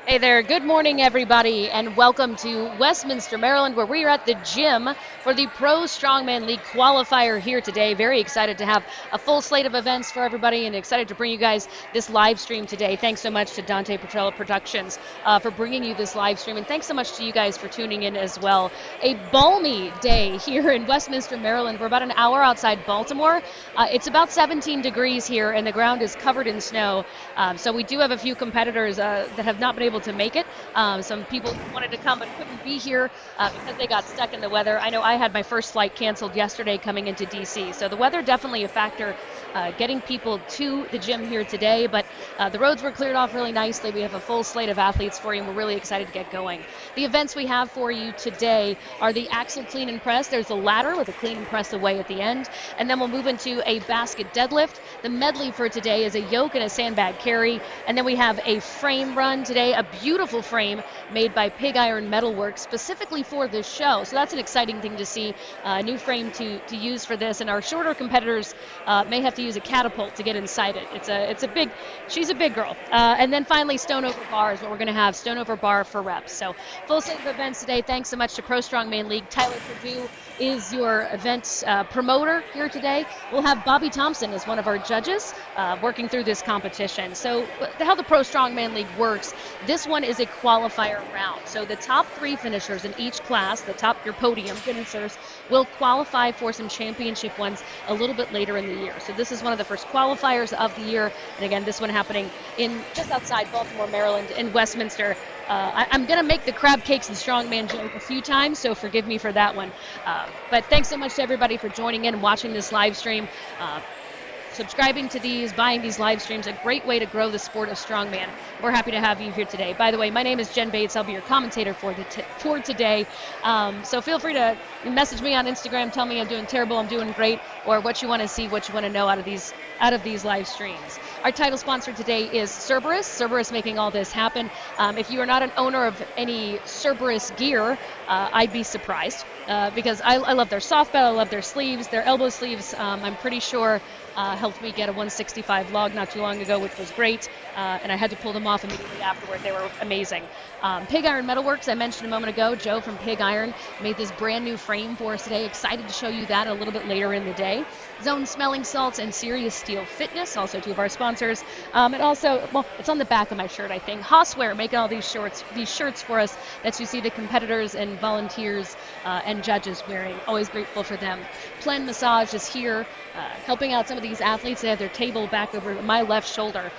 Hey there, good morning everybody, and welcome to Westminster, Maryland, where we are at the gym for the Pro Strongman League Qualifier here today. Very excited to have a full slate of events for everybody and excited to bring you guys this live stream today. Thanks so much to Dante Petrella Productions for bringing you this live stream, and thanks so much to you guys for tuning in as well. A balmy day here in Westminster, Maryland. We're about an hour outside Baltimore. It's about 17 degrees here, and the ground is covered in snow. So we do have a few competitors that have not been able to make it. Some people wanted to come but couldn't be here because they got stuck in the weather. I know I had my first flight canceled yesterday coming into DC, so the weather definitely a factor getting people to the gym here today, but the roads were cleared off really nicely. We have a full slate of athletes for you, and we're really excited to get going. The events we have for you today are the axle clean and press. There's a ladder with a clean and press away at the end, and then we'll move into a basket deadlift. The medley for today is a yoke and a sandbag carry, and then we have a frame run today, a beautiful frame made by Pig Iron Metalworks specifically for this show. So that's an exciting thing to see, a new frame to use for this, and our shorter competitors may have to use a catapult to get inside it. She's a big girl. And then finally, stone over bar is what we're going to have, stone over bar for reps. So full set of events today. Thanks so much to Pro Strongman League. Tyler Purdue is your event promoter here today. We'll have Bobby Thompson as one of our judges working through this competition. So how the Pro Strongman League works, this one is a qualifier round. So the top 3 finishers in each class, your podium finishers, will qualify for some championship ones a little bit later in the year. So this is one of the first qualifiers of the year. And again, this one happening in just outside Baltimore, Maryland, in Westminster. I'm going to make the crab cakes and strongman joke a few times, so forgive me for that one. But thanks so much to everybody for joining in and watching this live stream. Subscribing to these, buying these live streams, a great way to grow the sport of strongman. We're happy to have you here today. By the way, my name is Jen Bates. I'll be your commentator for today. So feel free to message me on Instagram. Tell me I'm doing terrible, I'm doing great, or what you want to see, what you want to know out of these live streams. Our title sponsor today is Cerberus. Cerberus making all this happen. If you are not an owner of any Cerberus gear, I'd be surprised because I love their soft belt, I love their sleeves, their elbow sleeves. I'm pretty sure helped me get a 165 log not too long ago, which was great, and I had to pull them off immediately afterward. They were amazing. Pig Iron Metalworks, I mentioned a moment ago, Joe from Pig Iron made this brand new frame for us today. Excited to show you that a little bit later in the day. Zone Smelling Salts and Serious Steel Fitness, also 2 of our sponsors. And also, well, it's on the back of my shirt, I think. Hosswear making all these shirts for us that you see the competitors and volunteers and judges wearing. Always grateful for them. Plen Massage is here, helping out some of these athletes. They have their table back over my left shoulder.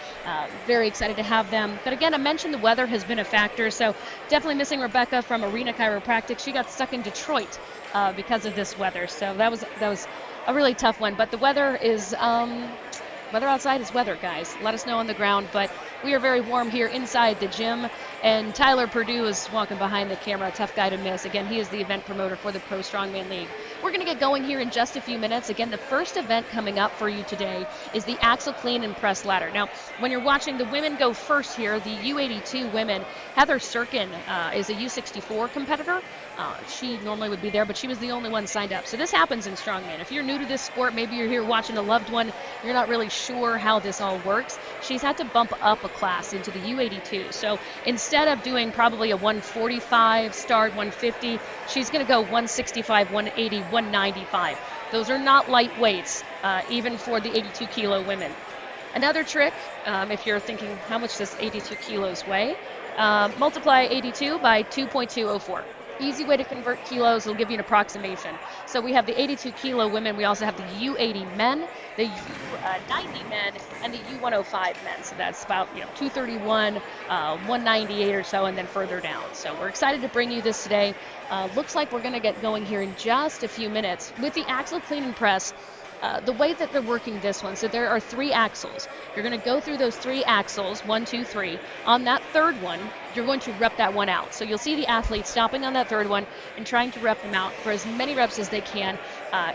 Very excited to have them. But again, I mentioned the weather has been a factor, so definitely missing Rebecca from Arena Chiropractic. She got stuck in Detroit because of this weather, so that was a really tough one. But the weather is weather outside is weather, guys. Let us know on the ground, but we are very warm here inside the gym, and Tyler Purdue is walking behind the camera, tough guy to miss. Again, he is the event promoter for the Pro Strongman League. We're going to get going here in just a few minutes. Again, the first event coming up for you today is the axle clean and press ladder. Now, when you're watching the women go first here, the U82 women, Heather Sirkin is a U64 competitor. She normally would be there, but she was the only one signed up. So this happens in strongman. If you're new to this sport, maybe you're here watching a loved one, you're not really sure how this all works, she's had to bump up a class into the U82. So instead of doing probably a 145 start, 150, she's going to go 165, 180, 195. Those are not light weights, even for the 82 kilo women. Another trick, if you're thinking how much does 82 kilos weigh, multiply 82 by 2.204. Easy way to convert kilos. It'll give you an approximation. So we have the 82 kilo women. We also have the U80 men, the U90 men, and the U105 men. So that's about 231, 198 or so, and then further down. So we're excited to bring you this today. Looks like we're going to get going here in just a few minutes with the axle clean and press. The way that they're working this one, so there are 3 axles. You're going to go through those 3 axles, 1, 2, 3. On that third one, you're going to rep that one out. So you'll see the athletes stopping on that third one and trying to rep them out for as many reps as they can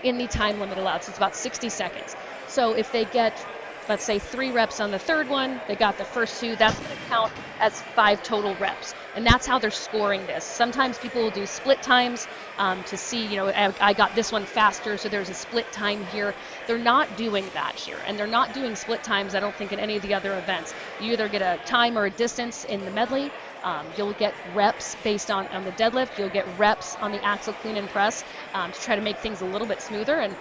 in the time limit allowed. So it's about 60 seconds. So if they get, let's say, 3 reps on the third one, they got the first 2, that's going to count as 5 total reps. And that's how they're scoring this. Sometimes people will do split times to see, I got this one faster, so there's a split time here. They're not doing that here, and they're not doing split times, I don't think, in any of the other events. You either get a time or a distance in the medley, You'll get reps based on the deadlift. You'll get reps on the axle clean and press to try to make things a little bit smoother. And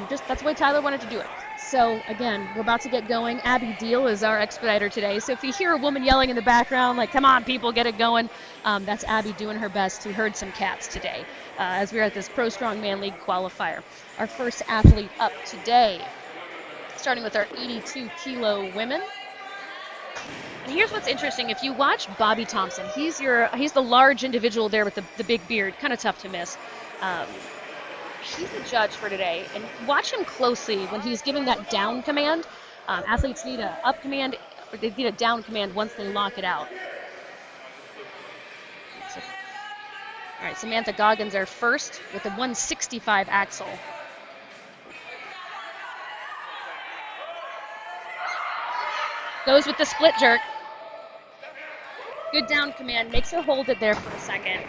that's the way Tyler wanted to do it. So again, we're about to get going. Abby Deal is our expediter today. So if you hear a woman yelling in the background, like, come on, people, get it going, that's Abby doing her best to herd some cats today as we're at this Pro Strongman League qualifier. Our first athlete up today, starting with our 82-kilo women. And here's what's interesting. If you watch Bobby Thompson, he's the large individual there with the big beard, kind of tough to miss. He's the judge for today, and watch him closely when he's giving that down command. Athletes need a up command, or they need a down command once they lock it out. So, all right, Samantha Goggins are first with the 165 axle. Goes with the split jerk. Good down command, makes her hold it there for a second.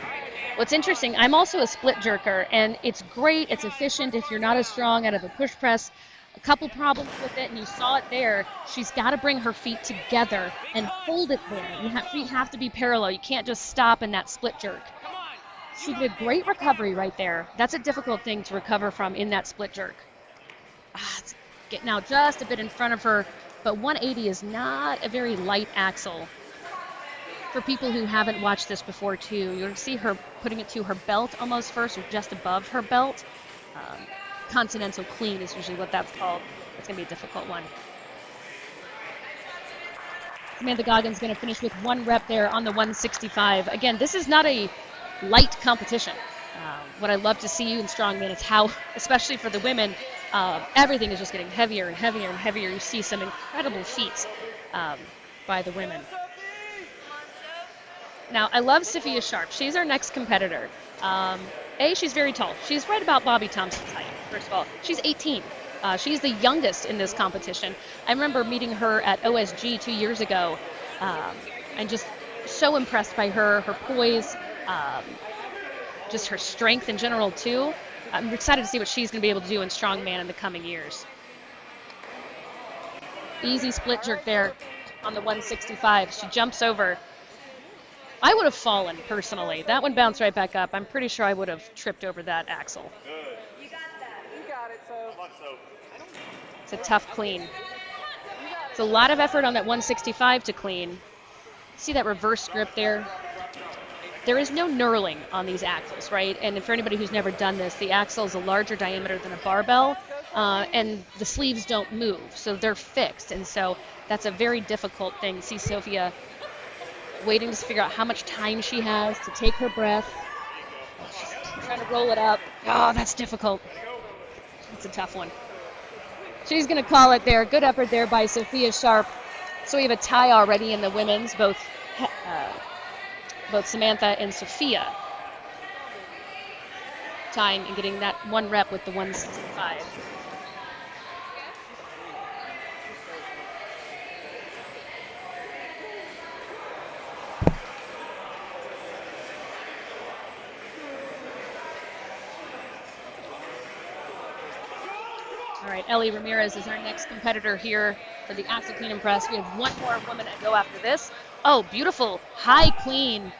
What's interesting, I'm also a split jerker, and it's great, it's efficient if you're not as strong out of the push press. A couple problems with it, and you saw it there. She's got to bring her feet together and hold it there. Feet have to be parallel. You can't just stop in that split jerk. She did a great recovery right there. That's a difficult thing to recover from in that split jerk. It's getting out just a bit in front of her, but 180 is not a very light axle. For people who haven't watched this before, too, you'll see her putting it to her belt almost first, or just above her belt. Continental clean is usually what that's called. It's going to be a difficult one. Samantha Goggins going to finish with one rep there on the 165. Again, this is not a light competition. What I love to see in strongman is how, especially for the women, everything is just getting heavier and heavier and heavier. You see some incredible feats by the women. Now, I love Sophia Sharp. She's our next competitor. She's very tall. She's right about Bobby Thompson's height, first of all. She's 18. She's the youngest in this competition. I remember meeting her at OSG 2 years ago, and just so impressed by her poise, just her strength in general, too. I'm excited to see what she's going to be able to do in strongman in the coming years. Easy split jerk there on the 165. She jumps over. I would have fallen, personally. That one bounced right back up. I'm pretty sure I would have tripped over that axle. Good. You got that. You got it, so. Come on, so. It's a tough clean. It's a lot of effort on that 165 to clean. See that reverse grip there? There is no knurling on these axles, right? And for anybody who's never done this, the axle is a larger diameter than a barbell, and the sleeves don't move, so they're fixed. And so that's a very difficult thing. See Sophia waiting to figure out how much time she has to take her breath. She's trying to roll it up. Oh, that's difficult. It's a tough one. She's going to call it there. Good effort there by Sophia Sharp. So we have a tie already in the women's, both Samantha and Sophia tying and getting that one rep with the 165. All right, Ellie Ramirez is our next competitor here for the axle clean and press. We have one more woman to go after this. Oh, beautiful, high clean.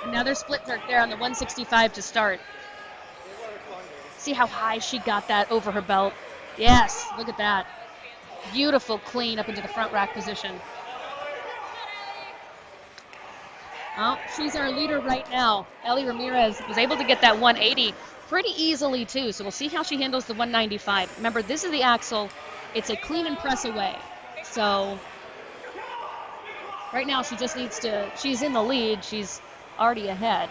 Another split jerk there on the 165 to start. See how high she got that over her belt? Yes, look at that. Beautiful clean up into the front rack position. Oh, she's our leader right now. Ellie Ramirez was able to get that 180 pretty easily too, so we'll see how she handles the 195. Remember, this is the axle. It's a clean and press away. So right now she just needs to, she's in the lead. She's already ahead.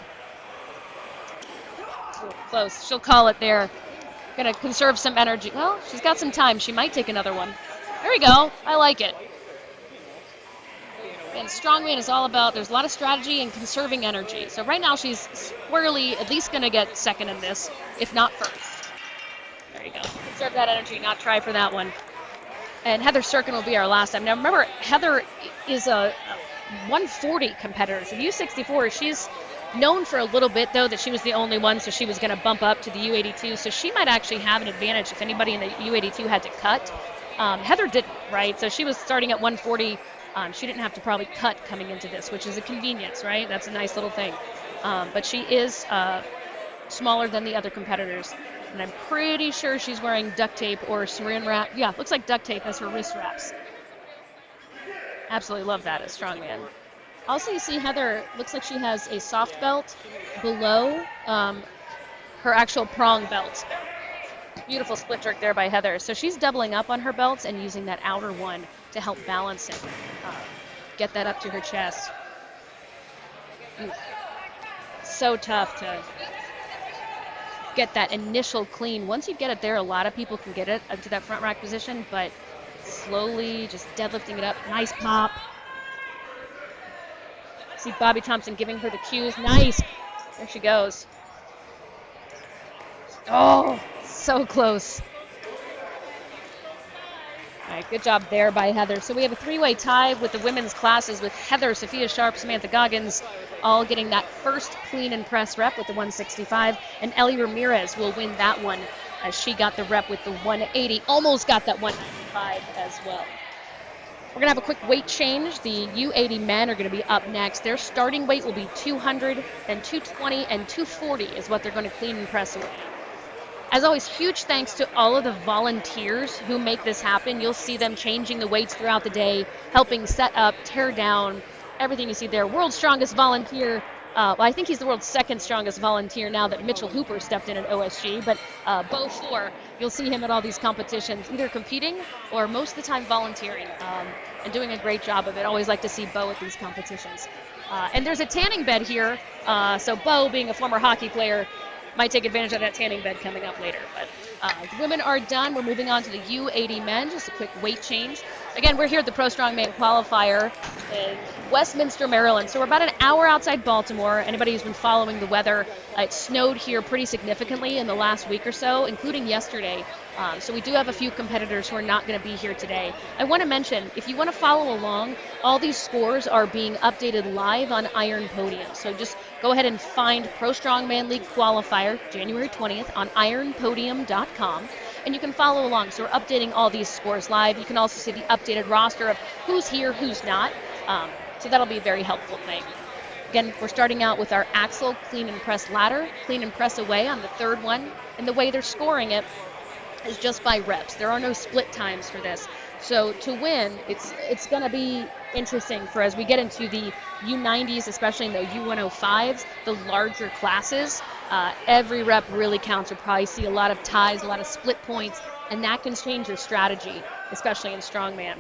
Ooh, close. She'll call it there. Gonna conserve some energy. Well, she's got some time. She might take another one. There we go. I like it. And strongman is all about, there's a lot of strategy and conserving energy. So right now she's squarely at least going to get second in this, if not first. There you go. Conserve that energy, not try for that one. And Heather Sirkin will be our last time. Now remember, Heather is a 140 competitor. So U64, she's known for a little bit, though, that she was the only one, so she was going to bump up to the U82. So she might actually have an advantage if anybody in the U82 had to cut. Heather didn't, right? So she was starting at 140 She didn't have to probably cut coming into this, which is a convenience, right? That's a nice little thing. But she is smaller than the other competitors. And I'm pretty sure she's wearing duct tape or saran wrap. Yeah, looks like duct tape as her wrist wraps. Absolutely love that as strongman. Also, you see Heather, looks like she has a soft belt below her actual prong belt. Beautiful split jerk there by Heather. So she's doubling up on her belts and using that outer one to help balance it. Get that up to her chest. Ooh. So tough to get that initial clean. Once you get it there, a lot of people can get it up to that front rack position, but slowly just deadlifting it up. Nice pop. See Bobby Thompson giving her the cues. Nice. There she goes. Oh, so close. All right, good job there by Heather. So we have a three-way tie with the women's classes with Heather, Sophia Sharp, Samantha Goggins, all getting that first clean and press rep with the 165. And Ellie Ramirez will win that one as she got the rep with the 180. Almost got that 195 as well. We're going to have a quick weight change. The U80 men are going to be up next. Their starting weight will be 200, then 220, and 240 is what they're going to clean and press away. As always, huge thanks to all of the volunteers who make this happen. You'll see them changing the weights throughout the day, helping set up, tear down, everything you see there. World's strongest volunteer. Well, I think he's the world's second strongest volunteer now that Mitchell Hooper stepped in at OSG. But Bo Four, you'll see him at all these competitions, either competing or most of the time volunteering and doing a great job of it. Always like to see Bo at these competitions. And there's a tanning bed here. So Bo, being a former hockey player, might take advantage of that tanning bed coming up later. But the women are done. We're moving on to the U80 men. Just a quick weight change. Again, we're here at the Pro Strongman Qualifier in Westminster, Maryland. So we're about an hour outside Baltimore. Anybody who's been following the weather, it snowed here pretty significantly in the last week or so, including yesterday. So we do have a few competitors who are not going to be here today. I want to mention, if you want to follow along, all these scores are being updated live on Iron Podium. So just go ahead and find Pro Strongman League Qualifier, January 20th, on ironpodium.com. And you can follow along. So we're updating all these scores live. You can also see the updated roster of who's here, who's not. So that'll be a very helpful thing. Again, we're starting out with our axle clean and press ladder, clean and press away on the third one. And the way they're scoring it is just by reps. There are no split times for this. So to win, it's going to be interesting for as we get into the U90s, especially in the U105s, the larger classes. Every rep really counts. You'll probably see a lot of ties, a lot of split points, and that can change your strategy, especially in strongman.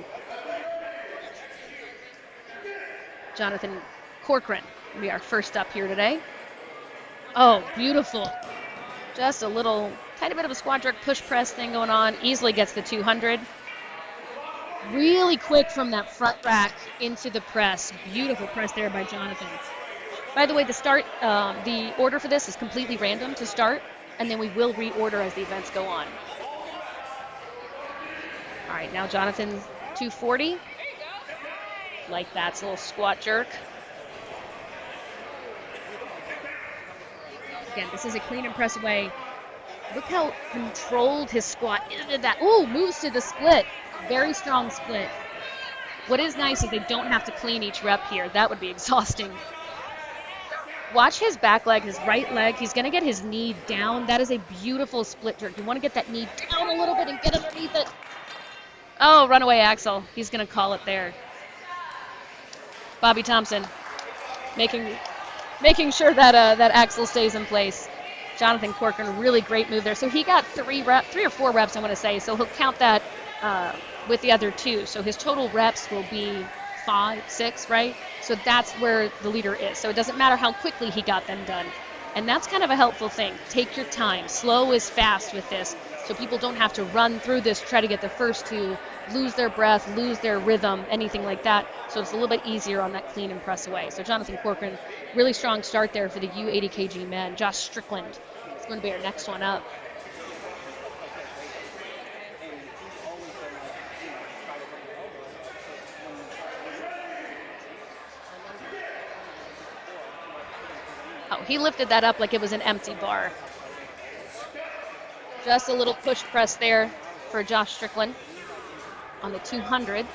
Jonathan Corcoran will be our first up here today. Oh, beautiful. Just a little tiny bit of a squat jerk push press thing going on. Easily gets the 200. Really quick from that front rack into the press. Beautiful press there by Jonathan. By the way, the order for this is completely random to start, and then we will reorder as the events go on. All right, now Jonathan 240. Like that's a little squat jerk. Again, this is a clean and press away. Look how controlled his squat is. That. Ooh, moves to the split. Very strong split. What is nice is they don't have to clean each rep here. That would be exhausting. Watch his back leg, his right leg. He's going to get his knee down. That is a beautiful split jerk. You want to get that knee down a little bit and get underneath it. Oh, runaway axle. He's going to call it there. Bobby Thompson making sure that that axle stays in place. Jonathan Corcoran, really great move there. So he got 3 or 4 reps, I want to say. So he'll count that with the other 2. So his total reps will be 5, 6, right? So that's where the leader is. So it doesn't matter how quickly he got them done. And that's kind of a helpful thing. Take your time. Slow is fast with this. So people don't have to run through this, try to get the first 2, lose their breath, lose their rhythm, anything like that. So it's a little bit easier on that clean and press away. So Jonathan Corcoran, really strong start there for the U80 kg men. Josh Strickland is going to be our next one up. Oh, he lifted that up like it was an empty bar. Just a little push press there for Josh Strickland on the 200.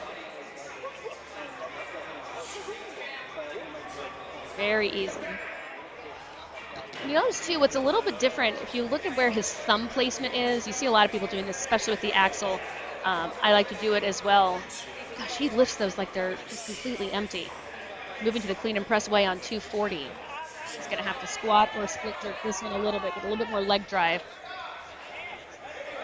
Very easy. You notice too, what's a little bit different, if you look at where his thumb placement is, you see a lot of people doing this, especially with the axle. I like to do it as well. Gosh, he lifts those like they're just completely empty. Moving to the clean and press way on 240. He's going to have to squat or split jerk this one a little bit, get a little bit more leg drive.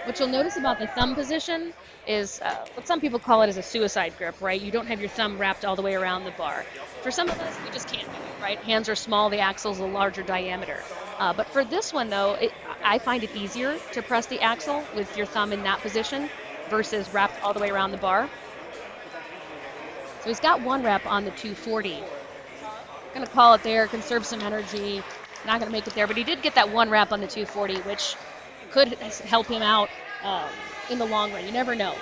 What you'll notice about the thumb position is what some people call it as a suicide grip, right? You don't have your thumb wrapped all the way around the bar. For some of us, we just can't do it, right? Hands are small, the axle's a larger diameter. But for this one, though, I find it easier to press the axle with your thumb in that position versus wrapped all the way around the bar. So he's got one rep on the 240. Going to call it there, conserve some energy. Not going to make it there, but he did get that one rep on the 240, which could help him out in the long run. You never know.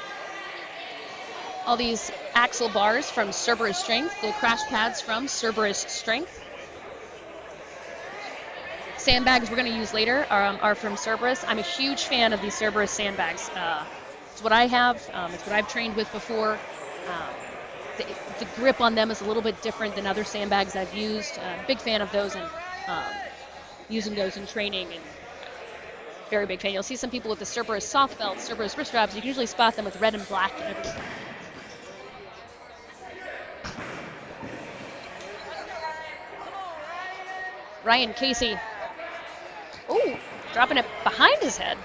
All these axle bars from Cerberus Strength, the crash pads from Cerberus Strength. Sandbags we're going to use later are from Cerberus. I'm a huge fan of these Cerberus sandbags. It's what I have. It's what I've trained with before. The grip on them is a little bit different than other sandbags I've used. Big fan of those and using those in training, and very big fan. You'll see some people with the Cerberus soft belts, Cerberus wrist straps. You can usually spot them with red and black and everything. Ryan Casey. Oh, dropping it behind his head.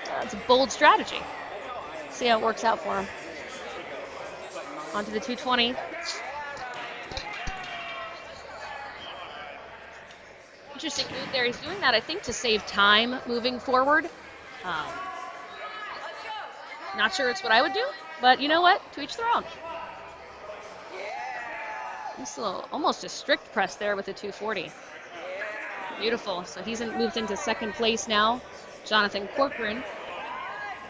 That's a bold strategy. See how it works out for him. Onto the 220. Interesting move there. He's doing that, I think, to save time moving forward. Not sure it's what I would do, but you know what? To each their own. This little, almost a strict press there with the 240. Beautiful. So he's moved into second place now. Jonathan Corcoran.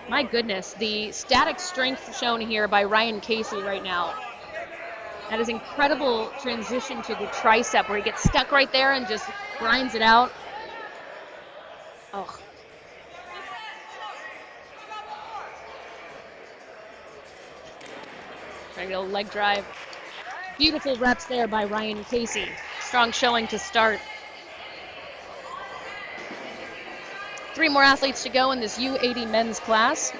My goodness, the static strength shown here by Ryan Casey right now. That is incredible transition to the tricep where he gets stuck right there and just grinds it out. Oh. Trying to get a leg drive. Beautiful reps there by Ryan Casey. Strong showing to start. 3 more athletes to go in this U80 men's class.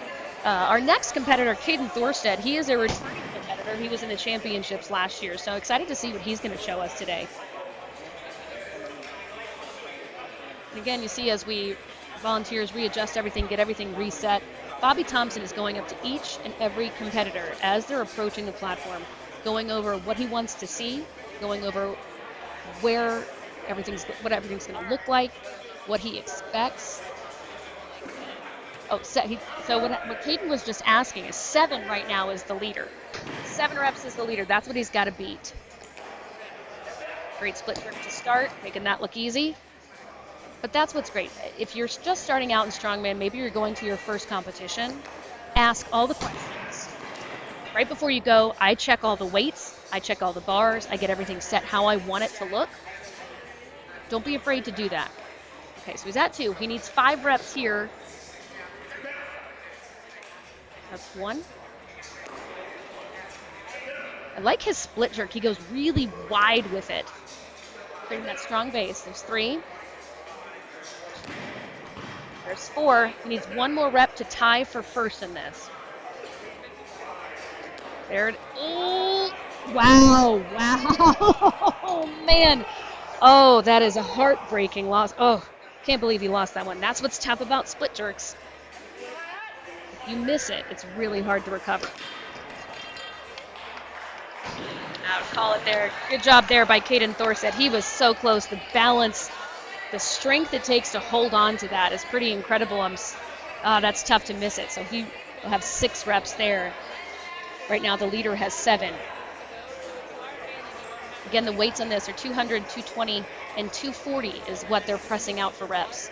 Our next competitor, Caden Thorstead, he is a returning competitor. He was in the championships last year, so excited to see what he's going to show us today. And again, you see as we volunteers readjust everything, get everything reset, Bobby Thompson is going up to each and every competitor as they're approaching the platform, going over what he wants to see, going over what everything's going to look like, what he expects. Oh, so what Caden was just asking is 7 right now is the leader. 7 reps is the leader. That's what he's got to beat. Great split grip to start, making that look easy. But that's what's great. If you're just starting out in strongman, maybe you're going to your first competition, ask all the questions. Right before you go, I check all the weights, I check all the bars, I get everything set how I want it to look. Don't be afraid to do that. Okay, so he's at 2. He needs 5 reps here. That's 1. I like his split jerk. He goes really wide with it, creating that strong base. There's 3. There's 4. He needs 1 more rep to tie for first in this. There it is. Oh, wow. Oh, man. Oh, that is a heartbreaking loss. Oh, can't believe he lost that one. That's what's tough about split jerks. If you miss it, it's really hard to recover. I would call it there. Good job there by Caden Thorstead. He was so close. The balance, the strength it takes to hold on to that is pretty incredible. That's tough to miss it. So he will have 6 reps there. Right now the leader has 7. Again, the weights on this are 200, 220, and 240 is what they're pressing out for reps.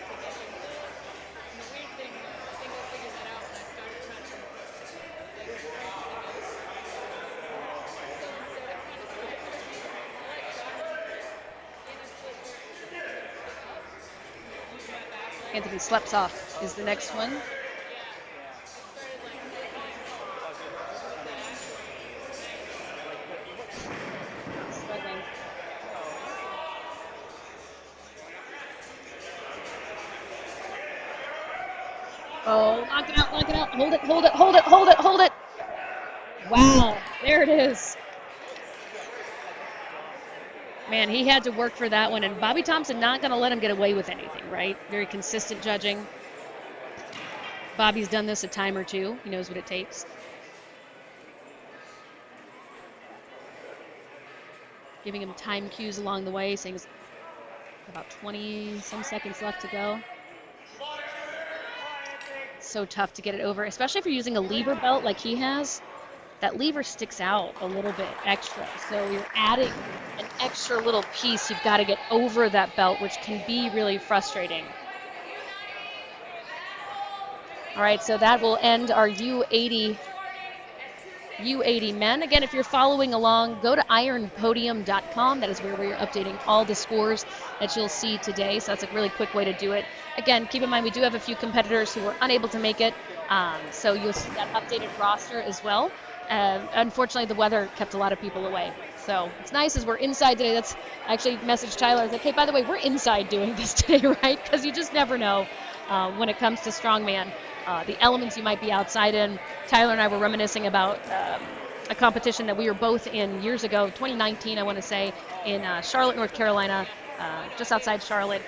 Anthony Slepsoff is the next one. Oh, knock it out, knock it out. Hold it, hold it, hold it, hold it, hold it. Wow, there it is. Man, he had to work for that one, and Bobby Thompson not going to let him get away with anything, right? Very consistent judging. Bobby's done this a time or two. He knows what it takes. Giving him time cues along the way, saying about 20-some seconds left to go. So tough to get it over, especially if you're using a lever belt like he has. That lever sticks out a little bit extra. So you're adding an extra little piece you've got to get over that belt, which can be really frustrating. All right, so that will end our U80 men. Again, if you're following along, go to ironpodium.com. That is where we're updating all the scores that you'll see today. So that's a really quick way to do it. Again, keep in mind we do have a few competitors who were unable to make it. So you'll see that updated roster as well. Unfortunately, the weather kept a lot of people away. So it's nice as we're inside today. That's actually messaged Tyler. I was like, hey, by the way, we're inside doing this today, right? Because you just never know when it comes to strongman. The elements you might be outside in. Tyler and I were reminiscing about a competition that we were both in years ago, 2019, I want to say, in Charlotte, North Carolina, just outside Charlotte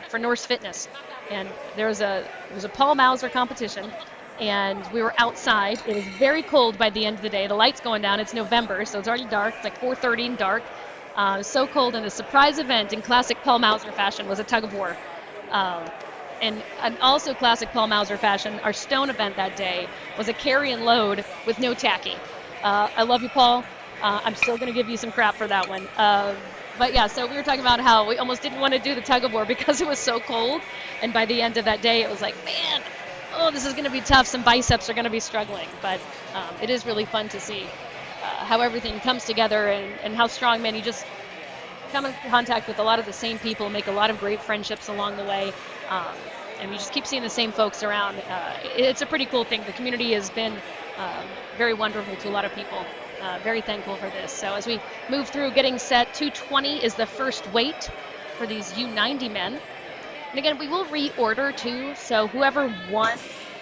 for Norse Fitness. And there was a Paul Mauser competition, and we were outside. It was very cold by the end of the day. The light's going down. It's November, so it's already dark. It's like 4:30 and dark. So cold, and the surprise event in classic Paul Mauser fashion was a tug of war. And also classic Paul Mauser fashion, our stone event that day was a carry and load with no tacky. I love you, Paul. I'm still going to give you some crap for that one. But yeah, so we were talking about how we almost didn't want to do the tug of war because it was so cold. And by the end of that day, it was like, man, this is going to be tough. Some biceps are going to be struggling. But it is really fun to see how everything comes together and how strongman, you just come in contact with a lot of the same people, make a lot of great friendships along the way. And you just keep seeing the same folks around. It's a pretty cool thing. The community has been very wonderful to a lot of people. Very thankful for this. So as we move through getting set, 220 is the first weight for these U90 men. And again, we will reorder too. So whoever won,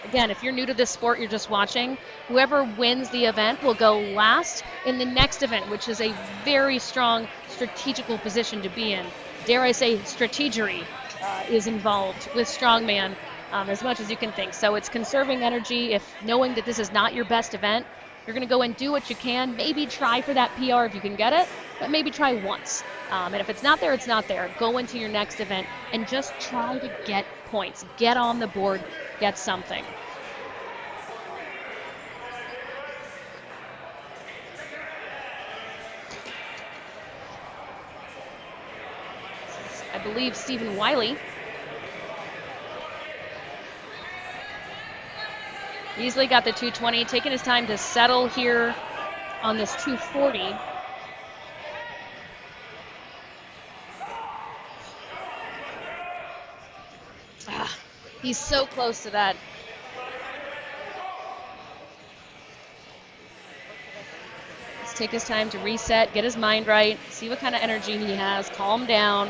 again, if you're new to this sport, you're just watching, whoever wins the event will go last in the next event, which is a very strong strategical position to be in. Dare I say, strategery is involved with strongman as much as you can think. So it's conserving energy. If knowing that this is not your best event, you're going to go and do what you can. Maybe try for that PR if you can get it, but maybe try once. And if it's not there, it's not there. Go into your next event and just try to get points. Get on the board. Get something. I believe Stephen Wiley. Easily got the 220, taking his time to settle here on this 240. He's so close to that. Let's take his time to reset, get his mind right, see what kind of energy he has, calm down.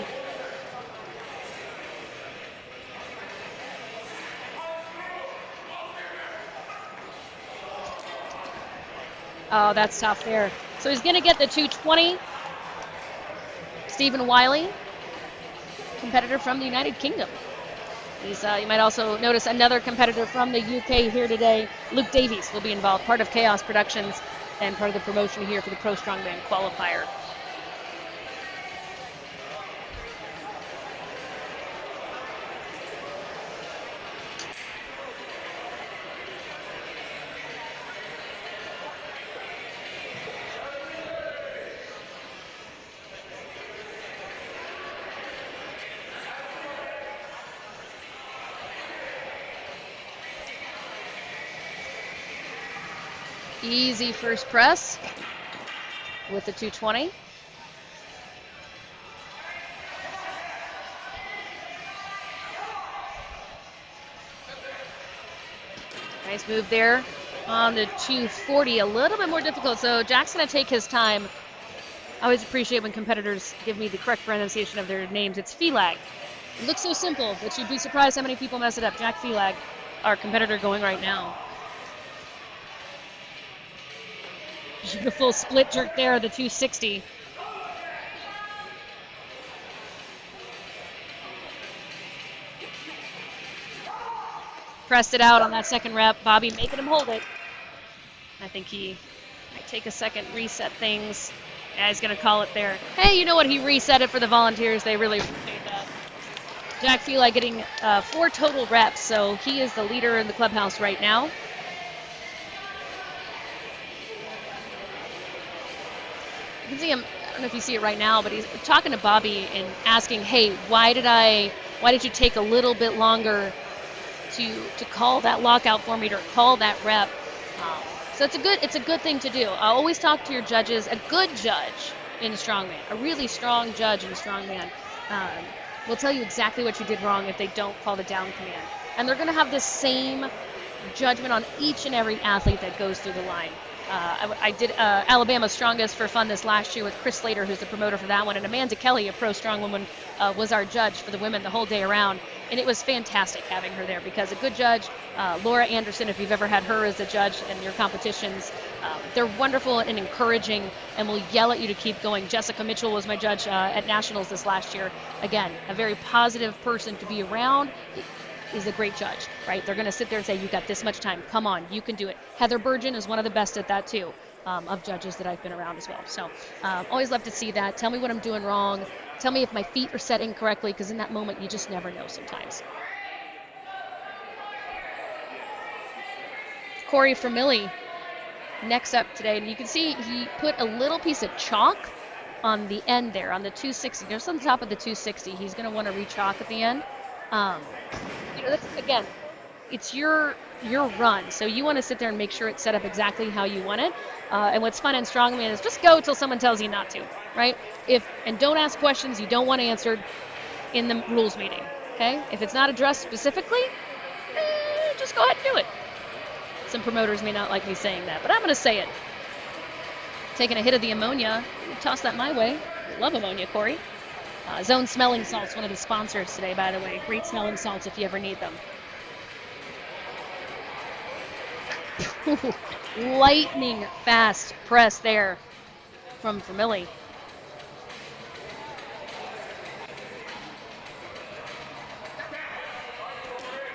Oh, that's tough there. So he's going to get the 220. Stephen Wiley, competitor from the United Kingdom. He's, you might also notice another competitor from the UK here today. Luke Davies will be involved, part of Chaos Productions and part of the promotion here for the Pro Strongman Qualifier. Easy first press with the 220. Nice move there on the 240. A little bit more difficult, so Jack's going to take his time. I always appreciate when competitors give me the correct pronunciation of their names. It's Felag. It looks so simple, but you'd be surprised how many people mess it up. Jack Felag. our competitor going right now. Beautiful split jerk there, the 260. Pressed it out on that second rep. Bobby making him hold it. I think he might take a second, reset things. Yeah, he's going to call it there. Hey, you know what? He reset it for the volunteers. They really appreciate that. Jack Feli getting 4 total reps, so he is the leader in the clubhouse right now. You can see him, I don't know if you see it right now, but he's talking to Bobby and asking, hey, why did you take a little bit longer to call that lockout for me, to call that rep? So it's a good thing to do. I always talk to your judges. A good judge in strongman, a really strong judge in strongman, will tell you exactly what you did wrong if they don't call the down command. And they're going to have the same judgment on each and every athlete that goes through the line. I did Alabama's Strongest for Fun this last year with Chris Slater, who's the promoter for that one, and Amanda Kelly, a pro strongwoman, was our judge for the women the whole day around. And it was fantastic having her there because a good judge, Laura Anderson, if you've ever had her as a judge in your competitions, they're wonderful and encouraging and will yell at you to keep going. Jessica Mitchell was my judge at Nationals this last year. Again, a very positive person to be around. Is a great judge, right? They're going to sit there and say, you got this much time. Come on, you can do it. Heather Burgeon is one of the best at that too, of judges that I've been around as well. So always love to see that. Tell me what I'm doing wrong. Tell me if my feet are set incorrectly, because in that moment, you just never know sometimes. Corey Vermilly next up today. And you can see he put a little piece of chalk on the end there, on the 260. Just on the top of the 260. He's going to want to re-chalk at the end. That's, again, it's your run, so you want to sit there and make sure it's set up exactly how you want it. And what's fun in strongman is just go till someone tells you not to, right? And don't ask questions you don't want answered in the rules meeting. Okay? If it's not addressed specifically, just go ahead and do it. Some promoters may not like me saying that, but I'm going to say it. Taking a hit of the ammonia. Toss that my way. Love ammonia, Corey. Zone Smelling Salts, one of the sponsors today, by the way. Great smelling salts if you ever need them. Lightning fast press there from Vermilly.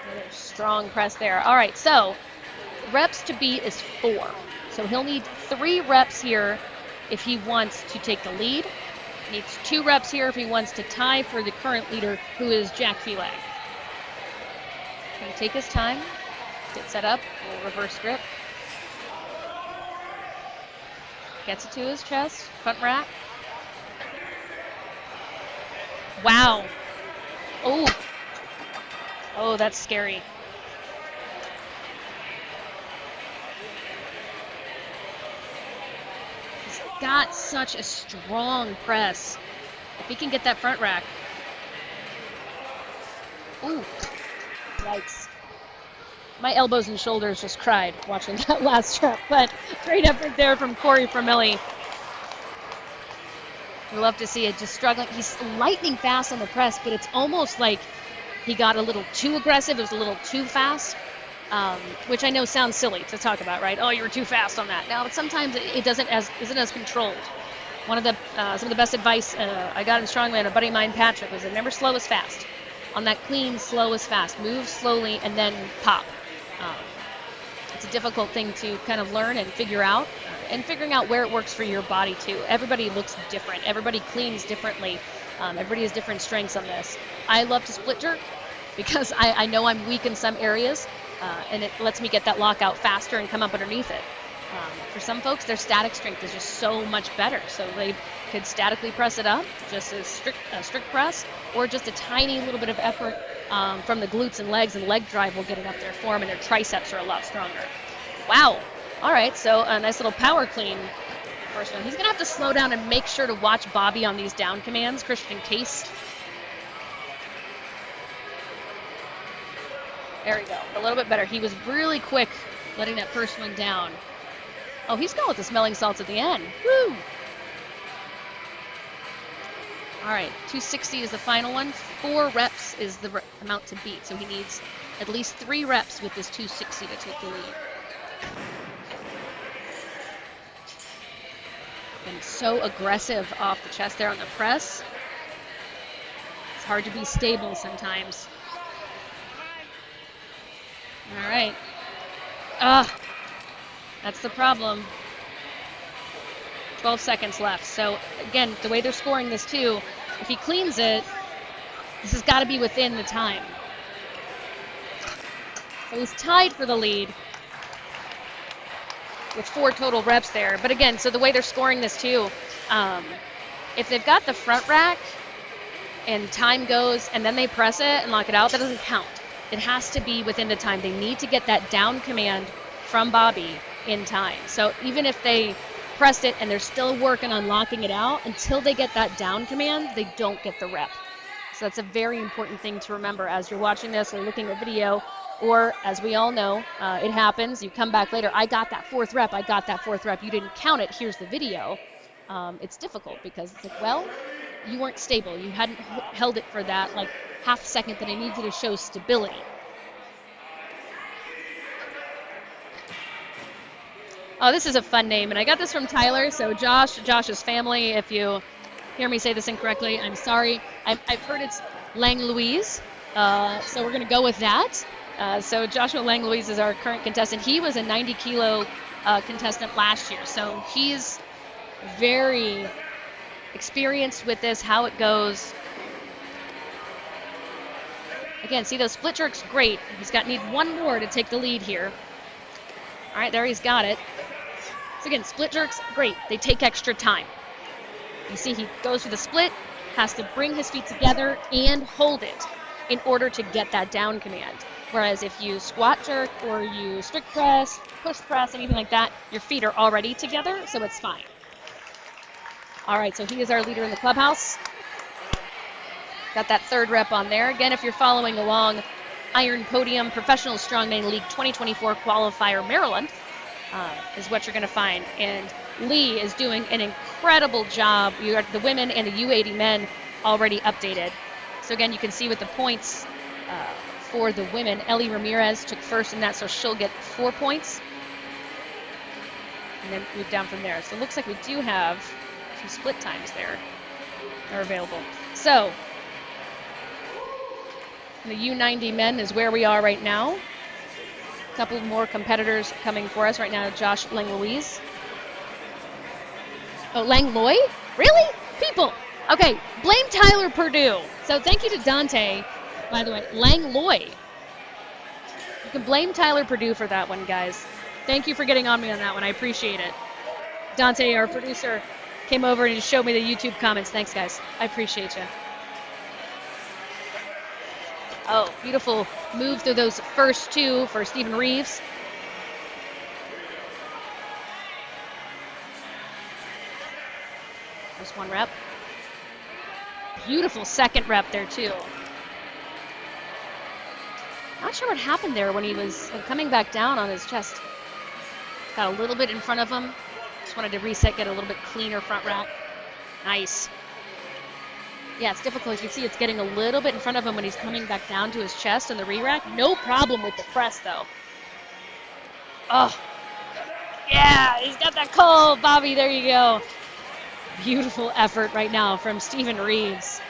Another strong press there. All right, so reps to beat is 4. So he'll need 3 reps here if he wants to take the lead. Needs 2 reps here if he wants to tie for the current leader, who is Jack Feli. Going to take his time, get set up, little reverse grip. Gets it to his chest, front rack. Wow. Oh, that's scary. Got such a strong press. If he can get that front rack. Ooh. Yikes. My elbows and shoulders just cried watching that last rep, but great effort there from Corey Vermilly. We love to see it, just struggling. He's lightning fast on the press, but it's almost like he got a little too aggressive. It was a little too fast. Which I know sounds silly to talk about, right? Oh, you were too fast on that. Now, but sometimes it isn't as controlled. One of the some of the best advice I got in strongman, a buddy of mine, Patrick, was never slow as fast. On that clean, slow as fast. Move slowly and then pop. It's a difficult thing to kind of learn and figure out, and figuring out where it works for your body too. Everybody looks different. Everybody cleans differently. Everybody has different strengths on this. I love to split jerk because I know I'm weak in some areas. And it lets me get that lockout faster and come up underneath it. For some folks, their static strength is just so much better. So they could statically press it up, just a strict press, or just a tiny little bit of effort from the glutes and legs, and leg drive will get it up there for them, and their triceps are a lot stronger. Wow. All right, so a nice little power clean. First one. He's going to have to slow down and make sure to watch Bobby on these down commands, Christian Case. There we go. A little bit better. He was really quick letting that first one down. Oh, he's going with the smelling salts at the end. Woo! All right, 260 is the final one. 4 reps is the amount to beat. So he needs at least 3 reps with this 260 to take the lead. And so aggressive off the chest there on the press. It's hard to be stable sometimes. All right. That's the problem. 12 seconds left. So again, the way they're scoring this too, if he cleans it, this has got to be within the time. So he's tied for the lead with 4 total reps there. But again, so the way they're scoring this too, if they've got the front rack and time goes and then they press it and lock it out, that doesn't count. It has to be within the time. They need to get that down command from Bobby in time. So even if they press it and they're still working on locking it out, until they get that down command, they don't get the rep. So that's a very important thing to remember as you're watching this or looking at video, or as we all know, it happens. You come back later, I got that 4th rep, I got that 4th rep. You didn't count it, here's the video. It's difficult because it's like, well, you weren't stable. You hadn't held it for that like half second that I needed to show stability. Oh, this is a fun name, and I got this from Tyler. So Josh's family, if you hear me say this incorrectly, I'm sorry. I've heard it's Lang Louise, so we're going to go with that. So Joshua Lang Louise is our current contestant. He was a 90-kilo contestant last year, so he's very experienced with this, how it goes. Again, see those split jerks? Great. He's need 1 more to take the lead here. All right, there he's got it. So again, split jerks, great. They take extra time. You see he goes for the split, has to bring his feet together and hold it in order to get that down command. Whereas if you squat jerk or you strict press, push press, anything like that, your feet are already together, so it's fine. All right, so he is our leader in the clubhouse. Got that 3rd rep on there. Again, if you're following along, Iron Podium Professional Strongman League 2024 Qualifier Maryland is what you're going to find. And Lee is doing an incredible job. You got the women and the U80 men already updated. So again, you can see with the points for the women, Ellie Ramirez took 1st in that, so she'll get 4 points. And then move down from there. So it looks like we do have a few split times there are available. So the U90 men is where we are right now. A couple more competitors coming for us right now. Josh Lang-Louise. Oh, Langlois? Really? People. Okay, blame Tyler Purdue. So thank you to Dante, by the way. Langlois. You can blame Tyler Purdue for that one, guys. Thank you for getting on me on that one. I appreciate it. Dante, our producer, came over and just showed me the YouTube comments. Thanks, guys. I appreciate you. Oh, beautiful move through those first 2 for Stephen Reeves. Just 1 rep. Beautiful 2nd rep there, too. Not sure what happened there when he was coming back down on his chest. Got a little bit in front of him. Just wanted to reset, get a little bit cleaner front rack. Nice. Yeah, it's difficult. You can see it's getting a little bit in front of him when he's coming back down to his chest in the re-rack. No problem with the press, though. Oh, yeah, he's got that call, Bobby. There you go. Beautiful effort right now from Stephen Reeves.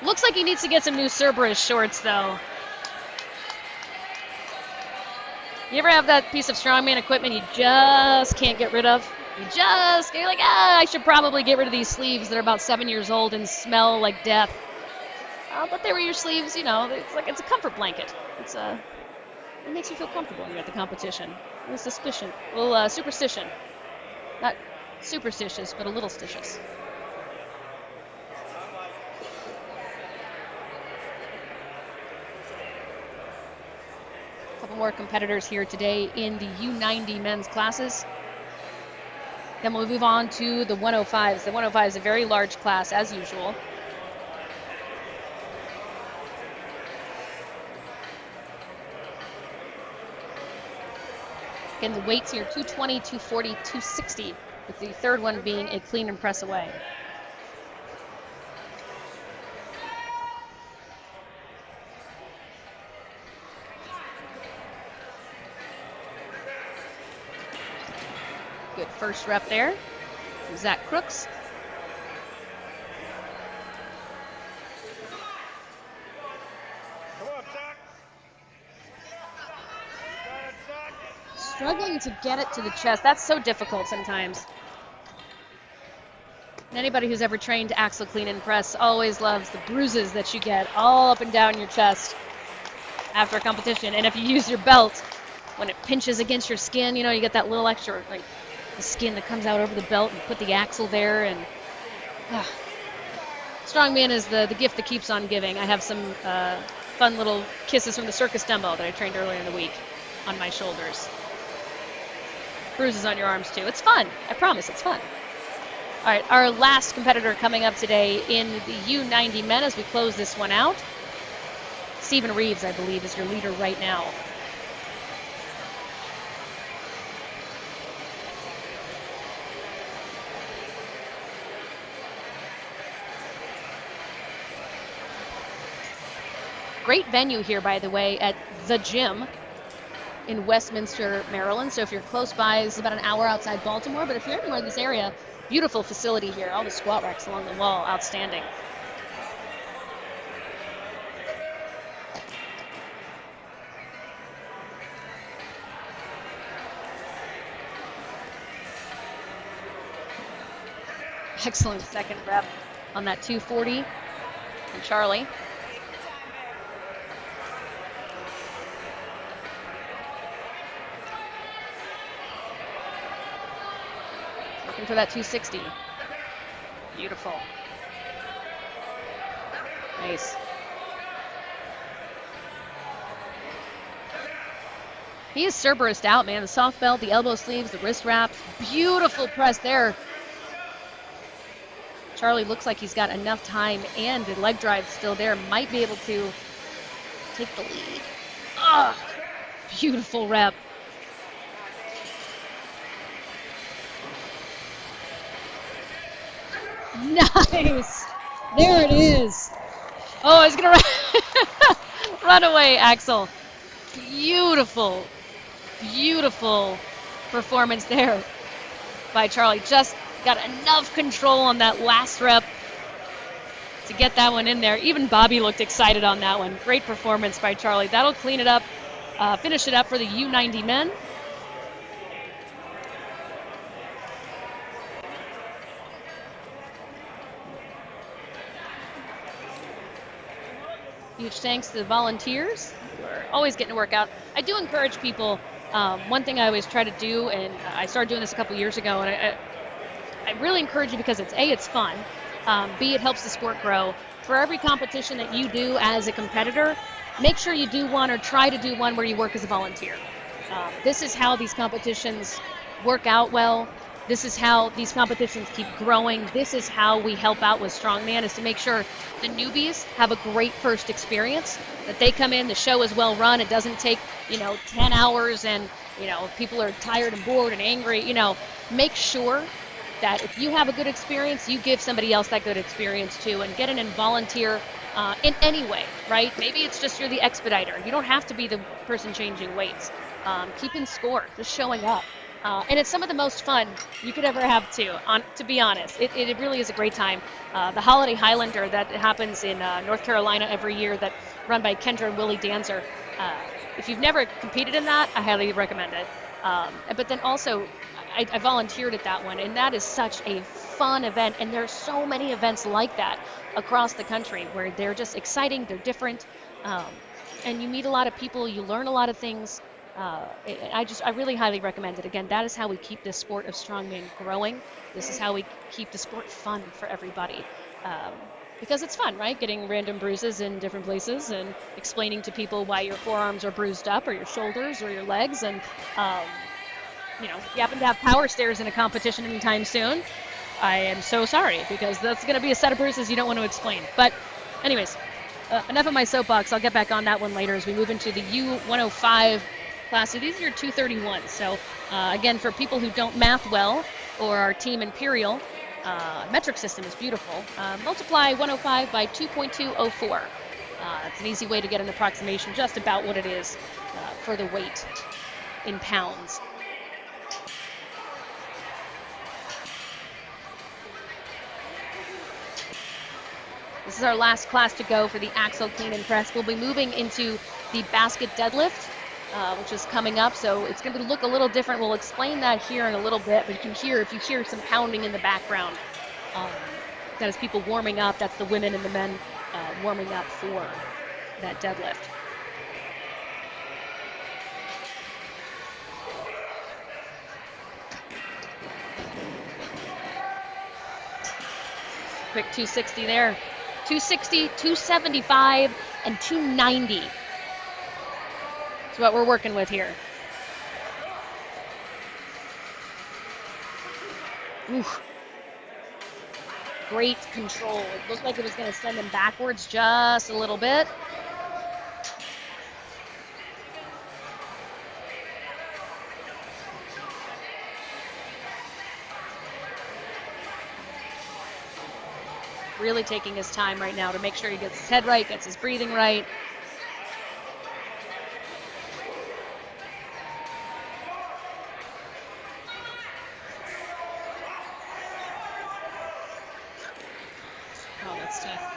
Looks like he needs to get some new Cerberus shorts, though. You ever have that piece of strongman equipment you just can't get rid of? You're like, I should probably get rid of these sleeves that are about 7 years old and smell like death. But they were your sleeves, you know, it's a comfort blanket. It makes you feel comfortable when you're at the competition. A little superstition. Not superstitious, but a little stitious. A couple more competitors here today in the U90 men's classes. Then we'll move on to the 105s. The 105 is a very large class, as usual. Again, the weights here, 220, 240, 260, with the 3rd one being a clean and press away. Good first rep there. Zach Crooks. Struggling to get it to the chest. That's so difficult sometimes. And anybody who's ever trained axle clean and press always loves the bruises that you get all up and down your chest after a competition. And if you use your belt, when it pinches against your skin, you know, you get that little extra, like, the skin that comes out over the belt, and put the axle there. And Strongman is the gift that keeps on giving. I have some fun little kisses from the circus dumbbell that I trained earlier in the week on my shoulders. Bruises on your arms too. It's fun. I promise, it's fun. All right, our last competitor coming up today in the U90 men as we close this one out. Stephen Reeves, I believe, is your leader right now. Great venue here, by the way, at the gym in Westminster, Maryland. So if you're close by, this is about an hour outside Baltimore. But if you're anywhere in this area, beautiful facility here. All the squat racks along the wall, outstanding. Excellent second rep on that 240 from Charlie. Looking for that 260. Beautiful. Nice. He is Cerberused out, man. The soft belt, the elbow sleeves, the wrist wraps. Beautiful press there. Charlie looks like he's got enough time, and the leg drive still there. Might be able to take the lead. Ah, beautiful rep. Nice. There it is. Oh, he's going to run away, Axel. Beautiful, beautiful performance there by Charlie. Just got enough control on that last rep to get that one in there. Even Bobby looked excited on that one. Great performance by Charlie. That'll clean it up, finish it up for the U90 men. Huge thanks to the volunteers. We're always getting to work out. I do encourage people. One thing I always try to do, and I started doing this a couple years ago, and I really encourage you because it's fun. B, it helps the sport grow. For every competition that you do as a competitor, make sure you do one or try to do one where you work as a volunteer. This is how these competitions work out well. This is how these competitions keep growing. This is how we help out with Strongman, is to make sure the newbies have a great first experience, that they come in, the show is well run, it doesn't take, 10 hours and, people are tired and bored and angry. Make sure that if you have a good experience, you give somebody else that good experience too, and get in and volunteer in any way, right? Maybe it's just you're the expediter. You don't have to be the person changing weights. Keeping score, just showing up. And it's some of the most fun you could ever have too, to be honest. It really is a great time. The Holiday Highlander that happens in North Carolina every year, that run by Kendra and Willie Danzer. If you've never competed in that, I highly recommend it. But then also, I volunteered at that one, and that is such a fun event. And there are so many events like that across the country where they're just exciting, they're different, and you meet a lot of people, you learn a lot of things. I really highly recommend it. Again, that is how we keep this sport of strongman growing. This is how we keep the sport fun for everybody. Because it's fun, right? Getting random bruises in different places and explaining to people why your forearms are bruised up, or your shoulders, or your legs. And, if you happen to have power stairs in a competition anytime soon, I am so sorry, because that's going to be a set of bruises you don't want to explain. But anyways, enough of my soapbox. I'll get back on that one later as we move into the U105 class. So these are your 231s. So again, for people who don't math well, or our team Imperial, metric system is beautiful. Multiply 105 by 2.204. It's an easy way to get an approximation just about what it is for the weight in pounds. This is our last class to go for the axle clean and press. We'll be moving into the basket deadlift, which is coming up. So it's going to look a little different. We'll explain that here in a little bit. But you can hear, if you hear some pounding in the background, that is people warming up. That's the women and the men warming up for that deadlift. Quick 260 there. 260, 275, and 290. That's what we're working with here. Oof. Great control. It looked like it was going to send him backwards just a little bit. Really taking his time right now to make sure he gets his head right, gets his breathing right. Oh, that's tough.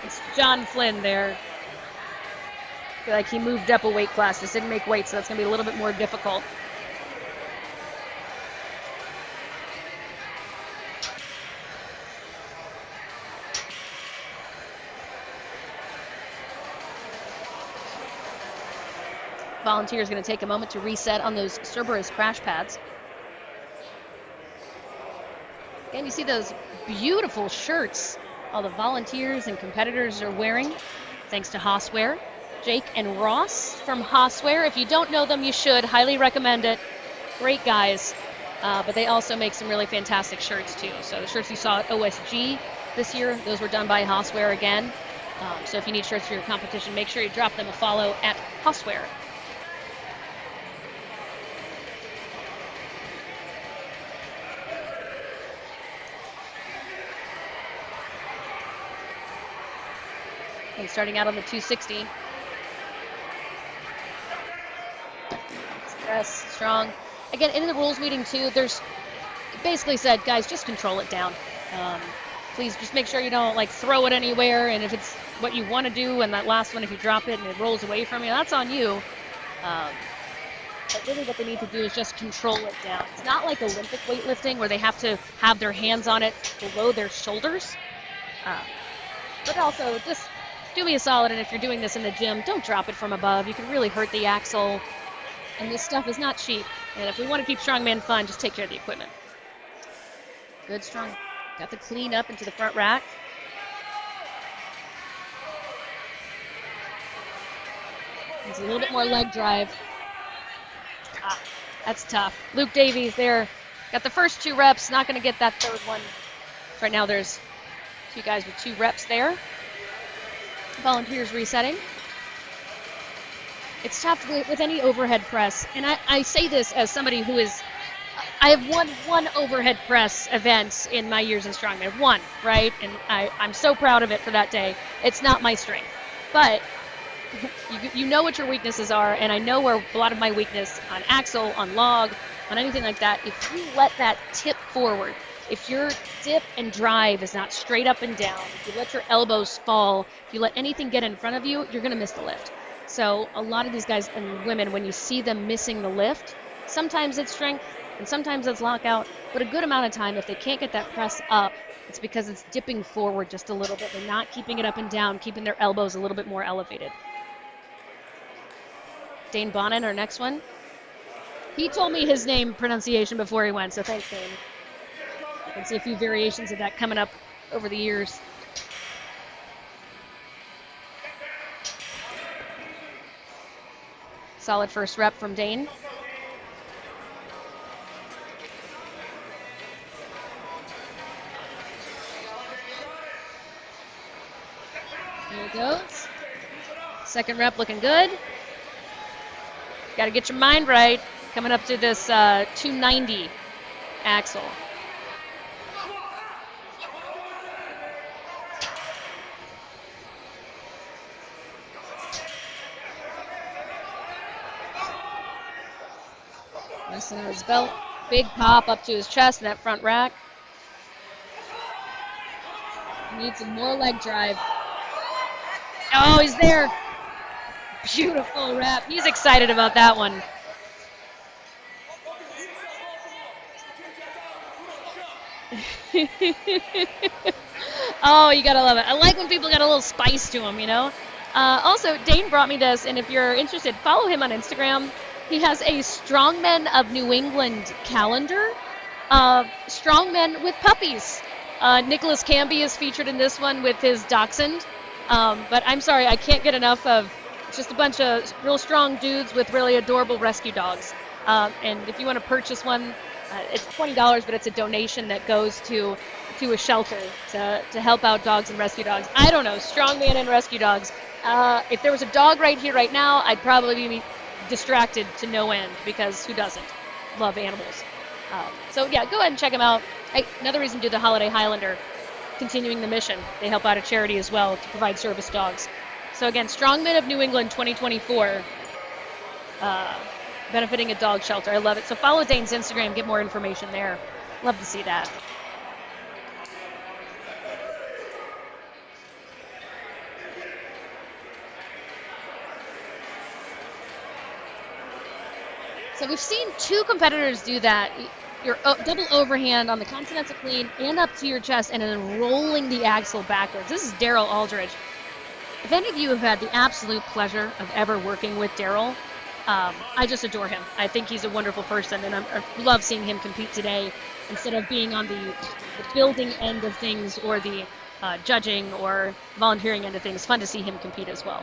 It's John Flynn there. I feel like he moved up a weight class. Just didn't make weight, so that's going to be a little bit more difficult. Volunteer is going to take a moment to reset on those Cerberus crash pads. And you see those beautiful shirts all the volunteers and competitors are wearing, thanks to Hosswear. Jake and Ross from Hosswear. If you don't know them, you should. Highly recommend it. Great guys. But they also make some really fantastic shirts too. So the shirts you saw at OSG this year, those were done by Hosswear again. So if you need shirts for your competition, make sure you drop them a follow at Hosswear. And starting out on the 260. Stress, strong. Again, in the rules meeting too, there's basically said, guys, just control it down. Please just make sure you don't like throw it anywhere, and if it's what you want to do, and that last one, if you drop it and it rolls away from you, that's on you. But really what they need to do is just control it down. It's not like Olympic weightlifting where they have to have their hands on it below their shoulders. But also, just do me a solid, and if you're doing this in the gym, don't drop it from above. You can really hurt the axle, and this stuff is not cheap. And if we want to keep strongman fun, just take care of the equipment. Good, strong. Got the clean up into the front rack. There's a little bit more leg drive. That's tough. Luke Davies there. Got the first 2 reps, not going to get that third one. Right now there's 2 guys with 2 reps there. Volunteers resetting. It's tough with any overhead press, and I say this as somebody who is, I have won 1 overhead press event in my years in strongman, 1, right? And I'm so proud of it for that day. It's not my strength, but you know what your weaknesses are, and I know where a lot of my weakness on axle, on log, on anything like that. If you let that tip forward, if your dip and drive is not straight up and down, if you let your elbows fall, if you let anything get in front of you, you're going to miss the lift. So a lot of these guys and women, when you see them missing the lift, sometimes it's strength and sometimes it's lockout, but a good amount of time, if they can't get that press up, it's because it's dipping forward just a little bit. They're not keeping it up and down, keeping their elbows a little bit more elevated. Dane Bonnet, our next one. He told me his name pronunciation before he went, so thanks, Dane. I can see a few variations of that coming up over the years. Solid first rep from Dane. There he goes. Second rep looking good. Got to get your mind right. Coming up to this 290 axle. Messing on his belt. Big pop up to his chest in that front rack. Needs some more leg drive. Oh, he's there. Beautiful wrap. He's excited about that one. Oh, you gotta love it. I like when people got a little spice to them, you know? Also, Dane brought me this, and if you're interested, follow him on Instagram. He has a Strongmen of New England calendar. Strongmen with puppies. Nicholas Camby is featured in this one with his dachshund. But I'm sorry, I can't get enough of just a bunch of real strong dudes with really adorable rescue dogs. And if you want to purchase one, it's $20, but it's a donation that goes to a shelter to help out dogs and rescue dogs. I don't know, strongman and rescue dogs. If there was a dog right here, right now, I'd probably be distracted to no end because who doesn't love animals? So yeah, go ahead and check them out. Another reason to do the Holiday Highlander, continuing the mission. They help out a charity as well to provide service dogs. So again, Strongmen of New England 2024, benefiting a dog shelter. I love it. So follow Dane's Instagram, get more information there. Love to see that. So we've seen two competitors do that. Your double overhand on the Continental Clean and up to your chest and then rolling the axle backwards. This is Daryl Aldridge. If any of you have had the absolute pleasure of ever working with Daryl, I just adore him. I think he's a wonderful person, and I love seeing him compete today instead of being on the building end of things or the judging or volunteering end of things. Fun to see him compete as well.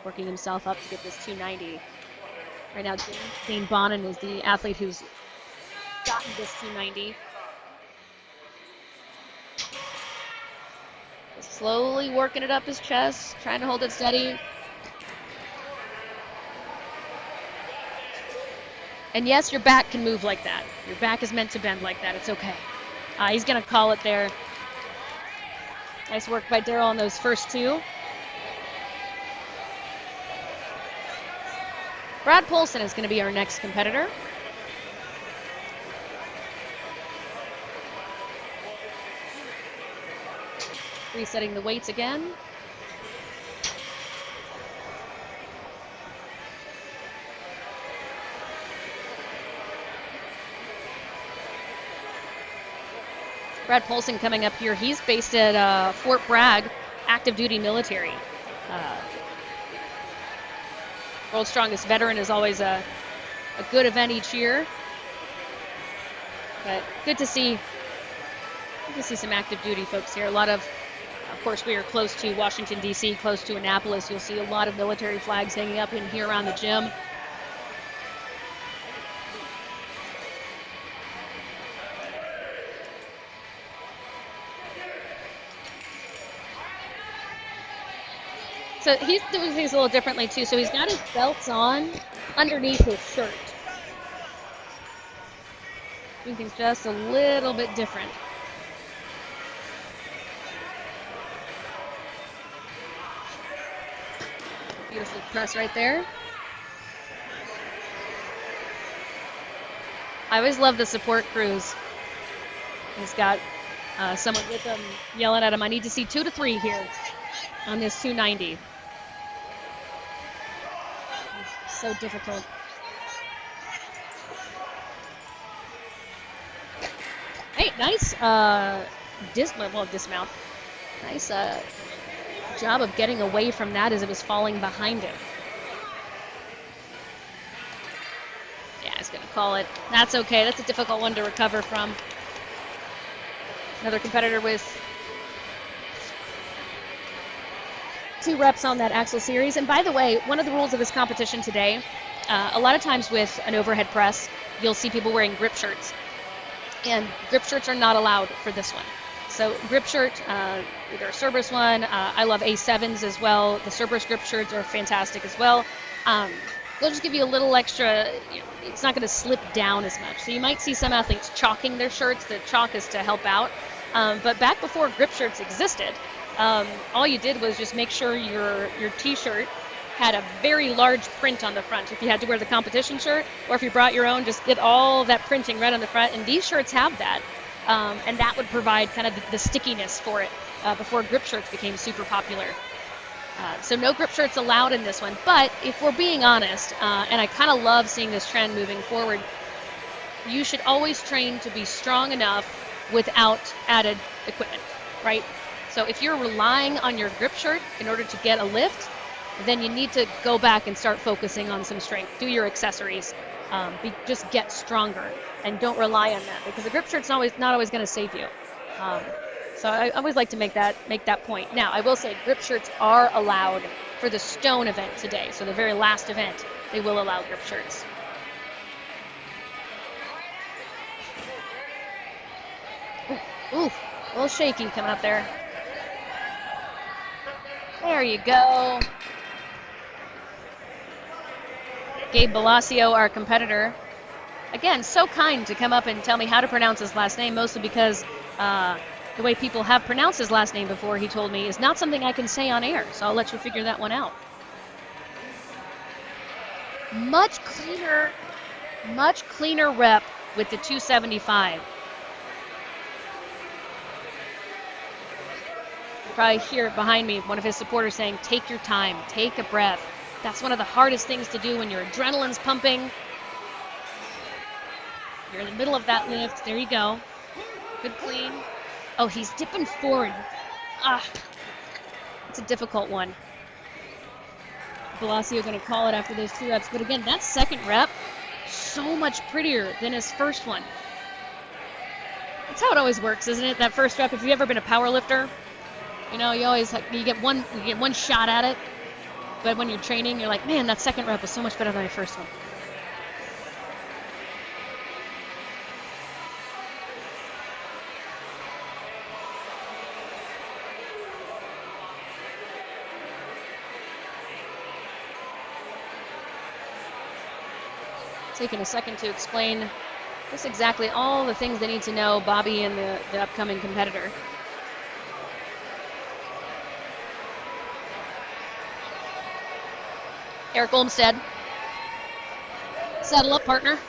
Working himself up to get this 290. Right now, Dane Bonin is the athlete who's gotten this 290. Slowly working it up his chest, trying to hold it steady. And yes, your back can move like that. Your back is meant to bend like that. It's okay. He's going to call it there. Nice work by Daryl on those first two. Brad Polson is going to be our next competitor. Resetting the weights again. Brad Polson coming up here. He's based at Fort Bragg, active duty military. World's Strongest Veteran is always a good event each year. But good to see some active duty folks here. A lot of course, we are close to Washington, D.C., close to Annapolis. You'll see a lot of military flags hanging up in here around the gym. So he's doing things a little differently too. So he's got his belts on underneath his shirt. Doing things just a little bit different. Beautiful press right there. I always love the support crews. He's got someone with him yelling at him, I need to see 2 to 3 here on this 290. It's so difficult. Hey, nice dismount. Nice job of getting away from that as it was falling behind him. Yeah, he's going to call it. That's okay. That's a difficult one to recover from. Another competitor with 2 reps on that axle series. And by the way, one of the rules of this competition today, a lot of times with an overhead press, you'll see people wearing grip shirts. And grip shirts are not allowed for this one. So grip shirt, either a Cerberus one, I love A7s as well. The Cerberus grip shirts are fantastic as well. They'll just give you a little extra, it's not going to slip down as much. So you might see some athletes chalking their shirts. The chalk is to help out. But back before grip shirts existed, all you did was just make sure your t-shirt had a very large print on the front. If you had to wear the competition shirt, or if you brought your own, just get all that printing right on the front. And these shirts have that, and that would provide kind of the stickiness for it before grip shirts became super popular. So no grip shirts allowed in this one. But if we're being honest, and I kind of love seeing this trend moving forward, you should always train to be strong enough without added equipment, right? So if you're relying on your grip shirt in order to get a lift, then you need to go back and start focusing on some strength. Do your accessories. Just get stronger and don't rely on that, because the grip shirt's not always going to save you. So I always like to make that point. Now, I will say grip shirts are allowed for the stone event today. So the very last event, they will allow grip shirts. Ooh, a little shaky coming up there. There you go. Gabe Balacio, our competitor. Again, so kind to come up and tell me how to pronounce his last name, mostly because the way people have pronounced his last name before, he told me, is not something I can say on air. So I'll let you figure that one out. Much cleaner rep with the 275. You probably hear behind me one of his supporters saying, take your time, take a breath. That's one of the hardest things to do when your adrenaline's pumping. You're in the middle of that lift. There you go. Good clean. Oh, he's dipping forward. It's a difficult one. Balacio going to call it after those 2 reps. But again, that second rep, so much prettier than his first one. That's how it always works, isn't it? That first rep, if you've ever been a power lifter, you know, you get one shot at it. But when you're training, you're like, man, that second rep was so much better than my first one. Taking a second to explain just exactly all the things they need to know, Bobby and the upcoming competitor. Eric Olmstead. Saddle up, partner.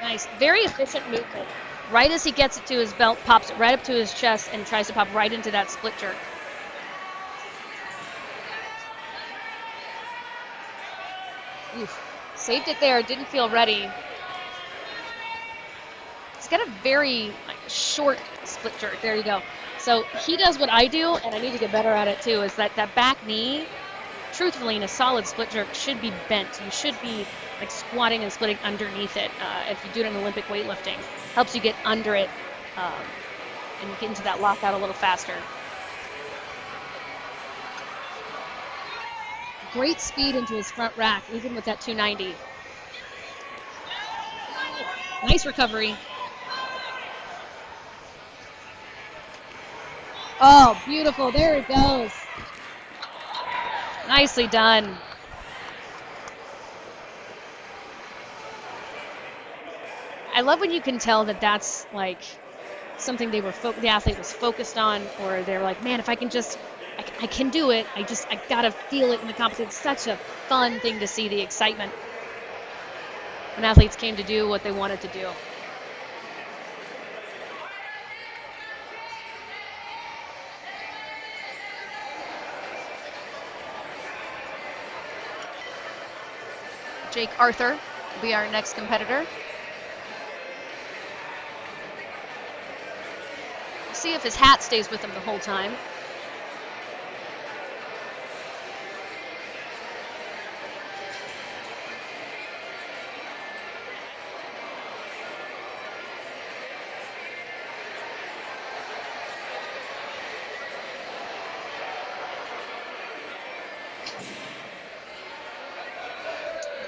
Nice. Very efficient movement. Right as he gets it to his belt, pops it right up to his chest and tries to pop right into that split jerk. Oof. Saved it there, didn't feel ready. He's got a very short split jerk. There you go. So he does what I do, and I need to get better at it too, is that back knee, truthfully, in a solid split jerk, should be bent. You should be like squatting and splitting underneath it. If you do it in Olympic weightlifting, helps you get under it and get into that lockout a little faster. Great speed into his front rack, even with that 290. Nice recovery. Oh, beautiful. There it goes. Nicely done. I love when you can tell that that's like something the athlete was focused on, or they're like, man, if I can just, I can do it. I gotta feel it in the competition. It's such a fun thing to see, the excitement when athletes came to do what they wanted to do. Jake Arthur will be our next competitor. See if his hat stays with him the whole time.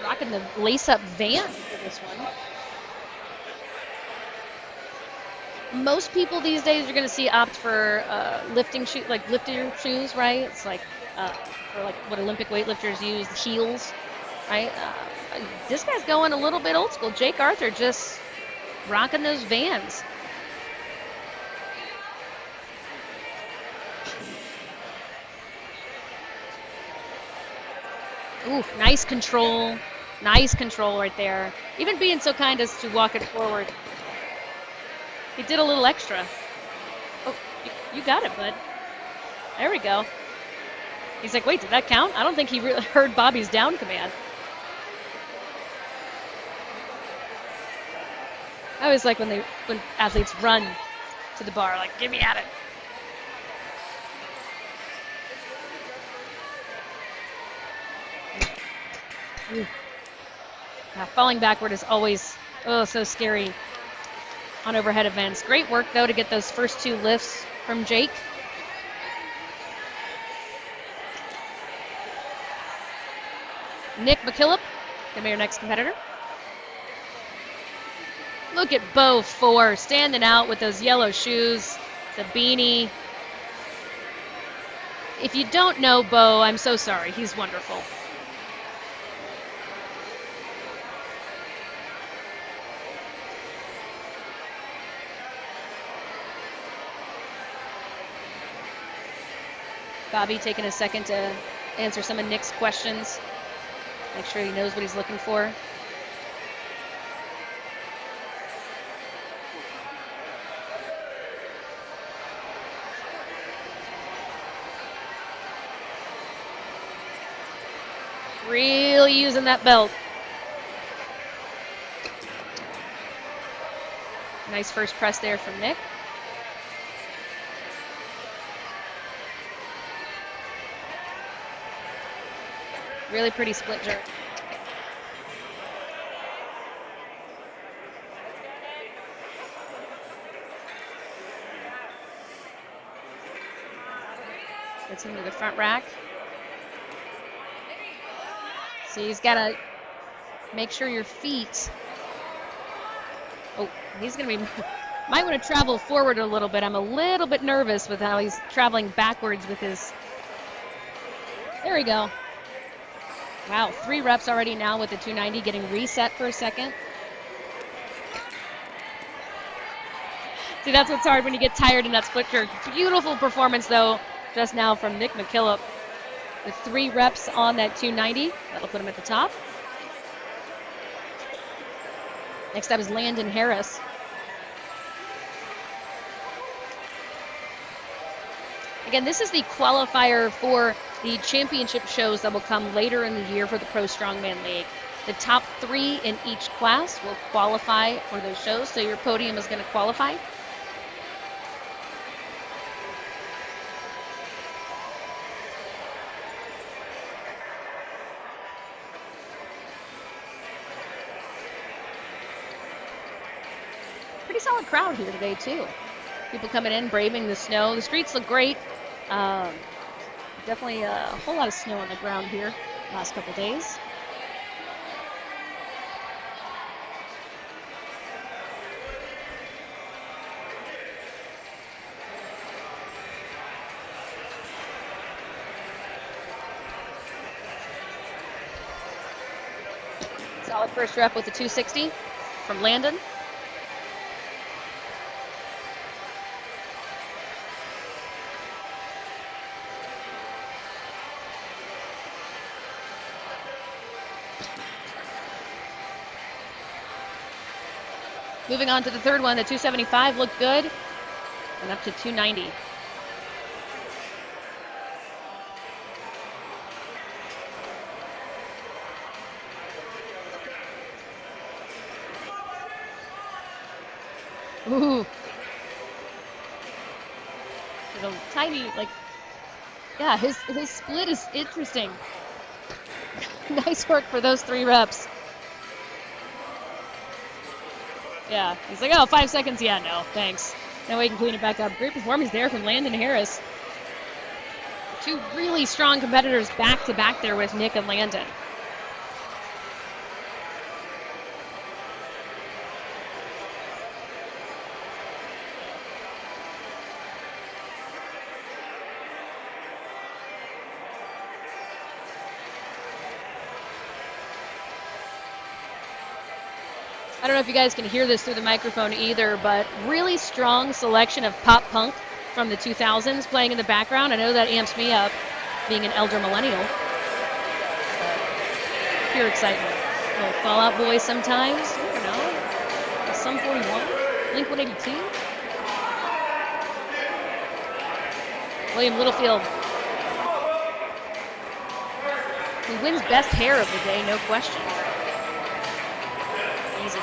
Rocking the lace-up Van for this one. Most people these days you're going to see opt for lifting shoes, right? It's like for like what Olympic weightlifters use, heels, right? This guy's going a little bit old school. Jake Arthur just Rocking those Vans. Ooh, nice control. Nice control right there. Even being so kind as to walk it forward. He did a little extra. Oh, you got it, bud. There we go. He's like, wait, did that count? I don't think he really heard Bobby's down command. I always like when athletes run to the bar, like, get me at it. Falling backward is always, so scary on overhead events. Great work, though, to get those first 2 lifts from Jake. Nick McKillop, gonna be your next competitor. Look at Bo 4 standing out with those yellow shoes, the beanie. If you don't know Bo, I'm so sorry. He's wonderful. Bobby taking a second to answer some of Nick's questions. Make sure he knows what he's looking for. Really using that belt. Nice first press there from Nick. Really pretty split jerk. Gets him to the front rack. So he's got to make sure your feet. Oh, he's going to be. Might want to travel forward a little bit. I'm a little bit nervous with how he's traveling backwards with his. There we go. Wow, 3 reps already now with the 290, getting reset for a second. See, that's what's hard when you get tired in that split jerk. Beautiful performance, though, just now from Nick McKillop. With 3 reps on that 290. That'll put him at the top. Next up is Landon Harris. Again, this is the qualifier for the championship shows that will come later in the year for the Pro Strongman League. The top 3 in each class will qualify for those shows, so your podium is going to qualify. Pretty solid crowd here today, too. People coming in, braving the snow. The streets look great. Definitely a whole lot of snow on the ground here last couple days. Solid first rep with the 260 from Landon. Moving on to the third one, the 275 looked good, and up to 290. Ooh. A tiny, yeah, his split is interesting. Nice work for those 3 reps. Yeah, he's like, oh, 5 seconds? Yeah, no, thanks. That way he can clean it back up. Great performance there from Landon Harris. 2 really strong competitors back to back there with Nick and Landon. I don't know if you guys can hear this through the microphone either, but really strong selection of pop punk from the 2000s playing in the background. I know that amps me up, being an elder millennial. Pure excitement. A little Fall Out Boy sometimes. I don't know. Sum 41. Blink 182. William Littlefield, who wins best hair of the day, no question. Easy.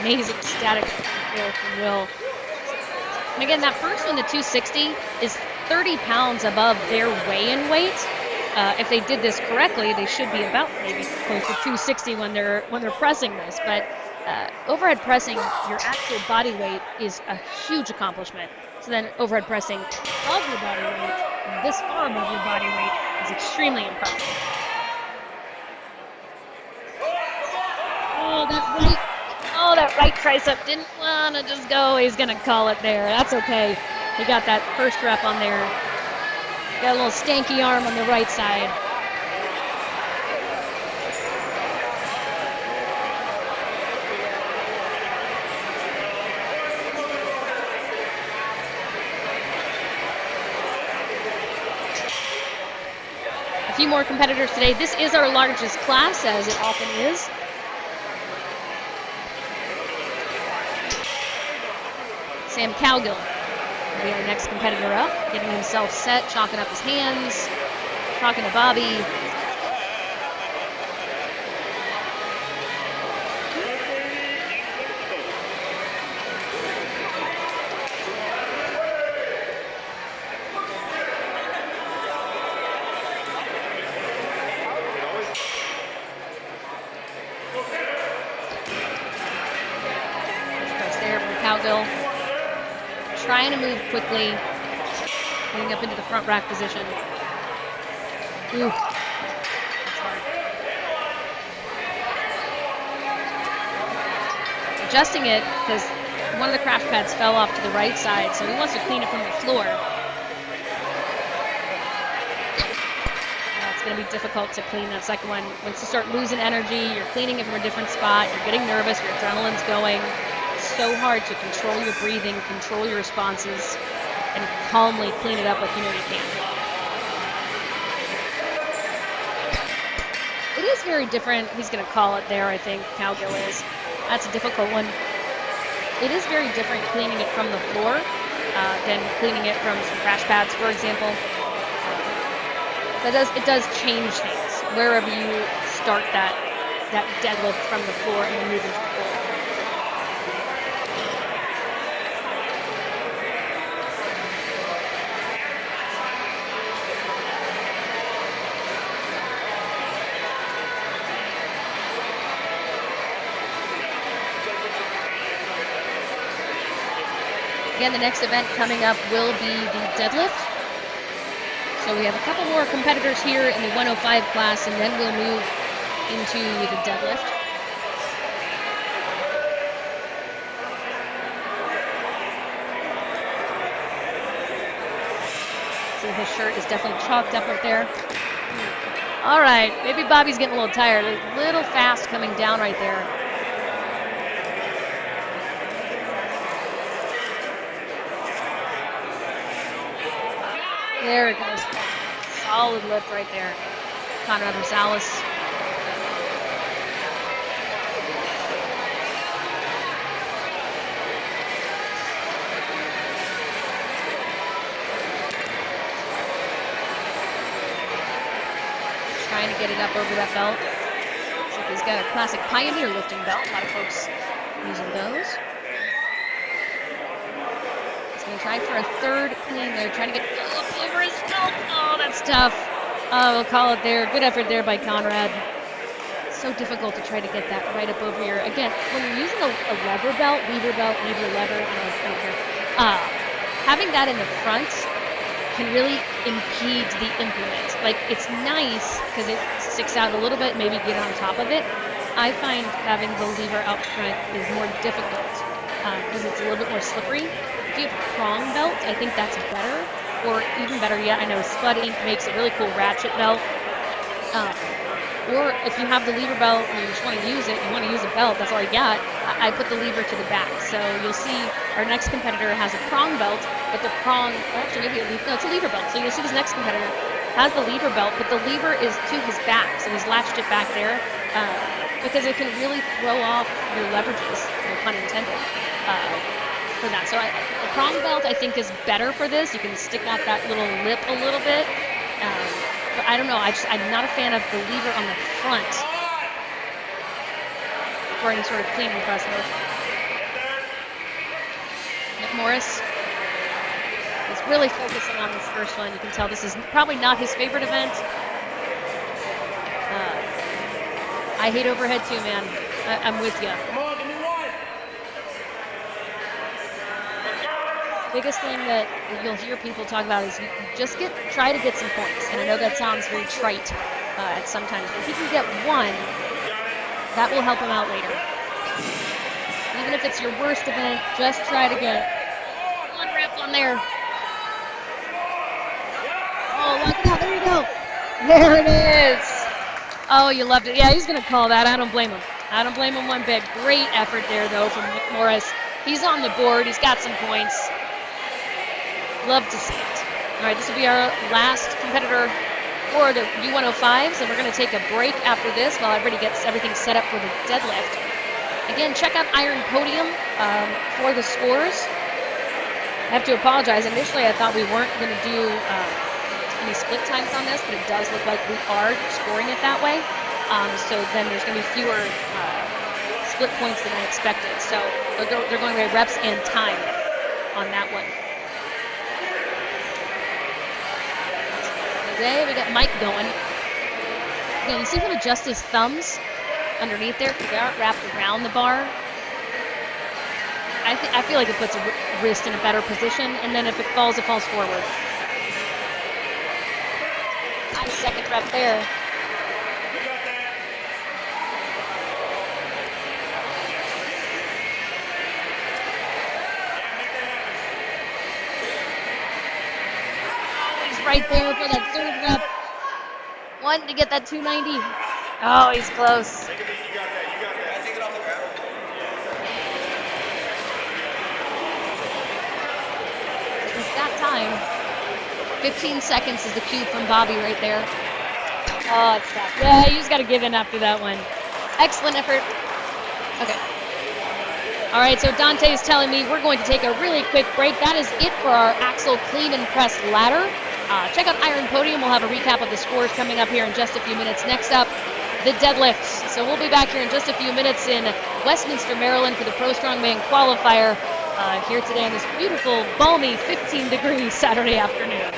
Amazing static there from Will. And again, that first one, the 260, is 30 pounds above their weigh-in weight. If they did this correctly, they should be about maybe close to 260 when they're pressing this. But overhead pressing, your actual body weight is a huge accomplishment. So then overhead pressing of your body weight, this far above your body weight, is extremely impressive. Oh, that right tricep didn't want to just go. He's going to call it there. That's okay. He got that first rep on there. Got a little stanky arm on the right side. A few more competitors today. This is our largest class, as it often is. Sam Cowgill will be our next competitor up, getting himself set, chalking up his hands, talking to Bobby. Press there from Cowgill. Trying to move quickly, getting up into the front rack position. Ooh, that's hard. Adjusting it because one of the crash pads fell off to the right side, so he wants to clean it from the floor. It's going to be difficult to clean that second one. Once you start losing energy, you're cleaning it from a different spot, you're getting nervous, your adrenaline's going. So hard to control your breathing, control your responses, and calmly clean it up like you know you can. It is very different. He's going to call it there, I think, Cowgill is. That's a difficult one. It is very different cleaning it from the floor than cleaning it from some crash pads, for example. It does change things wherever you start that deadlift from the floor and you move into the floor. Again, the next event coming up will be the deadlift. So we have a couple more competitors here in the 105 class, and then we'll move into the deadlift. See, his shirt is definitely chalked up right there. All right, maybe Bobby's getting a little tired. A little fast coming down right there. There it goes. Solid lift right there. Conrad Rosales. Trying to get it up over that belt. Looks like he's got a classic Pioneer lifting belt. A lot of folks using those. Gonna try for a third clean there, trying to get up over his belt. Oh, that's tough. We'll call it there. Good effort there by Conrad. So difficult to try to get that right up over your, again, when you're using a lever belt, lever, lever, I don't care. Having that in the front can really impede the implement. Like, it's nice because it sticks out a little bit, maybe get on top of it. I find having the lever out front is more difficult because it's a little bit more slippery. If you have a prong belt, I think that's better. Or even better yet, I know Spud Inc. makes a really cool ratchet belt. Or if you have the lever belt and you just want to use it, you want to use a belt, that's all you got, I put the lever to the back. So you'll see our next competitor has a prong belt, but the prong, or actually maybe it's a lever belt. So you'll see this next competitor has the lever belt, but the lever is to his back. So he's latched it back there because it can really throw off your leverages, no pun intended, for that. So the prong belt I think is better for this. You can stick out that little lip a little bit. But I don't know, I'm not a fan of the lever on the front for any sort of clean and press motion. Nick Morris is really focusing on this first one. You can tell this is probably not his favorite event. I hate overhead too, man. I'm with you. Come on, give me one. Biggest thing that you'll hear people talk about is you just try to get some points. And I know that sounds very trite at sometimes, but if you can get one, that will help him out later. Even if it's your worst event, just try to get one rep on there. Oh, look out, there you go. There it is. Oh, you loved it. Yeah, he's going to call that. I don't blame him. I don't blame him one bit. Great effort there, though, from Nick Morris. He's on the board. He's got some points. Love to see it. All right, this will be our last competitor for the U105s, and we're going to take a break after this while everybody gets everything set up for the deadlift. Again, check out Iron Podium for the scores. I have to apologize. Initially, I thought we weren't going to do any split times on this, but it does look like we are scoring it that way. So then there's going to be fewer split points than I expected. So they're going by reps and time on that one. Today we got Mike going. Again, you see him adjust his thumbs underneath there because they aren't wrapped around the bar. I feel like it puts a wrist in a better position, and then if it falls forward. Nice second rep there. Right there for that third rep. Wanting to get that 290. Oh, he's close. Take it easy, you got that, you got that. Take it off the ground. It's that time. 15 seconds is the cue from Bobby right there. Oh, it's tough. Yeah, you just got to give in after that one. Excellent effort. Okay. All right, so Dante is telling me we're going to take a really quick break. That is it for our axle clean and press ladder. Check out Iron Podium. We'll have a recap of the scores coming up here in just a few minutes. Next up, the deadlifts. So we'll be back here in just a few minutes in Westminster, Maryland for the Pro Strongman Qualifier here today on this beautiful, balmy 15-degree Saturday afternoon.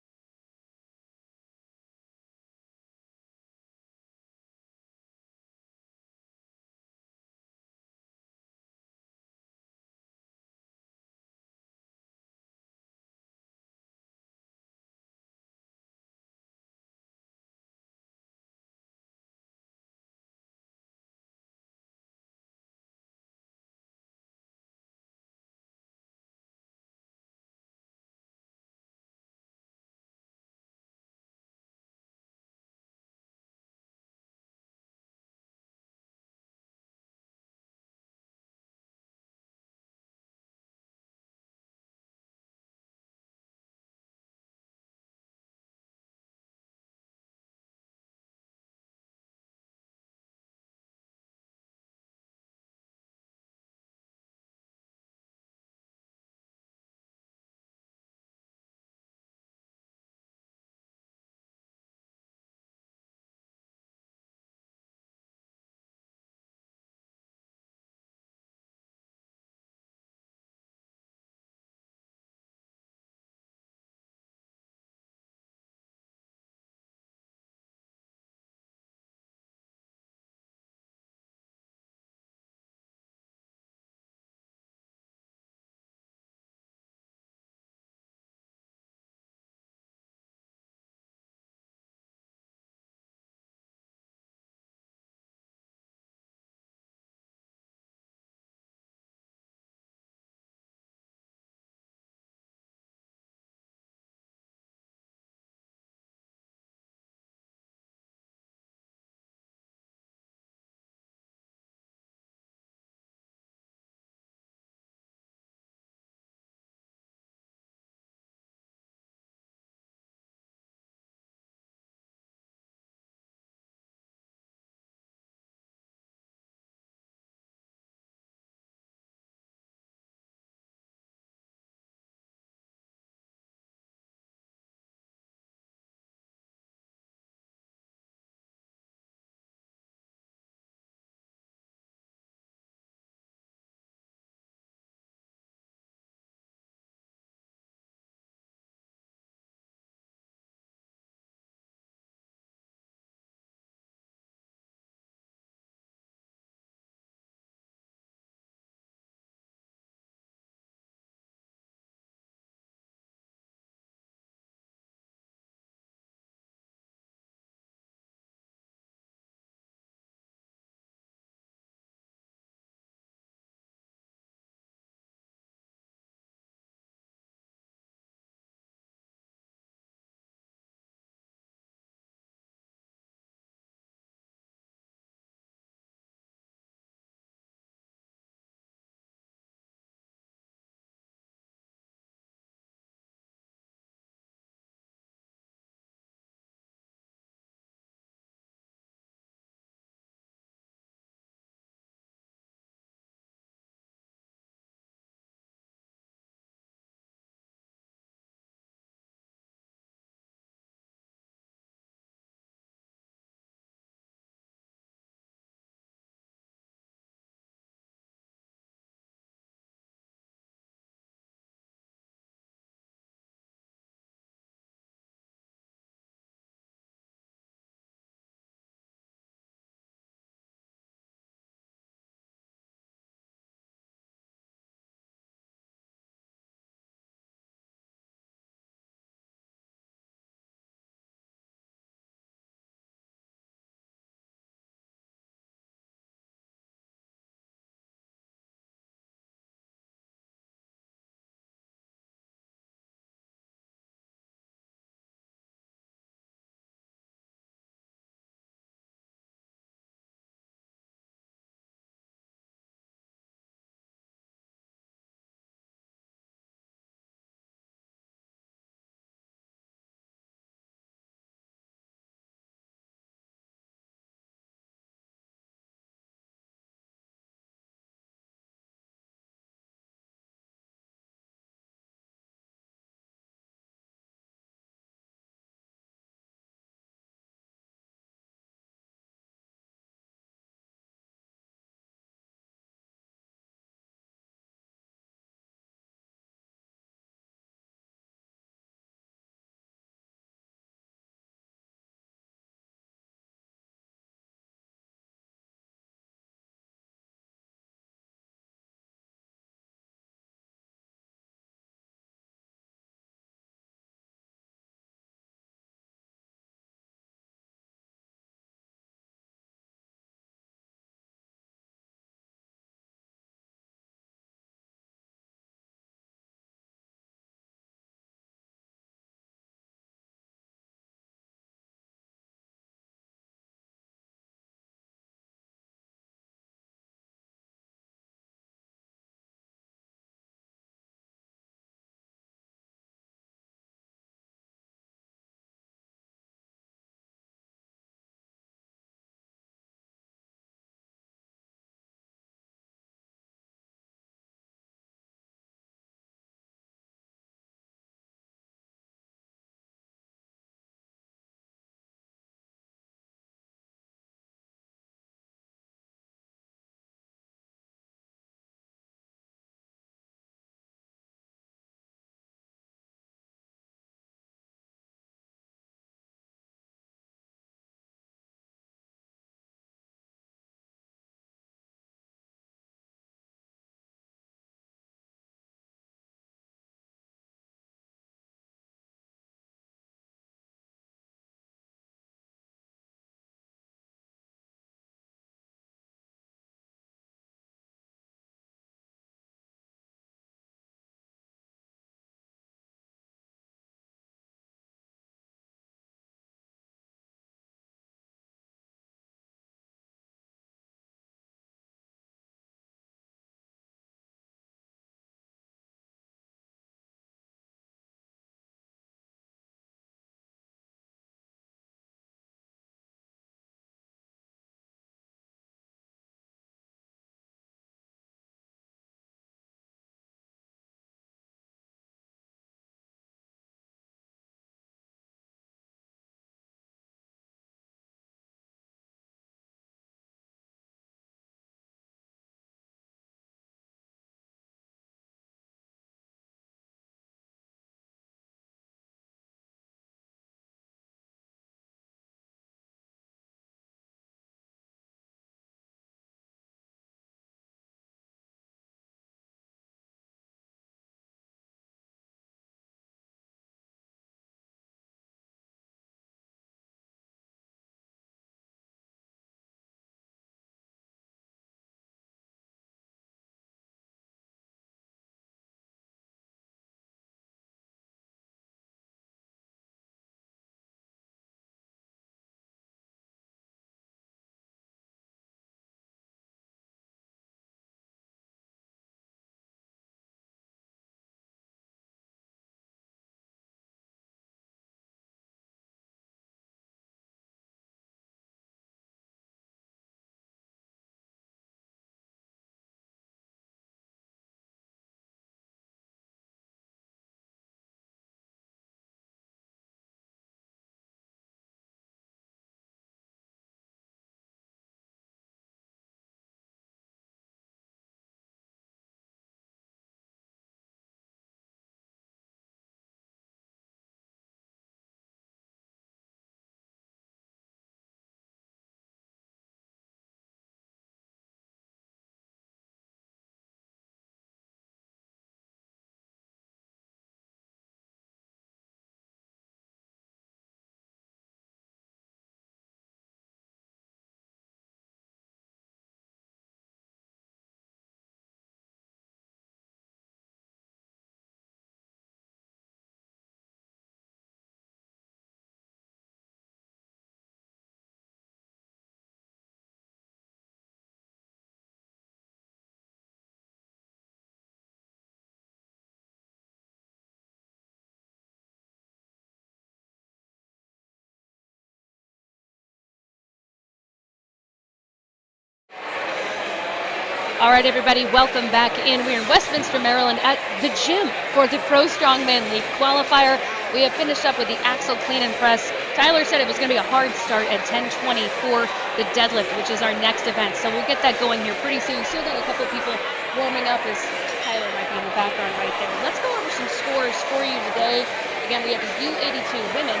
All right, everybody, welcome back in. We're in Westminster, Maryland at the gym for the Pro Strongman League Qualifier. We have finished up with the axle clean and press. Tyler said it was going to be a hard start at 10:20 for the deadlift, which is our next event. So we'll get that going here pretty soon. Still got a couple people warming up as Tyler might be in the background right there. Let's go over some scores for you today. Again, we have the U82 women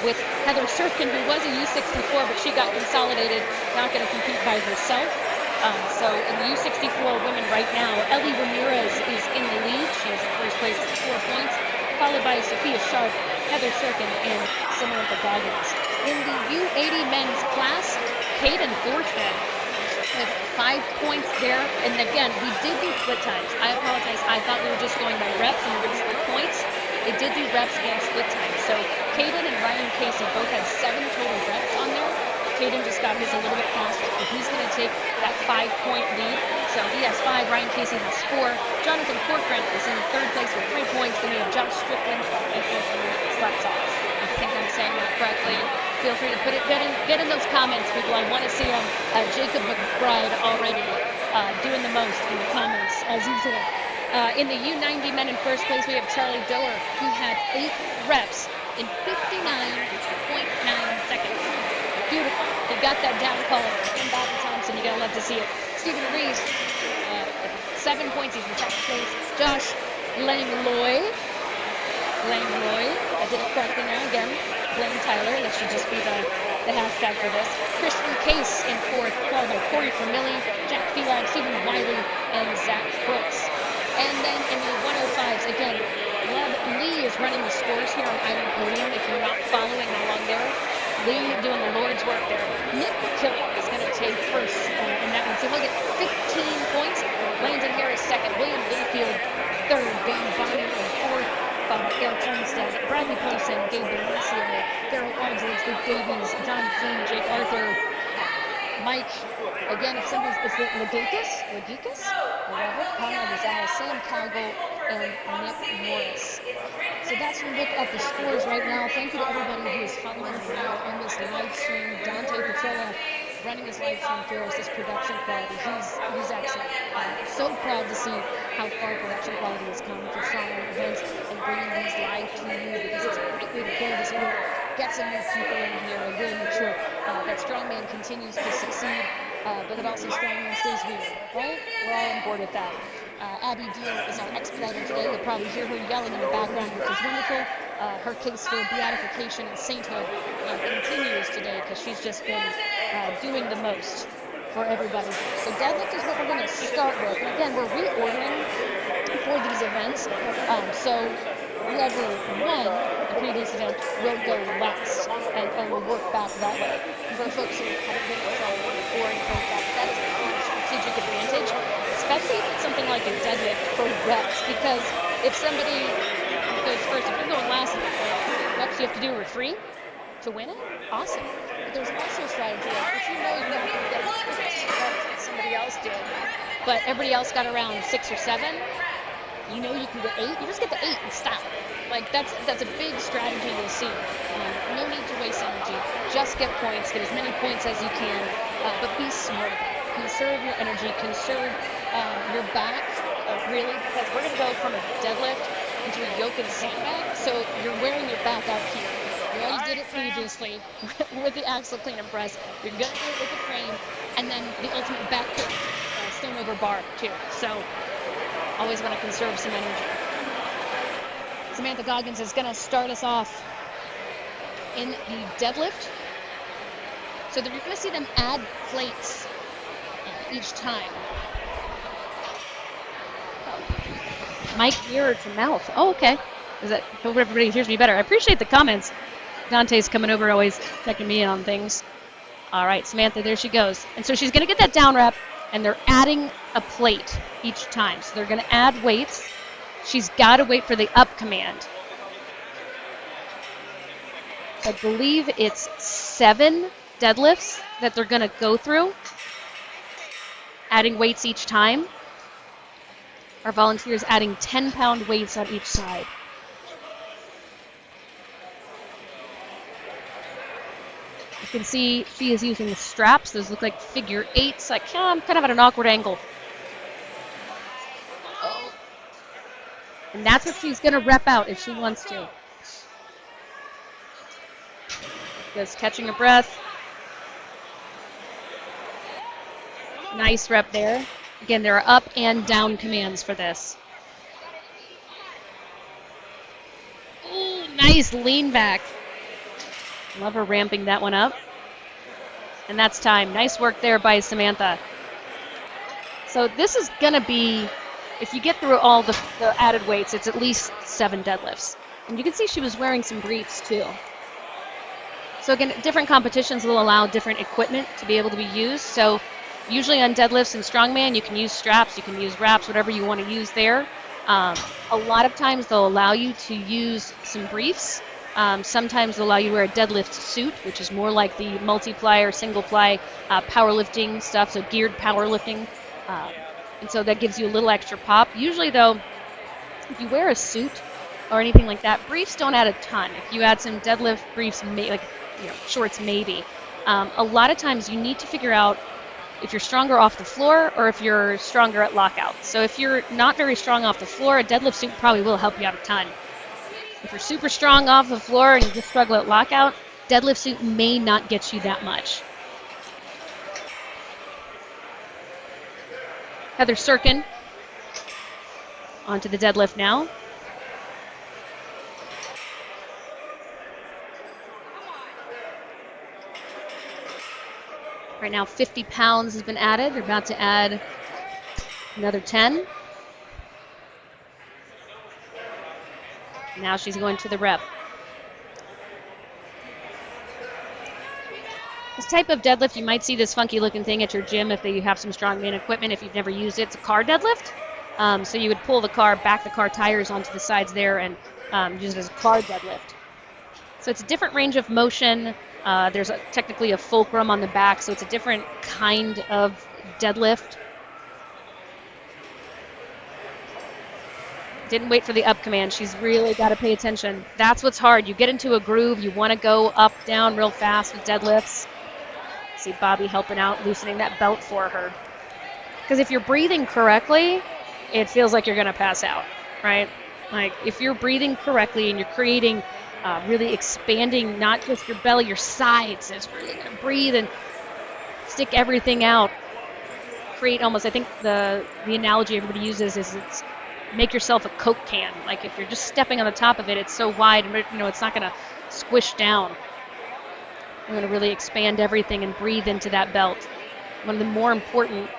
with Heather Serkin, who was a U64, but she got consolidated, not going to compete by herself. So in the U64 women right now, Ellie Ramirez is in the lead. She is in first place with 4 points, followed by Sophia Sharp, Heather Serkin, and Samantha Goggins. In the U80 men's class, Caden Thorstad with 5 points there. And again, we did do split times. I apologize. I thought we were just going by reps and we were going to split points. It did do reps and split times. So Caden and Ryan Casey both had 7 total reps on there. Caden just got his a little bit faster, but he's going to take that 5-point lead. So he has 5, Ryan Casey has 4. Jonathan Corcoran is in third place with 3 points. Then we have Josh Strickland and Anthony Slatzoff. I think I'm saying that correctly. Feel free to put it, get in those comments, people. I want to see them. Jacob McBride already doing the most in the comments, as usual. In the U90 men in first place, we have Charlie Doer, who had 8 reps in 59.9 seconds. Beautiful. He got that down call. And Bobby Thompson, you gotta love to see it. Stephen Reeves, 7 points, he's in second place. Josh Langloy, I did it correctly now again. Blaine Tyler, that should just be the hashtag for this. Christian Case in fourth, followed by Corey Vermilli, Jack Felag, Stephen Wiley, and Zach Brooks. And then in the 105s, again, Love Lee is running the scores here on Island Podium. If you're not following along there, Lee doing the Lord's work there. Nick McKillop is going to take first in that one. So he'll get 15 points. Landon Harris second. William Littlefield third. Van Bonner in fourth. Followed by Eric Olmstead, Bradley Posen, Gabe Valencia, Daryl Aldridge, Luke Davies, John Flynn, Jake Arthur, Mike. Again, if somebody's, is it Legikas? Whatever. Conrad Gonzalez, Sam Coggle, and Nick Morris. So that's a look at the scores right now. Thank you to everybody who is following now on this live stream. Dante Petrella running his live stream for us, this production quality. He's excellent. So proud to see how far production quality has come for strongman events and bringing these live to you, because it's a great way to build this world, get some new people in here, and really make sure that strongman continues to succeed, but that also strongman stays real, right? We're all on board with that. Abby Deal is our expediter today. You'll probably hear her yelling in the background, which is wonderful. Her case for beatification and sainthood continues today, because she's just been doing the most for everybody. So deadlift is what we're going to start with. And again, we're reordering for these events. So whoever won the previous event will go last, and we'll work back that way. For folks who haven't been to strongman before and think that is a huge strategic advantage, especially if it's something like a deadlift for reps, because if somebody goes first, if you're going last, reps you have to do are 3 to win it, awesome. But there's also a strategy if you know you're not going to get what somebody else did, but everybody else got around 6 or 7, you know you can get 8, you just get the 8 and stop. Like, that's a big strategy you'll see. No need to waste energy. Just get points, get as many points as you can, but be smart about it. Conserve your energy, conserve your back, really, because we're going to go from a deadlift into a yoke and sandbag, so you're wearing your back out here. You already did it previously with the axle clean and press. You're going to do it with the frame, and then the ultimate back kick, stone over bar, too. So always want to conserve some energy. Samantha Goggins is going to start us off in the deadlift. So you're going to see them add plates each time. Mic nearer to mouth. Oh, okay. Is that, hope everybody hears me better. I appreciate the comments. Dante's coming over, always checking me in on things. All right, Samantha, there she goes. And so she's going to get that down wrap, and they're adding a plate each time. So they're going to add weights. She's got to wait for the up command. I believe it's 7 deadlifts that they're going to go through, adding weights each time. Our volunteers adding 10-pound weights on each side. You can see she is using the straps. Those look like figure 8s. I'm kind of at an awkward angle And that's what she's going to rep out if she wants to. Just catching her breath. Nice rep there. Again, there are up and down commands for this. Ooh, nice lean back. Love her ramping that one up. And that's time. Nice work there by Samantha. So this is going to be, if you get through all the added weights, it's at least 7 deadlifts. And you can see she was wearing some briefs too. So again, different competitions will allow different equipment to be able to be used. So usually on deadlifts and strongman, you can use straps, you can use wraps, whatever you want to use there. A lot of times they'll allow you to use some briefs. Sometimes they'll allow you to wear a deadlift suit, which is more like the multiply or single ply powerlifting stuff, so geared powerlifting. And so that gives you a little extra pop. Usually though, if you wear a suit or anything like that, briefs don't add a ton. If you add some deadlift briefs, shorts maybe. A lot of times you need to figure out if you're stronger off the floor or if you're stronger at lockout. So if you're not very strong off the floor, a deadlift suit probably will help you out a ton. If you're super strong off the floor and you just struggle at lockout, deadlift suit may not get you that much. Heather Sirkin onto the deadlift now. Right now 50 pounds has been added. They're about to add another 10. Now she's going to the rep. This type of deadlift, you might see this funky looking thing at your gym if you have some strongman equipment. If you've never used it, it's a car deadlift. So you would pull the car, back the car tires onto the sides there and use it as a car deadlift. So it's a different range of motion. There's technically a fulcrum on the back, so it's a different kind of deadlift. Didn't wait for the up command. She's really got to pay attention. That's what's hard. You get into a groove. You want to go up, down real fast with deadlifts. See Bobby helping out, loosening that belt for her. Because if you're breathing correctly, it feels like you're going to pass out, right? Like if you're breathing correctly and you're creating, really expanding not just your belly, your sides, it's really going to breathe and stick everything out. Create almost, I think the analogy everybody uses is it's make yourself a Coke can. Like if you're just stepping on the top of it, it's so wide, it's not going to squish down. You're going to really expand everything and breathe into that belt. One of the more important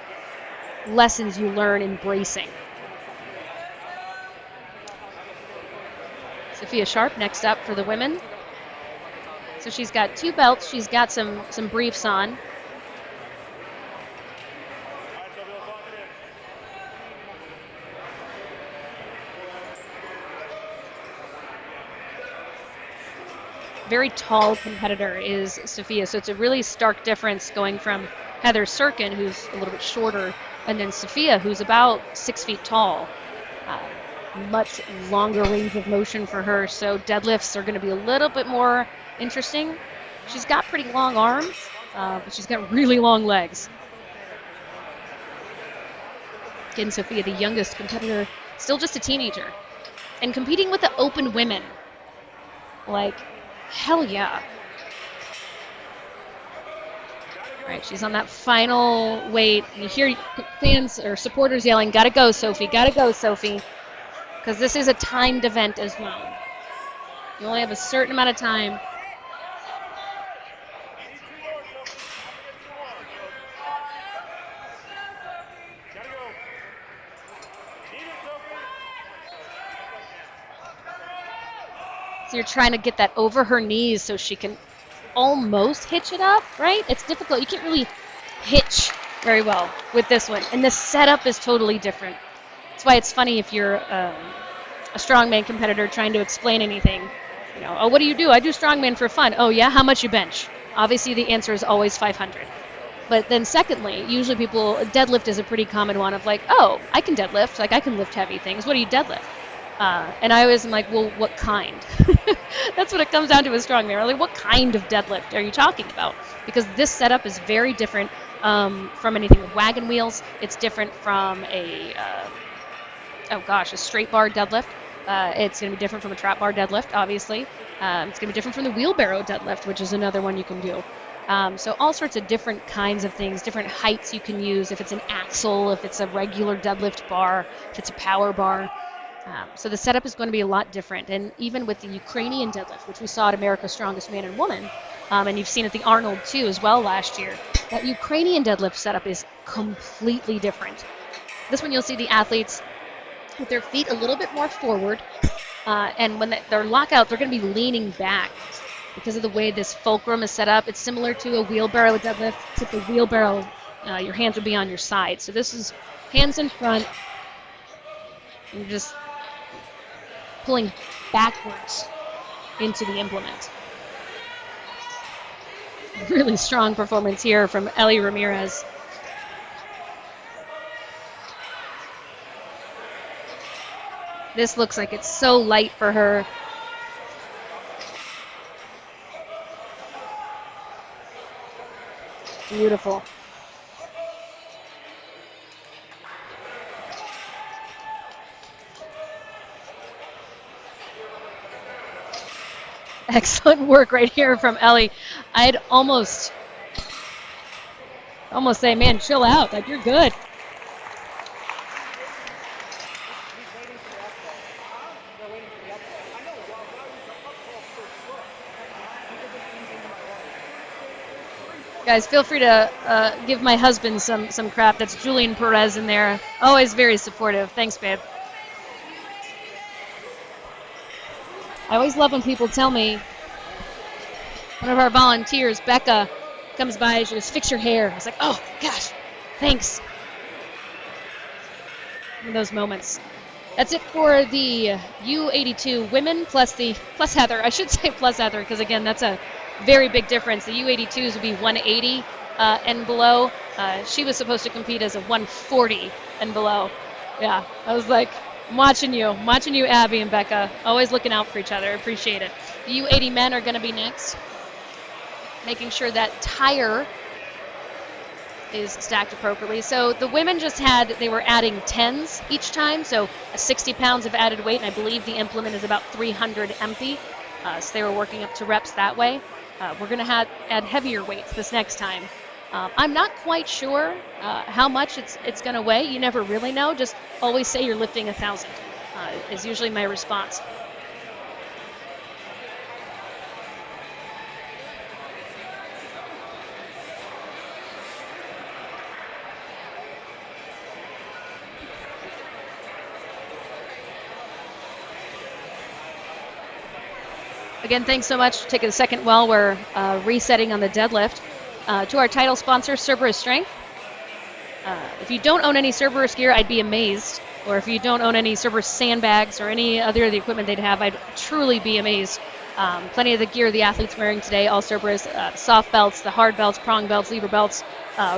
lessons you learn in bracing. Sophia Sharp next up for the women. So she's got 2 belts. She's got some briefs on. Very tall competitor is Sophia, so it's a really stark difference going from Heather Sirkin, who's a little bit shorter, and then Sophia, who's about 6 feet tall. Much longer range of motion for her, so deadlifts are going to be a little bit more interesting. She's got pretty long arms, but she's got really long legs. Again, Sophia, the youngest competitor, still just a teenager, and competing with the open women. Like, hell yeah. All right, she's on that final weight. You hear fans or supporters yelling, gotta go, Sophie, gotta go, Sophie. Because this is a timed event as well. You only have a certain amount of time. So you're trying to get that over her knees so she can almost hitch it up, right? It's difficult. You can't really hitch very well with this one. And the setup is totally different. That's why it's funny if you're a strongman competitor trying to explain anything. Oh, what do you do? I do strongman for fun. Oh, yeah? How much you bench? Obviously, the answer is always 500. But then secondly, usually deadlift is a pretty common one of like, oh, I can deadlift. Like, I can lift heavy things. What do you deadlift? And I always am like, well, what kind? That's what it comes down to with strongman. Really, what kind of deadlift are you talking about? Because this setup is very different from anything with wagon wheels. It's different from a straight bar deadlift. It's going to be different from a trap bar deadlift, obviously. It's going to be different from the wheelbarrow deadlift, which is another one you can do. So all sorts of different kinds of things, different heights you can use, if it's an axle, if it's a regular deadlift bar, if it's a power bar. So the setup is going to be a lot different. And even with the Ukrainian deadlift, which we saw at America's Strongest Man and Woman, and you've seen at the Arnold too as well last year, that Ukrainian deadlift setup is completely different. This one you'll see the athletes with their feet a little bit more forward, and when they're lockout, they're going to be leaning back because of the way this fulcrum is set up. It's similar to a wheelbarrow deadlift, except the wheelbarrow, your hands will be on your side. So this is hands in front, and you're just pulling backwards into the implement. Really strong performance here from Ellie Ramirez. This looks like it's so light for her. Beautiful. Excellent work right here from Ellie. I'd almost say, man, chill out. Like, you're good. Guys, feel free to give my husband some crap. That's Julian Perez in there. Always very supportive. Thanks, babe. I always love when people tell me, one of our volunteers, Becca, comes by and she goes, fix your hair. I was like, oh, gosh, thanks. In those moments. That's it for the U82 women plus Heather. I should say plus Heather because, again, that's a very big difference. The U82s would be 180 and below. She was supposed to compete as a 140 and below. Yeah, I was like, I'm watching you, Abby and Becca. Always looking out for each other. Appreciate it. The U80 men are going to be next, making sure that tire is stacked appropriately. So the women they were adding 10s each time, so 60 pounds of added weight, and I believe the implement is about 300 empty. So they were working up to reps that way. We're going to add heavier weights this next time. I'm not quite sure how much it's going to weigh. You never really know. Just always say you're lifting 1,000 is usually my response. Again, thanks so much. Take a second while we're resetting on the deadlift. To our title sponsor, Cerberus Strength. If you don't own any Cerberus gear, I'd be amazed. Or if you don't own any Cerberus sandbags or any other of the equipment they'd have, I'd truly be amazed. Plenty of the gear the athletes wearing today, all Cerberus, soft belts, the hard belts, prong belts, lever belts,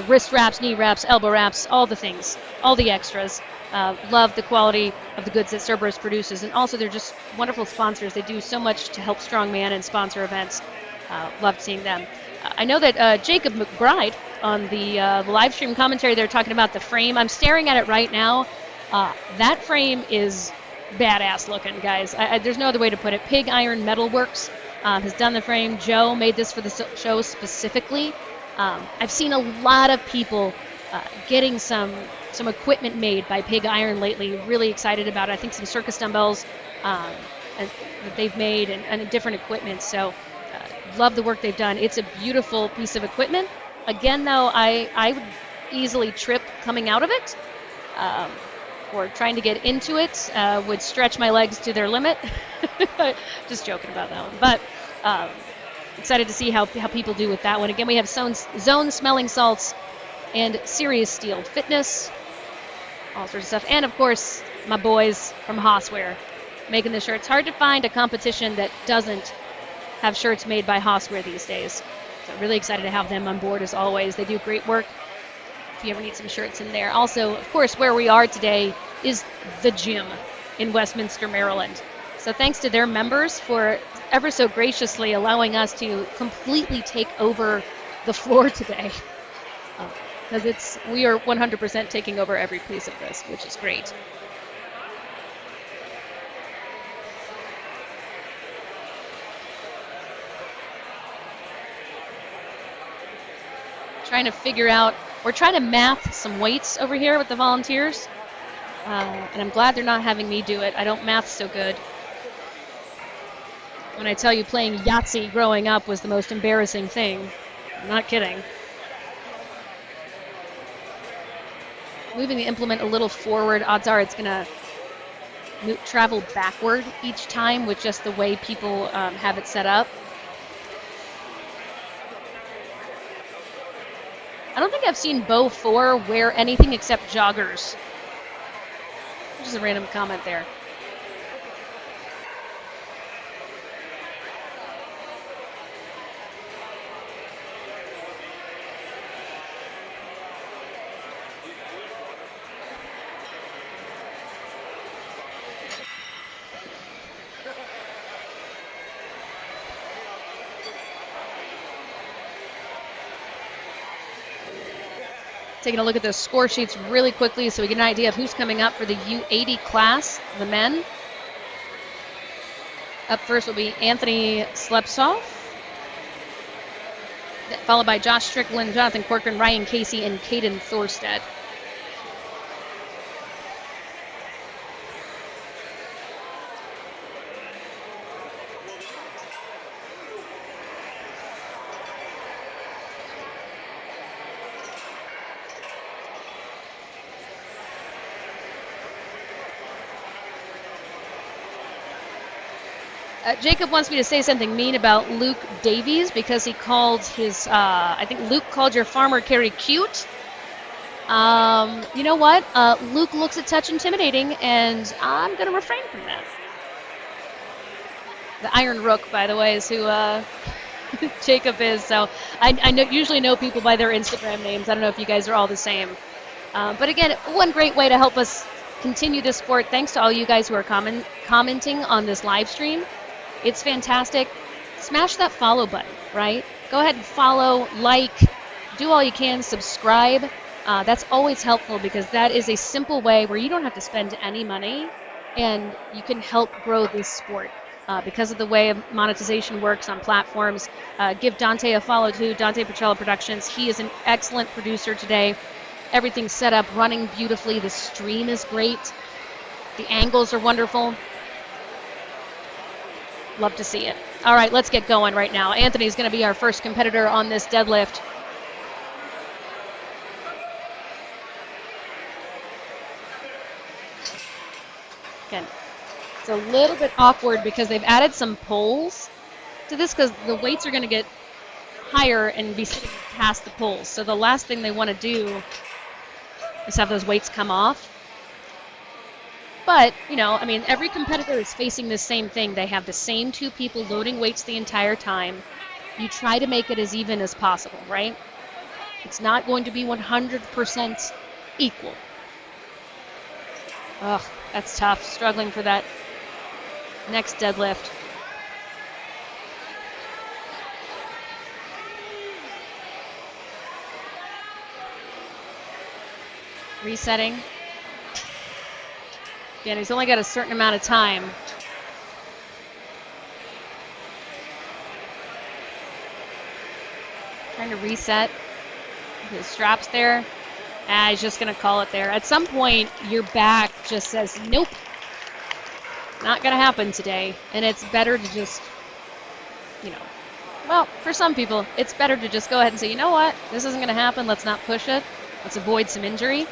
wrist wraps, knee wraps, elbow wraps, all the things, all the extras. Love the quality of the goods that Cerberus produces, and also they're just wonderful sponsors. They do so much to help Strongman and sponsor events. Loved seeing them. I know that Jacob McBride on the live stream commentary, they're talking about the frame. I'm staring at it right now. That frame is badass looking, guys. There's no other way to put it. Pig Iron Metalworks has done the frame. Joe made this for the show specifically. I've seen a lot of people getting some equipment made by Pig Iron lately. Really excited about it. I think some circus dumbbells that they've made and different equipment. So love the work they've done. It's a beautiful piece of equipment. Again, though, I would easily trip coming out of it. Or trying to get into it would stretch my legs to their limit. Just joking about that one. But excited to see how people do with that one. Again, we have Zone Smelling Salts and Serious Steel Fitness, all sorts of stuff. And, of course, my boys from Hosswear making the shirts. Hard to find a competition that doesn't have shirts made by Hosswear these days. So really excited to have them on board as always. They do great work. If you ever need some shirts in there. Also, of course, where we are today is the gym in Westminster, Maryland. So thanks to their members for ever so graciously allowing us to completely take over the floor today. Because we are 100% taking over every piece of this, which is great. trying to figure out, we're trying to math some weights over here with the volunteers. And I'm glad they're not having me do it. I don't math so good. When I tell you playing Yahtzee growing up was the most embarrassing thing. I'm not kidding. Moving the implement a little forward, odds are it's going to travel backward each time with just the way people have it set up. I don't think I've seen Bo 4 wear anything except joggers. Which is a random comment there. Taking a look at the score sheets really quickly so we get an idea of who's coming up for the U80 class, the men. Up first will be Anthony Slepsov, followed by Josh Strickland, Jonathan Corcoran, Ryan Casey, and Caden Thorstead. Jacob wants me to say something mean about Luke Davies because he called his, I think Luke called your farmer Carrie cute. You know what? Luke looks a touch intimidating, and I'm going to refrain from that. The Iron Rook, by the way, is who Jacob is. So I usually know people by their Instagram names. I don't know if you guys are all the same. But again, one great way to help us continue this sport, thanks to all you guys who are commenting on this live stream. It's fantastic. Smash that follow button, right? Go ahead and follow, like, do all you can, subscribe. That's always helpful because that is a simple way where you don't have to spend any money and you can help grow this sport. Because of the way monetization works on platforms, give Dante a follow too, Dante Petrella Productions. He is an excellent producer today. Everything's set up, running beautifully. The stream is great. The angles are wonderful. Love to see it. All right, let's get going right now. Anthony's going to be our first competitor on this deadlift. Again, it's a little bit awkward because they've added some poles to this because the weights are going to get higher and be sitting past the poles. So the last thing they want to do is have those weights come off. But, you know, I mean, every competitor is facing the same thing. They have the same two people loading weights the entire time. You try to make it as even as possible, right? It's not going to be 100% equal. Ugh, that's tough. Struggling for that next deadlift. Resetting. Again, he's only got a certain amount of time. Trying to reset. His straps there. He's just going to call it there. At some point, your back just says, nope. Not going to happen today. And it's better to just, you know, well, for some people, it's better to just go ahead and say, you know what? This isn't going to happen. Let's not push it. Let's avoid some injury.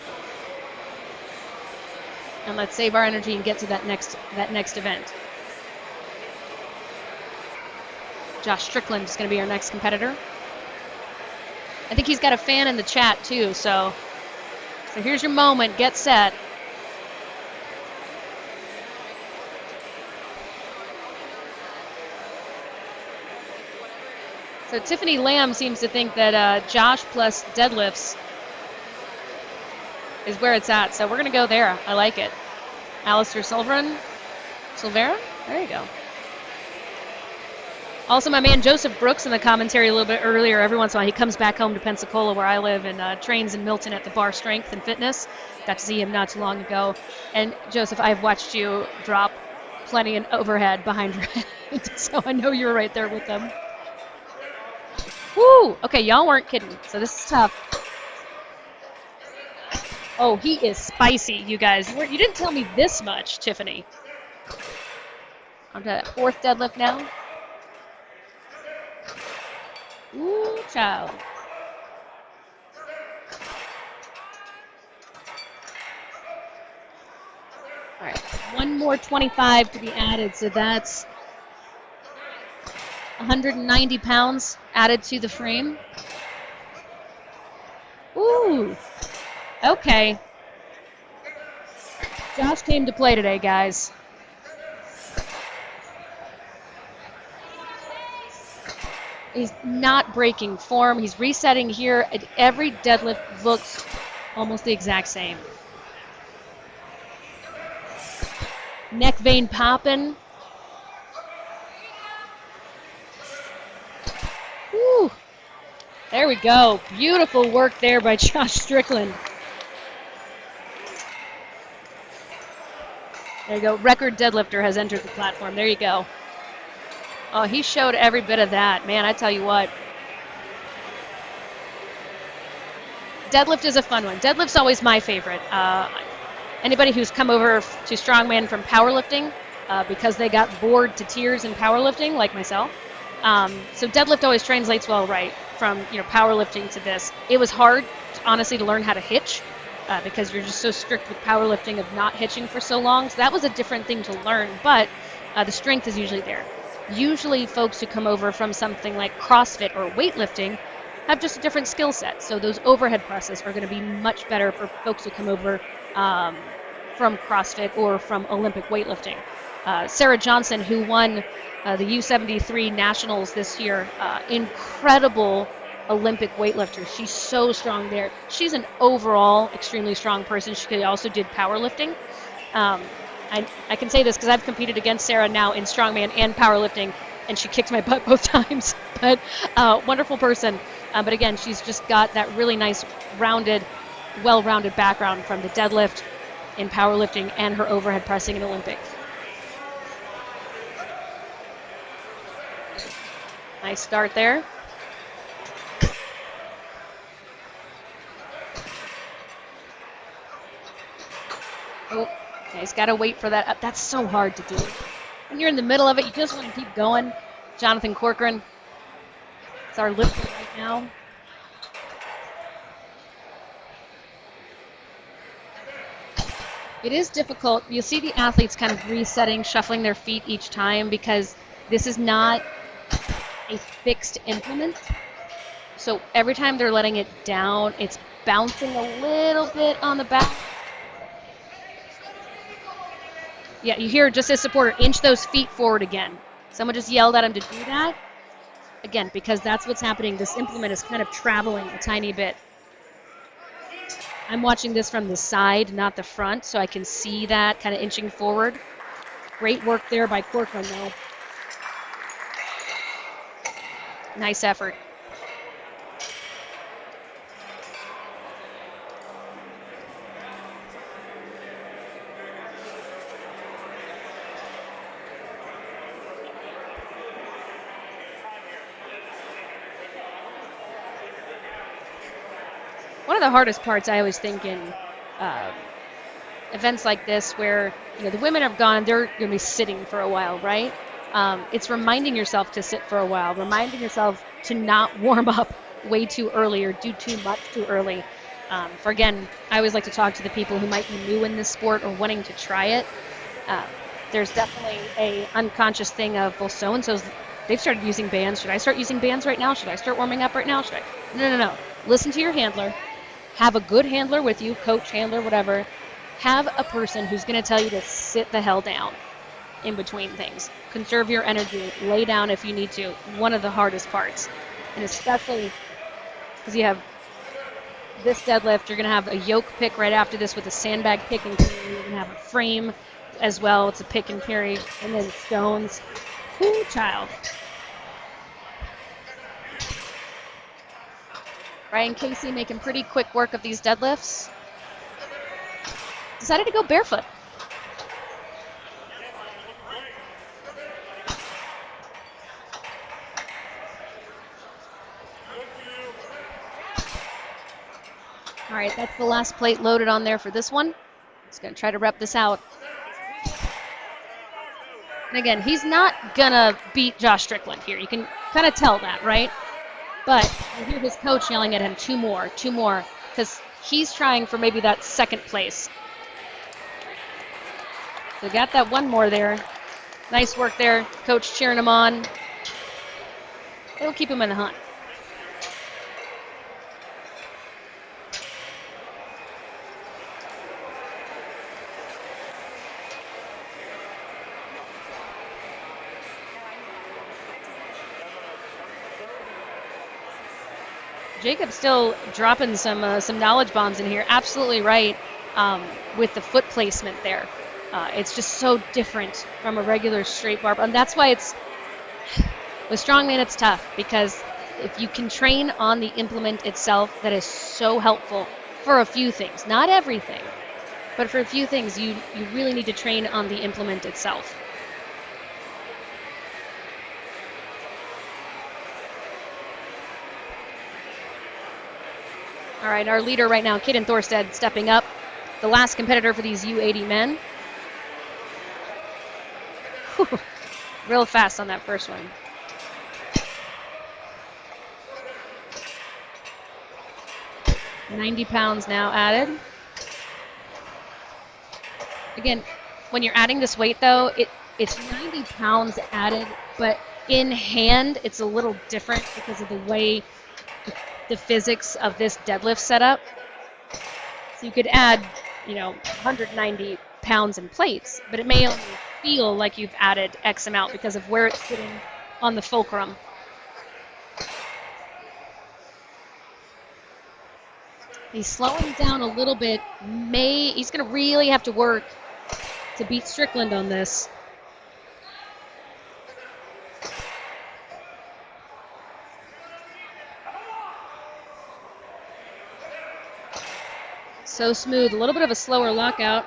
And let's save our energy and get to that next event. Josh Strickland is going to be our next competitor. I think he's got a fan in the chat too, so here's your moment. Get set. So Tiffany Lamb seems to think that Josh plus deadlifts is where it's at. So we're going to go there. I like it. Alistair Silvera? There you go. Also, my man Joseph Brooks in the commentary a little bit earlier. Every once in a while, he comes back home to Pensacola, where I live, and trains in Milton at the Bar Strength and Fitness. Got to see him not too long ago. And Joseph, I've watched you drop plenty in overhead behind your head, so I know you were right there with them. Woo! Okay, y'all weren't kidding. So this is tough. Oh, he is spicy, you guys. You didn't tell me this much, Tiffany. On to that fourth deadlift now. Ooh, child. All right, one more 25 to be added, so that's 190 pounds added to the frame. Ooh, okay. Josh came to play today, guys. He's not breaking form. He's resetting here. Every deadlift looks almost the exact same. Neck vein popping. Woo. There we go. Beautiful work there by Josh Strickland. There you go. Record deadlifter has entered the platform. There you go. Oh, he showed every bit of that. Man, I tell you what. Deadlift is a fun one. Deadlift's always my favorite. Anybody who's come over to Strongman from powerlifting because they got bored to tears in powerlifting, like myself. So deadlift always translates well, right, from powerlifting to this. It was hard, honestly, to learn how to hitch because you're just so strict with powerlifting of not hitching for so long. So that was a different thing to learn, but the strength is usually there. Usually folks who come over from something like CrossFit or weightlifting have just a different skill set. So those overhead presses are going to be much better for folks who come over from CrossFit or from Olympic weightlifting. Sarah Johnson, who won the U73 Nationals this year, incredible Olympic weightlifter. She's so strong there. She's an overall extremely strong person. She also did powerlifting. I can say this because I've competed against Sarah now in strongman and powerlifting, and she kicked my butt both times. But wonderful person. But again, she's just got that really nice, rounded, well-rounded background from the deadlift in powerlifting and her overhead pressing in Olympics. Nice start there. Oh, okay, he's got to wait for that up. That's so hard to do. When you're in the middle of it, you just want to keep going. Jonathan Corcoran is our lifter right now. It is difficult. You'll see the athletes kind of resetting, shuffling their feet each time because this is not a fixed implement. So every time they're letting it down, it's bouncing a little bit on the back. Yeah, you hear just as supporter, inch those feet forward again. Someone just yelled at him to do that. Again, because that's what's happening. This implement is kind of traveling a tiny bit. I'm watching this from the side, not the front, so I can see that kind of inching forward. Great work there by Corcoran, though. Nice effort. One of the hardest parts I always think in events like this where the women have gone, they're going to be sitting for a while, right? It's reminding yourself to sit for a while, reminding yourself to not warm up way too early or do too much too early. Again, I always like to talk to the people who might be new in this sport or wanting to try it. There's definitely a unconscious thing of, well, so-and-so's, they've started using bands. Should I start using bands right now? Should I start warming up right now? Should I? No. Listen to your handler. Have a good handler with you, coach, handler, whatever. Have a person who's going to tell you to sit the hell down in between things. Conserve your energy. Lay down if you need to. One of the hardest parts. And especially because you have this deadlift, you're going to have a yoke pick right after this with a sandbag pick and carry. You're going to have a frame as well. It's a pick and carry. And then stones. Ooh, child. Ryan Casey making pretty quick work of these deadlifts. Decided to go barefoot. All right, that's the last plate loaded on there for this one. Just going to try to rep this out. And again, he's not going to beat Josh Strickland here. You can kind of tell that, right? But you hear his coach yelling at him, two more, because he's trying for maybe that second place. So got that one more there. Nice work there. Coach cheering him on. It'll keep him in the hunt. Jacob's still dropping some knowledge bombs in here. Absolutely right with the foot placement there. It's just so different from a regular straight bar. And that's why it's, with strongman, it's tough, because if you can train on the implement itself, that is so helpful for a few things. Not everything, but for a few things, you really need to train on the implement itself. All right, our leader right now, Caden Thorstad, stepping up. The last competitor for these U80 men. Whew, real fast on that first one. $90 pounds now added. Again, when you're adding this weight, though, it's 90 pounds added, but in hand, it's a little different because of the way the physics of this deadlift setup. So you could add, 190 pounds in plates, but it may only feel like you've added X amount because of where it's sitting on the fulcrum. He's slowing down a little bit. He's going to really have to work to beat Strickland on this. So smooth. A little bit of a slower lockout.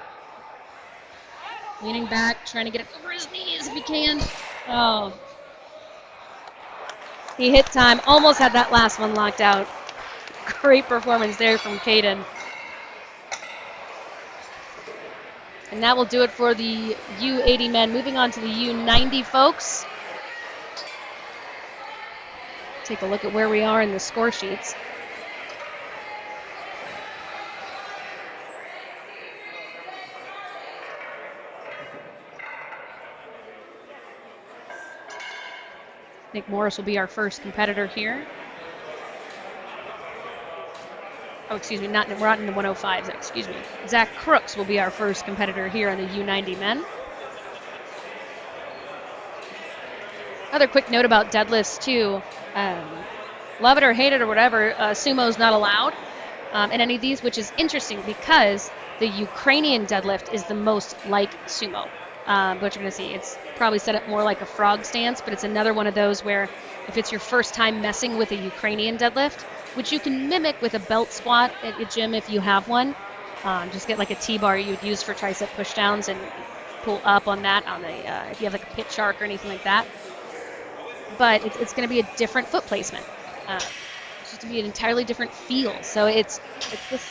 Leaning back, trying to get it over his knees if he can. Oh. He hit time. Almost had that last one locked out. Great performance there from Caden. And that will do it for the U80 men. Moving on to the U90 folks. Take a look at where we are in the score sheets. Nick Morris will be our first competitor here. Oh, excuse me, we're not in the 105s, excuse me. Zach Crooks will be our first competitor here on the U90 men. Another quick note about deadlifts, too. Love it or hate it or whatever, sumo's not allowed in any of these, which is interesting because the Ukrainian deadlift is the most like sumo. But you're going to see it's probably set up more like a frog stance, but it's another one of those where if it's your first time messing with a Ukrainian deadlift, which you can mimic with a belt squat at your gym if you have one, just get like a T-bar you would use for tricep pushdowns and pull up on that on the if you have like a pit shark or anything like that. But it's going to be a different foot placement. It's just going to be an entirely different feel. So it's just,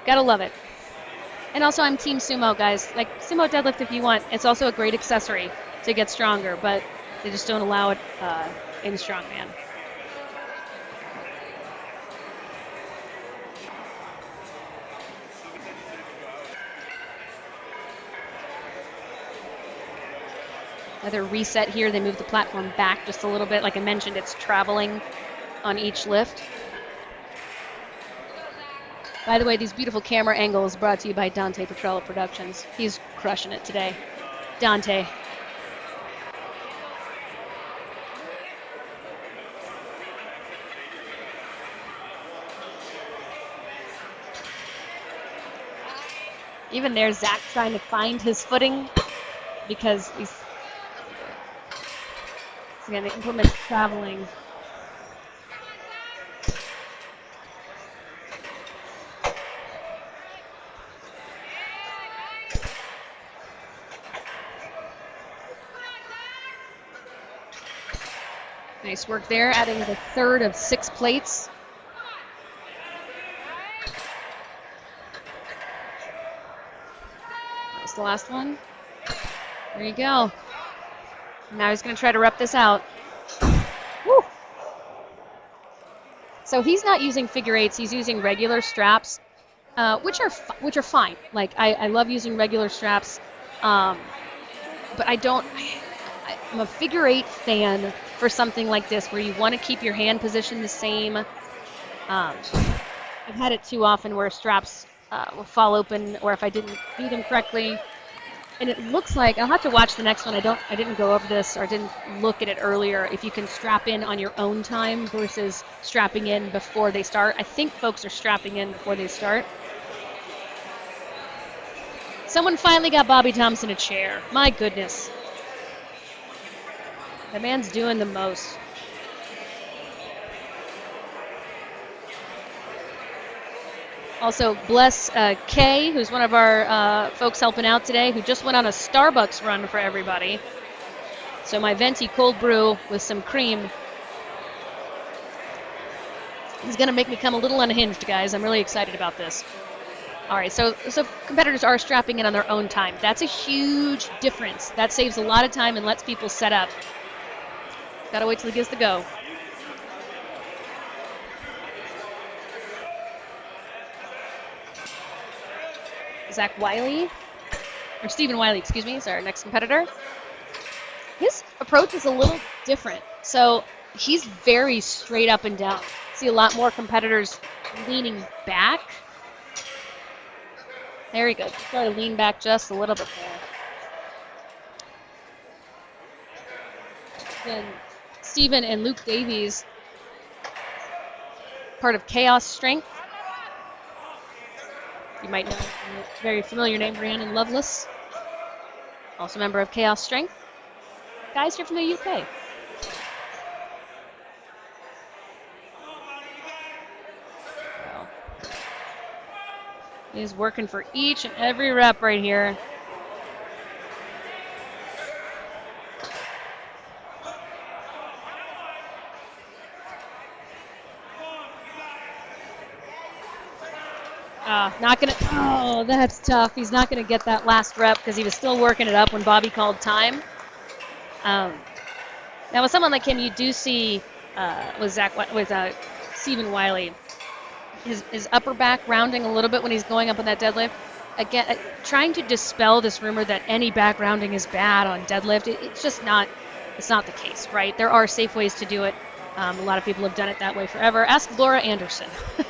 gotta love it. And also, I'm team sumo, guys. Like, sumo deadlift if you want. It's also a great accessory to get stronger, but they just don't allow it in strongman. Another reset here. They move the platform back just a little bit. Like I mentioned, it's traveling on each lift. By the way, these beautiful camera angles brought to you by Dante Petrella Productions. He's crushing it today. Dante. Even there, Zach trying to find his footing because he's, again, the implement's traveling. Nice work there, adding the third of 6 plates. the last one. There you go. Now he's going to try to rep this out. Woo! So he's not using figure eights. He's using regular straps, which are fine. Like I love using regular straps, but I'm a figure eight fan for something like this where you want to keep your hand position the same. I've had it too often where straps will fall open, or if I didn't do them correctly. And it looks like, I'll have to watch the next one. I didn't go over this, or didn't look at it earlier, if you can strap in on your own time versus strapping in before they start. I think folks are strapping in before they start. Someone finally got Bobby Thompson a chair. My goodness. The man's doing the most. Also, bless Kay, who's one of our folks helping out today, who just went on a Starbucks run for everybody. So my venti cold brew with some cream is going to make me come a little unhinged, guys. I'm really excited about this. All right, so competitors are strapping in on their own time. That's a huge difference. That saves a lot of time and lets people set up. Got to wait till he gets the go. Zach Wiley, or Stephen Wiley, excuse me, is our next competitor. His approach is a little different. So he's very straight up and down. See a lot more competitors leaning back. There he goes. Try to lean back just a little bit more. Then Stephen and Luke Davies, part of Chaos Strength. You might know a very familiar name, Rhiannon Lovelace, also a member of Chaos Strength. Guys here from the UK. So, he's working for each and every rep right here. Not gonna. Oh, that's tough. He's not gonna get that last rep because he was still working it up when Bobby called time. Now with someone like him, you do see with Stephen Wiley, his upper back rounding a little bit when he's going up on that deadlift. Again, trying to dispel this rumor that any back rounding is bad on deadlift. It's just not. It's not the case, right? There are safe ways to do it. A lot of people have done it that way forever. Ask Laura Anderson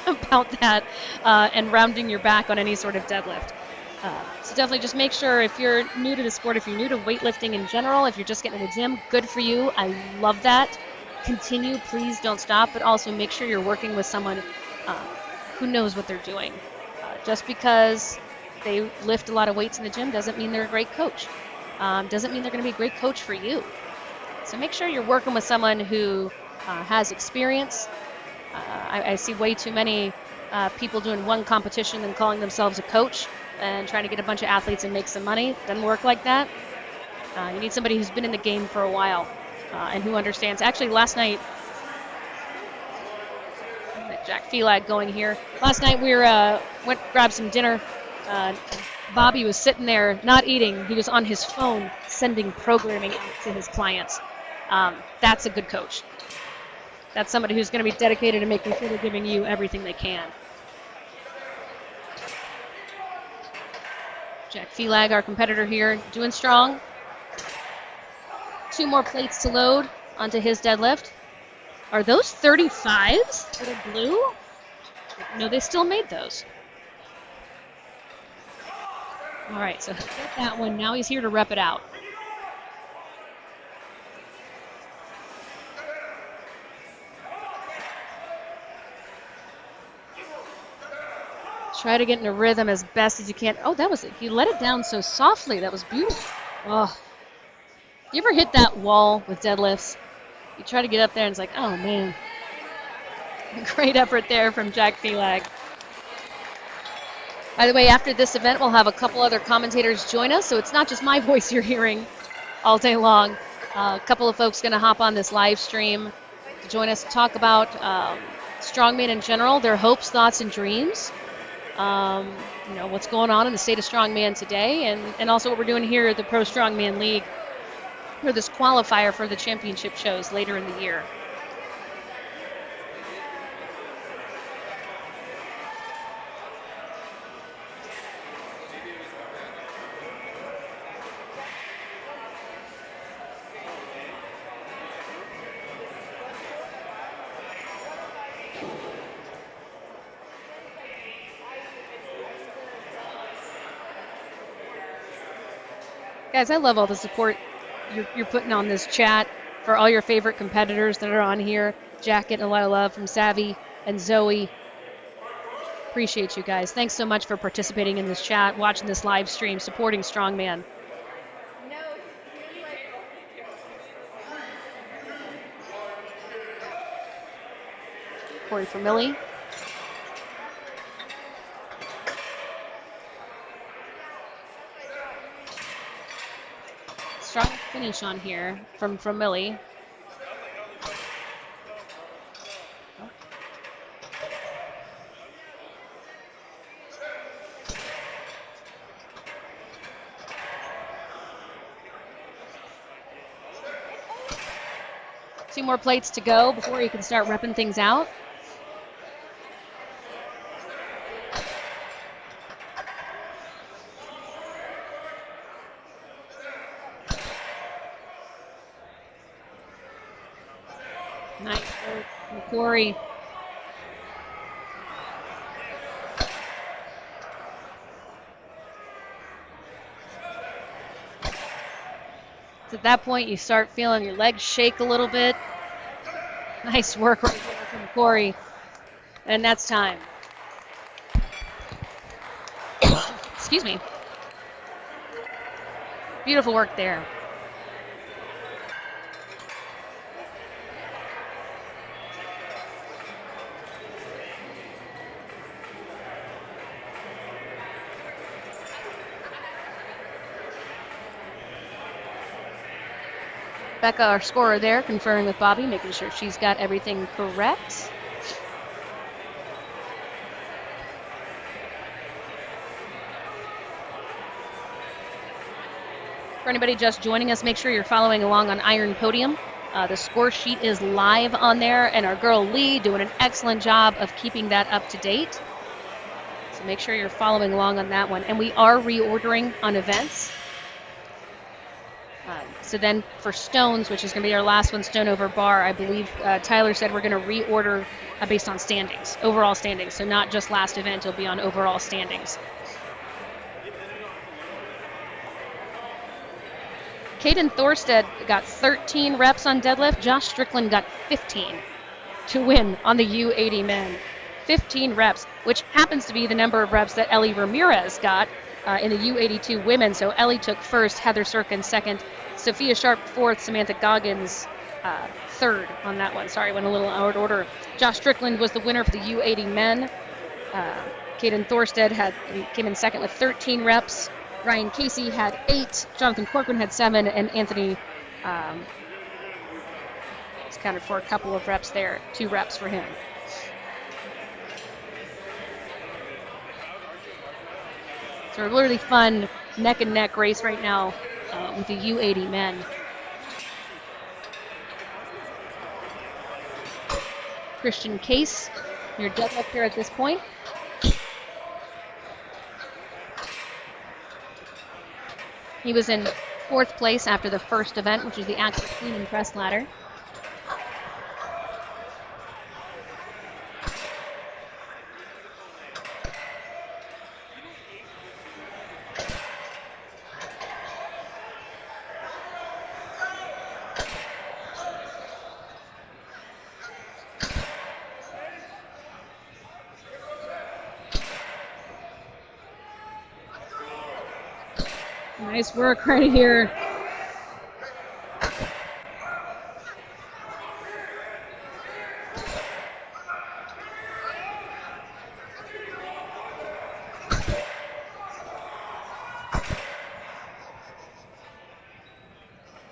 about that and rounding your back on any sort of deadlift. So definitely just make sure, if you're new to the sport, if you're new to weightlifting in general, if you're just getting in the gym, good for you. I love that. Continue, please don't stop, but also make sure you're working with someone who knows what they're doing. Just because they lift a lot of weights in the gym doesn't mean they're a great coach. Doesn't mean they're going to be a great coach for you. So make sure you're working with someone who has experience. I see way too many people doing one competition and calling themselves a coach and trying to get a bunch of athletes and make some money. Doesn't work like that. You need somebody who's been in the game for a while and who understands. Actually, last night, Jack Felag going here. Last night we went grab some dinner. Bobby was sitting there not eating. He was on his phone sending programming to his clients. That's a good coach. That's somebody who's going to be dedicated to making sure they're giving you everything they can. Jack Felag, our competitor here, doing strong. 2 more plates to load onto his deadlift. Are those 35s that are blue? No, they still made those. All right, so get that one. Now he's here to rep it out. Try to get in a rhythm as best as you can. Oh, that was it. He let it down so softly. That was beautiful. Oh. You ever hit that wall with deadlifts? You try to get up there and it's like, oh, man. Great effort there from Jack Felag. By the way, after this event, we'll have a couple other commentators join us, so it's not just my voice you're hearing all day long. A couple of folks going to hop on this live stream to join us to talk about strongman in general, their hopes, thoughts, and dreams. what's going on in the state of strongman today, and also what we're doing here at the Pro Strongman League for this qualifier for the championship shows later in the year. Guys, I love all the support you're putting on this chat for all your favorite competitors that are on here. Jack getting a lot of love from Savvy and Zoe. Appreciate you guys. Thanks so much for participating in this chat, watching this live stream, supporting Strongman. Corey for Millie. Strong finish on here from Millie. Two more plates to go before you can start repping things out. Nice work from Corey. So at that point, you start feeling your legs shake a little bit. Nice work right there from Corey. And that's time. Excuse me. Beautiful work there. Becca, our scorer there, conferring with Bobby, making sure she's got everything correct. For anybody just joining us, make sure you're following along on Iron Podium. The score sheet is live on there, and our girl Lee doing an excellent job of keeping that up to date. So make sure you're following along on that one. And we are reordering on events. So then for stones, which is going to be our last one, stone over bar, I believe Tyler said we're going to reorder based on standings, overall standings. So not just last event, it'll be on overall standings. Caden Thorstead got 13 reps on deadlift. Josh Strickland got 15 to win on the U80 men. 15 reps, which happens to be the number of reps that Ellie Ramirez got in the U82 women. So Ellie took first, Heather Sirkin second, Sophia Sharp fourth, Samantha Goggins third on that one. Sorry, went a little out of order. Josh Strickland was the winner for the U80 men. Caden Thorstead came in second with 13 reps. Ryan Casey had 8, Jonathan Corcoran had 7, and Anthony was counted for a couple of reps there, 2 reps for him. So a really fun neck and neck race right now with the U80 men. Christian Case, your deadlifter at this point. He was in 4th place after the first event, which was the active clean and press ladder. Nice work right here.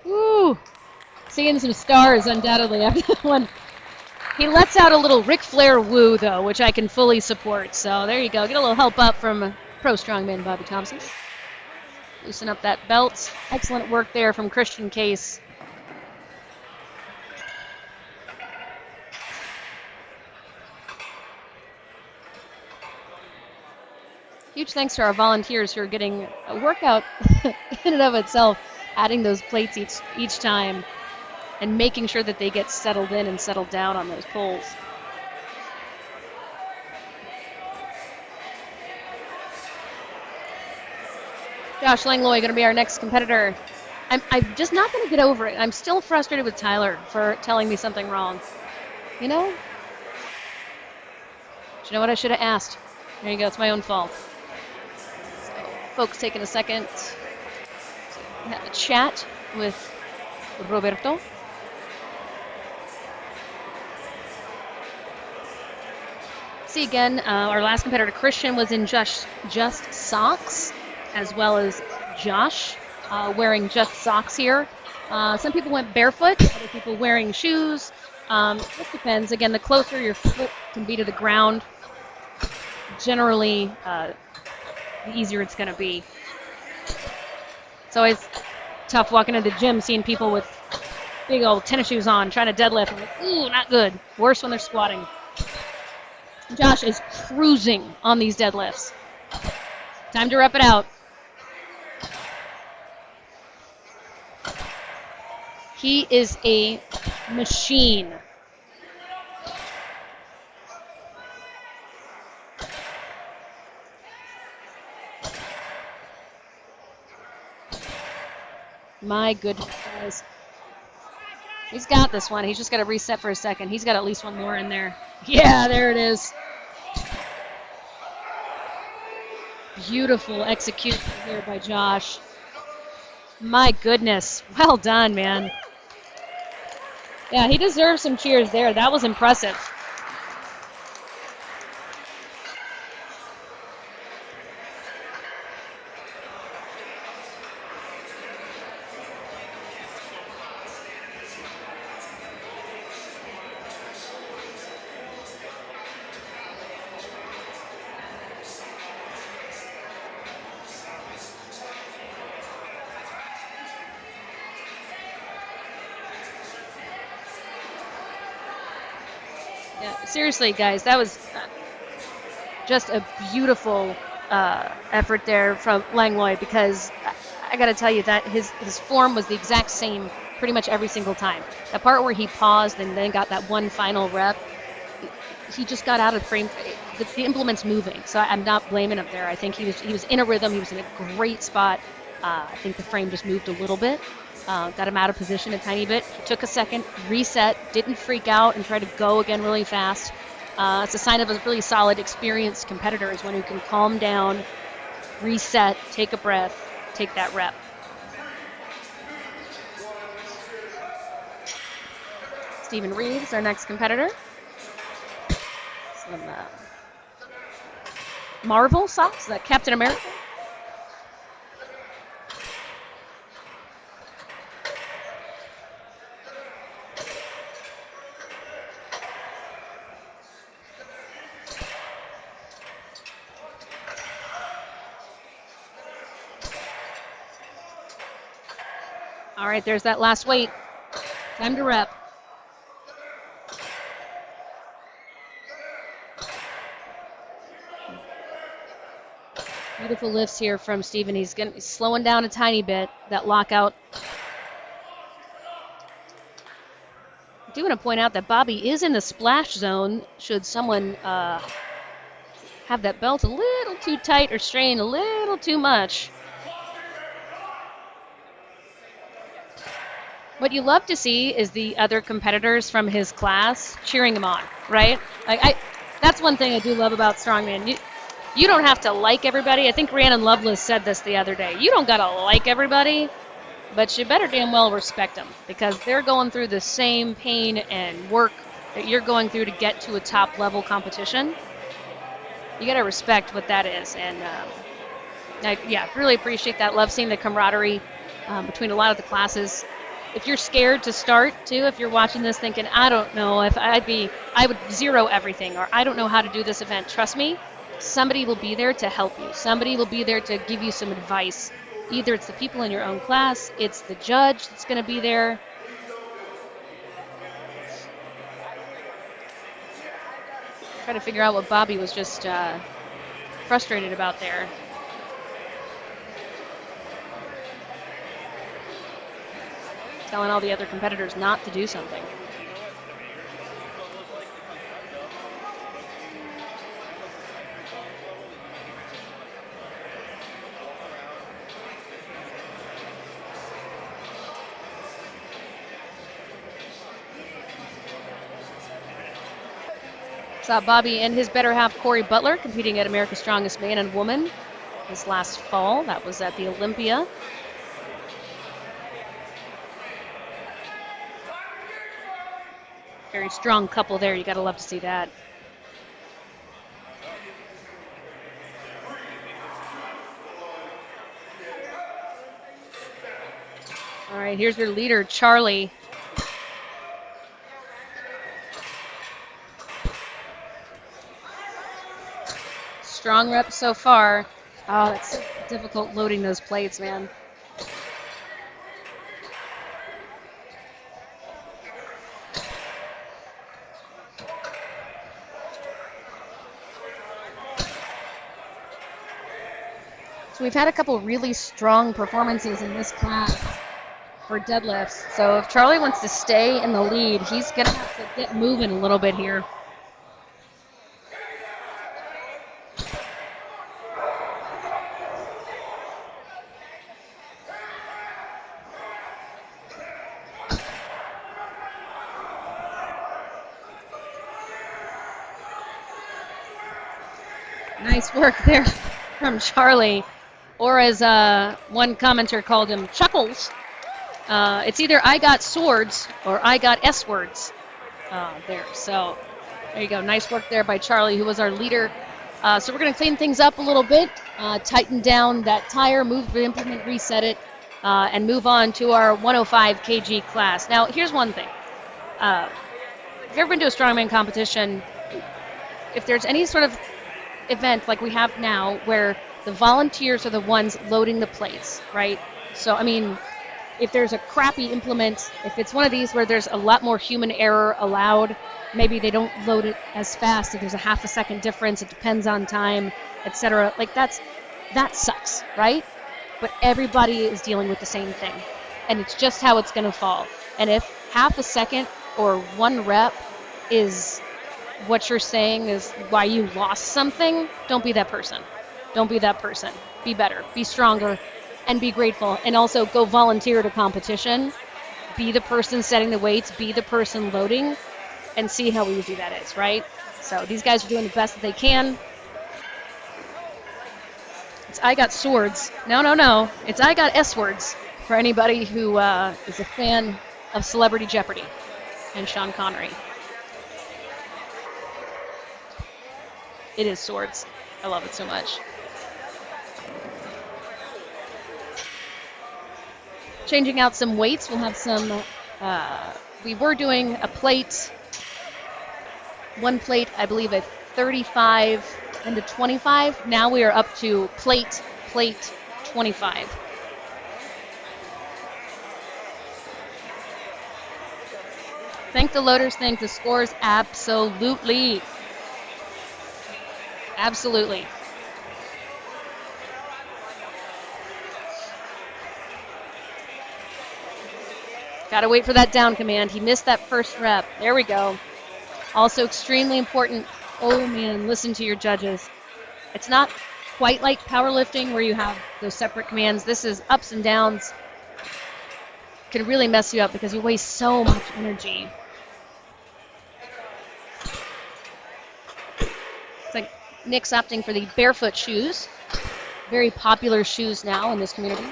Woo! Seeing some stars undoubtedly after that one. He lets out a little Ric Flair woo, though, which I can fully support. So there you go. Get a little help up from Pro Strongman Bobby Thompson. Loosen up that belt. Excellent work there from Christian Case. Huge thanks to our volunteers who are getting a workout in and of itself, adding those plates each time and making sure that they get settled in and settled down on those poles. Josh Langlois going to be our next competitor. I'm just not going to get over it. I'm still frustrated with Tyler for telling me something wrong. You know? Do you know what I should have asked? There you go. It's my own fault. So, folks taking a second to have a chat with Roberto. See again, our last competitor, Christian, was in just socks, as well as Josh wearing just socks here. Some people went barefoot, other people wearing shoes. This depends. Again, the closer your foot can be to the ground, generally the easier it's going to be. It's always tough walking into the gym seeing people with big old tennis shoes on trying to deadlift. I'm like, ooh, not good. Worse when they're squatting. Josh is cruising on these deadlifts. Time to rep it out. He is a machine. My goodness, guys. He's got this one. He's just got to reset for a second. He's got at least one more in there. Yeah, there it is. Beautiful execution here by Josh. My goodness. Well done, man. Yeah, he deserves some cheers there. That was impressive. Yeah, seriously, guys, that was just a beautiful effort there from Langlois, because I got to tell you that his form was the exact same pretty much every single time. The part where he paused and then got that one final rep, he just got out of frame. The implement's moving, so I'm not blaming him there. I think he was in a rhythm. He was in a great spot. I think the frame just moved a little bit. Got him out of position a tiny bit. He took a second, reset, didn't freak out, and try to go again really fast. It's a sign of a really solid, experienced competitor, is one who can calm down, reset, take a breath, take that rep. Stephen Reeves, our next competitor. Some Marvel socks, that Captain America. All right, there's that last weight. Time to rep. Beautiful lifts here from Steven. He's slowing down a tiny bit, that lockout. I do want to point out that Bobby is in the splash zone should someone have that belt a little too tight or strain a little too much. What you love to see is the other competitors from his class cheering him on, right? Like that's one thing I do love about Strongman. You don't have to like everybody. I think Rhiannon Lovelace said this the other day. You don't got to like everybody, but you better damn well respect them, because they're going through the same pain and work that you're going through to get to a top-level competition. You got to respect what that is. And, I really appreciate that. Love seeing the camaraderie between a lot of the classes. if you're scared to start too, if you're watching this thinking, I don't know if I would zero everything, or I don't know how to do this event, trust me, somebody will be there to help you. Somebody will be there to give you some advice. Either it's the people in your own class, it's the judge that's going to be there. Try to figure out what Bobby was just frustrated about there. Telling all the other competitors not to do something. Saw Bobby and his better half, Corey Butler, competing at America's Strongest Man and Woman this last fall. That was at the Olympia. Very strong couple there. You got to love to see that. All right, here's your leader, Charlie. Strong reps so far. Oh, it's so difficult loading those plates, man. So we've had a couple really strong performances in this class for deadlifts. So if Charlie wants to stay in the lead, he's going to have to get moving a little bit here. Nice work there from Charlie, or as one commenter called him, Chuckles. It's either I got swords or I got S-words there. So there you go. Nice work there by Charlie, who was our leader. So we're going to clean things up a little bit, tighten down that tire, move the implement, reset it, and move on to our 105 kg class. Now, here's one thing. If you've ever been to a strongman competition, if there's any sort of event like we have now where the volunteers are the ones loading the plates, right? So, I mean, if there's a crappy implement, if it's one of these where there's a lot more human error allowed, maybe they don't load it as fast, if there's a half a second difference, it depends on time, etc. Like that sucks, right? But everybody is dealing with the same thing, and it's just how it's going to fall. And if half a second or one rep is what you're saying is why you lost something, don't be that person. Don't be that person. Be better, be stronger, and be grateful. And also go volunteer at a competition. Be the person setting the weights, be the person loading, and see how easy that is, right? So these guys are doing the best that they can. It's I got swords. No. It's I got S-words for anybody who is a fan of Celebrity Jeopardy and Sean Connery. It is swords. I love it so much. Changing out some weights. We'll have some, we were doing a plate, one plate, I believe at 35 and a 25. Now we are up to plate 25. Thank the loaders, thank the scores, absolutely. Absolutely. Got to wait for that down command. He missed that first rep. There we go. Also extremely important. Oh, man, listen to your judges. It's not quite like powerlifting where you have those separate commands. This is ups and downs. Can really mess you up because you waste so much energy. It's like Nick's opting for the barefoot shoes. Very popular shoes now in this community.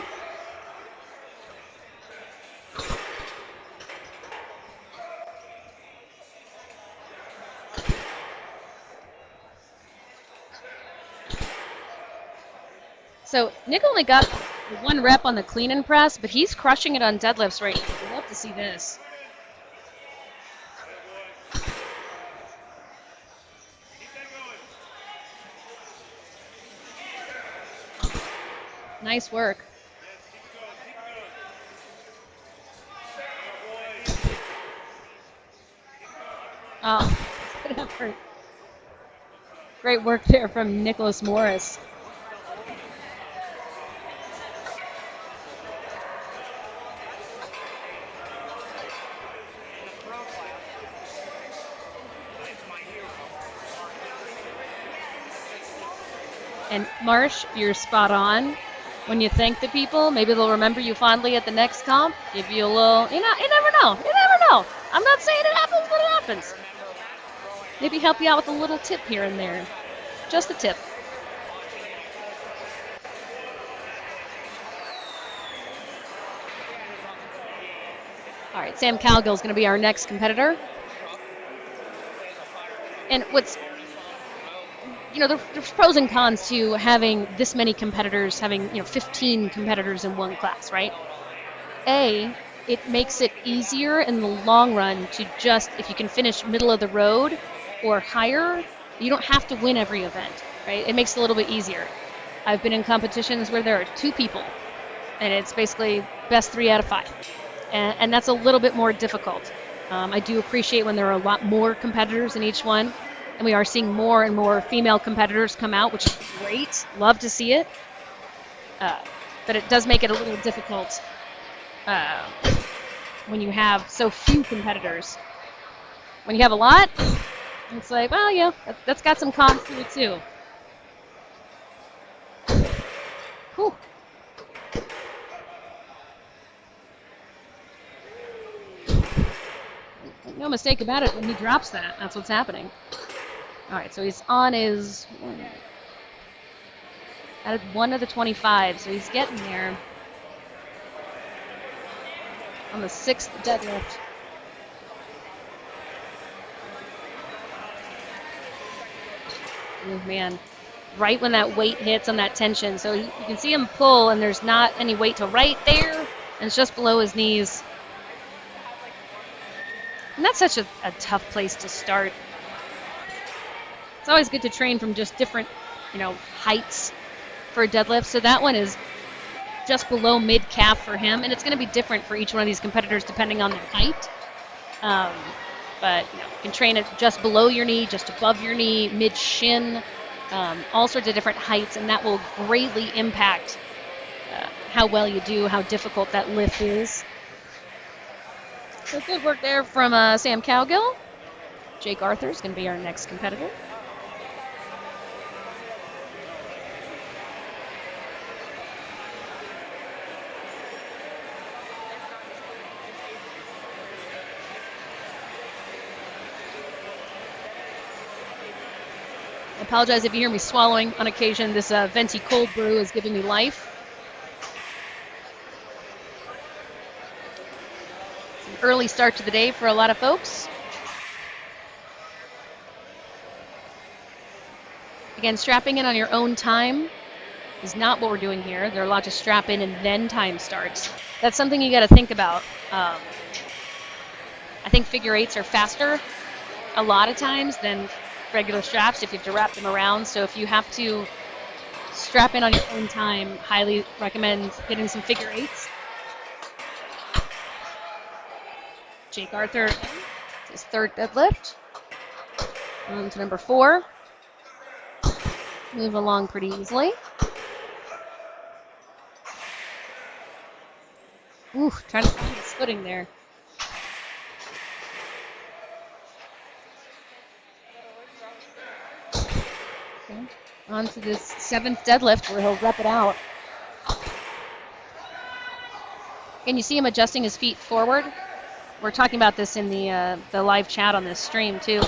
So Nick only got one rep on the clean and press, but he's crushing it on deadlifts right now. I'd love to see this. Nice work. Oh, good effort. Great work there from Nicholas Morris. And Marsh, you're spot on. When you thank the people, maybe they'll remember you fondly at the next comp. Give you a little, you never know. You never know. I'm not saying it happens, but it happens. Maybe help you out with a little tip here and there. Just a tip. All right, Sam Cowgill is going to be our next competitor. And what's, there's pros and cons to having this many competitors, having 15 competitors in one class, right? It makes it easier in the long run to just, if you can finish middle of the road or higher, you don't have to win every event, right? It makes it a little bit easier. I've been in competitions where there are 2 people, and it's basically best 3 out of 5. And that's a little bit more difficult. I do appreciate when there are a lot more competitors in each one, and we are seeing more and more female competitors come out, which is great. Love to see it. But it does make it a little difficult when you have so few competitors. When you have a lot, it's like, well, yeah, that's got some cons to it too. Whew. No mistake about it, when he drops that's what's happening. All right, so he's on his at 1 of the 25, so he's getting there on the 6th deadlift. Oh, man, right when that weight hits on that tension, so you can see him pull, and there's not any weight to right there, and it's just below his knees. And that's such a tough place to start. It's always good to train from just different, heights for a deadlift. So that one is just below mid-calf for him, and it's going to be different for each one of these competitors depending on their height. But you can train it just below your knee, just above your knee, mid-shin, all sorts of different heights, and that will greatly impact how well you do, how difficult that lift is. So good work there from Sam Cowgill. Jake Arthur is going to be our next competitor. I apologize if you hear me swallowing on occasion. This venti cold brew is giving me life. Early start to the day for a lot of folks. Again, strapping in on your own time is not what we're doing here. They're allowed to strap in and then time starts. That's something you got to think about. I think figure 8s are faster a lot of times than regular straps if you have to wrap them around. So if you have to strap in on your own time, highly recommend hitting some figure 8s. Jake Arthur, his 3rd deadlift. On to number 4. Move along pretty easily. Ooh, trying to find his footing there. Okay. On to this 7th deadlift where he'll rep it out. Can you see him adjusting his feet forward? We're talking about this in the live chat on this stream too.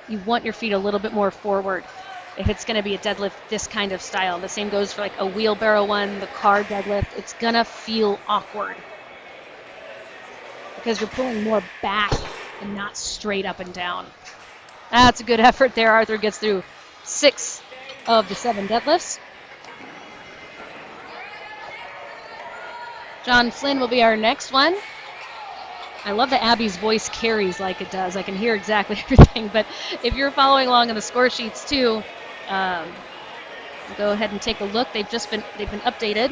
You want your feet a little bit more forward if it's going to be a deadlift this kind of style. The same goes for like a wheelbarrow one, the car deadlift. It's going to feel awkward because you're pulling more back and not straight up and down. That's a good effort there. Arthur gets through 6 of the 7 deadlifts. John Flynn will be our next one. I love that Abby's voice carries like it does. I can hear exactly everything. But if you're following along on the score sheets too, go ahead and take a look. They've been updated.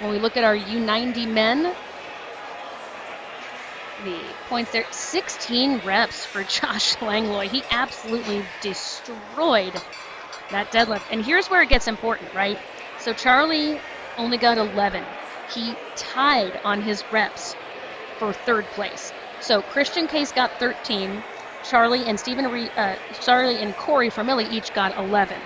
When we look at our U90 men, the points there, 16 reps for Josh Langlois. He absolutely destroyed that deadlift. And here's where it gets important, right? So Charlie only got 11. He tied on his reps for third place. So Christian Case got 13. Charlie and Charlie and Corey Formilli each got 11.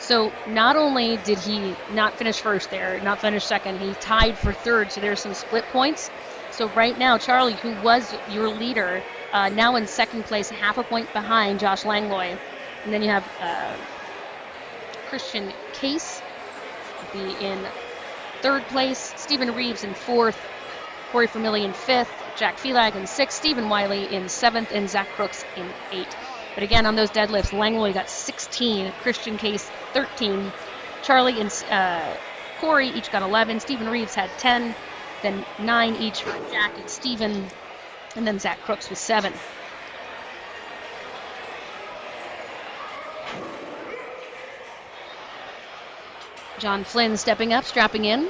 So not only did he not finish first there, not finish second, he tied for third. So there's some split points. So right now, Charlie, who was your leader, now in second place, half a point behind Josh Langlois. And then you have Christian Case be in third place, Stephen Reeves in fourth, Corey Formilli in fifth, Jack Felag in sixth, Stephen Wiley in seventh, and Zach Crooks in eighth. But again, on those deadlifts, Langlois got 16, Christian Case 13, Charlie and Corey each got 11, Stephen Reeves had 10, then 9 each for Jack and Stephen, and then Zach Crooks with 7. John Flynn stepping up, strapping in.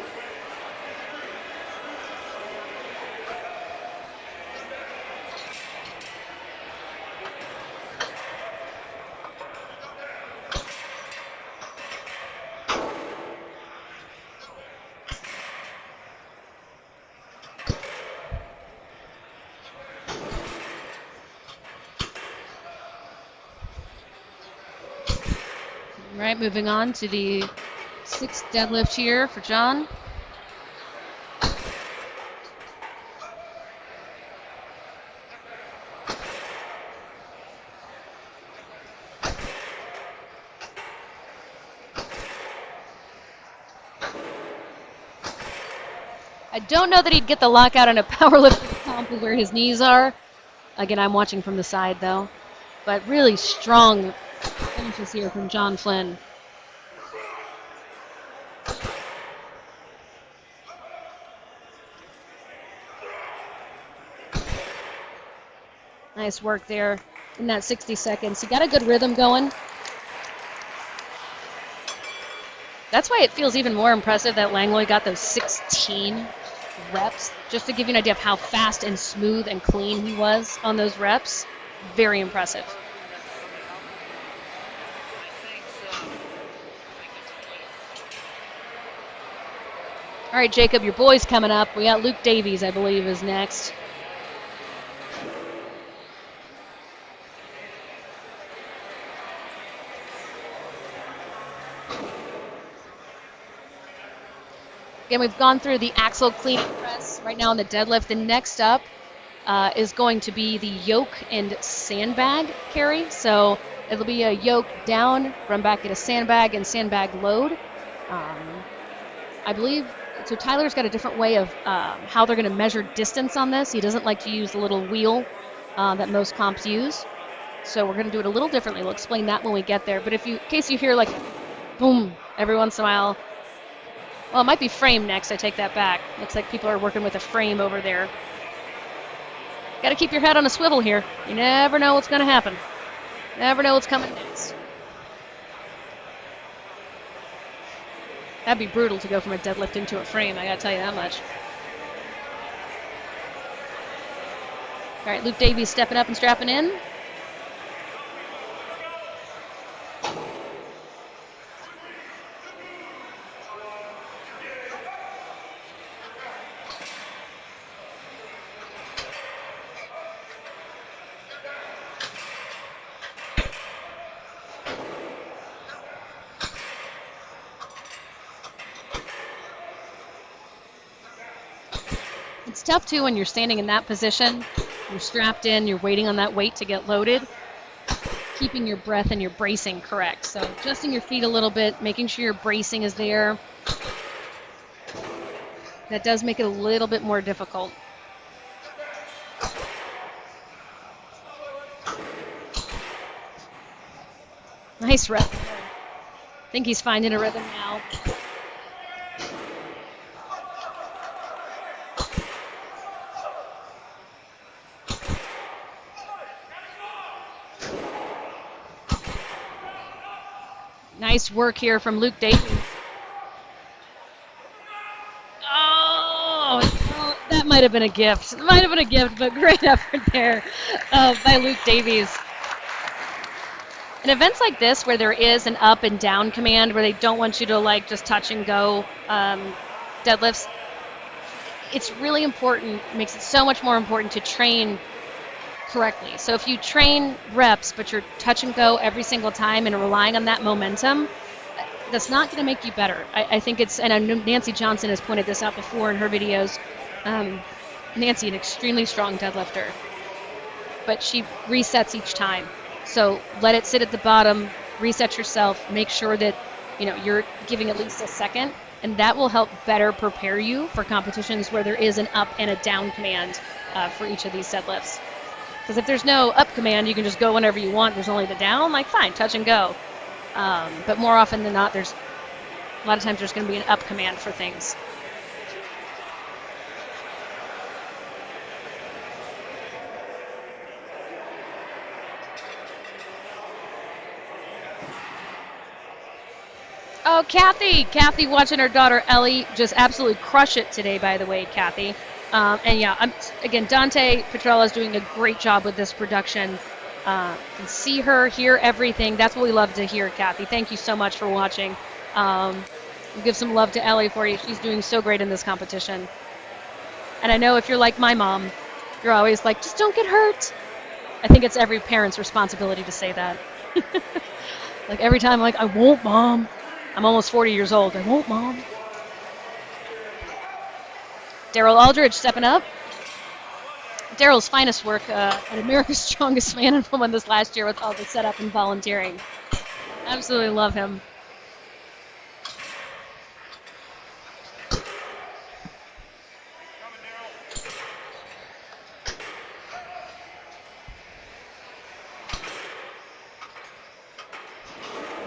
All right, moving on to the 6th deadlift here for John. I don't know that he'd get the lockout on a powerlifting comp where his knees are. Again, I'm watching from the side though. But really strong finishes here from John Flynn. Nice work there in that 60 seconds. He got a good rhythm going. That's why it feels even more impressive that Langlois got those 16 reps, just to give you an idea of how fast and smooth and clean he was on those reps. Very impressive. All right, Jacob, your boy's coming up. We got Luke Davies, I believe, is next. Again, we've gone through the axle cleaning press right now on the deadlift. The next up is going to be the yoke and sandbag carry. So it'll be a yoke down, run back at a sandbag, and sandbag load. I believe, so Tyler's got a different way of how they're going to measure distance on this. He doesn't like to use the little wheel that most comps use. So we're going to do it a little differently. We'll explain that when we get there. But in case you hear like boom every once in a while, well, it might be frame next. I take that back. Looks like people are working with a frame over there. Got to keep your head on a swivel here. You never know what's going to happen. Never know what's coming next. That'd be brutal to go from a deadlift into a frame, I got to tell you that much. All right, Luke Davies stepping up and strapping in. It's tough too when you're standing in that position. You're strapped in, you're waiting on that weight to get loaded. Keeping your breath and your bracing correct. So adjusting your feet a little bit, making sure your bracing is there. That does make it a little bit more difficult. Nice rep. I think he's finding a rhythm now. Nice work here from Luke Davies. Oh, that might have been a gift. It might have been a gift, but great effort there by Luke Davies. In events like this, where there is an up and down command, where they don't want you to like just touch and go deadlifts, it's really important, makes it so much more important to train correctly. So if you train reps, but you're touch and go every single time and relying on that momentum, that's not going to make you better. I think it's, and I know Nancy Johnson has pointed this out before in her videos. Nancy, an extremely strong deadlifter, but she resets each time. So let it sit at the bottom, reset yourself, make sure that you're giving at least a second, and that will help better prepare you for competitions where there is an up and a down command for each of these deadlifts. Because if there's no up command, you can just go whenever you want. There's only the down, like fine, touch and go. But more often than not, a lot of times there's going to be an up command for things. Oh, Kathy watching her daughter Ellie just absolutely crush it today, by the way, Kathy. And yeah, again, Dante Petrella is doing a great job with this production. Can see her, hear everything. That's what we love to hear, Kathy. Thank you so much for watching. We'll give some love to Ellie for you. She's doing so great in this competition. And I know if you're like my mom, you're always like, just don't get hurt. I think it's every parent's responsibility to say that. Like every time I'm like, I won't, Mom. I'm almost 40 years old. I won't, Mom. Daryl Aldridge stepping up. Daryl's finest work at America's Strongest Man and Woman this last year with all the setup and volunteering. Absolutely love him.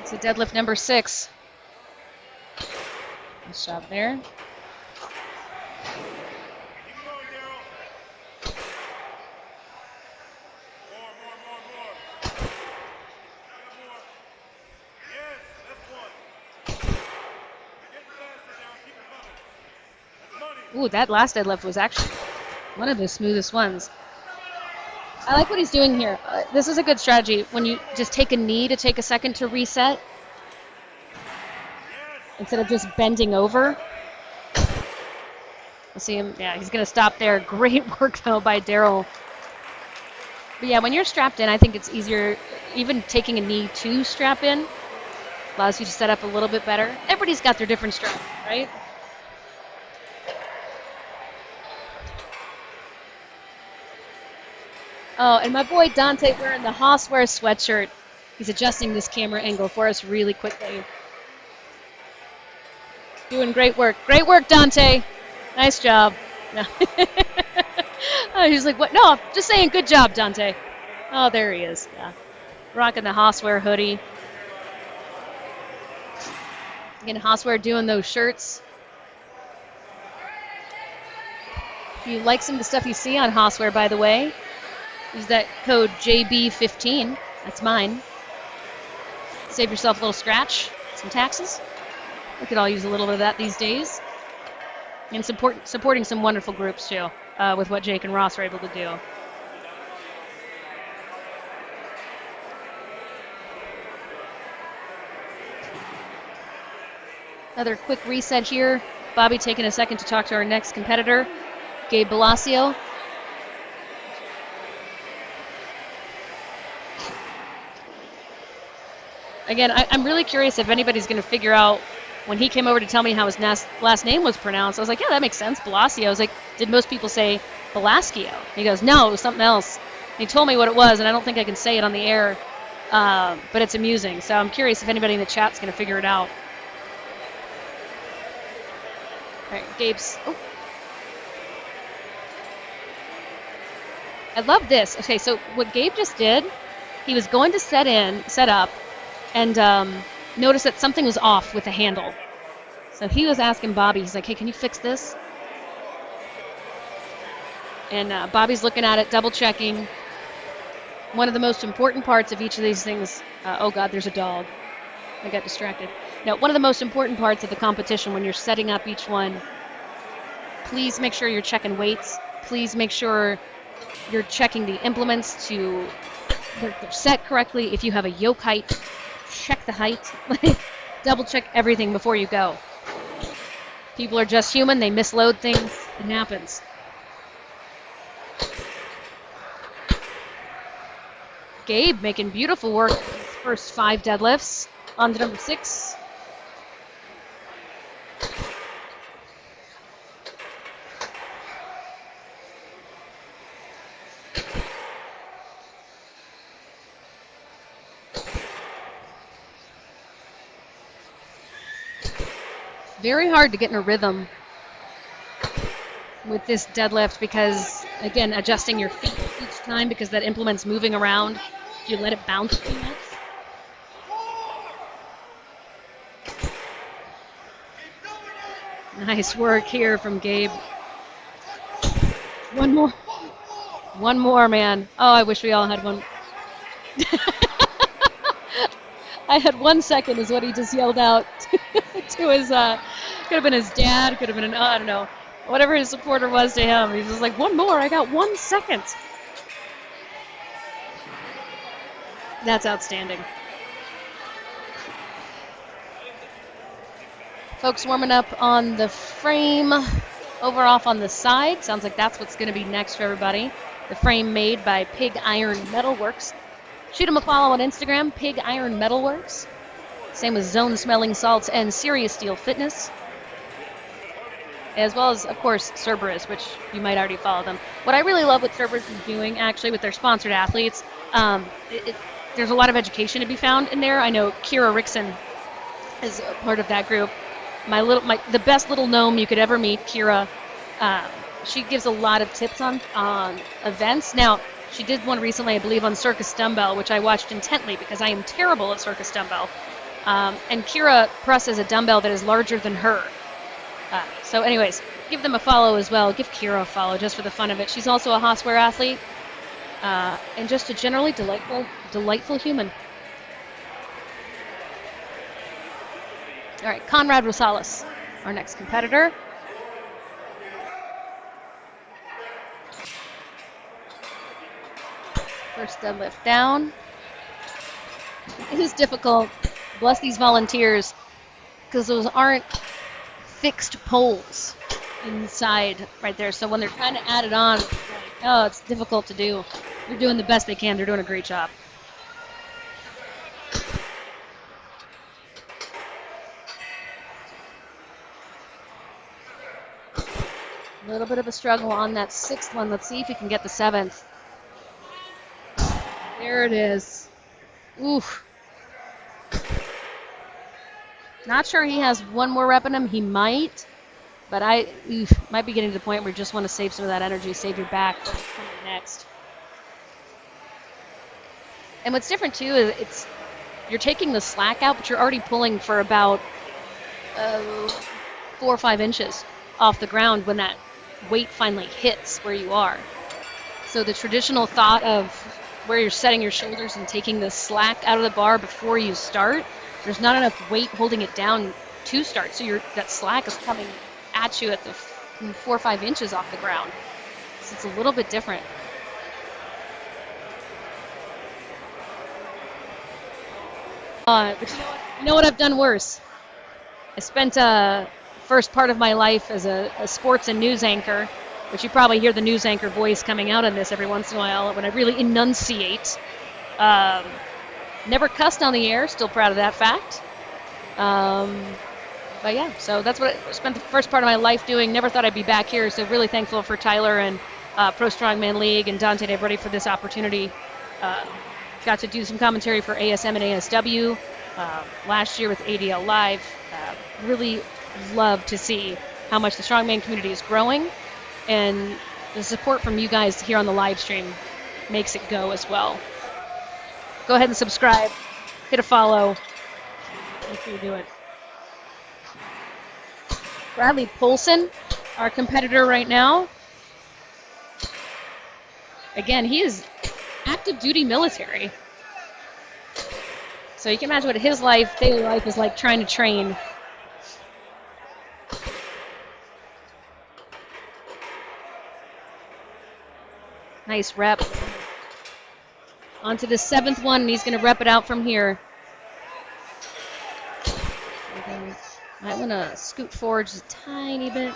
It's a deadlift number 6. Nice job there. Ooh, that last deadlift was actually one of the smoothest ones. I like what he's doing here. This is a good strategy when you just take a knee to take a second to reset instead of just bending over. We'll see him. Yeah, he's going to stop there. Great work, though, by Daryl. But yeah, when you're strapped in, I think it's easier. Even taking a knee to strap in allows you to set up a little bit better. Everybody's got their different strap, right? Oh, and my boy Dante wearing the Hosswear sweatshirt. He's adjusting this camera angle for us really quickly. Doing great work. Great work, Dante. Nice job. No. Oh, he's like, what? No, just saying good job, Dante. Oh, there he is. Yeah. Rocking the Hosswear hoodie. Again, Hosswear doing those shirts. If you like some of the stuff you see on Hosswear, by the way, use that code JB15. That's mine. Save yourself a little scratch, some taxes. We could all use a little bit of that these days. And supporting some wonderful groups, too, with what Jake and Ross are able to do. Another quick reset here. Bobby taking a second to talk to our next competitor, Gabe Blasio. Again, I'm really curious if anybody's going to figure out, when he came over to tell me how his last name was pronounced, I was like, yeah, that makes sense, Blasio. I was like, did most people say Blasio? He goes, no, it was something else. And he told me what it was, and I don't think I can say it on the air, but it's amusing. So I'm curious if anybody in the chat's going to figure it out. All right, Gabe's. Oh. I love this. Okay, so what Gabe just did, he was going to set up, and noticed that something was off with the handle. So he was asking Bobby, he's like, hey, can you fix this? And Bobby's looking at it, double checking. One of the most important parts of each of these things, oh God, there's a dog. I got distracted. Now, one of the most important parts of the competition when you're setting up each one, please make sure you're checking weights. Please make sure you're checking the implements to they're set correctly. If you have a yoke height, check the height. Double check everything before you go. People are just human. They misload things. It happens. Gabe making beautiful work in his first 5 deadlifts. On to number 6. Very hard to get in a rhythm with this deadlift because, again, adjusting your feet each time because that implement's moving around. You let it bounce too much. Nice work here from Gabe. One more. One more, man. Oh, I wish we all had one. I had 1 second is what he just yelled out to his, could have been his dad, could have been I don't know, whatever his supporter was to him. He was just like, one more, I got 1 second. That's outstanding. Folks warming up on the frame, over off on the side. Sounds like that's what's going to be next for everybody. The frame made by Pig Iron Metalworks. Shoot them a follow on Instagram, Pig Iron Metalworks. Same with Zone Smelling Salts and Serious Steel Fitness. As well as, of course, Cerberus, which you might already follow them. What I really love what Cerberus is doing, actually, with their sponsored athletes, there's a lot of education to be found in there. I know Kira Rickson is a part of that group. The best little gnome you could ever meet, Kira. She gives a lot of tips on events. Now, she did one recently, I believe, on Circus Dumbbell, which I watched intently because I am terrible at Circus Dumbbell. And Kira presses a dumbbell that is larger than her. So anyways, give them a follow as well. Give Kira a follow just for the fun of it. She's also a Hossware athlete and just a generally delightful human. All right, Conrad Rosales, our next competitor. First deadlift down. It is difficult. Bless these volunteers, because those aren't fixed poles inside right there. So when they're trying to add it on, it's difficult to do. They're doing the best they can. They're doing a great job. A little bit of a struggle on that 6th one. Let's see if he can get the 7th. There it is. Oof. Not sure he has one more rep in him. He might, but might be getting to the point where you just want to save some of that energy, save your back for what's coming next. And what's different too is you're taking the slack out, but you're already pulling for about 4 or 5 inches off the ground when that weight finally hits where you are. So the traditional thought of where you're setting your shoulders and taking the slack out of the bar before you start, there's not enough weight holding it down to start. So that slack is coming at you at the 4 or 5 inches off the ground. So it's a little bit different. But you know what I've done worse? I spent first part of my life as a sports and news anchor, which you probably hear the news anchor voice coming out on this every once in a while when I really enunciate. Never cussed on the air, still proud of that fact. But yeah, so that's what I spent the first part of my life doing. Never thought I'd be back here, so really thankful for Tyler and Pro Strongman League and Dante and everybody for this opportunity. Got to do some commentary for ASM and ASW last year with ADL Live. Really love to see how much the strongman community is growing, and the support from you guys here on the live stream makes it go as well. Go ahead and subscribe, hit a follow, make sure you do it. Bradley Polson, our competitor right now. Again, he is active duty military. So you can imagine what his daily life is like trying to train. Nice rep. On to the 7th one, and he's going to rep it out from here. Might want to scoot forward just a tiny bit.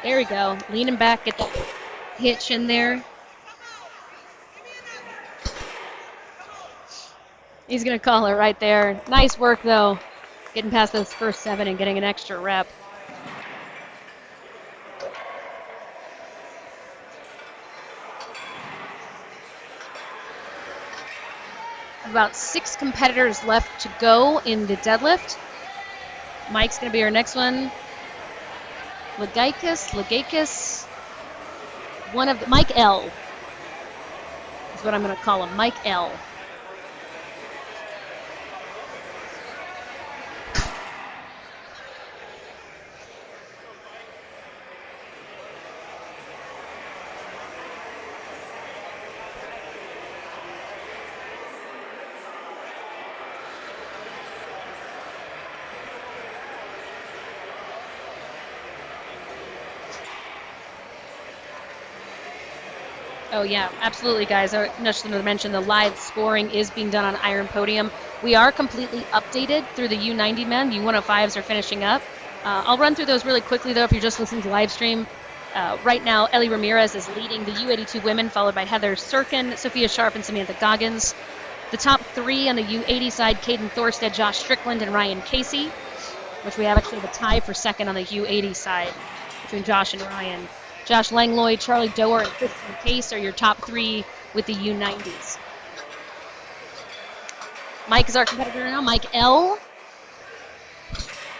There we go. Leaning back, get that hitch in there. He's going to call it right there. Nice work, though, getting past those first 7 and getting an extra rep. About 6 competitors left to go in the deadlift. Mike's going to be our next one. Legakis. Mike L. is what I'm going to call him, Mike L. Oh, yeah, absolutely, guys. I just wanted to mention the live scoring is being done on Iron Podium. We are completely updated through the U90 men. The U105s are finishing up. I'll run through those really quickly, though, if you're just listening to live stream. Right now, Ellie Ramirez is leading the U82 women, followed by Heather Sirkin, Sophia Sharp, and Samantha Goggins. The top 3 on the U80 side, Caden Thorstad, Josh Strickland, and Ryan Casey, which we have actually a tie for second on the U80 side between Josh and Ryan. Josh Langloy, Charlie Doer, and Kristen Case are your top 3 with the U90s. Mike is our competitor now, Mike L.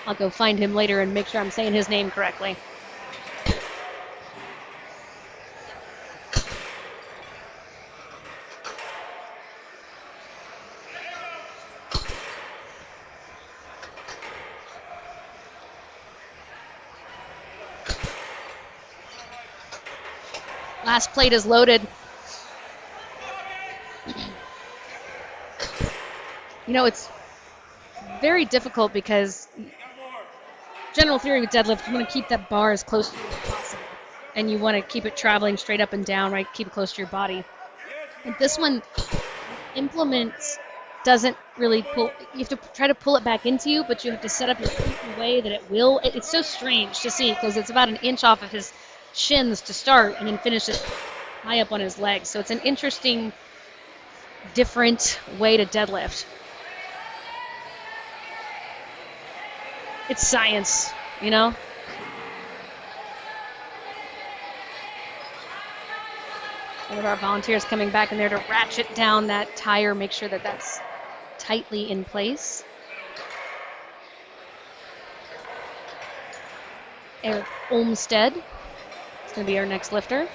I'll go find him later and make sure I'm saying his name correctly. Last plate is loaded. You know, it's very difficult because general theory with deadlift, you want to keep that bar as close to you as possible. And you want to keep it traveling straight up and down, right? Keep it close to your body. And this one, implement doesn't really pull. You have to try to pull it back into you, but you have to set up your feet in a way that it will. It's so strange to see because it's about an inch off of his shins to start and then finish it high up on his legs. So it's an interesting, different way to deadlift. It's science, you know? One of our volunteers coming back in there to ratchet down that tire, make sure that that's tightly in place. Eric Olmstead is going to be our next lifter.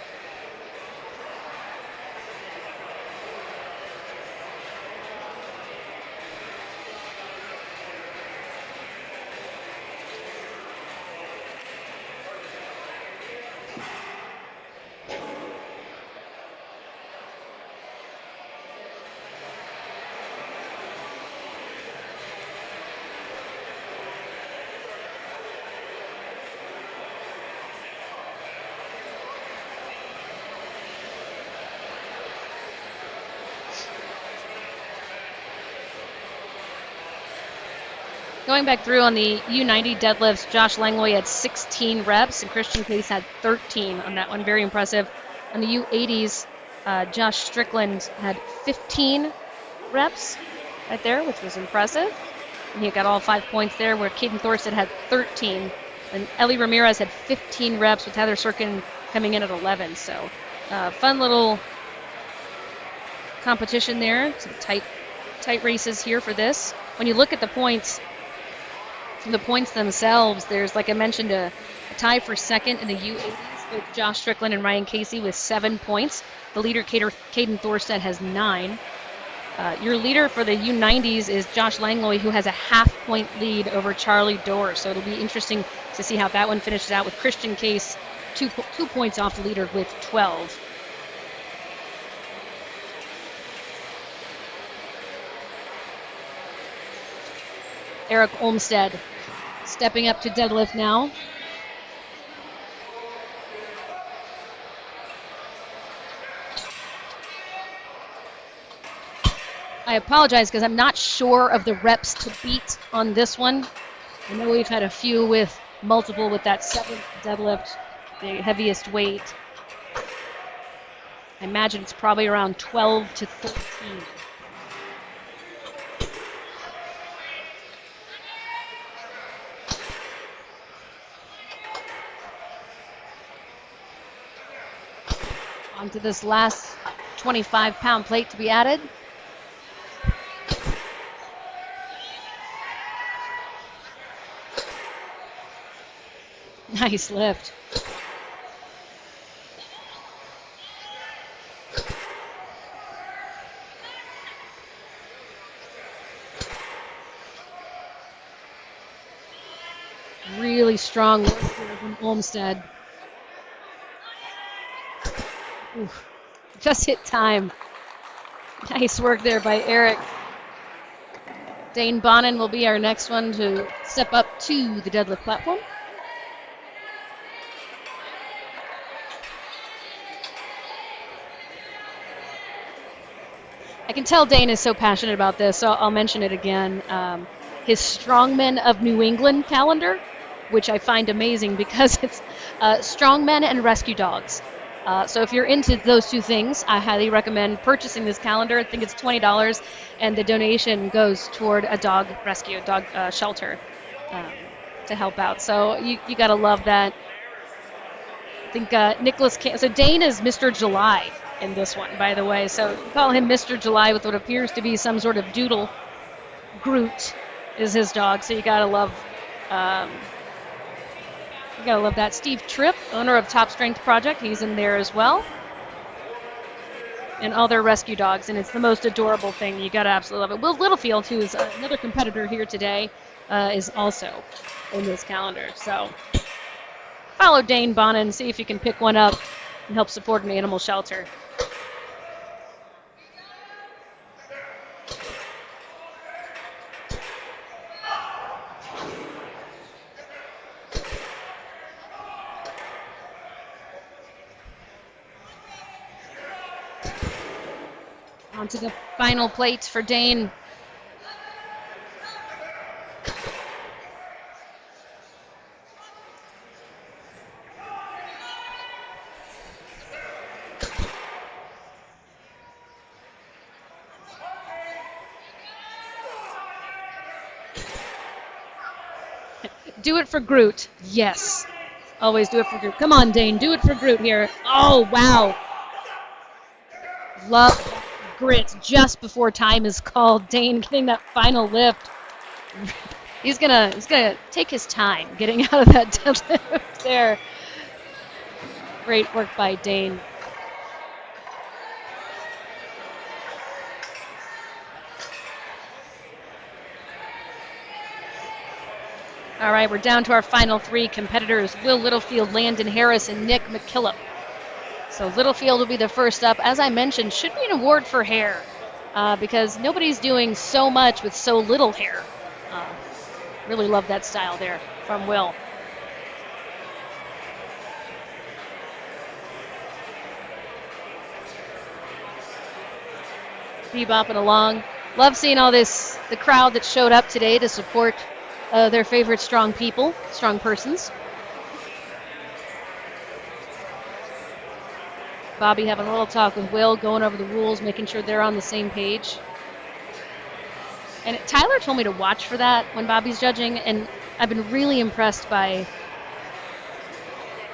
Going back through on the U90 deadlifts, Josh Langloy had 16 reps and Christian Case had 13 on that one. Very impressive. On the U80s, Josh Strickland had 15 reps right there, which was impressive. And he got all 5 points there, where Caden Thorstad had 13. And Ellie Ramirez had 15 reps with Heather Sirkin coming in at 11. So fun little competition there. Some tight races here for this. When you look at the points themselves, there's, like I mentioned, a tie for second in the U80s with Josh Strickland and Ryan Casey with 7 points. The leader, Caden Thorstad, has 9. Your leader for the U90s is Josh Langloy, who has a half-point lead over Charlie Doer. So it'll be interesting to see how that one finishes out with Christian Case 2 points off the leader with 12. Eric Olmsted stepping up to deadlift now. I apologize because I'm not sure of the reps to beat on this one. I know we've had a few with multiple with that 7th deadlift, the heaviest weight. I imagine it's probably around 12 to 13. Onto this last 25-pound plate to be added. Nice lift. Really strong work here from Olmsted. Oof. Just hit time. Nice work there by Eric. Dane Bonnen will be our next one to step up to the deadlift platform. I can tell Dane is so passionate about this, so I'll mention it again. His Strongmen of New England calendar, which I find amazing because it's strongmen and rescue dogs. So if you're into those two things, I highly recommend purchasing this calendar. I think it's $20, and the donation goes toward a dog rescue, dog shelter to help out. So you got to love that. I think Nicholas so Dane is Mr. July in this one, by the way. So you call him Mr. July with what appears to be some sort of doodle. Groot is his dog, so you got to love that. Steve Tripp, owner of Top Strength Project, he's in there as well. And all their rescue dogs, and it's the most adorable thing. You gotta absolutely love it. Will Littlefield, who is another competitor here today, is also in this calendar. So follow Dane Bonnen and see if you can pick one up and help support an animal shelter. Onto the final plate for Dane. Do it for Groot. Yes. Always do it for Groot. Come on, Dane. Do it for Groot here. Oh, wow. Love grit just before time is called. Dane getting that final lift. He's gonna take his time getting out of that deadlift there. Great work by Dane. All right, we're down to our final three competitors: Will Littlefield, Landon Harris, and Nick McKillop. So Littlefield will be the first up. As I mentioned, should be an award for hair because nobody's doing so much with so little hair. Really love that style there from Will. Bebopping along. Love seeing all this, the crowd that showed up today to support their favorite strong people, strong persons. Bobby having a little talk with Will, going over the rules, making sure they're on the same page. And Tyler told me to watch for that when Bobby's judging, and I've been really impressed by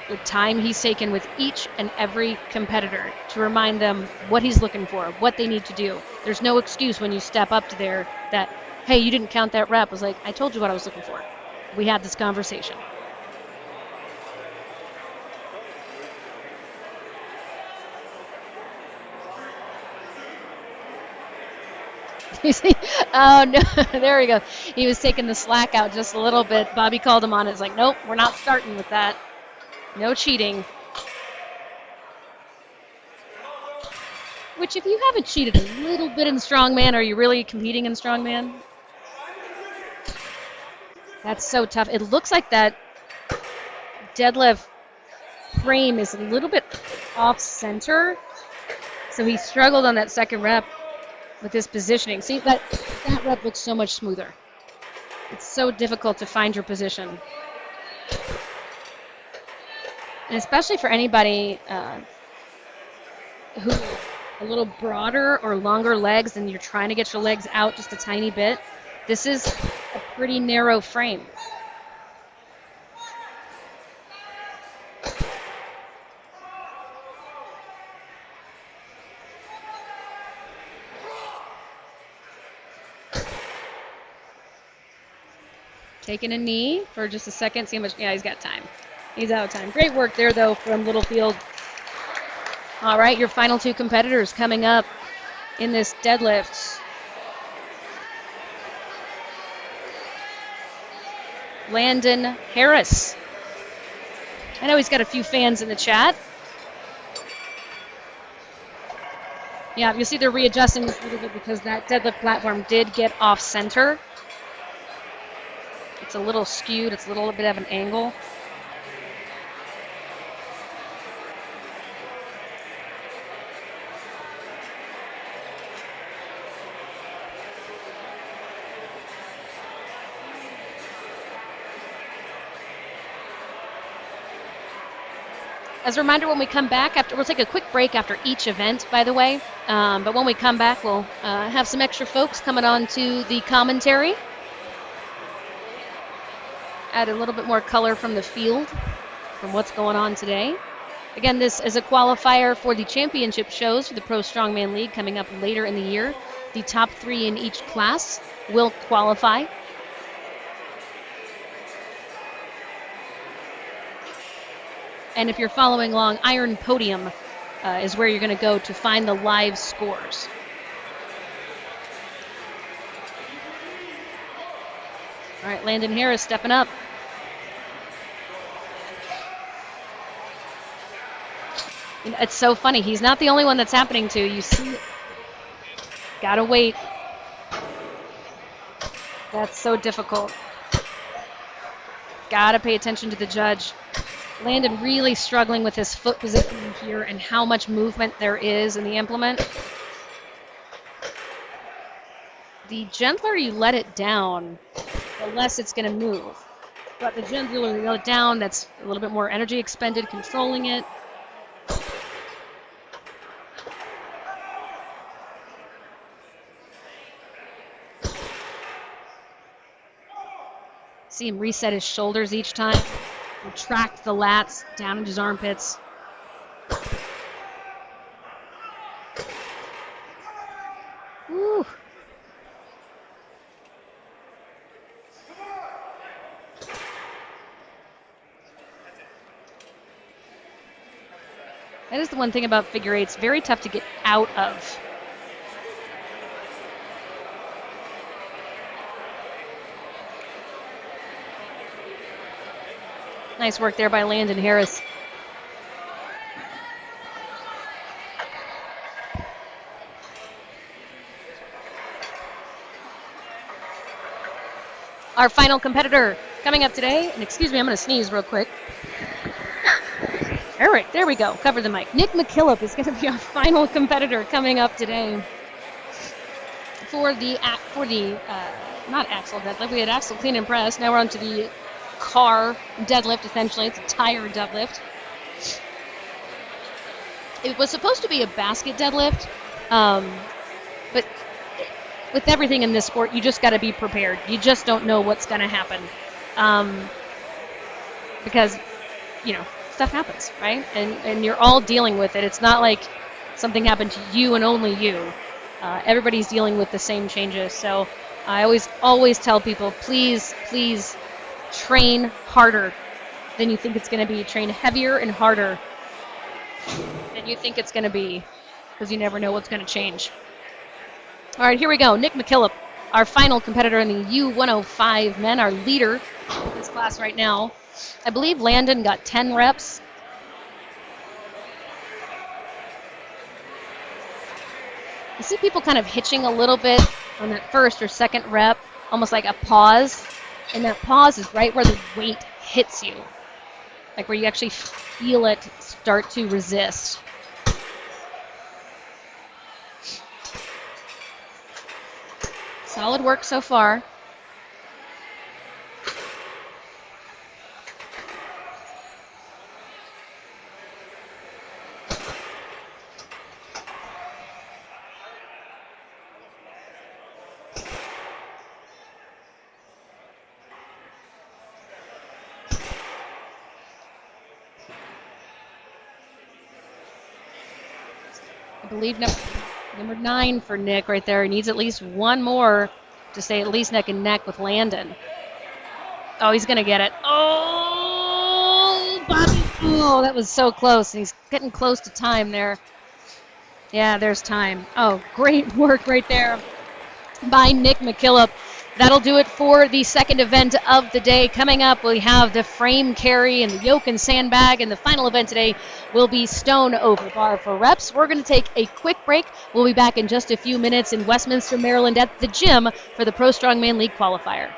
the time he's taken with each and every competitor to remind them what he's looking for, what they need to do. There's no excuse when you step up to there that, hey, you didn't count that rep. I was like, I told you what I was looking for. We had this conversation. Oh, no. There we go. He was taking the slack out just a little bit. Bobby called him on it. It's like, nope, we're not starting with that. No cheating. Which, if you haven't cheated a little bit in strongman, are you really competing in strongman? That's so tough. It looks like that deadlift frame is a little bit off center. So he struggled on that second rep with his positioning. See, that rep looks so much smoother. It's so difficult to find your position. And especially for anybody who a little broader or longer legs and you're trying to get your legs out just a tiny bit, this is a pretty narrow frame. Taking a knee for just a second. See how much, yeah, he's got time. He's out of time. Great work there, though, from Littlefield. All right, your final two competitors coming up in this deadlift. Landon Harris. I know he's got a few fans in the chat. Yeah, you see they're readjusting this a little bit because that deadlift platform did get off center. It's a little skewed. It's a little bit of an angle. As a reminder, when we come back, we'll take a quick break after each event, by the way. But when we come back, we'll have some extra folks coming on to the commentary. Add a little bit more color from the field, from what's going on today. Again, this is a qualifier for the championship shows for the Pro Strongman League coming up later in the year. The top 3 in each class will qualify. And if you're following along, Iron Podium is where you're going to go to find the live scores. All right, Landon Harris stepping up. You know, it's so funny. He's not the only one that's happening to. You see, gotta wait. That's so difficult. Gotta pay attention to the judge. Landon really struggling with his foot positioning here and how much movement there is in the implement. The gentler you let it down, the less it's going to move. But the gentler you let it down, that's a little bit more energy expended controlling it. See him reset his shoulders each time. Retract the lats down into his armpits. Woo. That is the one thing about figure eights, very tough to get out of. Nice work there by Landon Harris. Our final competitor coming up today, and excuse me, I'm going to sneeze real quick. All right, there we go. Cover the mic. Nick McKillop is going to be our final competitor coming up today for the not axle deadlift. We had axle clean and press. Now we're on to the car deadlift, essentially. It's a tire deadlift. It was supposed to be a basket deadlift, but with everything in this sport, you just got to be prepared. You just don't know what's going to happen because, you know, stuff happens, right? And you're all dealing with it. It's not like something happened to you and only you. Everybody's dealing with the same changes. So I always tell people, please train harder than you think it's going to be. Train heavier and harder than you think it's going to be, because you never know what's going to change. All right, here we go. Nick McKillop, our final competitor in the U105 men, our leader in this class right now. I believe Landon got 10 reps. You see people kind of hitching a little bit on that first or second rep, almost like a pause. And that pause is right where the weight hits you, like where you actually feel it start to resist. Solid work so far. I believe number 9 for Nick right there. He needs at least one more to stay at least neck and neck with Landon. Oh, he's going to get it. Oh, Bobby. Oh, that was so close. He's getting close to time there. Yeah, there's time. Oh, great work right there by Nick McKillop. That'll do it for the second event of the day. Coming up, we have the frame carry and the yoke and sandbag, and the final event today will be stone over bar for reps. We're going to take a quick break. We'll be back in just a few minutes in Westminster, Maryland at the gym for the Pro Strongman League qualifier.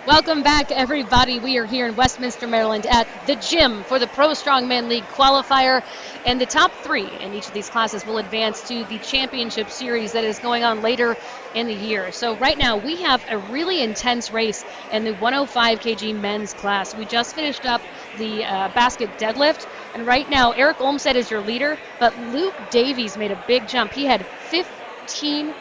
Welcome back, everybody. We are here in Westminster, Maryland at the gym for the Pro Strongman League Qualifier, and the top three in each of these classes will advance to the championship series that is going on later in the year. So right now we have a really intense race in the 105 kg men's class. We just finished up the basket deadlift, and right now Eric Olmstead is your leader, but Luke Davies made a big jump. He had 15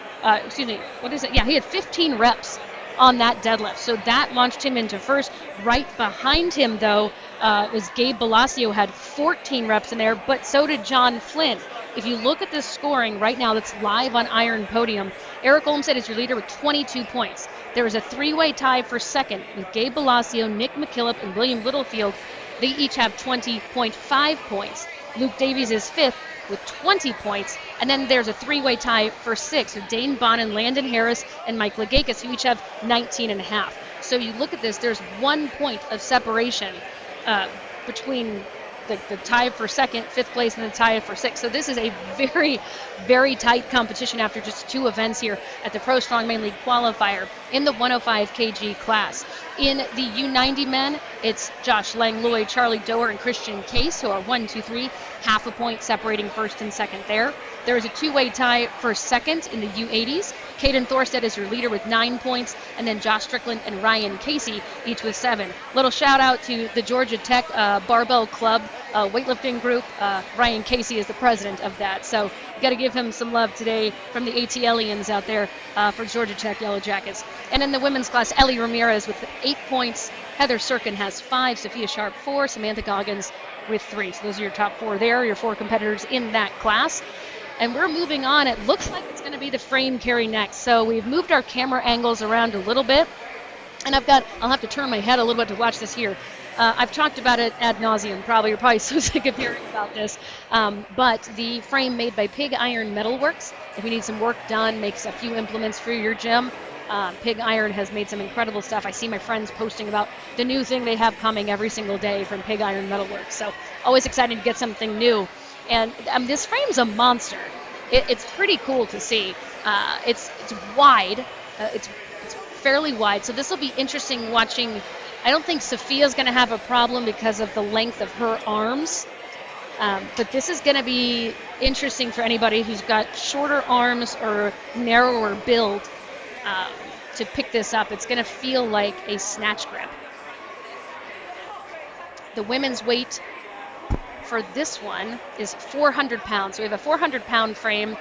he had 15 reps on that deadlift. So that launched him into first. Right behind him, though, was Gabe Balacio, had 14 reps in there, but so did John Flynn. If you look at the scoring right now that's live on Iron Podium, Eric Olmstead is your leader with 22 points. There is a three-way tie for second with Gabe Balacio, Nick McKillop, and William Littlefield. They each have 20.5 points. Luke Davies is fifth with 20 points. And then there's a three-way tie for sixth with Dane Bonin, Landon Harris, and Mike Legakis, who each have 19.5. So you look at this, there's 1 point of separation between the tie for second, fifth place, and the tie for sixth. So this is a very, very tight competition after just two events here at the Pro Strongman League Qualifier in the 105 kg class. In the U90 men, it's Josh Langlois, Charlie Doer, and Christian Case, who are 1, 2, 3, half a point separating first and second there. There is a two-way tie for second in the U80s. Caden Thorstead is your leader with 9 points, and then Josh Strickland and Ryan Casey each with 7. Little shout out to the Georgia Tech Barbell Club weightlifting group. Ryan Casey is the president of that, so you got to give him some love today from the ATLians out there for Georgia Tech Yellow Jackets. And in the women's class, Ellie Ramirez with 8 points. Heather Sirkin has 5, Sophia Sharp 4, Samantha Goggins with 3. So those are your top 4 there, your 4 competitors in that class. And we're moving on. It looks like it's going to be the frame carry next. So we've moved our camera angles around a little bit. And I'll have to turn my head a little bit to watch this here. I've talked about it ad nauseum, probably. You're probably so sick of hearing about this. But the frame made by Pig Iron Metalworks, if you need some work done, makes a few implements for your gym. Pig Iron has made some incredible stuff. I see my friends posting about the new thing they have coming every single day from Pig Iron Metalworks. So always excited to get something new. And this frame's a monster. It's pretty cool to see. It's wide. It's fairly wide. So this will be interesting watching. I don't think Sophia's going to have a problem because of the length of her arms. But this is going to be interesting for anybody who's got shorter arms or narrower build to pick this up. It's going to feel like a snatch grip. The women's weight for this one is 400 pounds. So we have a 400-pound frame.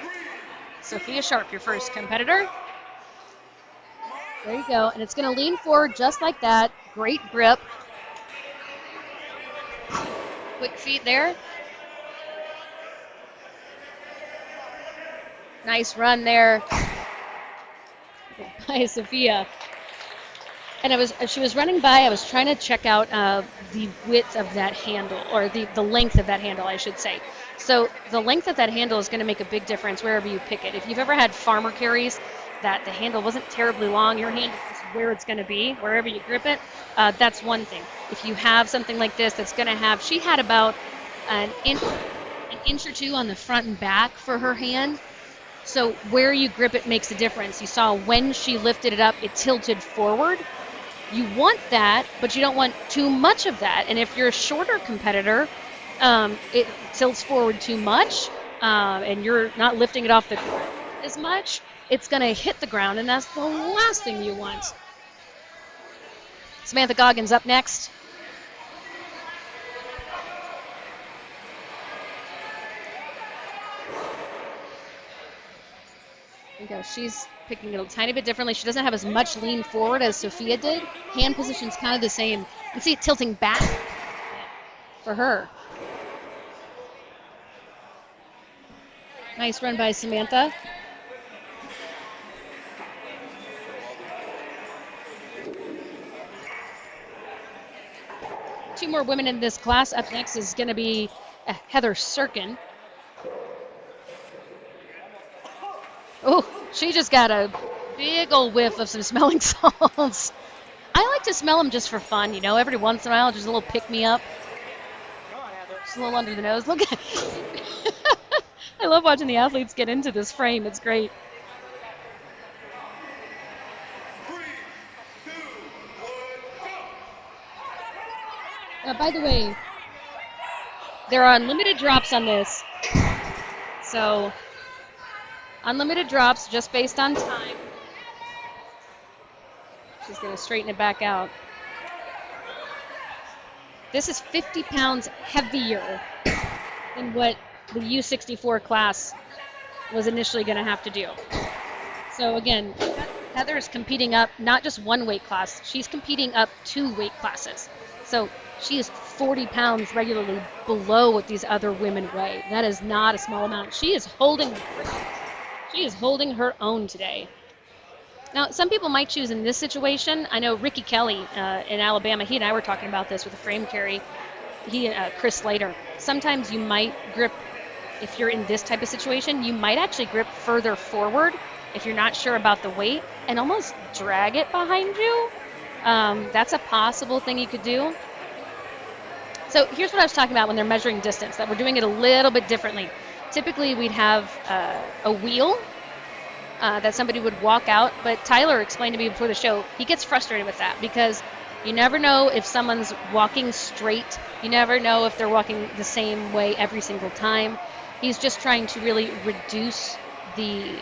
Sophia Sharp, your first competitor. There you go. And it's going to lean forward just like that. Great grip. Quick feet there. Nice run there by Sophia. And as she was running by, I was trying to check out the width of that handle, or the length of that handle, I should say. So the length of that handle is going to make a big difference wherever you pick it. If you've ever had farmer carries that the handle wasn't terribly long, your handle is where it's going to be, wherever you grip it, that's one thing. If you have something like this that's going to have, she had about an inch or two on the front and back for her hand. So where you grip it makes a difference. You saw when she lifted it up, it tilted forward. You want that, but you don't want too much of that. And if you're a shorter competitor, it tilts forward too much, and you're not lifting it off the ground as much, it's going to hit the ground, and that's the last thing you want. Samantha Goggins up next. There you go. She's picking it a tiny bit differently. She doesn't have as much lean forward as Sophia did. Hand position's kind of the same. You can see it tilting back for her. Nice run by Samantha. Two more women in this class. Up next is going to be Heather Sirkin. Oh, she just got a big old whiff of some smelling salts. I like to smell them just for fun, you know, every once in a while, just a little pick-me-up. Just a little under the nose. Look at I love watching the athletes get into this frame. It's great. 3, 2, 1. By the way, there are unlimited drops on this. So, unlimited drops just based on time. She's going to straighten it back out. This is 50 pounds heavier than what the U64 class was initially going to have to do. So again, Heather's competing up not just one weight class, she's competing up 2 weight classes. So she is 40 pounds regularly below what these other women weigh. That is not a small amount. She is holding her own today. Now, some people might choose in this situation. I know Ricky Kelly in Alabama, he and I were talking about this with a frame carry. He and Chris Slater. Sometimes you might grip, if you're in this type of situation, you might actually grip further forward if you're not sure about the weight and almost drag it behind you. That's a possible thing you could do. So here's what I was talking about when they're measuring distance, that we're doing it a little bit differently. Typically, we'd have a wheel that somebody would walk out, but Tyler explained to me before the show, he gets frustrated with that because you never know if someone's walking straight. You never know if they're walking the same way every single time. He's just trying to really reduce the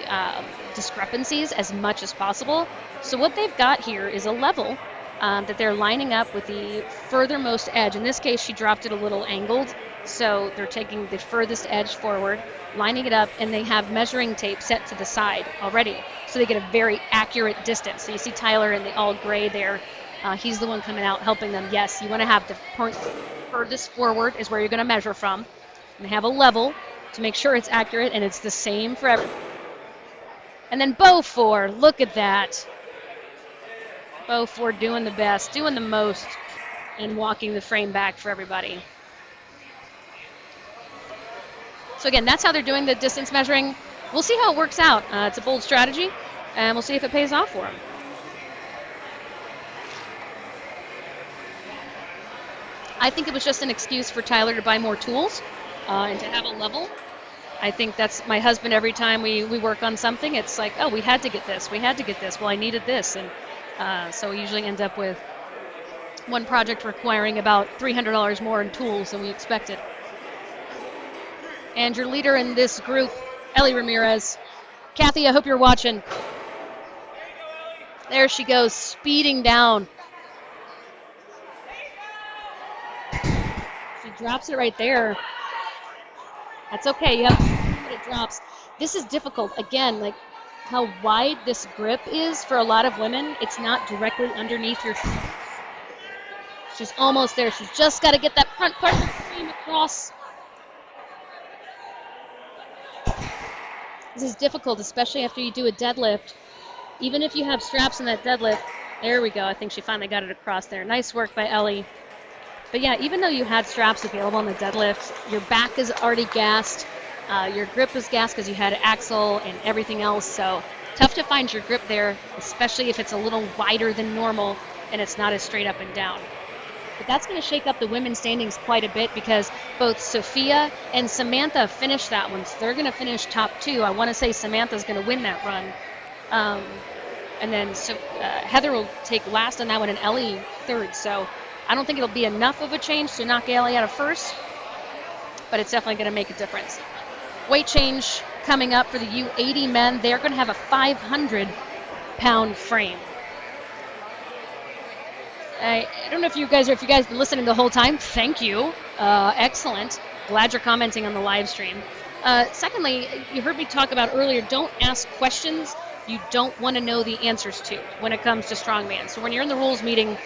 discrepancies as much as possible. So what they've got here is a level that they're lining up with the furthermost edge. In this case, she dropped it a little angled, so they're taking the furthest edge forward, lining it up, and they have measuring tape set to the side already, so they get a very accurate distance. So you see Tyler in the all gray there. He's the one coming out helping them. Yes, you want to have the point furthest forward is where you're going to measure from. And they have a level to make sure it's accurate, and it's the same for everyone. And then bow 4, look at that. Bow 4 doing the best, doing the most, and walking the frame back for everybody. So again, that's how they're doing the distance measuring. We'll see how it works out. It's a bold strategy, and we'll see if it pays off for them. I think it was just an excuse for Tyler to buy more tools and to have a level. I think that's my husband. Every time we work on something, it's like, oh, we had to get this. Well, I needed this. And so we usually end up with one project requiring about $300 more in tools than we expected. And your leader in this group, Ellie Ramirez. Kathy, I hope you're watching. There she goes, speeding down. She drops it right there. That's okay, yep, it drops. This is difficult. Again, like how wide this grip is for a lot of women, it's not directly underneath your feet. She's almost there. She's just got to get that front part of the frame across. This is difficult, especially after you do a deadlift. Even if you have straps in that deadlift, there we go. I think she finally got it across there. Nice work by Ellie. But yeah, even though you had straps available on the deadlift, your back is already gassed. Your grip is gassed because you had an axle and everything else. So tough to find your grip there, especially if it's a little wider than normal and it's not as straight up and down. But that's going to shake up the women's standings quite a bit because both Sophia and Samantha finished that one. So they're going to finish top 2. I want to say Samantha's going to win that run. And then Heather will take last on that one and Ellie third. So I don't think it'll be enough of a change to knock Ellie out of first, but it's definitely going to make a difference. Weight change coming up for the U80 men. They're going to have a 500-pound frame. I don't know if you guys have been listening the whole time. Thank you. Excellent. Glad you're commenting on the live stream. Secondly, you heard me talk about earlier, don't ask questions you don't want to know the answers to when it comes to strongman. So when you're in the rules meeting,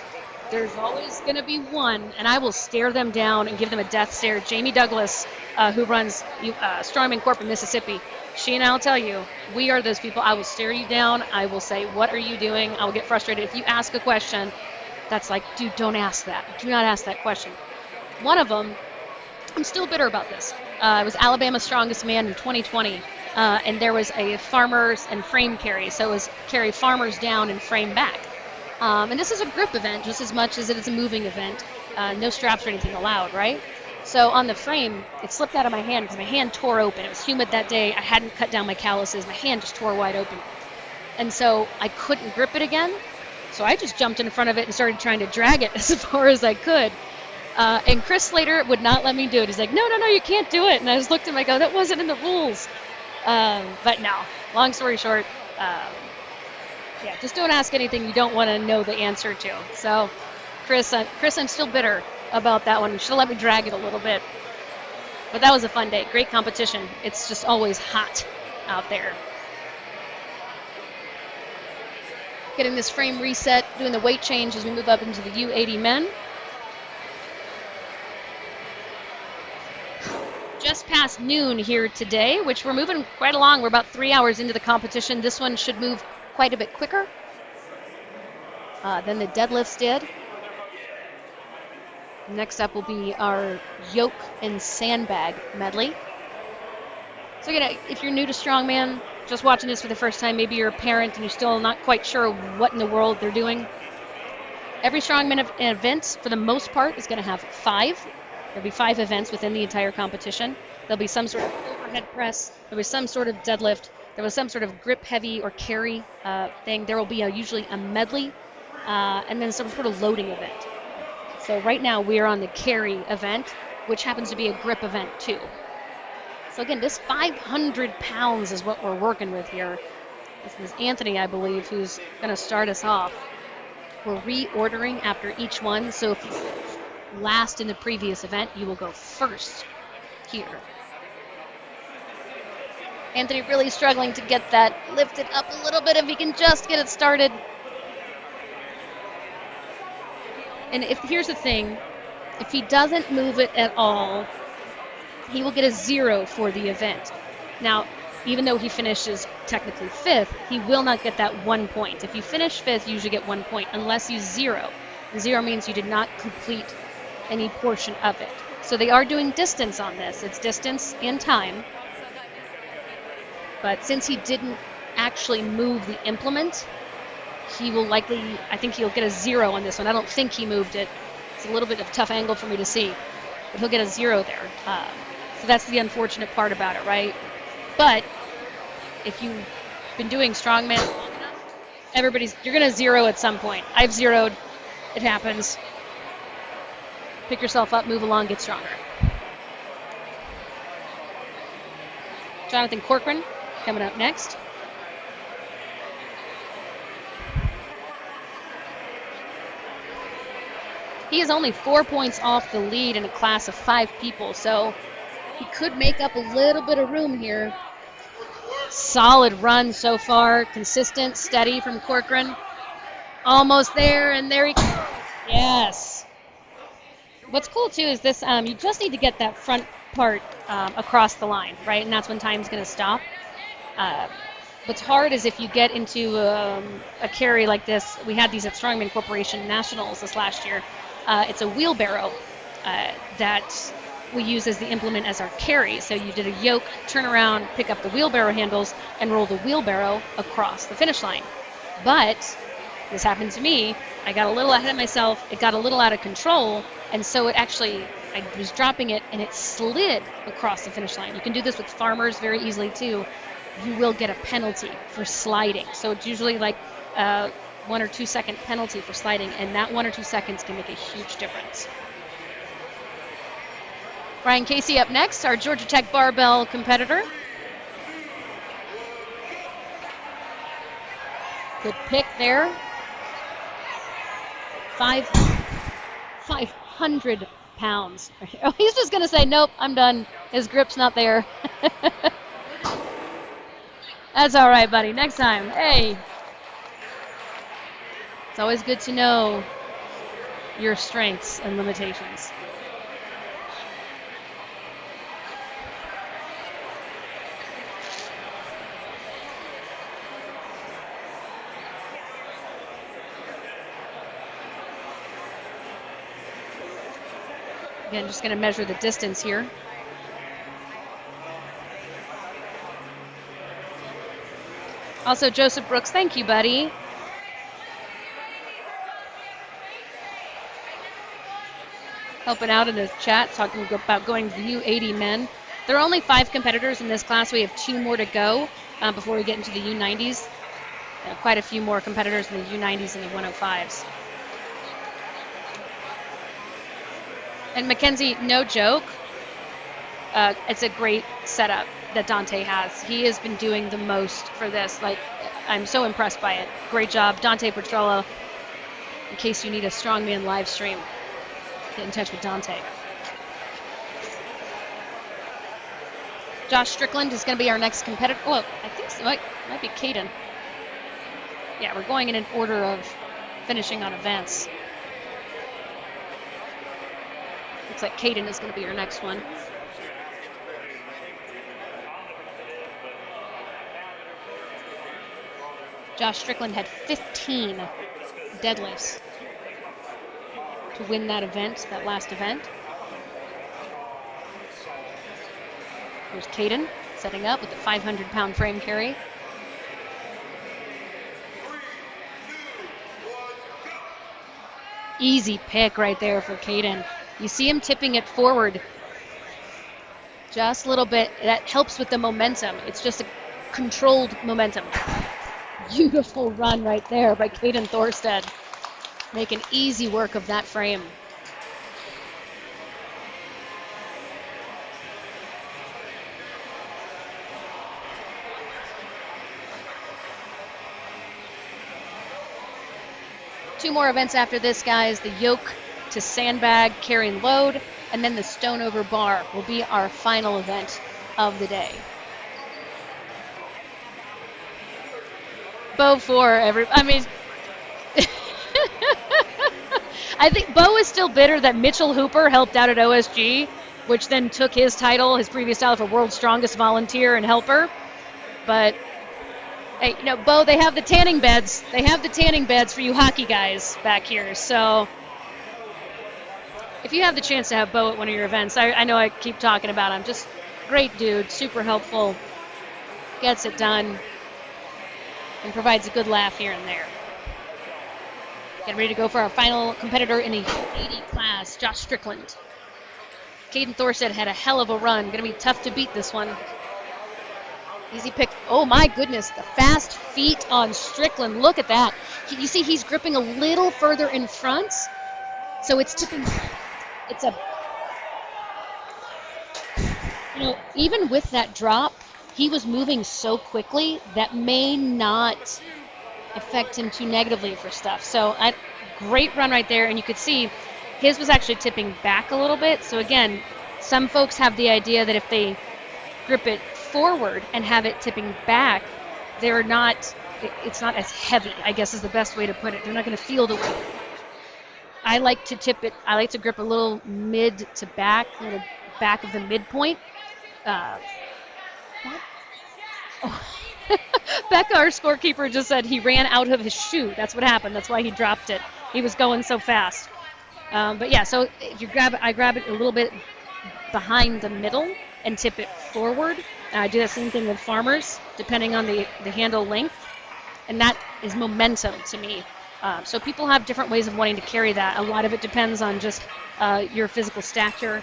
there's always going to be one, and I will stare them down and give them a death stare. Jamie Douglas, who runs Strongman Corp in Mississippi, she and I will tell you, we are those people. I will stare you down. I will say, what are you doing? I will get frustrated. If you ask a question, that's like, dude, don't ask that. Do not ask that question. One of them, I'm still bitter about this. It was Alabama's Strongest Man in 2020, and there was a farmers and frame carry. So it was carry farmers down and frame back. And this is a grip event just as much as it is a moving event. No straps or anything allowed, right? So on the frame, it slipped out of my hand because my hand tore open. It was humid that day. I hadn't cut down my calluses. My hand just tore wide open. And so I couldn't grip it again. So I just jumped in front of it and started trying to drag it as far as I could. And Chris Slater would not let me do it. He's like, no, you can't do it. And I just looked at him, I go, that wasn't in the rules. But no, long story short, yeah, just don't ask anything you don't want to know the answer to. So, Chris, I'm still bitter about that one. You should have let me drag it a little bit. But that was a fun day. Great competition. It's just always hot out there. Getting this frame reset, doing the weight change as we move up into the U80 men. Just past noon here today, which we're moving quite along. We're about 3 hours into the competition. This one should move quite a bit quicker than the deadlifts did. Next up will be our yoke and sandbag medley. So again, if you're new to strongman, just watching this for the first time, maybe you're a parent and you're still not quite sure what in the world they're doing. Every strongman event, for the most part, is going to have 5. There'll be 5 events within the entire competition. There'll be some sort of overhead press. There'll be some sort of deadlift. There was some sort of grip heavy or carry thing. There will be usually a medley and then some sort of loading event. So right now we are on the carry event, which happens to be a grip event too. So again, this 500 pounds is what we're working with here. This is Anthony, I believe, who's going to start us off. We're reordering after each one. So if you last in the previous event, you will go first here. Anthony really struggling to get that lifted up a little bit if he can just get it started. And here's the thing, if he doesn't move it at all, he will get a 0 for the event. Now, even though he finishes technically 5th, he will not get that 1 point. If you finish 5th, you usually get 1 point, unless you 0. 0 means you did not complete any portion of it. So they are doing distance on this. It's distance and time. But since he didn't actually move the implement, he will likely, I think he'll get a 0 on this one. I don't think he moved it. It's a little bit of a tough angle for me to see. But he'll get a 0 there. So that's the unfortunate part about it, right? But if you've been doing strongman long enough, you're going to 0 at some point. I've 0'd. It happens. Pick yourself up, move along, get stronger. Jonathan Corcoran coming up next. He is only 4 points off the lead in a class of 5 people, so he could make up a little bit of room here. Solid run so far, consistent, steady from Corcoran. Almost there, and there he goes. Yes. What's cool too is this, you just need to get that front part across the line, right? And that's when time's going to stop. What's hard is if you get into a carry like this. We had these at Strongman Corporation Nationals this last year. It's a wheelbarrow that we use as the implement as our carry. So you did a yoke, turn around, pick up the wheelbarrow handles, and roll the wheelbarrow across the finish line. But this happened to me. I got a little ahead of myself. It got a little out of control, and so I was dropping it, and it slid across the finish line. You can do this with farmers very easily too. You will get a penalty for sliding. So it's usually like 1 or 2 second penalty for sliding, and that 1 or 2 seconds can make a huge difference. Brian Casey up next, our Georgia Tech barbell competitor. Good pick there. 500 pounds. Oh, he's just going to say, nope, I'm done. His grip's not there. That's all right, buddy. Next time. Hey. It's always good to know your strengths and limitations. Again, just going to measure the distance here. Also, Joseph Brooks, thank you, buddy. Helping out in the chat, talking about going to the U80 men. There are only 5 competitors in this class. We have 2 more to go before we get into the U90s. Quite a few more competitors in the U90s and the 105s. And Mackenzie, no joke, it's a great setup that Dante has. He has been doing the most for this. Like, I'm so impressed by it. Great job, Dante Petrella. In case you need a strongman live stream, get in touch with Dante. Josh Strickland is going to be our next competitor. Well, I think so. It might be Caden. Yeah, we're going in an order of finishing on events. Looks like Caden is going to be our next one. Josh Strickland had 15 deadlifts to win that event, that last event. Here's Caden setting up with the 500-pound frame carry. Easy pick right there for Caden. You see him tipping it forward just a little bit. That helps with the momentum. It's just a controlled momentum. Beautiful run right there by Caden Thorstad. Making easy work of that frame. Two more events after this, guys. The yoke to sandbag, carrying load, and then the stone over bar will be our final event of the day. Bo I think Bo is still bitter that Mitchell Hooper helped out at OSG, which then took his title, his previous title, for World's Strongest Volunteer and Helper. But, hey, Bo, they have the tanning beds. They have the tanning beds for you hockey guys back here. So if you have the chance to have Bo at one of your events, I know I keep talking about him. Just great dude, super helpful, gets it done, and provides a good laugh here and there. Getting ready to go for our final competitor in the U80 class, Josh Strickland. Caden Thorstad had a hell of a run. Going to be tough to beat this one. Easy pick. Oh my goodness, the fast feet on Strickland. Look at that. You see he's gripping a little further in front. So it's tipping. Even with that drop, he was moving so quickly that may not affect him too negatively for stuff. So great run right there, and you could see his was actually tipping back a little bit. So again, some folks have the idea that if they grip it forward and have it tipping back, it's not as heavy, I guess is the best way to put it. They're not going to feel the weight. I like to grip a little mid to back, a little back of the midpoint. Becca, our scorekeeper, just said he ran out of his shoe. That's what happened. That's why he dropped it. He was going so fast. But yeah, so if you I grab it a little bit behind the middle and tip it forward. I do the same thing with farmers, depending on the handle length. And that is momentum to me. So people have different ways of wanting to carry that. A lot of it depends on just your physical stature,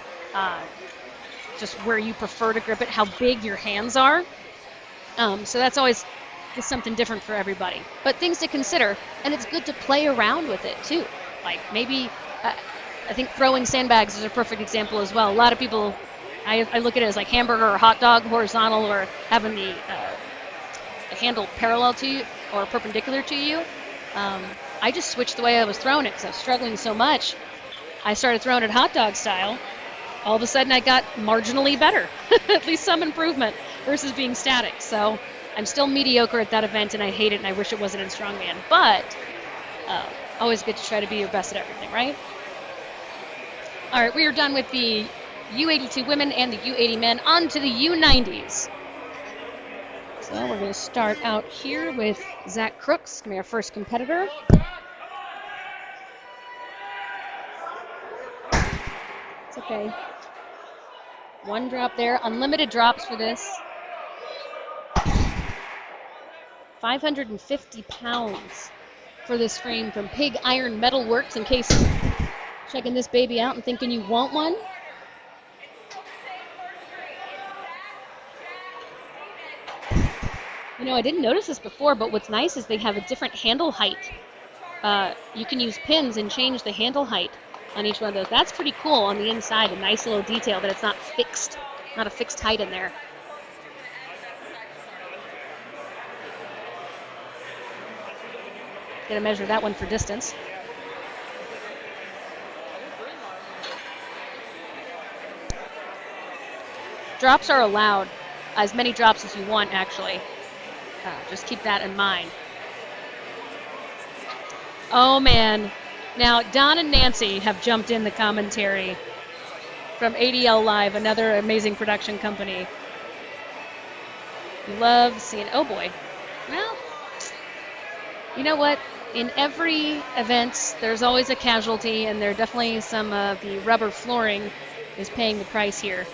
just where you prefer to grip it, how big your hands are. So that's always just something different for everybody. But things to consider, and it's good to play around with it too. Like maybe, I think throwing sandbags is a perfect example as well. A lot of people, I look at it as like hamburger or hot dog, horizontal, or having the handle parallel to you or perpendicular to you. I just switched the way I was throwing it because I was struggling so much. I started throwing it hot dog style. All of a sudden I got marginally better, at least some improvement versus being static. So I'm still mediocre at that event, and I hate it, and I wish it wasn't in strongman. But always good to try to be your best at everything, right? All right, we are done with the U82 women and the U80 men. On to the U90s. So we're going to start out here with Zach Crooks, going to be our first competitor. It's okay. One drop there. Unlimited drops for this. 550 pounds for this frame from Pig Iron Metal Works, in case checking this baby out and thinking you want one. I didn't notice this before, but what's nice is they have a different handle height. You can use pins and change the handle height. on each one of those. That's pretty cool on the inside, a nice little detail that it's not fixed, not a fixed height in there. Gonna measure that one for distance. Drops are allowed, as many drops as you want, actually. Just keep that in mind. Oh, man. Now, Don and Nancy have jumped in the commentary from ADL Live, another amazing production company. Love seeing, oh boy. Well, you know what? In every event, there's always a casualty, and there definitely some of the rubber flooring is paying the price here.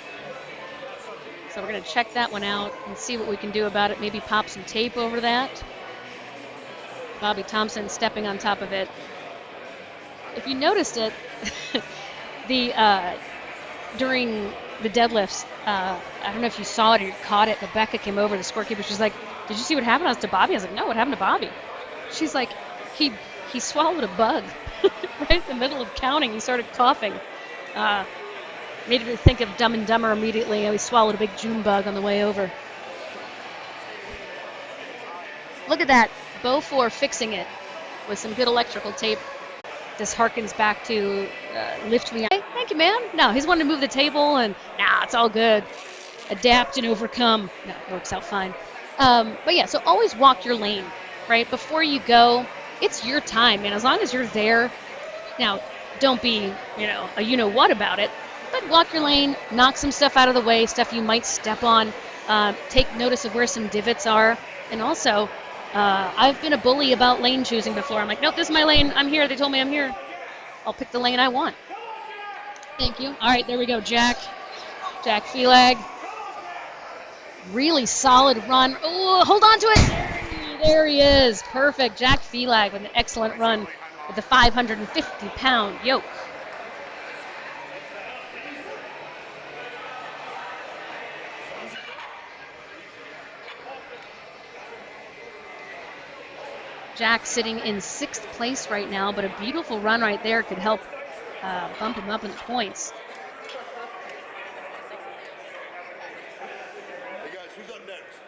So we're going to check that one out and see what we can do about it. Maybe pop some tape over that. Bobby Thompson stepping on top of it. If you noticed it, during the deadlifts, I don't know if you saw it or you caught it, but Becca came over, the scorekeeper. She's like, "Did you see what happened?" I was to Bobby. I was like, "No, what happened to Bobby?" She's like, he swallowed a bug right in the middle of counting. He started coughing. Made me think of Dumb and Dumber immediately. He swallowed a big June bug on the way over. Look at that. Beaufort fixing it with some good electrical tape. This harkens back to lift me. Hey, thank you, man. No, he's wanting to move the table, and it's all good. Adapt and overcome. No, it works out fine. But yeah, so always walk your lane, right? Before you go, it's your time, and as long as you're there, now don't be, a you-know-what about it, but walk your lane, knock some stuff out of the way, stuff you might step on, take notice of where some divots are, and also, I've been a bully about lane choosing before. I'm like, nope, this is my lane. I'm here. They told me I'm here. I'll pick the lane I want. Thank you. All right, there we go. Jack Felag. Really solid run. Oh, hold on to it. There he is. Perfect. Jack Felag with an excellent run with the 550-pound yoke. Jack sitting in 6th place right now, but a beautiful run right there could help bump him up in the points. Hey guys, who's up next?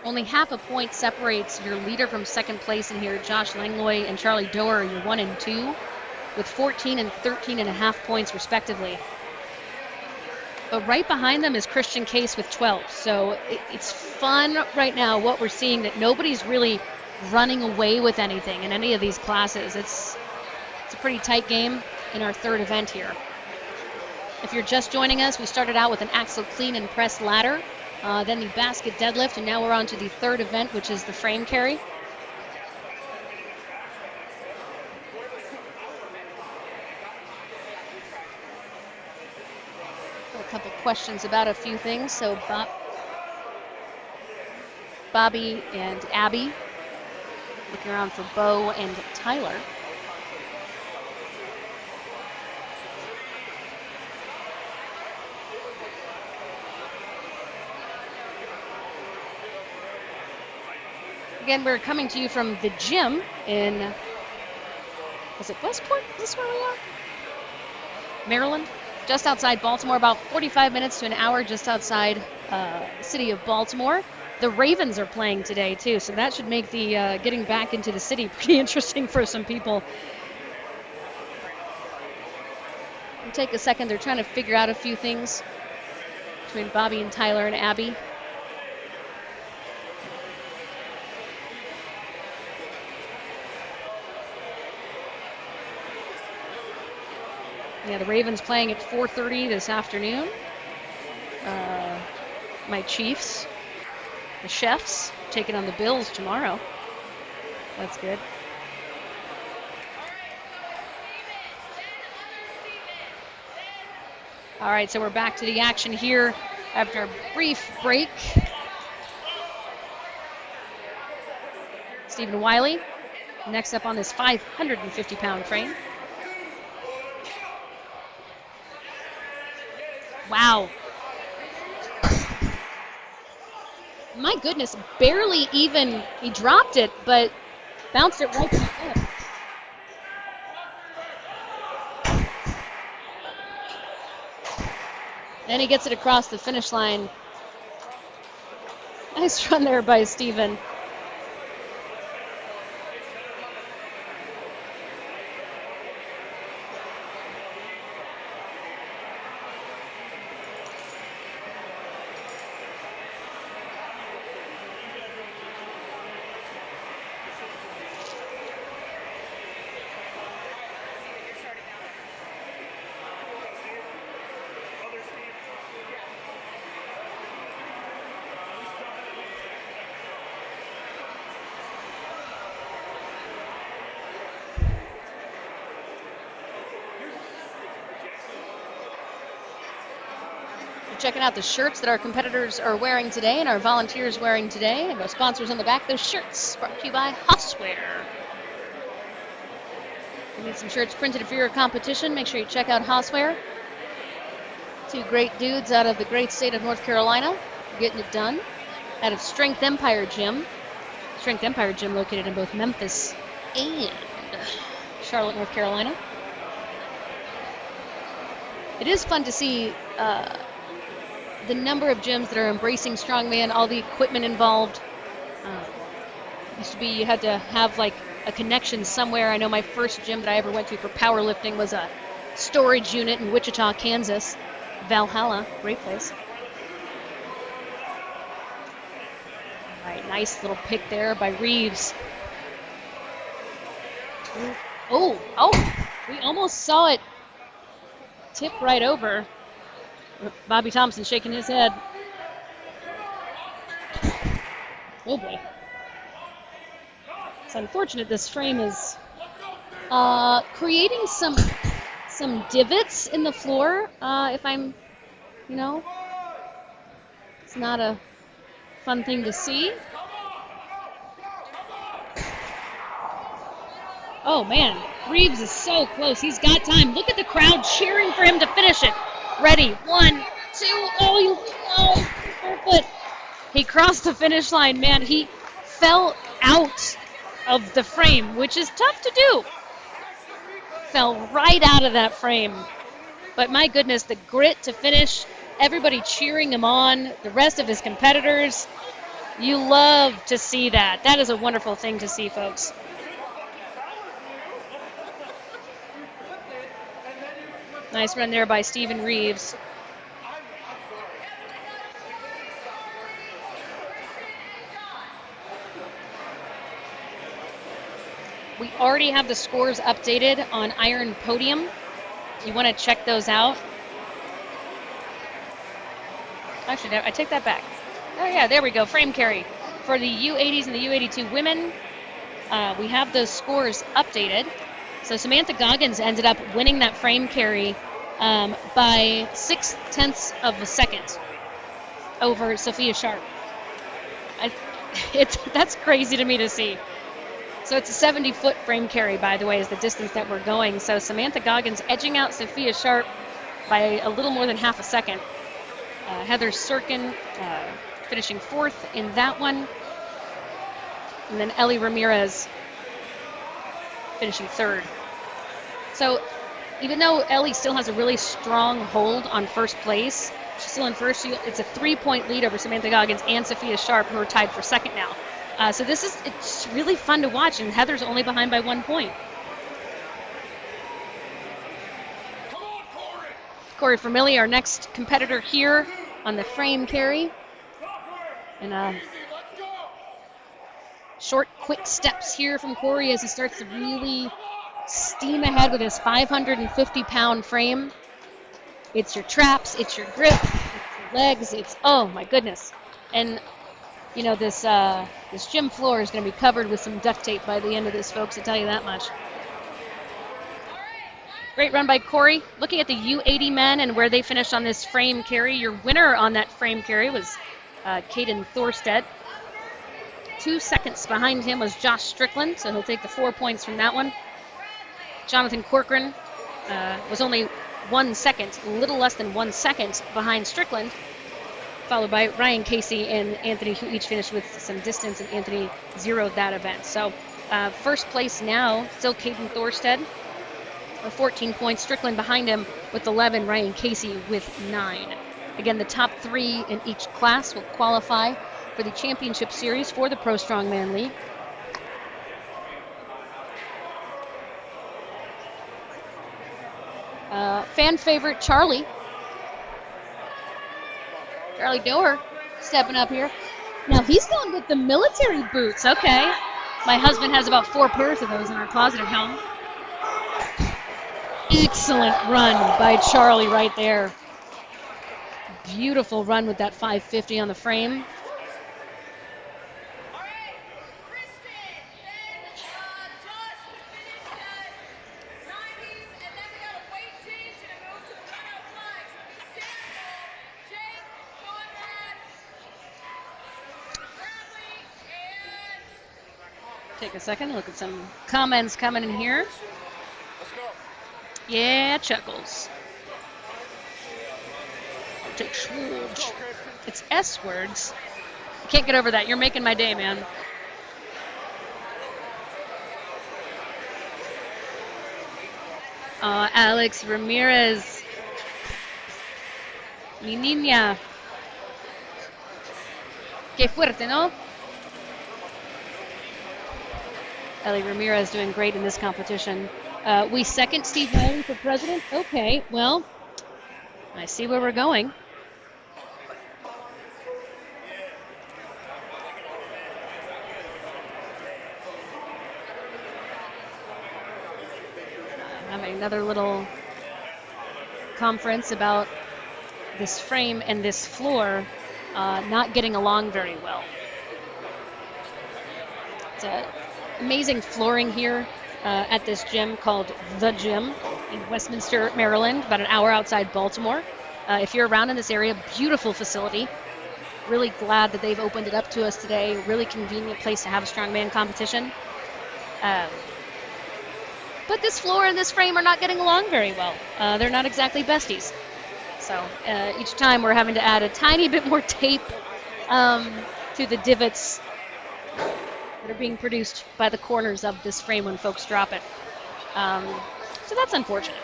Only half a point separates your leader from 2nd place in here. Josh Langlois and Charlie Doer are your 1 and 2 with 14 and 13.5 points respectively. But right behind them is Christian Case with 12. So it's fun right now what we're seeing, that nobody's really running away with anything in any of these classes. It's a pretty tight game in our 3rd event here. If you're just joining us, we started out with an axle clean and press ladder, then the basket deadlift, and now we're on to the 3rd event, which is the frame carry. A couple questions about a few things. So Bobby and Abby looking around for Bo and Tyler. Again, we're coming to you from the gym in, was it Westport? Is this where we are? Maryland? Just outside Baltimore, about 45 minutes to an hour just outside the city of Baltimore. The Ravens are playing today, too, so that should make the getting back into the city pretty interesting for some people. We'll take a second. They're trying to figure out a few things between Bobby and Tyler and Abby. Yeah, the Ravens playing at 4:30 this afternoon. My Chiefs, the Chefs, taking on the Bills tomorrow. That's good. All right, so we're back to the action here after a brief break. Stephen Wiley, next up on this 550-pound frame. Wow. My goodness, barely even, he dropped it, but bounced it right back up. And he gets it across the finish line. Nice run there by Steven. Checking out the shirts that our competitors are wearing today and our volunteers wearing today. And our sponsors on the back, those shirts brought to you by Houseware. If you need some shirts printed for your competition, make sure you check out Houseware. Two great dudes out of the great state of North Carolina getting it done. Out of Strength Empire Gym. Strength Empire Gym located in both Memphis and Charlotte, North Carolina. It is fun to see the number of gyms that are embracing strongman, all the equipment involved. Used to be you had to have like a connection somewhere. I know my first gym that I ever went to for powerlifting was a storage unit in Wichita, Kansas. Valhalla, great place. All right, nice little pick there by Reeves. Oh, we almost saw it tip right over. Bobby Thompson shaking his head. Oh boy. It's unfortunate this frame is creating some divots in the floor. If I'm, it's not a fun thing to see. Oh man, Reeves is so close. He's got time. Look at the crowd cheering for him to finish it. Ready, 1, 2, foot. He crossed the finish line, man. He fell out of the frame, which is tough to do. Fell right out of that frame. But my goodness, the grit to finish, everybody cheering him on, the rest of his competitors. You love to see that. That is a wonderful thing to see, folks. Nice run there by Steven Reeves. We already have the scores updated on Iron Podium. You want to check those out. Actually, I take that back. Oh yeah, there we go. Frame carry. For the U80s and the U82 women, we have those scores updated. So Samantha Goggins ended up winning that frame carry by 0.6 of a second over Sophia Sharp. That's crazy to me to see. So it's a 70-foot frame carry, by the way, is the distance that we're going. So Samantha Goggins edging out Sophia Sharp by a little more than half a second. Heather Sirkin finishing 4th in that one. And then Ellie Ramirez finishing 3rd. So even though Ellie still has a really strong hold on first place, she's still in first. It's a 3-point lead over Samantha Goggins and Sophia Sharp, who are tied for 2nd now. So it's really fun to watch, and Heather's only behind by 1 point. Corey Vermilli, our next competitor here on the frame carry. And short, quick steps here from Corey as he starts to really steam ahead with his 550-pound frame. It's your traps, it's your grip, it's your legs, oh my goodness. And this gym floor is going to be covered with some duct tape by the end of this, folks, I'll tell you that much. Great run by Corey. Looking at the U80 men and where they finished on this frame carry, your winner on that frame carry was Caden Thorstead. 2 seconds behind him was Josh Strickland, so he'll take the 4 points from that one. Jonathan Corcoran was only 1 second, a little less than 1 second behind Strickland, followed by Ryan Casey and Anthony, who each finished with some distance, and Anthony zeroed that event. So first place now, still Caden Thorstead with 14 points, Strickland behind him with 11, Ryan Casey with 9. Again, the top 3 in each class will qualify for the championship series for the Pro Strongman League. Fan favorite Charlie Doer stepping up here. Now he's going with the military boots. Okay. My husband has about 4 pairs of those in our closet at home. Excellent run by Charlie right there. Beautiful run with that 550 on the frame. Take a second, look at some comments coming in here. Let's go. Yeah, Chuckles. Take Schwartz. It's S words. I can't get over that. You're making my day, man. Alex Ramirez. Mi niña. Qué fuerte, ¿no? Ellie Ramirez doing great in this competition. We second Steve Riley for president? Okay, well, I see where we're going. Having another little conference about this frame and this floor not getting along very well. It's amazing flooring here at this gym called The Gym in Westminster, Maryland, about an hour outside Baltimore. If you're around in this area, beautiful facility. Really glad that they've opened it up to us today. Really convenient place to have a strongman competition. But this floor and this frame are not getting along very well. They're not exactly besties. So each time we're having to add a tiny bit more tape to the divots that are being produced by the corners of this frame when folks drop it. So that's unfortunate.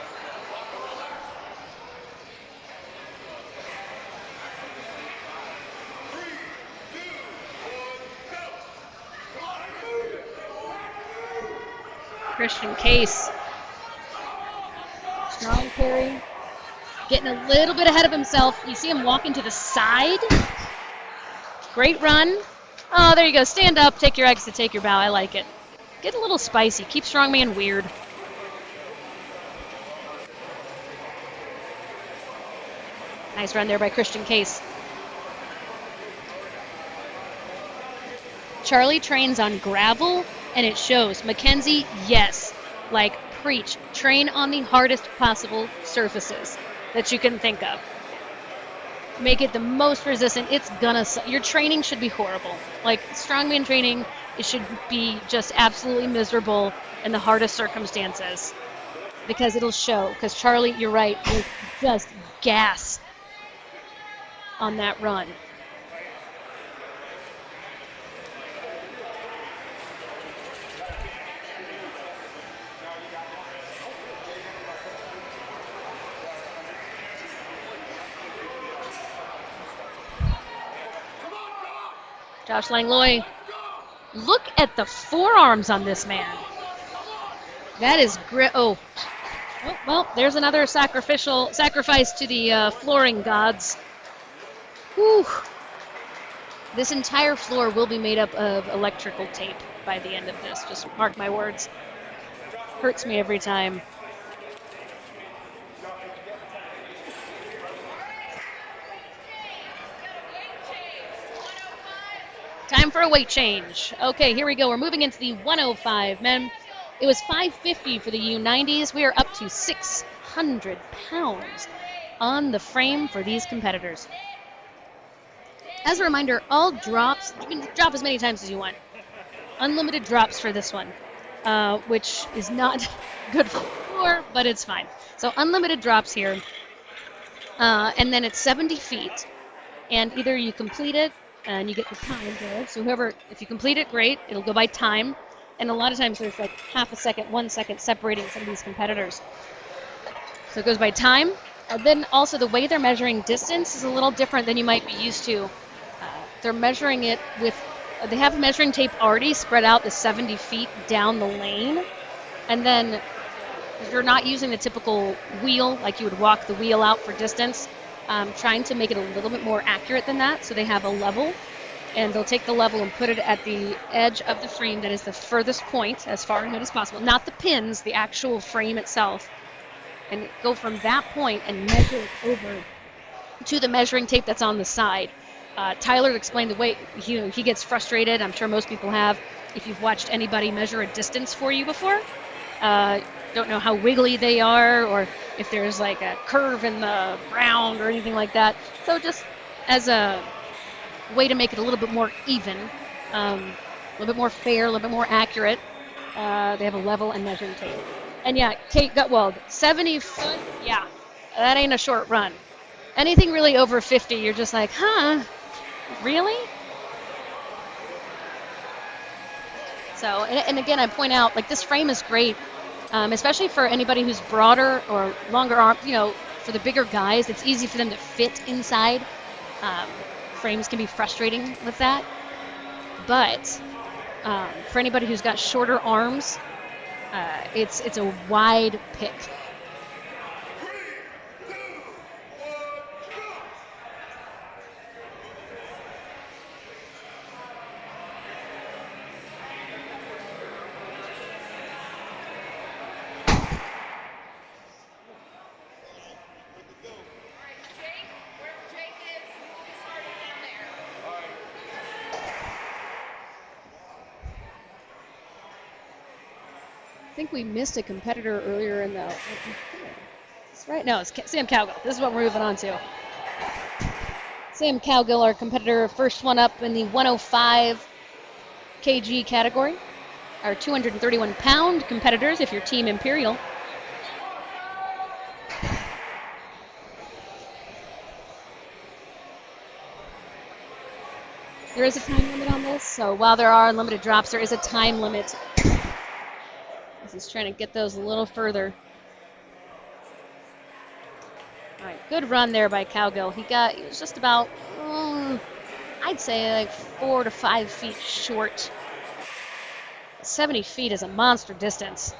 Christian Case. Strong carry. Getting a little bit ahead of himself. You see him walking to the side. Great run. Oh, there you go. Stand up, take your exit, take your bow. I like it. Get a little spicy. Keep strongman weird. Nice run there by Christian Case. Charlie trains on gravel, and it shows. Mackenzie, yes. Like, preach. Train on the hardest possible surfaces that you can think of. Make it the most resistant. It's gonna suck. Your training should be horrible. Like, strongman training, it should be just absolutely miserable in the hardest circumstances. Because it'll show. Because Charlie, you're right, was just gas on that run. Josh Langlois, look at the forearms on this man. That is great. Oh, well, there's another sacrifice to the flooring gods. Whew. This entire floor will be made up of electrical tape by the end of this. Just mark my words. Hurts me every time. Time for a weight change. Okay, here we go. We're moving into the 105 men. It was 550 for the U90s. We are up to 600 pounds on the frame for these competitors. As a reminder, all drops, you can drop as many times as you want. Unlimited drops for this one, which is not good for the floor, but it's fine. So unlimited drops here. And then it's 70 feet. And either you complete it, and you get the time there. So whoever, if you complete it, great. It'll go by time. And a lot of times there's like half a second, 1 second separating some of these competitors. So it goes by time. And then also the way they're measuring distance is a little different than you might be used to. They're measuring it with, they have measuring tape already spread out the 70 feet down the lane. And then you're not using the typical wheel, like you would walk the wheel out for distance. Trying to make it a little bit more accurate than that. So they have a level, and they'll take the level and put it at the edge of the frame that is the furthest point, as far ahead as possible. Not the pins, the actual frame itself. And go from that point and measure it over to the measuring tape that's on the side. Tyler explained the way he gets frustrated. I'm sure most people have. If you've watched anybody measure a distance for you before, don't know how wiggly they are, or if there's like a curve in the ground or anything like that. So just as a way to make it a little bit more even, a little bit more fair, a little bit more accurate, they have a level and measuring tape. And yeah, Kate Gutwald, 70 foot, yeah, that ain't a short run. Anything really over 50, you're just like, huh, really? So, and again, I point out, like, this frame is great, especially for anybody who's broader or longer arm, for the bigger guys, it's easy for them to fit inside. Frames can be frustrating with that. But for anybody who's got shorter arms, it's a wide pick. I think we missed a competitor earlier in the. That's right. No, it's Sam Cowgill. This is what we're moving on to. Sam Cowgill, our competitor, first one up in the 105 kg category. Our 231-pound competitors, if you're Team Imperial. There is a time limit on this, so while there are unlimited drops, there is a time limit. He's trying to get those a little further. All right, good run there by Cowgill. He was just about, I'd say like 4 to 5 feet short. 70 feet is a monster distance.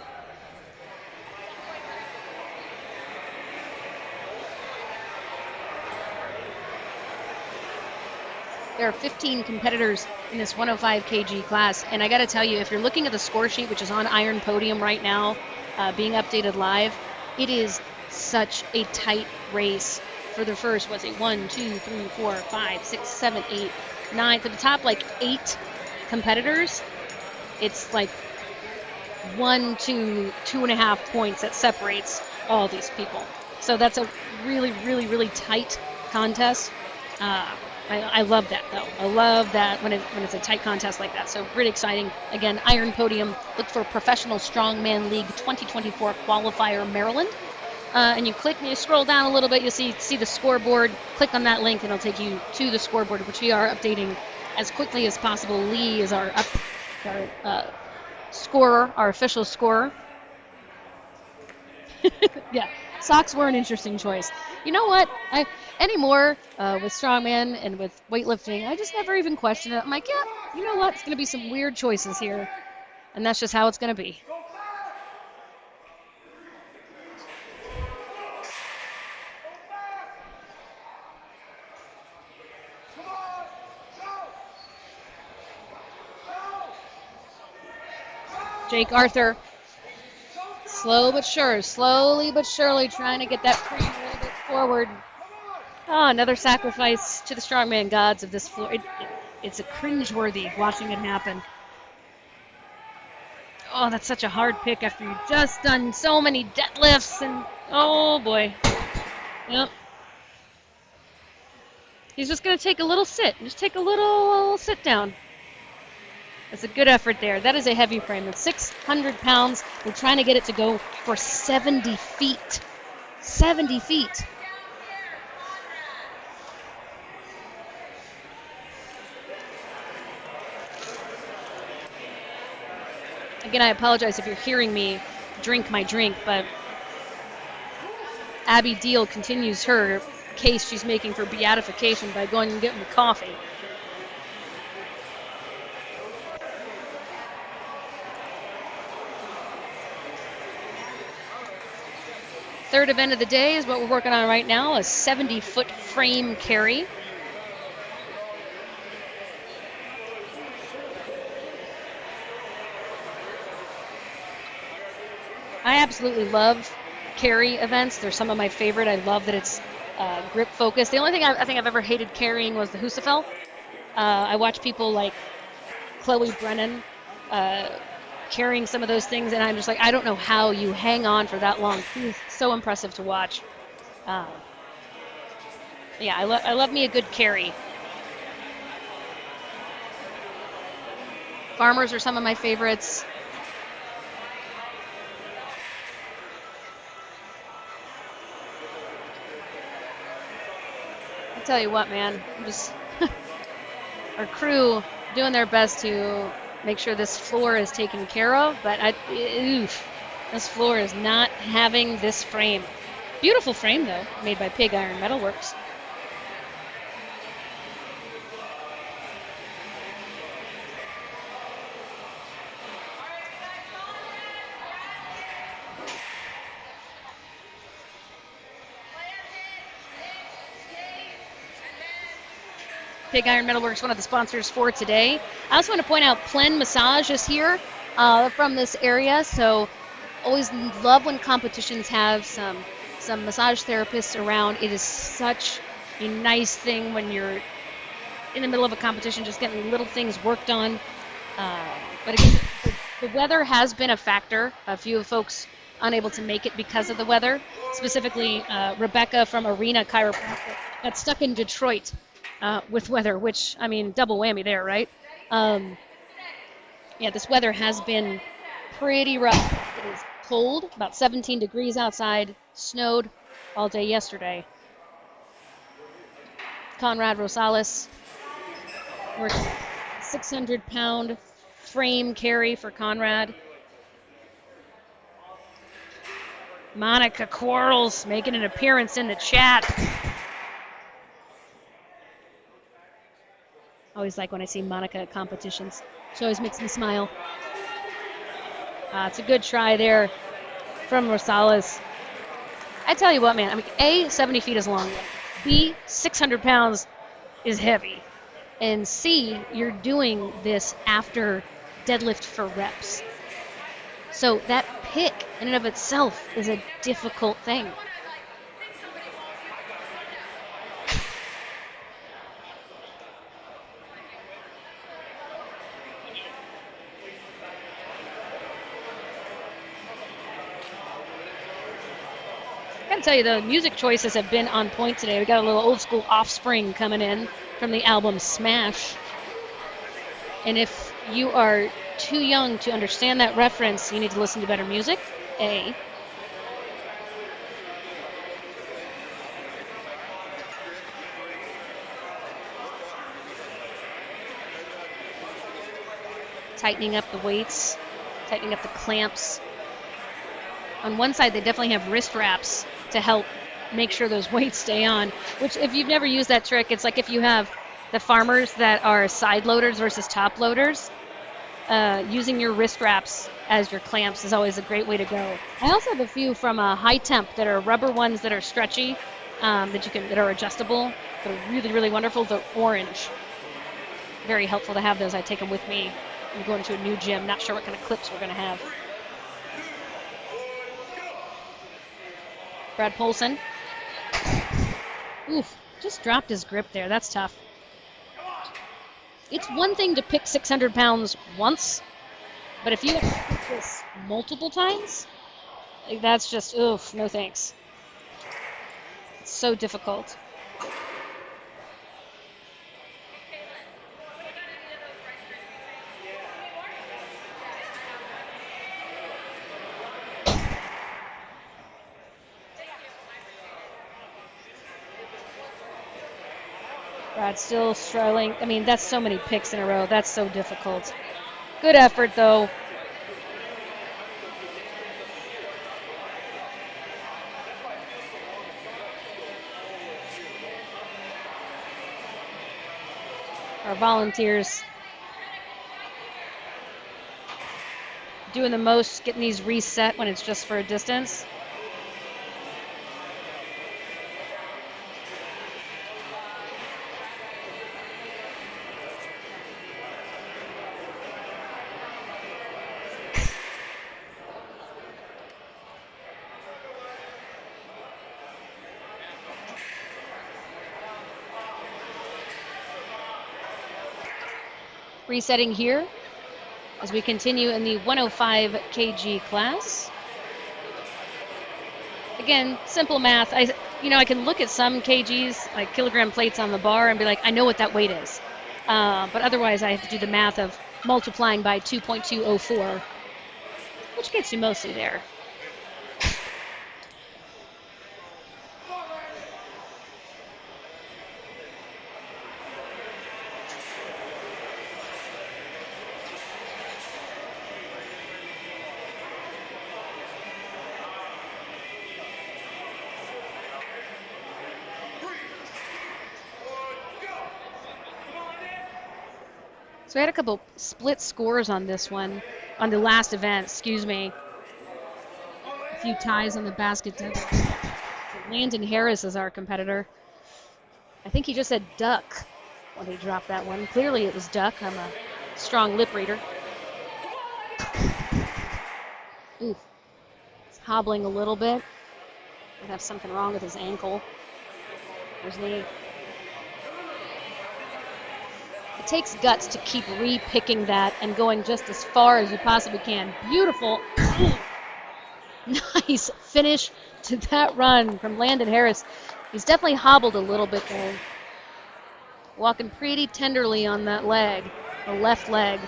There are 15 competitors in this 105 kg class, and I got to tell you, if you're looking at the score sheet, which is on Iron Podium right now, being updated live, it is such a tight race for the first, 1, 2, 3, 4, 5, 6, 7, 8, 9, for the top like 8 competitors, it's like 1 to 2.5 points that separates all these people. So that's a really, really, really tight contest. I love that, though. I love that when it's a tight contest like that. So really exciting. Again, Iron Podium. Look for Professional Strongman League 2024 Qualifier Maryland. And you scroll down a little bit, you'll see the scoreboard. Click on that link, and it'll take you to the scoreboard, which we are updating as quickly as possible. Lee is our scorer, our official scorer. Yeah, socks were an interesting choice. You know what? Anymore with strongman and with weightlifting, I just never even question it. I'm like, yeah, you know what? It's going to be some weird choices here, and that's just how it's going to be. Jake Arthur, slowly but surely trying to get that frame a little bit forward. Oh, another sacrifice to the strongman gods of this floor. It's a cringeworthy watching it happen. Oh, that's such a hard pick after you've just done so many deadlifts and oh boy. Yep. He's just going to take a little sit. Just take a little sit down. That's a good effort there. That is a heavy frame. It's 600 pounds. We're trying to get it to go for 70 feet. 70 feet. Again, I apologize if you're hearing me drink my drink, but Abby Deal continues her case she's making for beatification by going and getting coffee. Third event of the day is what we're working on right now, a 70-foot frame carry. I absolutely love carry events. They're some of my favorite. I love that it's grip focused. The only thing I think I've ever hated carrying was the Husafel. I watch people like Chloe Brennan carrying some of those things, and I'm just like, I don't know how you hang on for that long. It's so impressive to watch. Yeah, I love me a good carry. Farmers are some of my favorites. I tell you what, man, just our crew doing their best to make sure this floor is taken care of, but this floor is not having this frame. Beautiful frame, though, made by Pig Iron Metalworks. Pig Iron Metalworks, one of the sponsors for today. I also want to point out Plen Massage is here from this area, so always love when competitions have some massage therapists around. It is such a nice thing when you're in the middle of a competition just getting little things worked on. But again, the weather has been a factor. A few folks unable to make it because of the weather, specifically Rebecca from Arena Chiropractic got stuck in Detroit with weather, which, I mean, double whammy there, right? Yeah, this weather has been pretty rough. It is cold, about 17 degrees outside, snowed all day yesterday. Conrad Rosales working 600-pound frame carry for Conrad. Monica Quarles making an appearance in the chat. Always like when I see Monica at competitions. She always makes me smile. It's a good try there from Rosales. I tell you what, man. I mean, A, 70 feet is long. B, 600 pounds is heavy. And C, you're doing this after deadlift for reps. So that pick in and of itself is a difficult thing. I gotta tell you, the music choices have been on point today. We got a little old school Offspring coming in from the album Smash. And if you are too young to understand that reference, you need to listen to better music, A. Tightening up the weights, tightening up the clamps. On one side, they definitely have wrist wraps to help make sure those weights stay on, which if you've never used that trick, it's like if you have the farmers that are side loaders versus top loaders, using your wrist wraps as your clamps is always a great way to go. I also have a few from High Temp that are rubber ones that are stretchy, that are adjustable. They're really, really wonderful. They're orange. Very helpful to have those. I take them with me. I'm going to a new gym. Not sure what kind of clips we're going to have. Brad Polson. Oof, just dropped his grip there. That's tough. It's one thing to pick 600 pounds once, but if you have to pick this multiple times, that's just, oof, no thanks. It's so difficult. Brad still struggling. I mean, that's so many picks in a row. That's so difficult. Good effort, though. Our volunteers doing the most, getting these reset when it's just for a distance. Resetting here as we continue in the 105 kg class. Again, simple math. I can look at some kgs, like kilogram plates on the bar, and be like, I know what that weight is. But otherwise, I have to do the math of multiplying by 2.204, which gets you mostly there. So we had a couple split scores on this one, on the last event, excuse me. A few ties on the basket deadlift. Landon Harris is our competitor. I think he just said duck when he dropped that one. Clearly it was duck. I'm a strong lip reader. Ooh, he's hobbling a little bit. Might have something wrong with his ankle. His knee. It takes guts to keep re-picking that and going just as far as you possibly can. Beautiful. Nice finish to that run from Landon Harris. He's definitely hobbled a little bit there. Walking pretty tenderly on that leg, the left leg.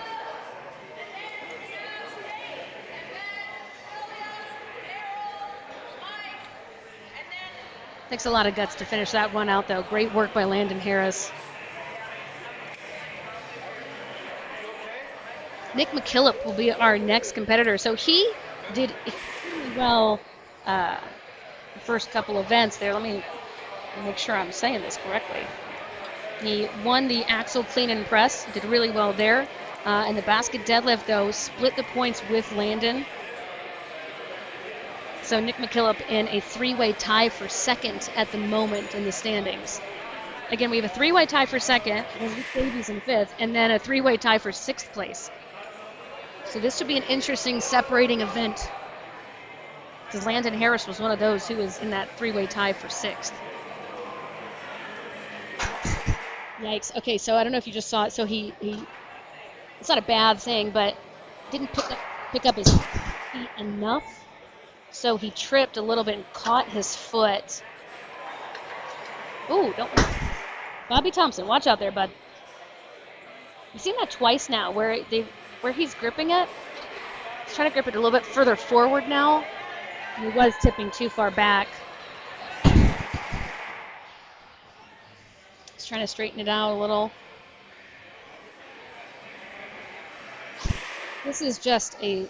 Takes a lot of guts to finish that one out, though. Great work by Landon Harris. Nick McKillop will be our next competitor. So he did extremely well the first couple events there. Let me make sure I'm saying this correctly. He won the axle clean and press, did really well there. And the basket deadlift, though, split the points with Landon. So Nick McKillop in a three-way tie for second at the moment in the standings. Again, we have a three-way tie for second, Rick Davies in fifth, and then a three-way tie for sixth place. So this should be an interesting separating event, because Landon Harris was one of those who was in that three-way tie for sixth. Yikes. Okay, so I don't know if you just saw it. So he it's not a bad thing, but didn't pick up his feet enough. So he tripped a little bit and caught his foot. Ooh, don't. Bobby Thompson, watch out there, bud. You've seen that twice now, where he's gripping it. He's trying to grip it a little bit further forward now. He was tipping too far back. He's trying to straighten it out a little. This is just a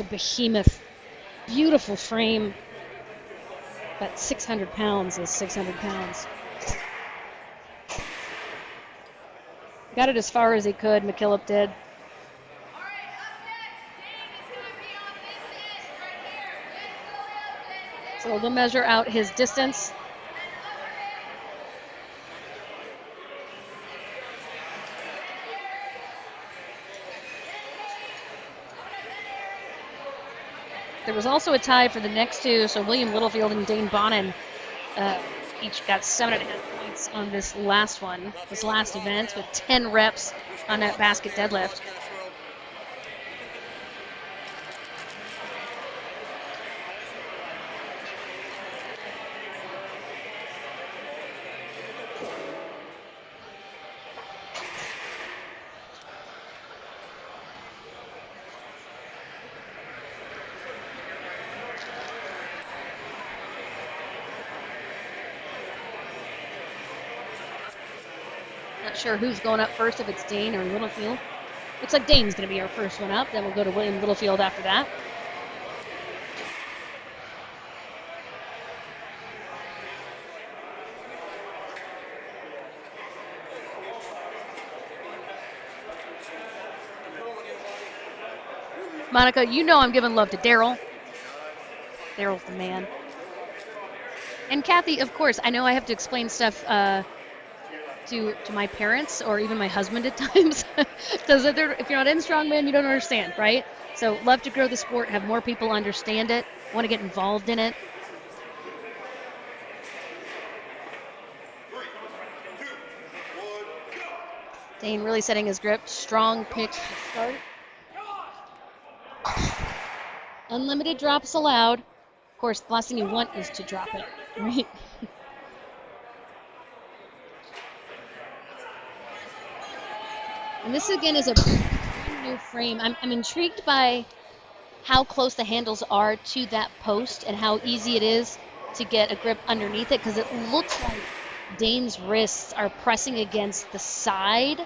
behemoth. Beautiful frame. But 600 pounds is 600 pounds. Got it as far as he could, McKillop did. So we'll measure out his distance. There was also a tie for the next two, so William Littlefield and Dane Bonin each got 7.5 points on this last one, this last event, with 10 reps on that basket deadlift. Not sure who's going up first, if it's Dane or Littlefield. Looks like Dane's going to be our first one up. Then we'll go to William Littlefield after that. Monica, you know I'm giving love to Daryl. Daryl's the man. And Kathy, of course, I know I have to explain stuff to my parents or even my husband at times. Because if you're not in strongman, you don't understand, right? So love to grow the sport, have more people understand it, want to get involved in it. 3, 2, 1, go! Dane really setting his grip. Strong pitch to start. Unlimited drops allowed. Of course, the last thing you want is to drop it, right? And this again is a brand new frame. I'm intrigued by how close the handles are to that post and how easy it is to get a grip underneath it, because it looks like Dane's wrists are pressing against the side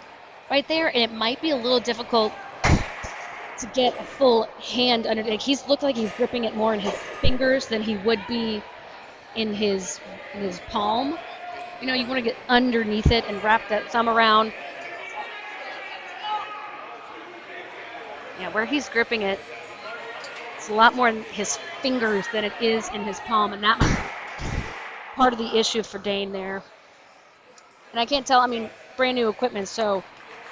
right there, and it might be a little difficult to get a full hand under. Like, he's looked like he's gripping it more in his fingers than he would be in his palm. You know, you want to get underneath it and wrap that thumb around. Yeah, where he's gripping it, it's a lot more in his fingers than it is in his palm, and that might be part of the issue for Dane there. And I can't tell, I mean, brand new equipment, so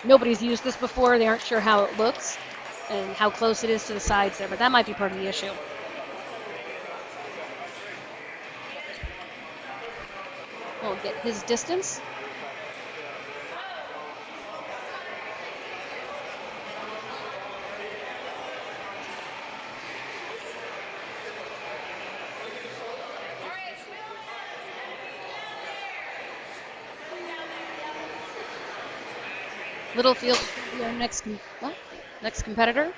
nobody's used this before. They aren't sure how it looks and how close it is to the sides there, but that might be part of the issue. We'll get his distance. Littlefield will be our next competitor.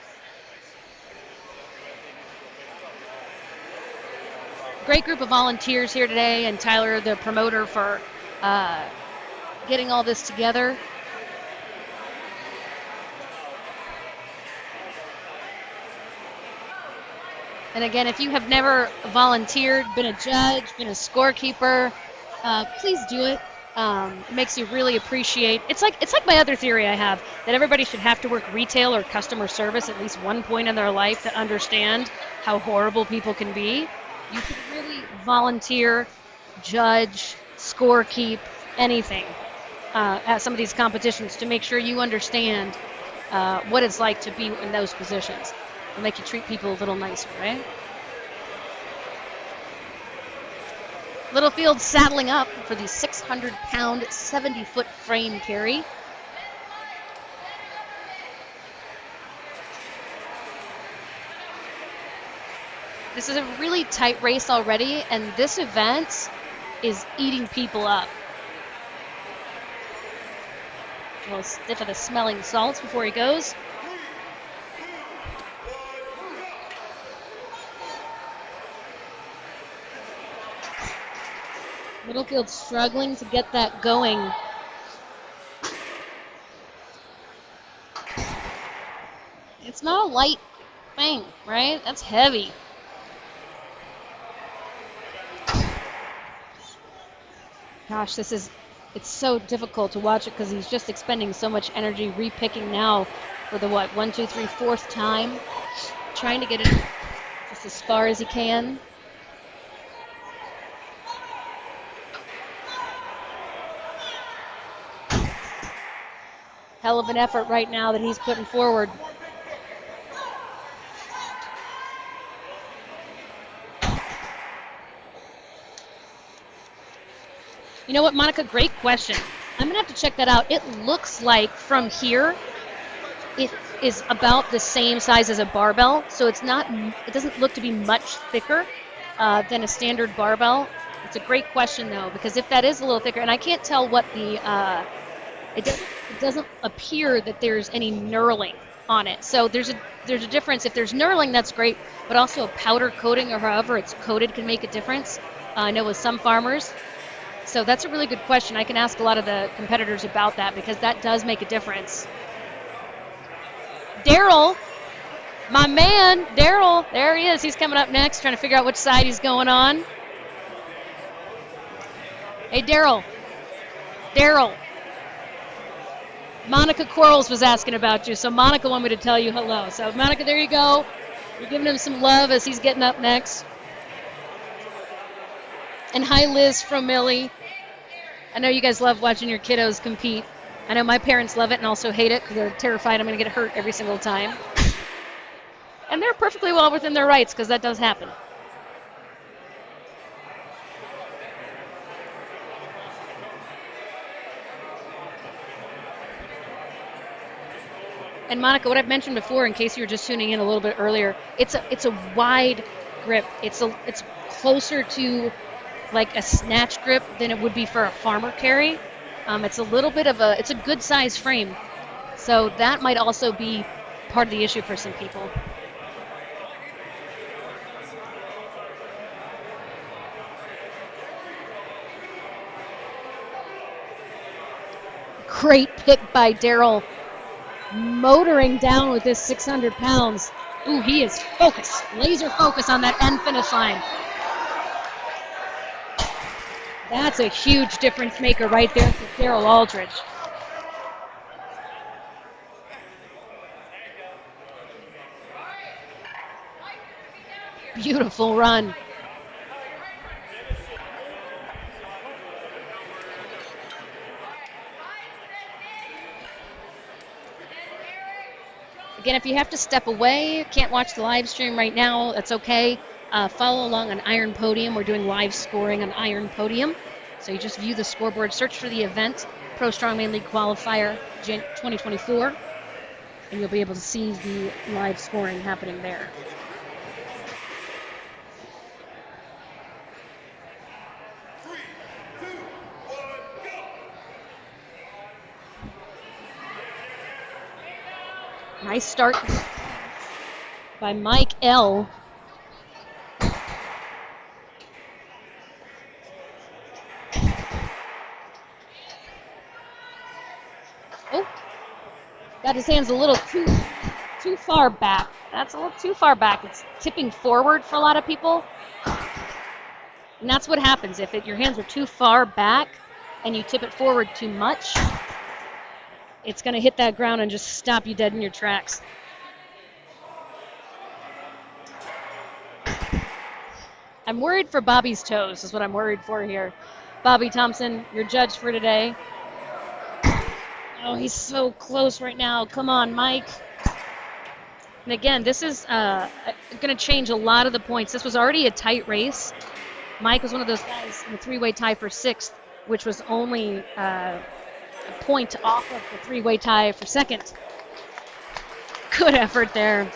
Great group of volunteers here today, and Tyler, the promoter, for getting all this together. And again, if you have never volunteered, been a judge, been a scorekeeper, please do it. It makes you really appreciate. It's like my other theory I have, that everybody should have to work retail or customer service at least one point in their life to understand how horrible people can be. You could really volunteer, judge, scorekeep, anything at some of these competitions to make sure you understand what it's like to be in those positions. It'll make you treat people a little nicer, right? Littlefield saddling up for the 600-pound, 70-foot frame carry. This is a really tight race already, and this event is eating people up. A little stiff of the smelling salts before he goes. Littlefield struggling to get that going. It's not a light thing, right? That's heavy. Gosh, it's so difficult to watch it because he's just expending so much energy, repicking now for the 1, 2, 3, 4th time, trying to get it just as far as he can. Hell of an effort right now that he's putting forward. You know what, Monica? Great question. I'm going to have to check that out. It looks like from here, it is about the same size as a barbell, so it doesn't look to be much thicker than a standard barbell. It's a great question, though, because if that is a little thicker, and I can't tell what the it doesn't appear that there's any knurling on it. So there's a difference. If there's knurling, that's great, but also a powder coating or however it's coated can make a difference. I know with some farmers. So that's a really good question. I can ask a lot of the competitors about that because that does make a difference. Daryl, my man, Daryl, there he is. He's coming up next, trying to figure out which side he's going on. Hey, Daryl. Monica Quarles was asking about you, so Monica wanted me to tell you hello. So Monica, there you go. You're giving him some love as he's getting up next. And hi, Liz from Millie. I know you guys love watching your kiddos compete. I know my parents love it and also hate it because they're terrified I'm going to get hurt every single time. And they're perfectly well within their rights because that does happen. And Monica, what I've mentioned before, in case you were just tuning in a little bit earlier, it's a wide grip. It's closer to like a snatch grip than it would be for a farmer carry. It's a little bit of it's a good size frame. So that might also be part of the issue for some people. Great pick by Daryl, motoring down with this 600 pounds. Ooh, he is focused, laser focus on that end finish line. That's a huge difference maker right there for Daryl Aldridge. Beautiful run. Again, if you have to step away, can't watch the live stream right now, that's okay. Follow along on Iron Podium. We're doing live scoring on Iron Podium. So you just view the scoreboard, search for the event, Pro Strongman League Qualifier 2024, and you'll be able to see the live scoring happening there. Nice start by Mike L. Oh, got his hands a little too far back. That's a little too far back. It's tipping forward for a lot of people. And that's what happens if your hands are too far back and you tip it forward too much. It's going to hit that ground and just stop you dead in your tracks. I'm worried for Bobby's toes is what I'm worried for here. Bobby Thompson, your judge for today. Oh, he's so close right now. Come on, Mike. And again, this is going to change a lot of the points. This was already a tight race. Mike was one of those guys in the three-way tie for sixth, which was only a point off of the three-way tie for second. Good effort there.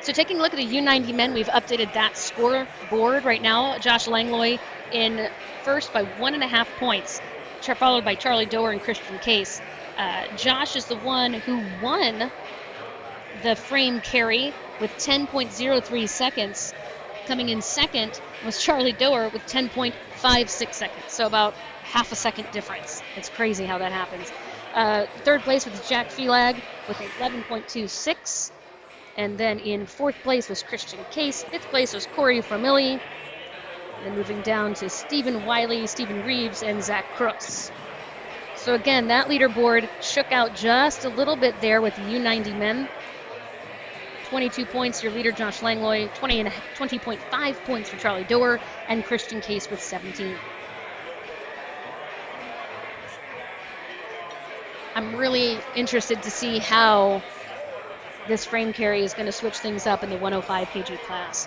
So taking a look at the U90 men, we've updated that scoreboard right now. Josh Langlois in first by 1.5 points, followed by Charlie Doer and Christian Case. Josh is the one who won the frame carry with 10.03 seconds. Coming in second was Charlie Doer with 10.56 seconds, so about half a second difference. It's crazy how that happens. Third place was Jack Felag with 11.26. And then in fourth place was Christian Case. Fifth place was Corey Formilli. Then moving down to Stephen Wiley, Stephen Reeves, and Zach Crooks. So again, that leaderboard shook out just a little bit there with the U90 men. 22 points, your leader Josh Langlois, 20.5 points for Charlie Doer, and Christian Case with 17. I'm really interested to see how this frame carry is going to switch things up in the 105 kg class.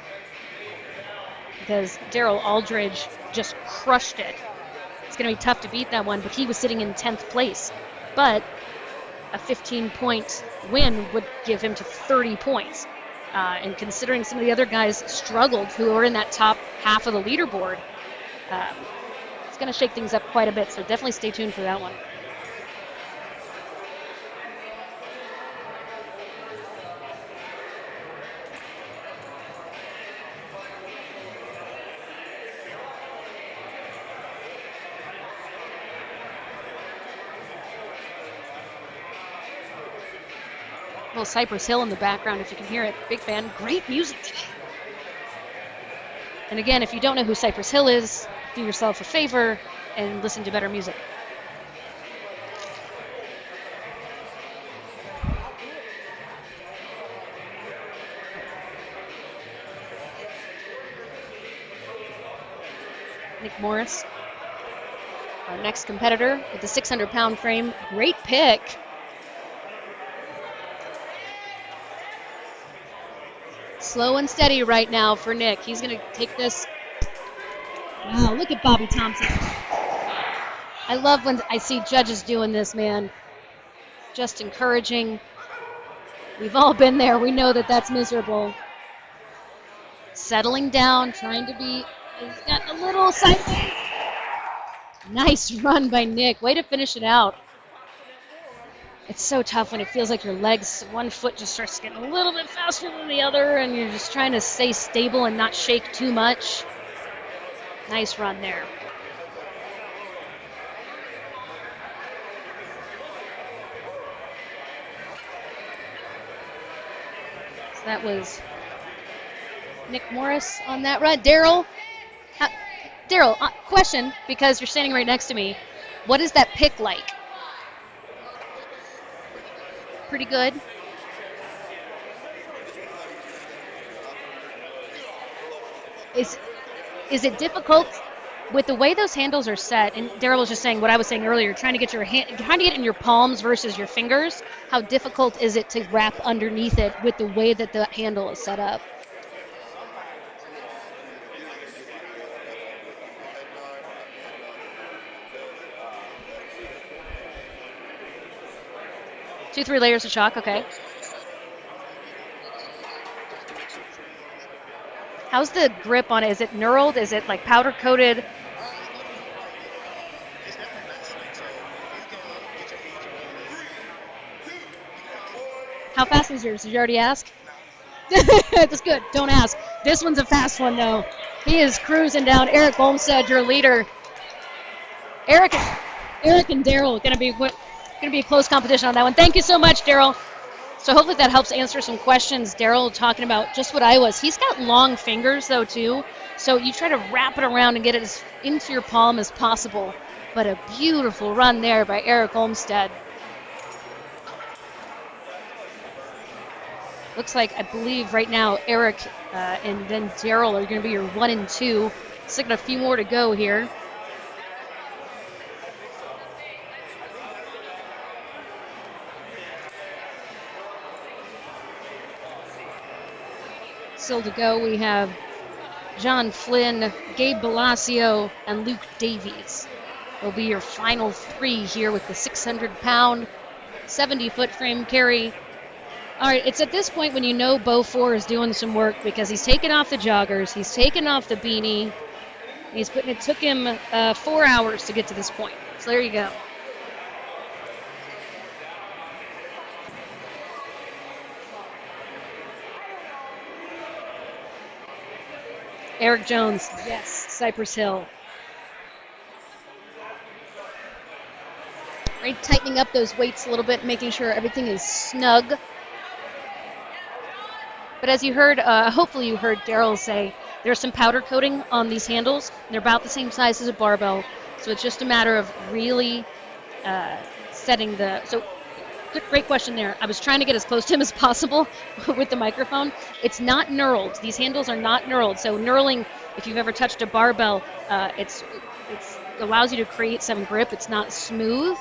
Because Daryl Aldridge just crushed it. It's going to be tough to beat that one, but he was sitting in 10th place. But a 15-point win would give him to 30 points. And considering some of the other guys struggled who are in that top half of the leaderboard, it's going to shake things up quite a bit. So definitely stay tuned for that one. Little Cypress Hill in the background if you can hear it. Big fan. Great music today. And again, if you don't know who Cypress Hill is, do yourself a favor and listen to better music. Nick Morris, our next competitor with the 600-pound frame. Great pick. Slow and steady right now for Nick. He's going to take this. Wow, look at Bobby Thompson. I love when I see judges doing this, man. Just encouraging. We've all been there. We know that that's miserable. Settling down, trying to be. He's got a little sideways. Nice run by Nick. Way to finish it out. It's so tough when it feels like your legs, one foot just starts getting a little bit faster than the other, and you're just trying to stay stable and not shake too much. Nice run there. So that was Nick Morris on that run. Daryl, question, because you're standing right next to me. What is that pick like? Pretty good. Is it difficult with the way those handles are set? And Daryl was just saying what I was saying earlier, trying to get it in your palms versus your fingers. How difficult is it to wrap underneath it with the way that the handle is set up? Two, 3 layers of chalk, okay. How's the grip on it? Is it knurled? Is it like powder coated? How fast is yours? Did you already ask? That's good. Don't ask. This one's a fast one, though. He is cruising down. Eric Olmsted, your leader. Eric and Daryl going to be a close competition on that one. Thank you so much, Daryl. So hopefully that helps answer some questions. Daryl talking about just what I was. He's got long fingers, though, too. So you try to wrap it around and get it as into your palm as possible. But a beautiful run there by Eric Olmsted. Looks like, I believe right now, Eric and then Daryl are going to be your 1 and 2. Still got a few more to go here. Still to go, we have John Flynn, Gabe Balacio, and Luke Davies. Will be your final 3 here with the 600-pound, 70-foot frame carry. All right, it's at this point when you know Beau 4 is doing some work because he's taken off the joggers, he's taken off the beanie. It took him 4 hours to get to this point. So there you go. Eric Jones, yes, Cypress Hill. Right, tightening up those weights a little bit, making sure everything is snug. But as you heard, hopefully you heard Daryl say, there's some powder coating on these handles. They're about the same size as a barbell, so it's just a matter of really setting the... So, great question there. I was trying to get as close to him as possible with the microphone. It's not knurled. These handles are not knurled. So knurling, if you've ever touched a barbell, it allows you to create some grip. It's not smooth,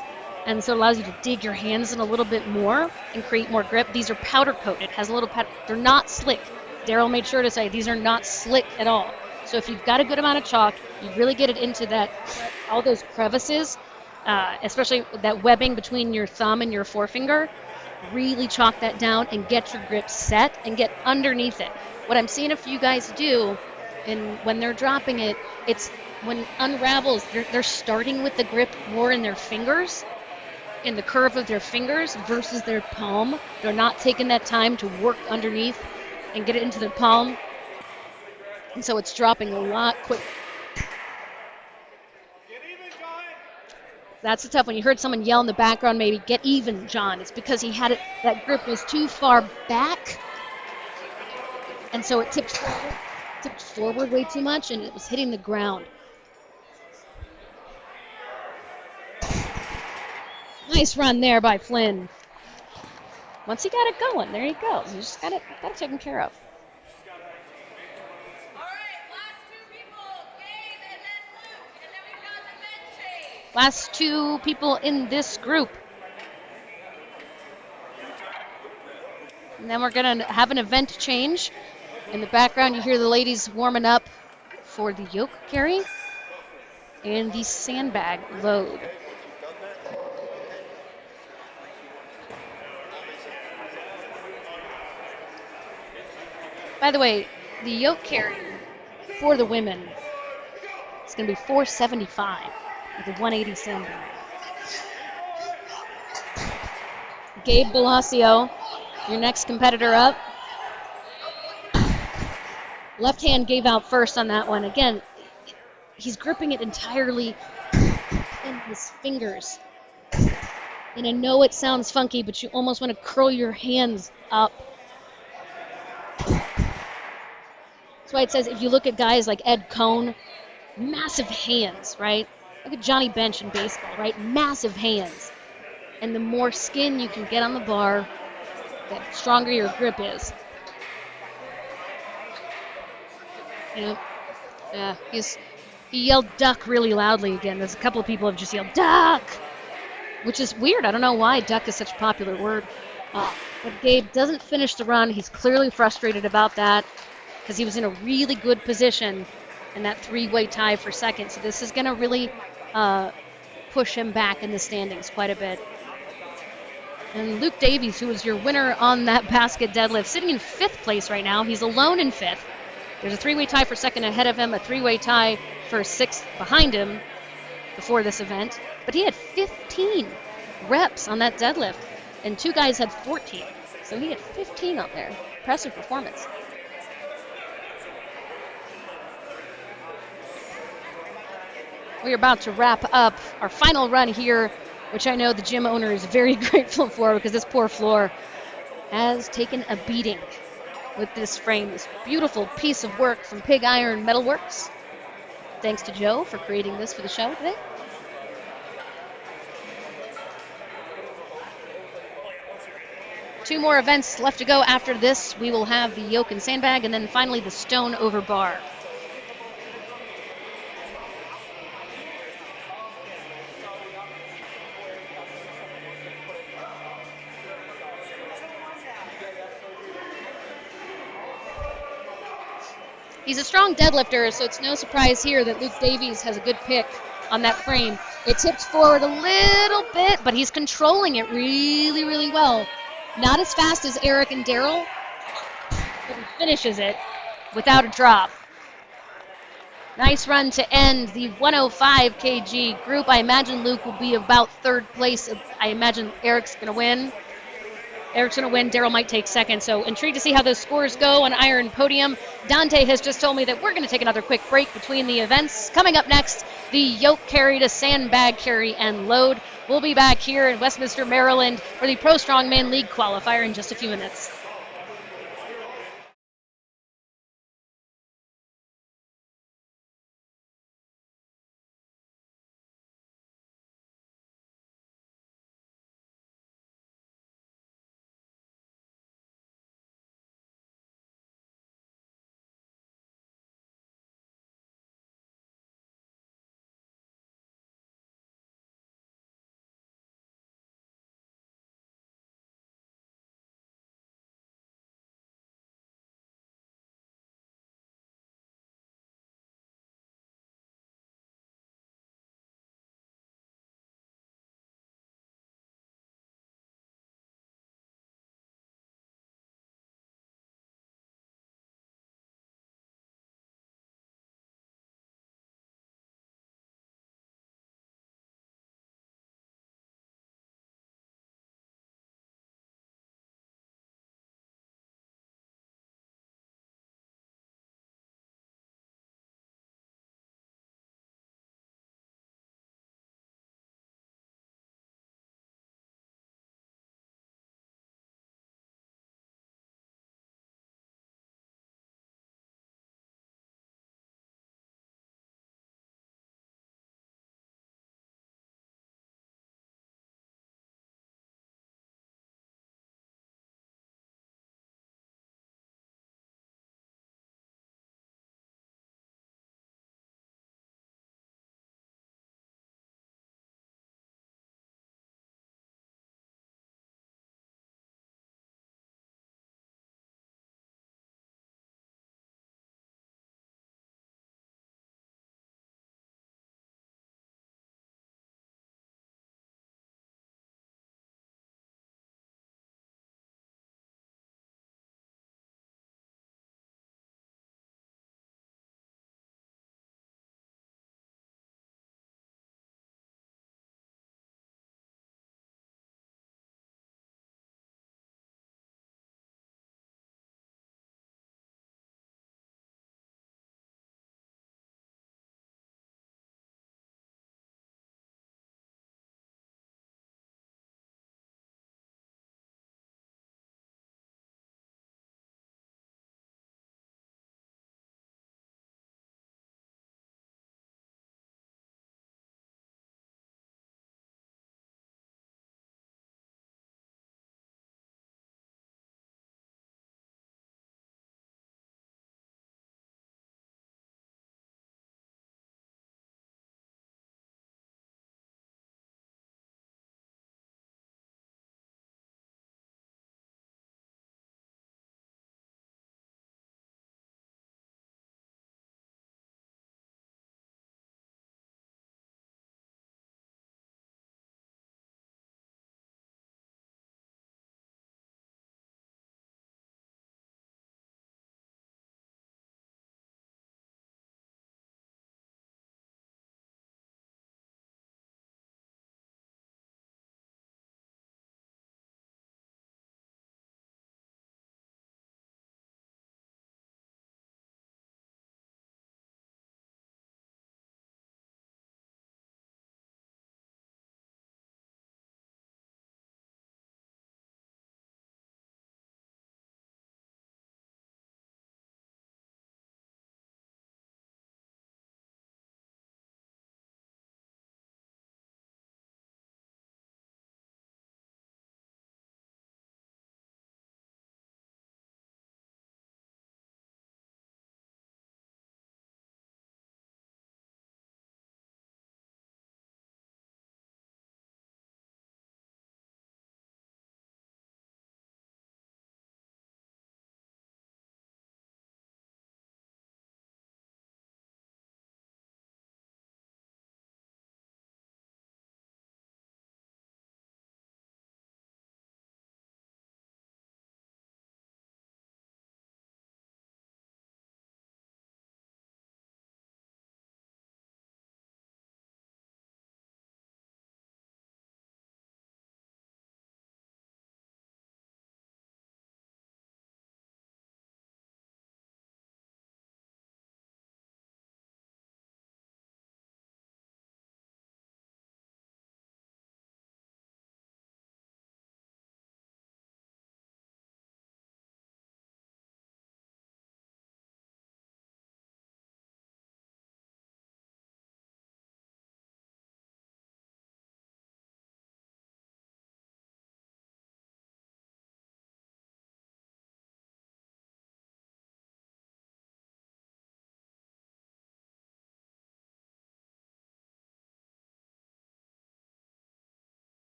and so it allows you to dig your hands in a little bit more and create more grip. These are powder coated. It has a little powder. They're not slick. Daryl made sure to say these are not slick at all. So if you've got a good amount of chalk, you really get it into that, all those crevices, especially that webbing between your thumb and your forefinger. Really chalk that down and get your grip set and get underneath it. What I'm seeing a few guys do, and when they're dropping it, it's when it unravels, they're starting with the grip more in their fingers, in the curve of their fingers versus their palm. They're not taking that time to work underneath and get it into their palm. And so it's dropping a lot quicker. That's the tough one. You heard someone yell in the background, maybe, get even, John. It's because he had it, that grip was too far back, and so it tipped forward way too much, and it was hitting the ground. Nice run there by Flynn. Once he got it going, there he goes. He just got it taken care of. Last two people in this group. And then we're going to have an event change. In the background, you hear the ladies warming up for the yoke carry and the sandbag load. By the way, the yoke carry for the women is going to be $475 with a 180 sandbag. Gabe Balacio, your next competitor up. Left hand gave out first on that one. Again, he's gripping it entirely in his fingers. And I know it sounds funky, but you almost want to curl your hands up. That's why it says if you look at guys like Ed Cohn, massive hands, right? Look at Johnny Bench in baseball, right? Massive hands. And the more skin you can get on the bar, the stronger your grip is. You know, he yelled duck really loudly again. There's a couple of people have just yelled duck, which is weird. I don't know why duck is such a popular word. But Gabe doesn't finish the run. He's clearly frustrated about that because he was in a really good position in that three-way tie for second. So this is going to really push him back in the standings quite a bit. And Luke Davies, who was your winner on that basket deadlift, sitting in fifth place right now. He's alone in fifth. There's a three-way tie for second ahead of him, a three-way tie for sixth behind him before this event. But he had 15 reps on that deadlift, and two guys had 14. So he had 15 up there. Impressive performance. We're about to wrap up our final run here, which I know the gym owner is very grateful for because this poor floor has taken a beating with this frame, this beautiful piece of work from Pig Iron Metalworks. Thanks to Joe for creating this for the show today. Two more events left to go after this. We will have the yoke and sandbag, and then finally the stone over bar. He's a strong deadlifter, so it's no surprise here that Luke Davies has a good pick on that frame. It tips forward a little bit, but he's controlling it really, really well. Not as fast as Eric and Daryl, but he finishes it without a drop. Nice run to end the 105 kg group. I imagine Luke will be about third place. I imagine Eric's going to win. Eric's going to win. Daryl might take second. So intrigued to see how those scores go on Iron Podium. Dante has just told me that we're going to take another quick break between the events. Coming up next, the yoke carry to sandbag carry and load. We'll be back here in Westminster, Maryland for the Pro Strongman League qualifier in just a few minutes.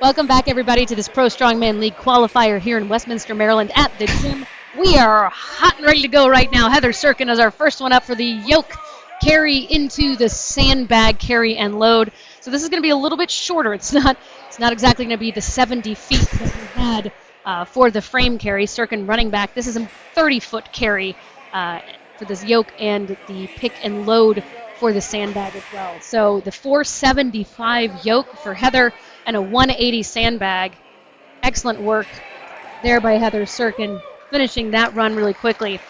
Welcome back, everybody, to this Pro Strongman League qualifier here in Westminster, Maryland at the gym. We are hot and ready to go right now. Heather Sirkin is our first one up for the yoke carry into the sandbag carry and load. So this is going to be a little bit shorter. It's not exactly going to be the 70 feet that we had for the frame carry. Sirkin running back. This is a 30-foot carry for this yoke and the pick and load for the sandbag as well. So the 475 yoke for Heather and a 180 sandbag. Excellent work there by Heather Sirkin, finishing that run really quickly.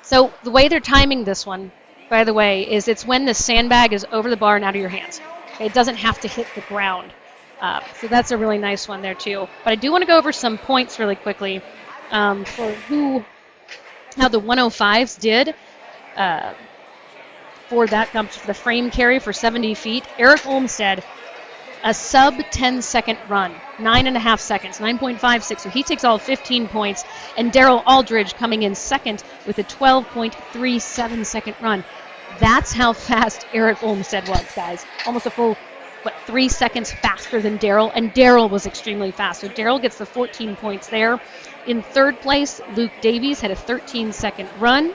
So the way they're timing this one, by the way, is it's when the sandbag is over the bar and out of your hands. Okay, it doesn't have to hit the ground. So that's a really nice one there too. But I do want to go over some points really quickly for how the 105s did for that competition, for the frame carry for 70 feet. Eric Olmstead, a sub 10-second run, 9.5 seconds, 9.56. So he takes all 15 points. And Daryl Aldridge coming in second with a 12.37 second run. That's how fast Eric Olmstead was, guys. Almost a full, 3 seconds faster than Daryl. And Daryl was extremely fast. So Daryl gets the 14 points there. In third place, Luke Davies had a 13-second run.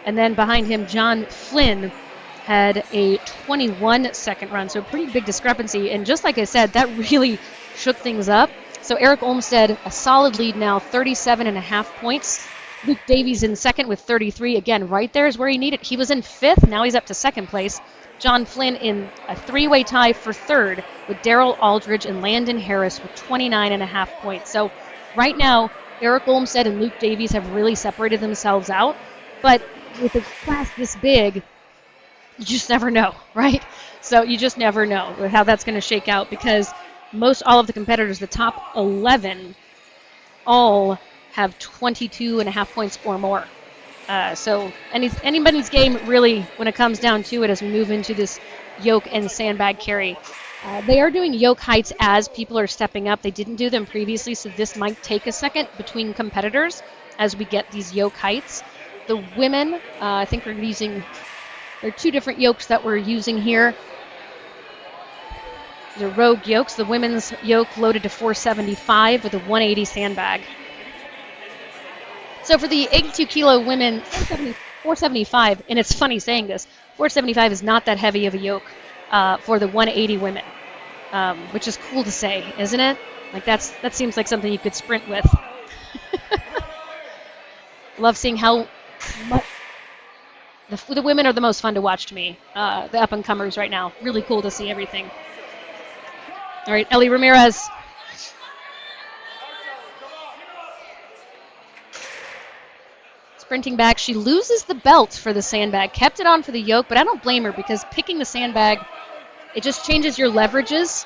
And then behind him, John Flynn had a 21-second run, so a pretty big discrepancy. And just like I said, that really shook things up. So Eric Olmstead, a solid lead now, 37.5 points. Luke Davies in second with 33. Again, right there is where he needed. He was in fifth. Now he's up to second place. John Flynn in a three-way tie for third with Daryl Aldridge and Landon Harris with 29.5 points. So right now, Eric Olmstead and Luke Davies have really separated themselves out. But with a class this big, you just never know, right? So you just never know how that's going to shake out because all of the competitors, the top 11, all have 22.5 points or more. So anybody's game, really, when it comes down to it, as we move into this yoke and sandbag carry. They are doing yoke heights as people are stepping up. They didn't do them previously, so this might take a second between competitors as we get these yoke heights. The women, I think we're using... There are two different yokes that we're using here. The rogue yokes. The women's yoke loaded to 475 with a 180 sandbag. So for the 82-kilo women, 475, and it's funny saying this, 475 is not that heavy of a yoke for the 180 women, which is cool to say, isn't it? Like that seems like something you could sprint with. Love seeing how much. The women are the most fun to watch to me, the up-and-comers right now. Really cool to see everything. All right, Ellie Ramirez. Sprinting back. She loses the belt for the sandbag. Kept it on for the yoke, but I don't blame her because picking the sandbag, it just changes your leverages.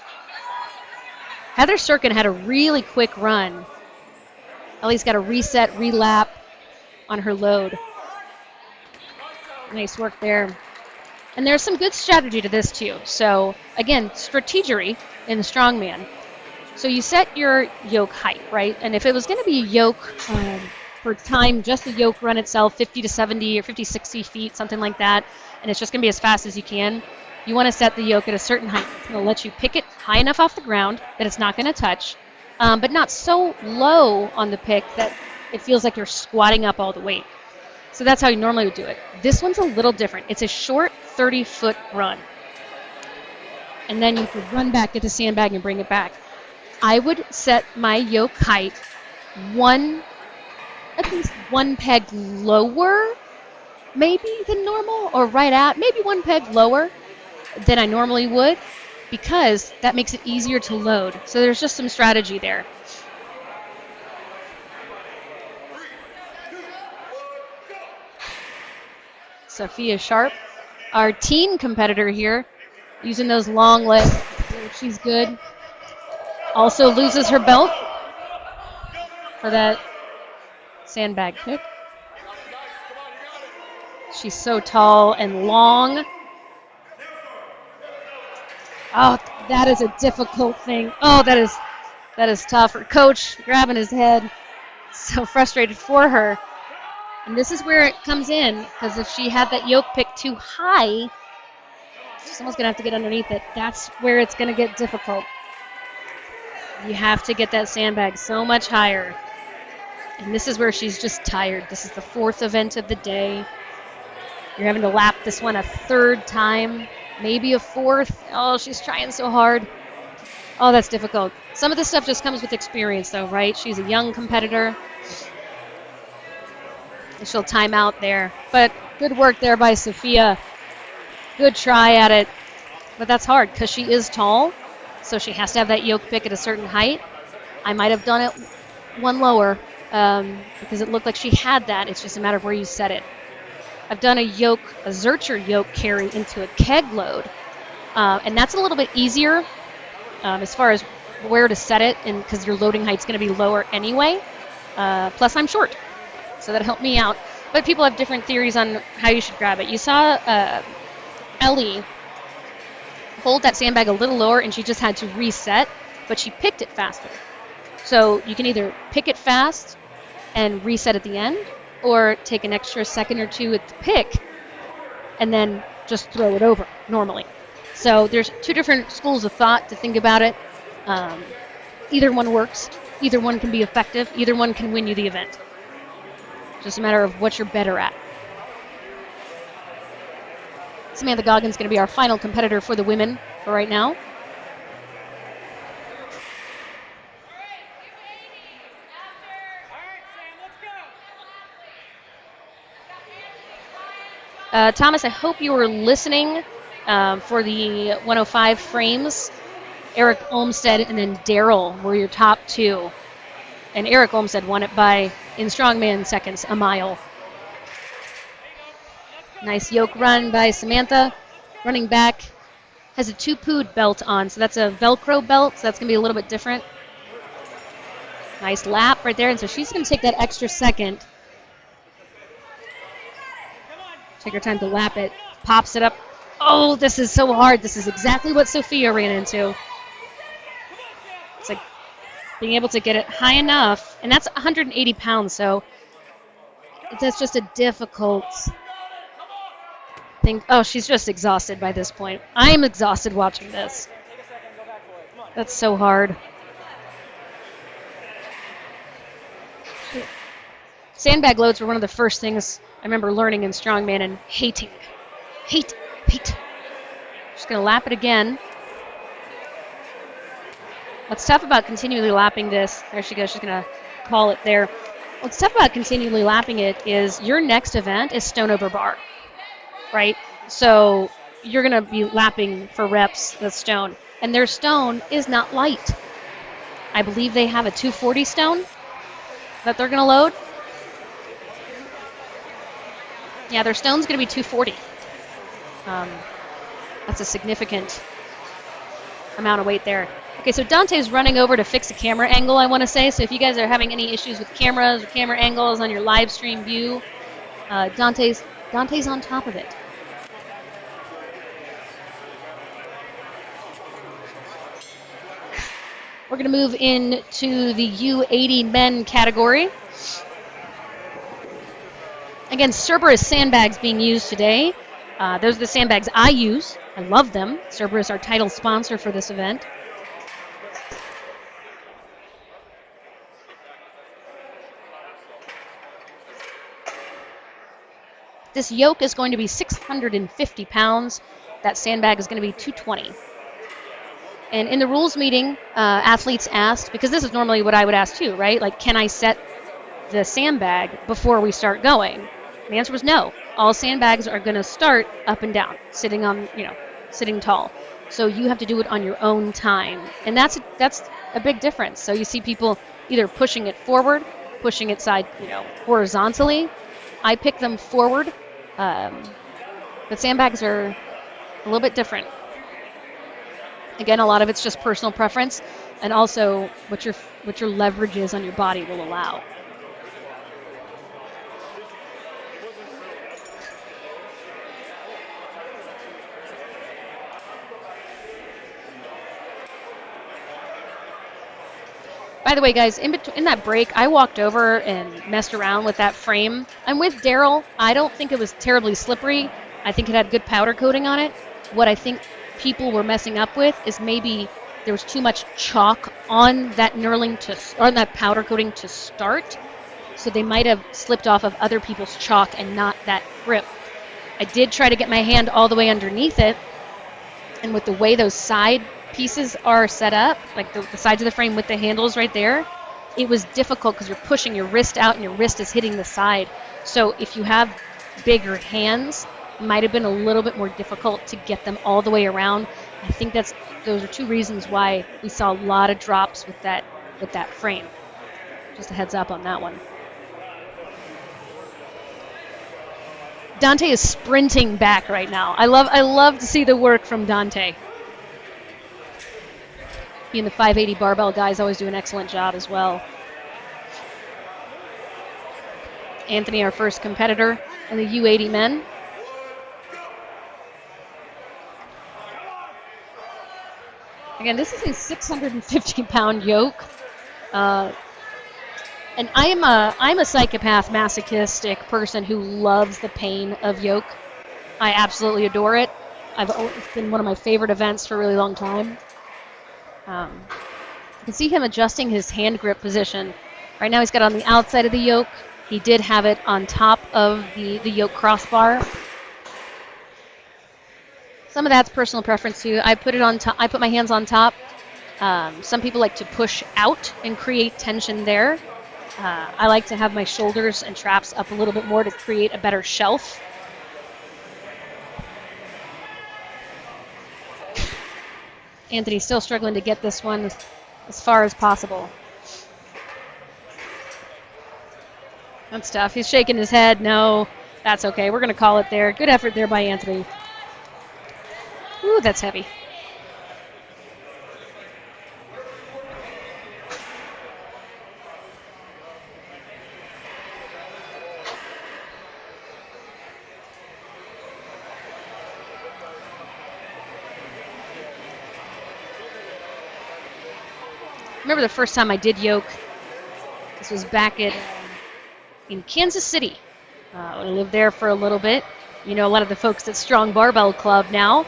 Heather Sirkin had a really quick run. Ellie's got a reset, relap on her load. Nice work there. And there's some good strategy to this too. So again, strategery in the strongman. So you set your yoke height, right? And if it was going to be a yoke for time, just the yoke run itself, 50 to 70 or 50, 60 feet, something like that, and it's just going to be as fast as you can, you want to set the yoke at a certain height. It's going to let you pick it high enough off the ground that it's not going to touch, but not so low on the pick that it feels like you're squatting up all the weight. So that's how you normally would do it. This one's a little different. It's a short 30-foot run. And then you could run back, get the sandbag, and bring it back. I would set my yoke height at least one peg lower, maybe than normal, or right at, maybe one peg lower than I normally would, because that makes it easier to load. So there's just some strategy there. Sophia Sharp, our teen competitor here, using those long legs. She's good. Also loses her belt for that sandbag pick. She's so tall and long. Oh, that is a difficult thing. Oh, that is tough. Her coach grabbing his head. So frustrated for her. And this is where it comes in, because if she had that yoke pick too high, someone's going to have to get underneath it. That's where it's going to get difficult. You have to get that sandbag so much higher. And this is where she's just tired. This is the 4th event of the day. You're having to lap this one a 3rd time, maybe a 4th. Oh, she's trying so hard. Oh, that's difficult. Some of this stuff just comes with experience, though, right? She's a young competitor. And she'll time out there. But good work there by Sophia. Good try at it. But that's hard because she is tall, so she has to have that yoke pick at a certain height. I might have done it one lower because it looked like she had that. It's just a matter of where you set it. I've done a Zercher yoke carry into a keg load, and that's a little bit easier as far as where to set it, and because your loading height's going to be lower anyway. Plus, I'm short, so that helped me out. But people have different theories on how you should grab it. You saw Ellie hold that sandbag a little lower, and she just had to reset, but she picked it faster. So you can either pick it fast and reset at the end, or take an extra second or two at the pick and then just throw it over normally. So there's 2 different schools of thought to think about it. Either one works. Either one can be effective. Either one can win you the event. Just a matter of what you're better at. Samantha Goggins is going to be our final competitor for the women for right now. Thomas, I hope you were listening for the 105 frames. Eric Olmstead and then Daryl were your top 2. And Eric Olmstead won it by, in strongman seconds, a mile. Nice yoke run by Samantha. Running back, has a 2-pood belt on, so that's a Velcro belt, so that's going to be a little bit different. Nice lap right there, and so she's going to take that extra second. Take her time to lap it. Pops it up. Oh, this is so hard. This is exactly what Sophia ran into. It's like being able to get it high enough, and that's 180 pounds, so that's just a difficult thing. Oh, she's just exhausted by this point. I am exhausted watching this. That's so hard. Sandbag loads were one of the first things I remember learning in strongman and hating. Hate. Just going to lap it again. What's tough about continually lapping this, there she goes, she's going to call it there. What's tough about continually lapping it is your next event is stone over bar, right? So you're going to be lapping for reps the stone. And their stone is not light. I believe they have a 240 stone that they're going to load. Yeah, their stone's going to be 240. That's a significant amount of weight there. Okay, so Dante's running over to fix a camera angle, I want to say. So if you guys are having any issues with cameras or camera angles on your live stream view, Dante's on top of it. We're going to move into the U80 men category. Again, Cerberus sandbags being used today. Those are the sandbags I use. I love them. Cerberus, our title sponsor for this event. This yoke is going to be 650 pounds. That sandbag is going to be 220. And in the rules meeting, athletes asked, because this is normally what I would ask too, right? Like, can I set the sandbag before we start going? The answer was no. All sandbags are going to start up and down, sitting tall. So you have to do it on your own time. And that's a big difference. So you see people either pushing it forward, pushing it horizontally. I pick them forward. But sandbags are a little bit different. Again, a lot of it's just personal preference and also what your leverage is on your body will allow. By the way, guys, in that break, I walked over and messed around with that frame. I'm with Daryl. I don't think it was terribly slippery. I think it had good powder coating on it. What I think people were messing up with is maybe there was too much chalk on that on that powder coating to start, so they might have slipped off of other people's chalk and not that grip. I did try to get my hand all the way underneath it, and with the way those side pieces are set up, like the sides of the frame with the handles right there, it was difficult because you're pushing your wrist out and your wrist is hitting the side. So if you have bigger hands, it might have been a little bit more difficult to get them all the way around. I think those are two reasons why we saw a lot of drops with that frame. Just a heads up on that one. Dante is sprinting back right now. I love to see the work from Dante. He and the 580 barbell guys always do an excellent job as well. Anthony, our first competitor in the U80 men. Again, this is a 650-pound yoke. And I'm a psychopath, masochistic person who loves the pain of yoke. I absolutely adore it. It's been one of my favorite events for a really long time. You can see him adjusting his hand grip position. Right now he's got it on the outside of the yoke. He did have it on top of the yoke crossbar. Some of that's personal preference too. I put my hands on top. Some people like to push out and create tension there. I like to have my shoulders and traps up a little bit more to create a better shelf. Anthony's still struggling to get this one as far as possible. That's tough. He's shaking his head. No, that's okay. We're going to call it there. Good effort there by Anthony. Ooh, that's heavy. Remember the first time I did yoke, this was back in Kansas City. I lived there for a little bit. You know a lot of the folks at Strong Barbell Club now.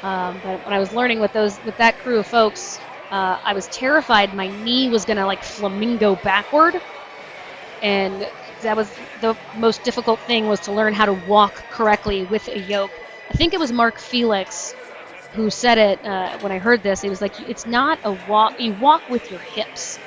But when I was learning with that crew of folks, I was terrified my knee was going to like flamingo backward. And that was the most difficult thing, was to learn how to walk correctly with a yoke. I think it was Mark Felix who said it when I heard this. He was like, it's not a walk, you walk with your hips.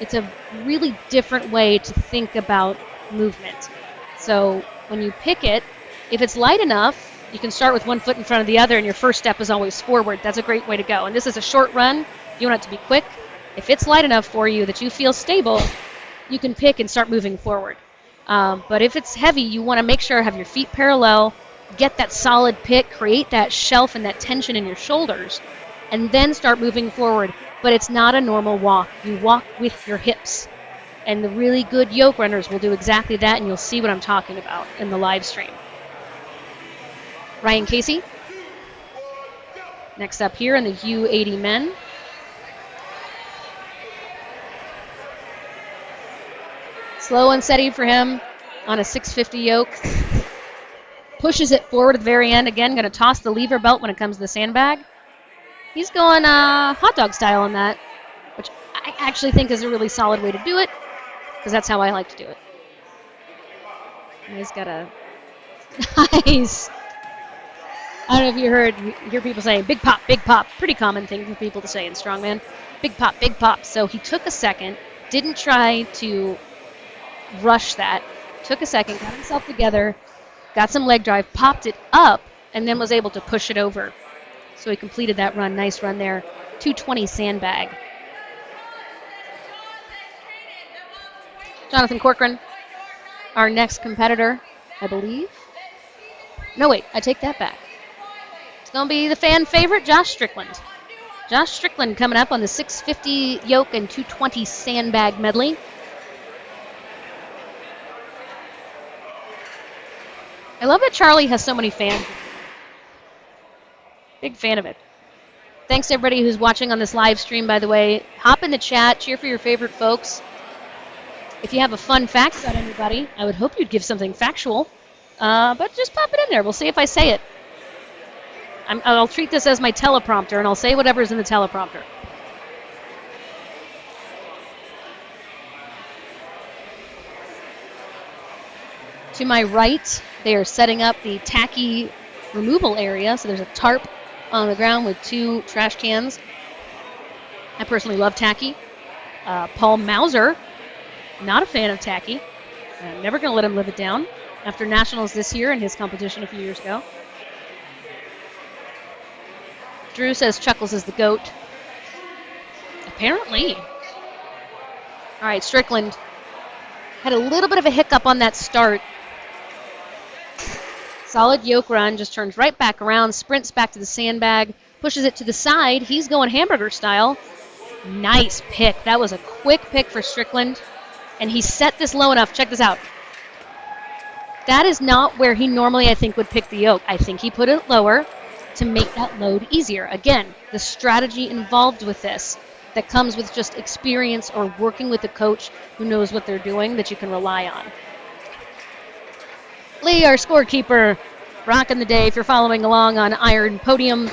It's a really different way to think about movement. So when you pick it, if it's light enough, you can start with one foot in front of the other, and your first step is always forward. That's a great way to go. And this is a short run. You want it to be quick. If it's light enough for you that you feel stable, you can pick and start moving forward. But if it's heavy, you want to make sure you have your feet parallel, get that solid pick, create that shelf and that tension in your shoulders, and then start moving forward. But it's not a normal walk. You walk with your hips. And the really good yoke runners will do exactly that, and you'll see what I'm talking about in the live stream. Ryan Casey, next up here in the U80 men. Slow and steady for him on a 650 yoke. Pushes it forward at the very end. Again, going to toss the lever belt when it comes to the sandbag. He's going hot dog style on that, which I actually think is a really solid way to do it, because that's how I like to do it. And he's got a nice... I don't know if you hear people saying big pop, big pop. Pretty common thing for people to say in strongman. Big pop, big pop. So he took a second, didn't try to rush that, took a second, got himself together, got some leg drive, popped it up, and then was able to push it over. So he completed that run. Nice run there. 220 sandbag. Jonathan Corcoran, our next competitor, I believe. No, wait, I take that back. It's going to be the fan favorite, Josh Strickland. Josh Strickland coming up on the 650 yoke and 220 sandbag medley. I love that Charlie has so many fans. Big fan of it. Thanks to everybody who's watching on this live stream, by the way. Hop in the chat, cheer for your favorite folks. If you have a fun fact about anybody, I would hope you'd give something factual. But just pop it in there. We'll see if I say it. I'll treat this as my teleprompter, and I'll say whatever's in the teleprompter. To my right, they are setting up the tacky removal area. So there's a tarp on the ground with 2 trash cans. I personally love tacky. Paul Mauser, not a fan of tacky. I'm never going to let him live it down after nationals this year and his competition a few years ago. Drew says Chuckles is the GOAT. Apparently. All right, Strickland had a little bit of a hiccup on that start. Solid yoke run, just turns right back around, sprints back to the sandbag, pushes it to the side. He's going hamburger style. Nice pick. That was a quick pick for Strickland, and he set this low enough. Check this out. That is not where he normally, I think, would pick the yoke. I think he put it lower to make that load easier. Again, the strategy involved with this that comes with just experience or working with a coach who knows what they're doing that you can rely on. Lee, our scorekeeper, rocking the day. If you're following along on Iron Podium,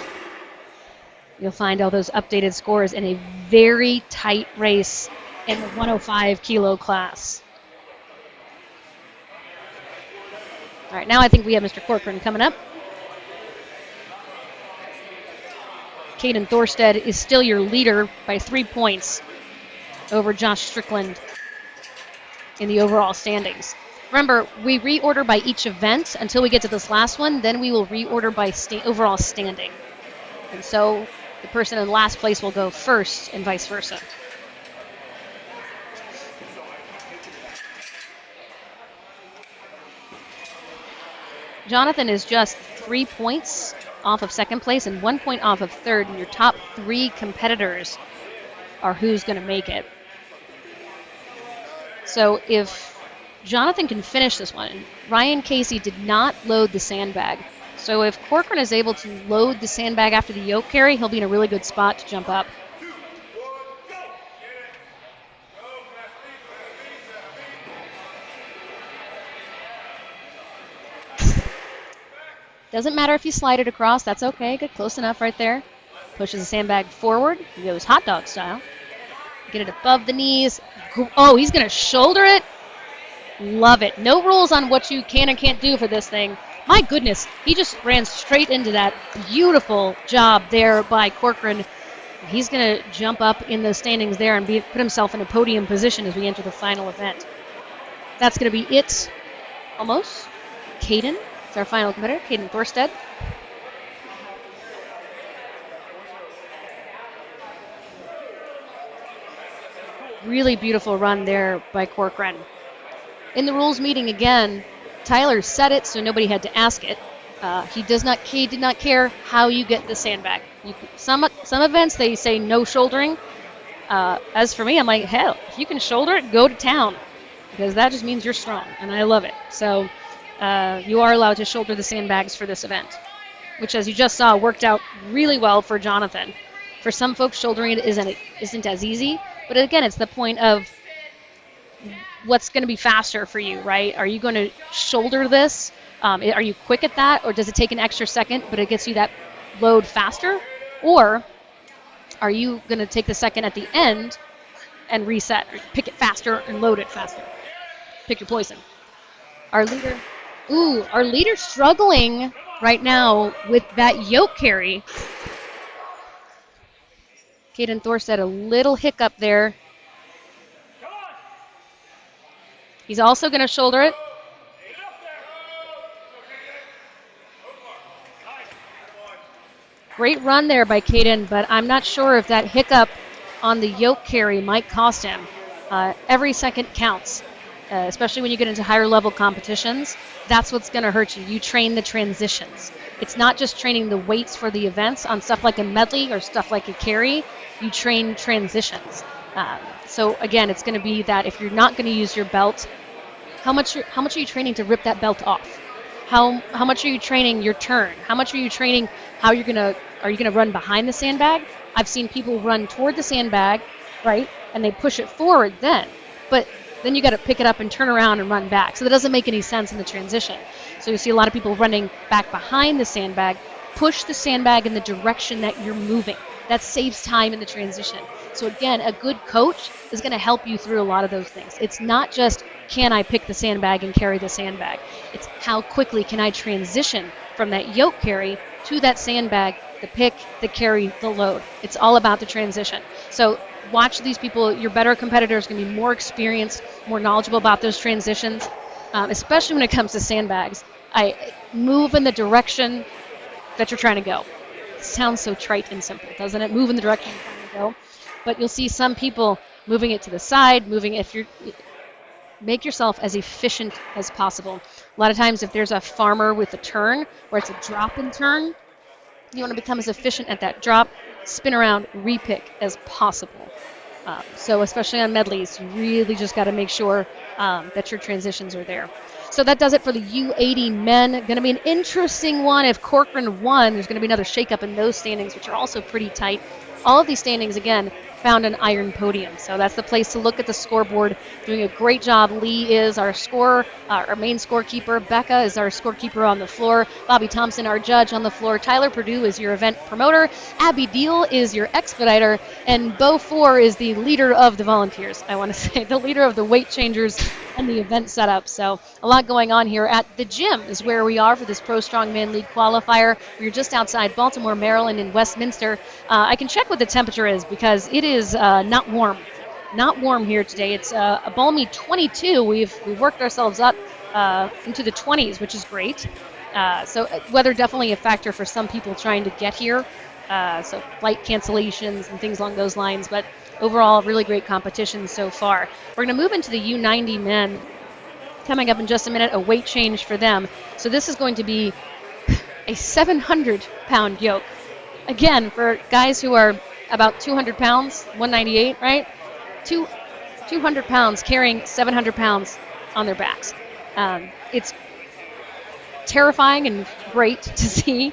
you'll find all those updated scores in a very tight race in the 105 kilo class. All right, now I think we have Mr. Corcoran coming up. Caden Thorstead is still your leader by 3 points over Josh Strickland in the overall standings. Remember, we reorder by each event until we get to this last one. Then we will reorder by overall standing. And so the person in last place will go first and vice versa. Jonathan is just 3 points off of second place and 1 point off of third. And your top 3 competitors are who's going to make it. So if Jonathan can finish this one, Ryan Casey did not load the sandbag. So if Corcoran is able to load the sandbag after the yoke carry, he'll be in a really good spot to jump up. Doesn't matter if you slide it across, that's okay. Good, close enough right there. Pushes the sandbag forward. He goes hot dog style. Get it above the knees. Oh, he's going to shoulder it. Love it. No rules on what you can and can't do for this thing. My goodness, he just ran straight into that. Beautiful job there by Corcoran. He's going to jump up in the standings there and put himself in a podium position as we enter the final event. That's going to be it, almost. Caden is our final competitor, Caden Thorstead. Really beautiful run there by Corcoran. In the rules meeting again, Tyler said it, so nobody had to ask it. He did not care how you get the sandbag. Some events they say no shouldering. As for me, I'm like, hell, if you can shoulder it, go to town, because that just means you're strong, and I love it. So you are allowed to shoulder the sandbags for this event, which, as you just saw, worked out really well for Jonathan. For some folks, shouldering it isn't as easy, but again, it's the point of what's going to be faster for you, right? Are you going to shoulder this? Are you quick at that, or does it take an extra second, but it gets you that load faster? Or are you going to take the second at the end and reset, or pick it faster and load it faster? Pick your poison. Our leader struggling right now with that yoke carry. Caden Thorstead, a little hiccup there. He's also going to shoulder it. Great run there by Caden, but I'm not sure if that hiccup on the yoke carry might cost him. Every second counts, especially when you get into higher level competitions. That's what's going to hurt you. You train the transitions. It's not just training the weights for the events on stuff like a medley or stuff like a carry. You train transitions. So again, it's going to be that if you're not going to use your belt, how much are you training to rip that belt off? How much are you training your turn? How much are you training how are you gonna run behind the sandbag? I've seen people run toward the sandbag, right, and they push it forward then, but then you got to pick it up and turn around and run back. So that doesn't make any sense in the transition. So you see a lot of people running back behind the sandbag. push the sandbag in the direction that you're moving. That saves time in the transition. So again, a good coach is going to help you through a lot of those things. It's not just, can I pick the sandbag and carry the sandbag? It's how quickly can I transition from that yoke carry to that sandbag, the pick, the carry, the load. It's all about the transition. So watch these people. Your better competitors are going to be more experienced, more knowledgeable about those transitions, especially when it comes to sandbags. I move in the direction that you're trying to go. It sounds so trite and simple, doesn't it? Move in the direction you're trying to go. But you'll see some people moving it to the side, make yourself as efficient as possible. A lot of times if there's a farmer with a turn where it's a drop and turn, you want to become as efficient at that drop, spin around, repick as possible. So especially on medleys, you really just got to make sure that your transitions are there. So that does it for the U80 men. Going to be an interesting one. If Corcoran won, there's going to be another shakeup in those standings, which are also pretty tight. All of these standings, again, found an iron podium. So that's the place to look at the scoreboard. Doing a great job. Lee is our scorer, our main scorekeeper. Becca is our scorekeeper on the floor. Bobby Thompson, our judge on the floor. Tyler Purdue is your event promoter. Abby Deal is your expediter. And Bo Four is the leader of the volunteers, I want to say. The leader of the weight changers and the event setup. So a lot going on here at the gym is where we are for this Pro Strongman League qualifier. We're just outside Baltimore, Maryland in Westminster. I can check what the temperature is because it is not warm. Not warm here today. It's a balmy 22. We've worked ourselves up into the 20s, which is great. So weather definitely a factor for some people trying to get here. So flight cancellations and things along those lines. But overall, really great competition so far. We're going to move into the U90 men. Coming up in just a minute, a weight change for them. So this is going to be a 700-pound yoke. Again, for guys who are about 200 pounds, 198, right? 200 pounds carrying 700 pounds on their backs. It's terrifying and great to see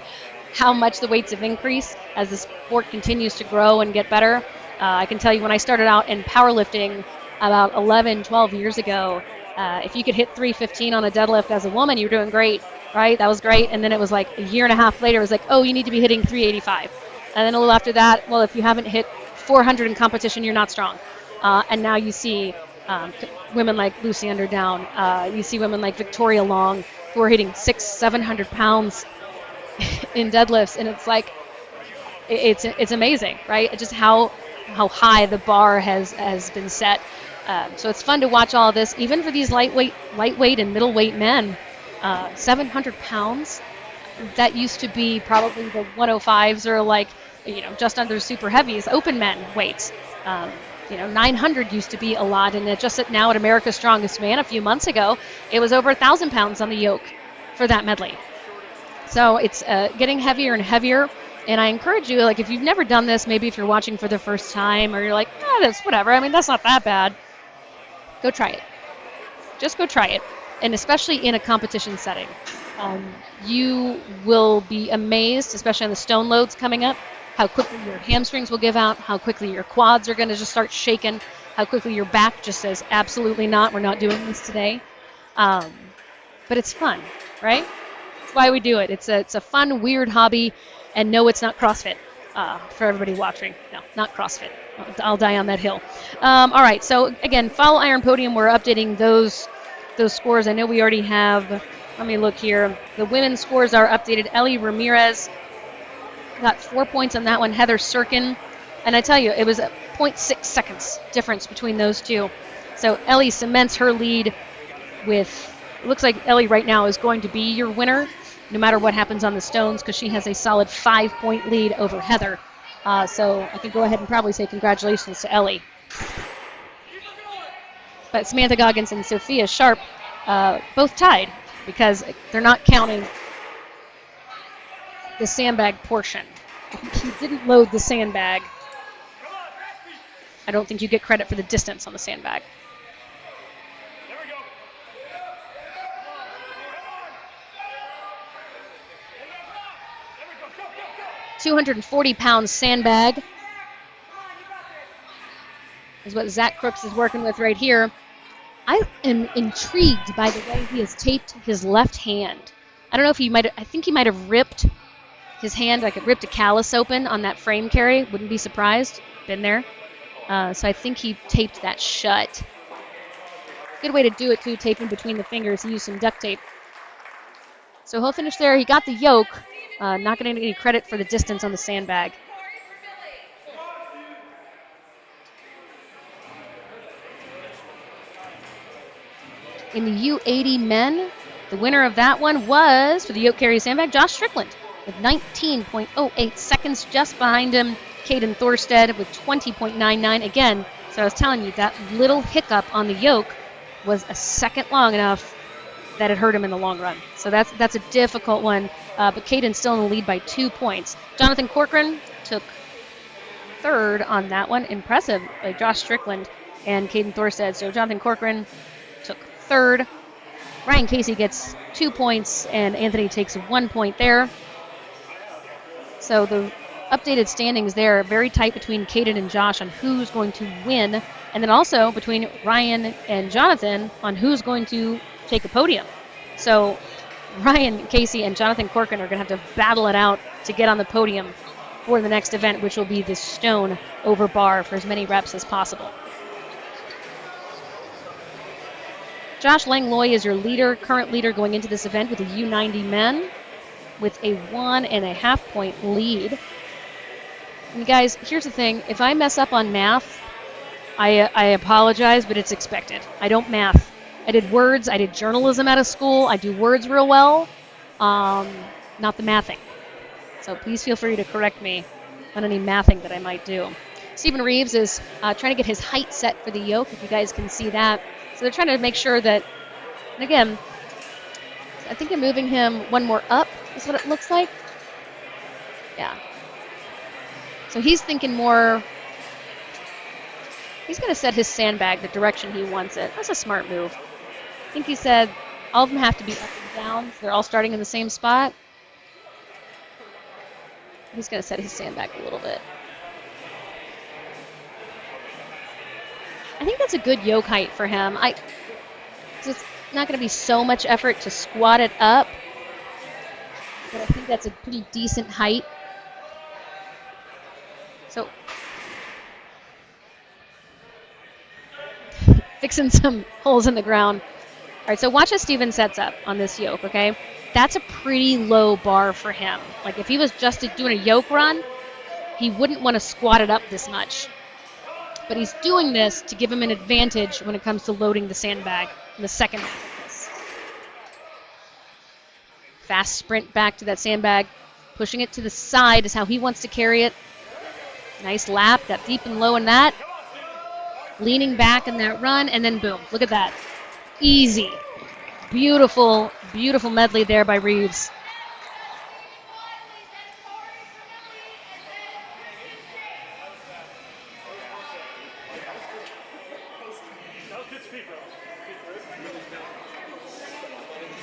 how much the weights have increased as the sport continues to grow and get better. I can tell you when I started out in powerlifting about 11, 12 years ago, if you could hit 315 on a deadlift as a woman, you were doing great, right? That was great. And then it was like a year and a half later, it was like, oh, you need to be hitting 385. And then a little after that, well, if you haven't hit 400 in competition, you're not strong. And now you see women like Lucy Underdown. You see women like Victoria Long who are hitting 600-700 pounds in deadlifts. And it's like, it's amazing, right? Just how high the bar has been set. So it's fun to watch all of this, even for these lightweight and middleweight men. 700 pounds, that used to be probably the 105s or like, just under super heavies, open men weights. 900 used to be a lot, and now at America's Strongest Man a few months ago, it was over 1,000 pounds on the yoke for that medley. So it's getting heavier and heavier. And I encourage you, like if you've never done this, maybe if you're watching for the first time or you're like, that's whatever. I mean, that's not that bad. Go try it. Just go try it. And especially in a competition setting. You will be amazed, especially on the stone loads coming up, how quickly your hamstrings will give out, how quickly your quads are going to just start shaking, how quickly your back just says, absolutely not, we're not doing this today. But it's fun, right? That's why we do it. It's a fun, weird hobby. And no, it's not CrossFit for everybody watching. No, not CrossFit. I'll die on that hill. All right, so again, follow Iron Podium. We're updating those scores. I know we already have, let me look here. The women's scores are updated. Ellie Ramirez got 4 points on that one. Heather Sirkin. And I tell you, it was a 0.6 seconds difference between those two. So Ellie cements her lead with, it looks like Ellie right now is going to be your winner, no matter what happens on the stones, because she has a solid 5-point lead over Heather. So I could go ahead and probably say congratulations to Ellie. But Samantha Goggins and Sophia Sharp both tied because they're not counting the sandbag portion. If you didn't load the sandbag, I don't think you get credit for the distance on the sandbag. 240-pound sandbag is what Zach Crooks is working with right here. I am intrigued by the way he has taped his left hand. I don't know if I think he might have ripped his hand, like it ripped a callus open on that frame carry. Wouldn't be surprised. Been there. So I think he taped that shut. Good way to do it too, taping between the fingers. He used some duct tape. So he'll finish there. He got the yoke. Not getting any credit for the distance on the sandbag. In the U80 men, the winner of that one was, for the yoke carry sandbag, Josh Strickland with 19.08 seconds. Just behind him, Caden Thorstead with 20.99. Again, so I was telling you, that little hiccup on the yoke was a second long enough that it hurt him in the long run. So that's a difficult one, but Caden's still in the lead by 2 points. Jonathan Corcoran took third on that one. Impressive, like Josh Strickland and Caden Thorstead. So Jonathan Corcoran took third. Ryan Casey gets 2 points, and Anthony takes 1 point there. So the updated standings there are very tight between Caden and Josh on who's going to win, and then also between Ryan and Jonathan on who's going to take a podium. So Ryan Casey and Jonathan Corcoran are going to have to battle it out to get on the podium for the next event, which will be the stone over bar for as many reps as possible. Josh Langlois is your leader, current leader going into this event with the U90 men with a 1.5 point lead. And guys, here's the thing. If I mess up on math, I apologize, but it's expected. I don't math. I did words. I did journalism out of school. I do words real well, not the mathing. So please feel free to correct me on any mathing that I might do. Stephen Reeves is trying to get his height set for the yoke, if you guys can see that. So they're trying to make sure that, and again, I think they're moving him one more up, is what it looks like. Yeah. So he's thinking more, he's going to set his sandbag the direction he wants it. That's a smart move. I think he said all of them have to be up and down. So they're all starting in the same spot. He's going to set his sandbag a little bit. I think that's a good yoke height for him. It's not going to be so much effort to squat it up, but I think that's a pretty decent height. So, fixing some holes in the ground. All right, so watch as Steven sets up on this yoke, okay? That's a pretty low bar for him. Like, if he was just doing a yoke run, he wouldn't want to squat it up this much. But he's doing this to give him an advantage when it comes to loading the sandbag in the second half of this. Fast sprint back to that sandbag. Pushing it to the side is how he wants to carry it. Nice lap, got deep and low in that. Leaning back in that run, and then boom, look at that. Easy. Beautiful, beautiful medley there by Reeves.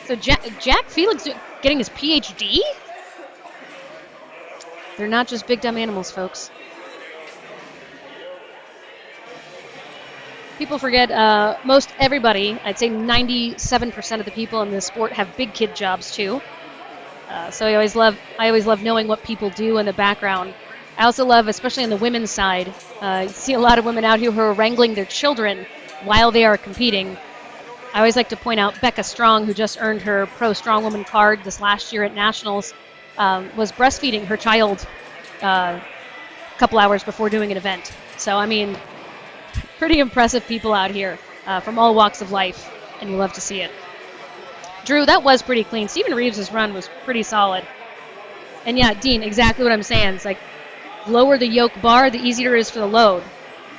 So Jack Felix getting his PhD? They're not just big dumb animals, folks. People forget most everybody, I'd say 97% of the people in this sport have big kid jobs too. So I always love knowing what people do in the background. I also love, especially on the women's side, you see a lot of women out here who are wrangling their children while they are competing. I always like to point out Becca Strong, who just earned her Pro Strongwoman card this last year at Nationals, was breastfeeding her child a couple hours before doing an event. So, I mean, pretty impressive people out here from all walks of life, and you love to see it. Drew, that was pretty clean. Stephen Reeves' run was pretty solid. And yeah, Dean, exactly what I'm saying. It's like, lower the yoke bar, the easier it is for the load.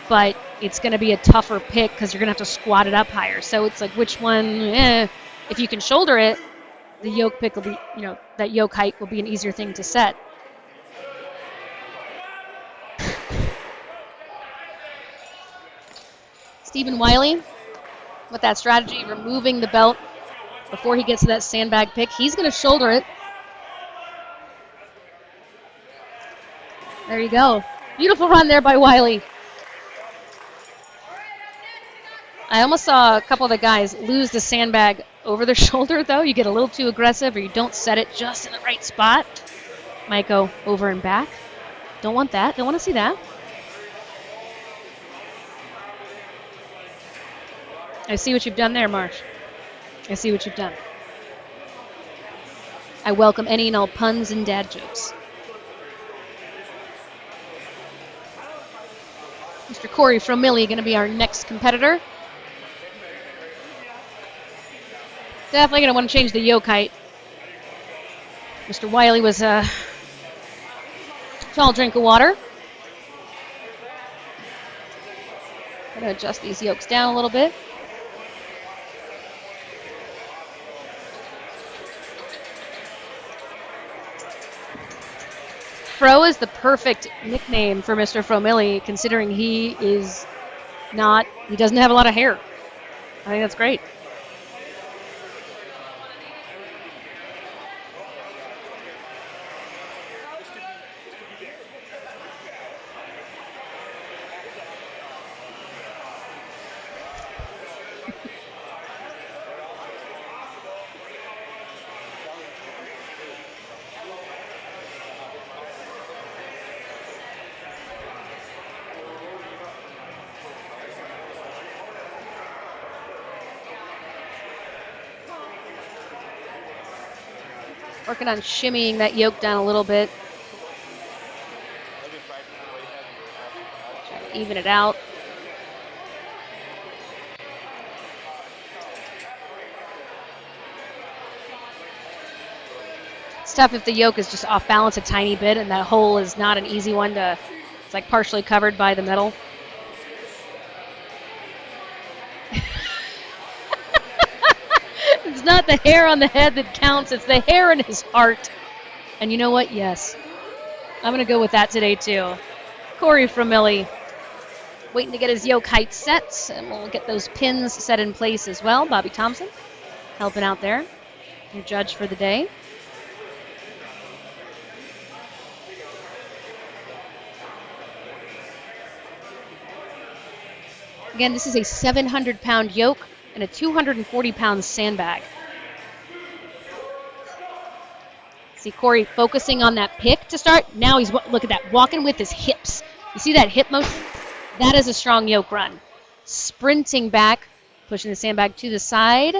But it's going to be a tougher pick because you're going to have to squat it up higher. So it's like, which one, if you can shoulder it, the yoke pick will be, that yoke height will be an easier thing to set. Stephen Wiley, with that strategy, removing the belt before he gets to that sandbag pick. He's going to shoulder it. There you go. Beautiful run there by Wiley. I almost saw a couple of the guys lose the sandbag over their shoulder, though. You get a little too aggressive or you don't set it just in the right spot. Might go over and back. Don't want that. Don't want to see that. I see what you've done there, Marsh. I see what you've done. I welcome any and all puns and dad jokes. Mr. Corey Fromilli going to be our next competitor. Definitely going to want to change the yoke height. Mr. Wiley was a tall drink of water. Going to adjust these yokes down a little bit. Fro is the perfect nickname for Mr. Fromilli, considering he doesn't have a lot of hair. I think that's great. Working on shimmying that yoke down a little bit. Try to even it out. It's tough if the yoke is just off balance a tiny bit and that hole is not an easy one to, it's like partially covered by the metal. It's not the hair on the head that counts, it's the hair in his heart. And you know what? Yes. I'm going to go with that today, too. Corey Fromilli waiting to get his yoke height set, and we'll get those pins set in place as well. Bobby Thompson helping out there, your judge for the day. Again, this is a 700-pound yoke and a 240-pound sandbag. See Corey focusing on that pick to start. Now he's, look at that, walking with his hips. You see that hip motion? That is a strong yoke run. Sprinting back, pushing the sandbag to the side.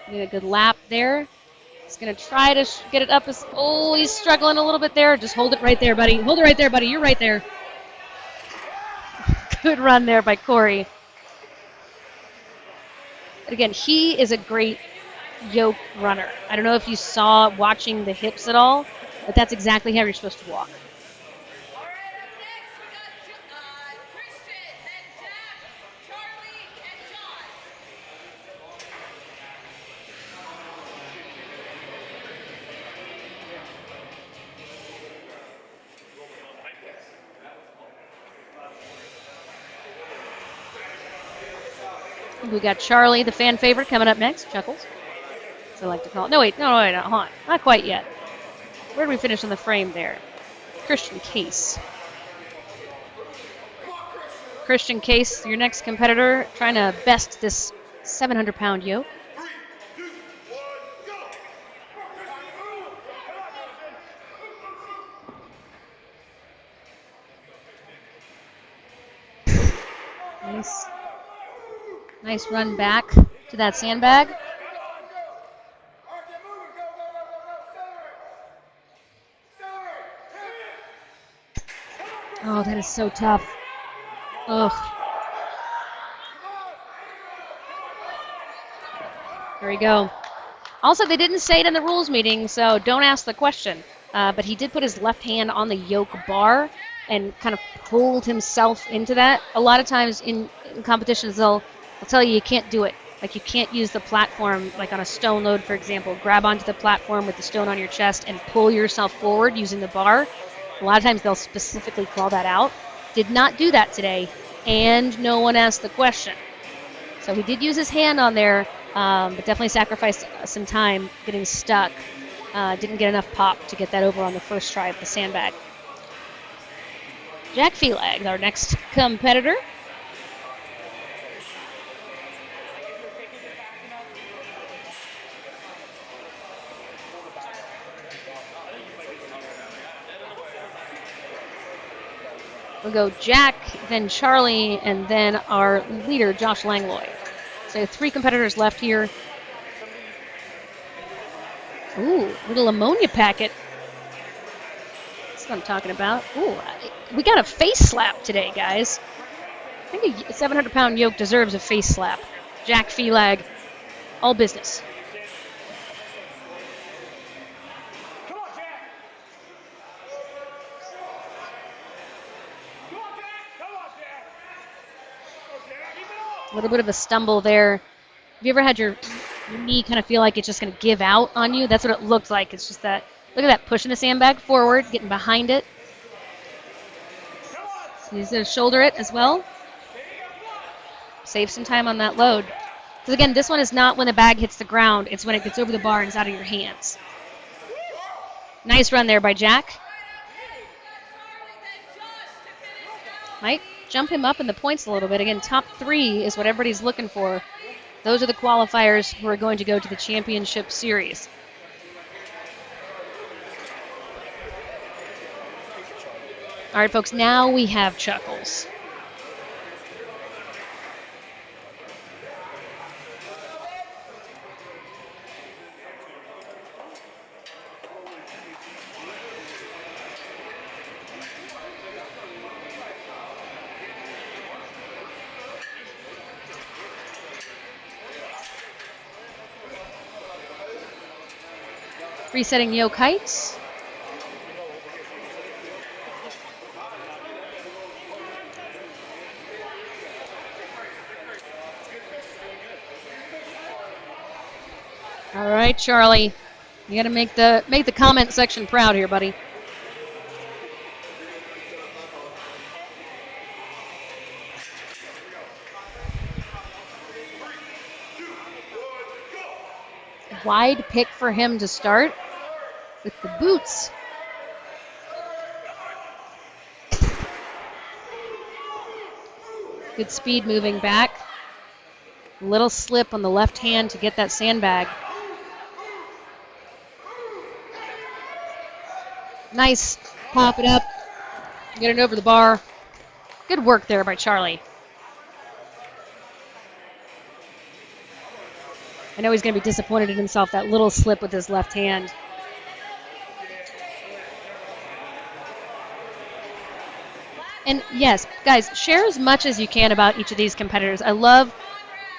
Getting a good lap there. He's going to try to get it up. Oh, he's struggling a little bit there. Just hold it right there, buddy. Hold it right there, buddy. You're right there. Good run there by Corey. But again, he is a great yoke runner. I don't know if you saw watching the hips at all, but that's exactly how you're supposed to walk. We got Charlie, the fan favorite, coming up next. Chuckles, as I like to call it. No, wait, hold on. Not quite yet. Where did we finish on the frame there? Christian Case. Christian Case, your next competitor, trying to best this 700-pound yoke. 3, 2, 1, go! Nice run back to that sandbag. Oh, that is so tough. Ugh. There we go. Also, they didn't say it in the rules meeting, so don't ask the question. But he did put his left hand on the yoke bar and kind of pulled himself into that. A lot of times in competitions, they'll tell you can't do it. Like you can't use the platform, like on a stone load, for example. Grab onto the platform with the stone on your chest and pull yourself forward using the bar. A lot of times they'll specifically call that out. Did not do that today, and no one asked the question. So he did use his hand on there, but definitely sacrificed some time getting stuck. Didn't get enough pop to get that over on the first try of the sandbag. Jack Felag, our next competitor. We'll go Jack, then Charlie, and then our leader, Josh Langlois. So 3 competitors left here. Ooh, little ammonia packet. That's what I'm talking about. Ooh, we got a face slap today, guys. I think a 700-pound yoke deserves a face slap. Jack Felag, all business. Come on, Jack. Come on, Jack. Come on, Jack. Okay, keep it up. A little bit of a stumble there. Have you ever had your knee kind of feel like it's just going to give out on you? That's what it looked like. It's just that, look at that, pushing the sandbag forward, getting behind it. Come on. So he's going to shoulder it as well. Save some time on that load. Because again, this one is not when the bag hits the ground. It's when it gets over the bar and it's out of your hands. Nice run there by Jack. Might jump him up in the points a little bit. Again, top 3 is what everybody's looking for. Those are the qualifiers who are going to go to the championship series. All right, folks, now we have Chuckles. Resetting yoke heights. All right, Charlie. You got to make the comment section proud here, buddy. Wide pick for him to start with the boots. Good speed moving back. Little slip on the left hand to get that sandbag. Nice. Pop it up. Get it over the bar. Good work there by Charlie. I know he's going to be disappointed in himself, that little slip with his left hand. And yes, guys, share as much as you can about each of these competitors. I love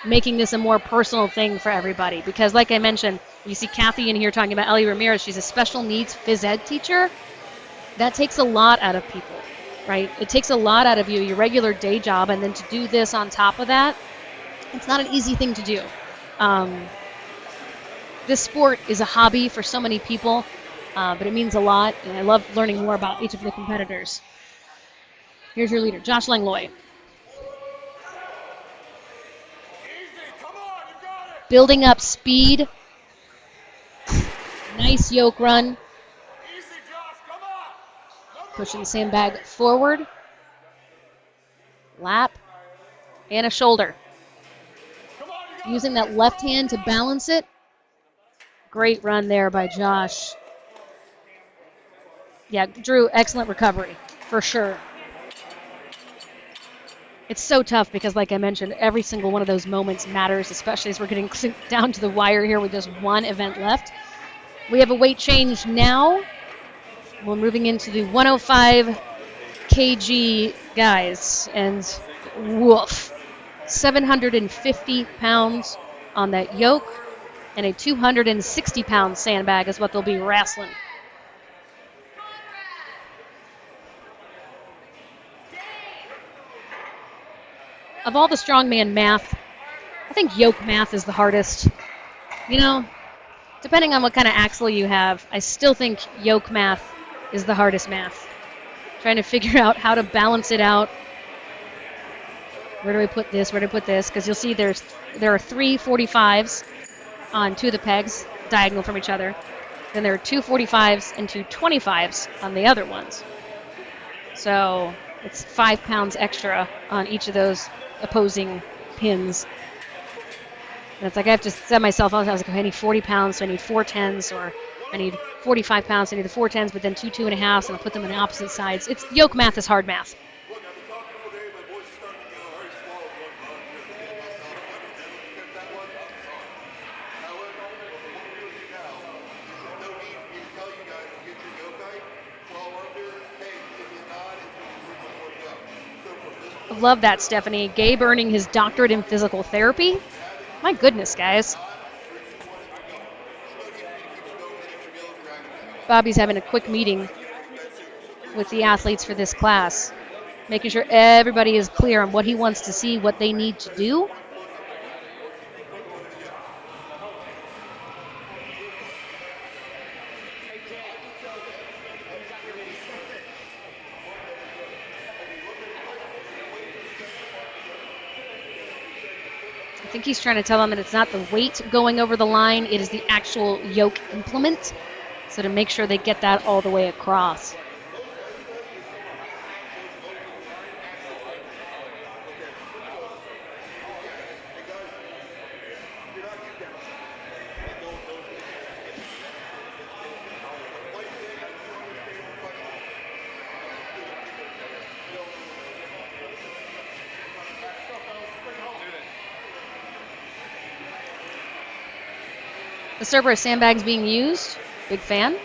making this a more personal thing for everybody because, like I mentioned, you see Kathy in here talking about Ellie Ramirez. She's a special needs phys ed teacher. That takes a lot out of people, right? It takes a lot out of you, your regular day job, and then to do this on top of that, it's not an easy thing to do. This sport is a hobby for so many people, but it means a lot, and I love learning more about each of the competitors. Here's your leader, Josh Langlois. Easy. Come on, you got it. Building up speed. Nice yoke run. Easy, Josh. Come on. Pushing the sandbag forward. Lap. And a shoulder. Come on, you got Using that left hand to balance it. Great run there by Josh. Yeah, Drew, excellent recovery, for sure. It's so tough because, like I mentioned, every single one of those moments matters, especially as we're getting down to the wire here with just one event left. We have a weight change now. We're moving into the 105 kg guys, and woof, 750 pounds on that yoke, and a 260-pound sandbag is what they'll be wrestling. Of all the strongman math, I think yoke math is the hardest. You know, depending on what kind of axle you have, I still think yoke math is the hardest math. Trying to figure out how to balance it out. Where do I put this? Where do I put this? Because you'll see there are 3 45s on 2 of the pegs, diagonal from each other. Then there are 2 45s and 2 25s on the other ones. So it's 5 pounds extra on each of those opposing pins. And it's like I have to set myself up. I was like, okay, I need 40 pounds, so I need 4 10s, or I need 45 pounds, so I need the 4 10s, but then 2 2.5s, and I'll put them on the opposite sides. Yoke math is hard math. Love that, Stephanie. Gabe earning his doctorate in physical therapy. My goodness, guys. Bobby's having a quick meeting with the athletes for this class, making sure everybody is clear on what he wants to see, what they need to do. I think he's trying to tell them that it's not the weight going over the line, it is the actual yoke implement. So to make sure they get that all the way across. The server of sandbags being used. Big fan.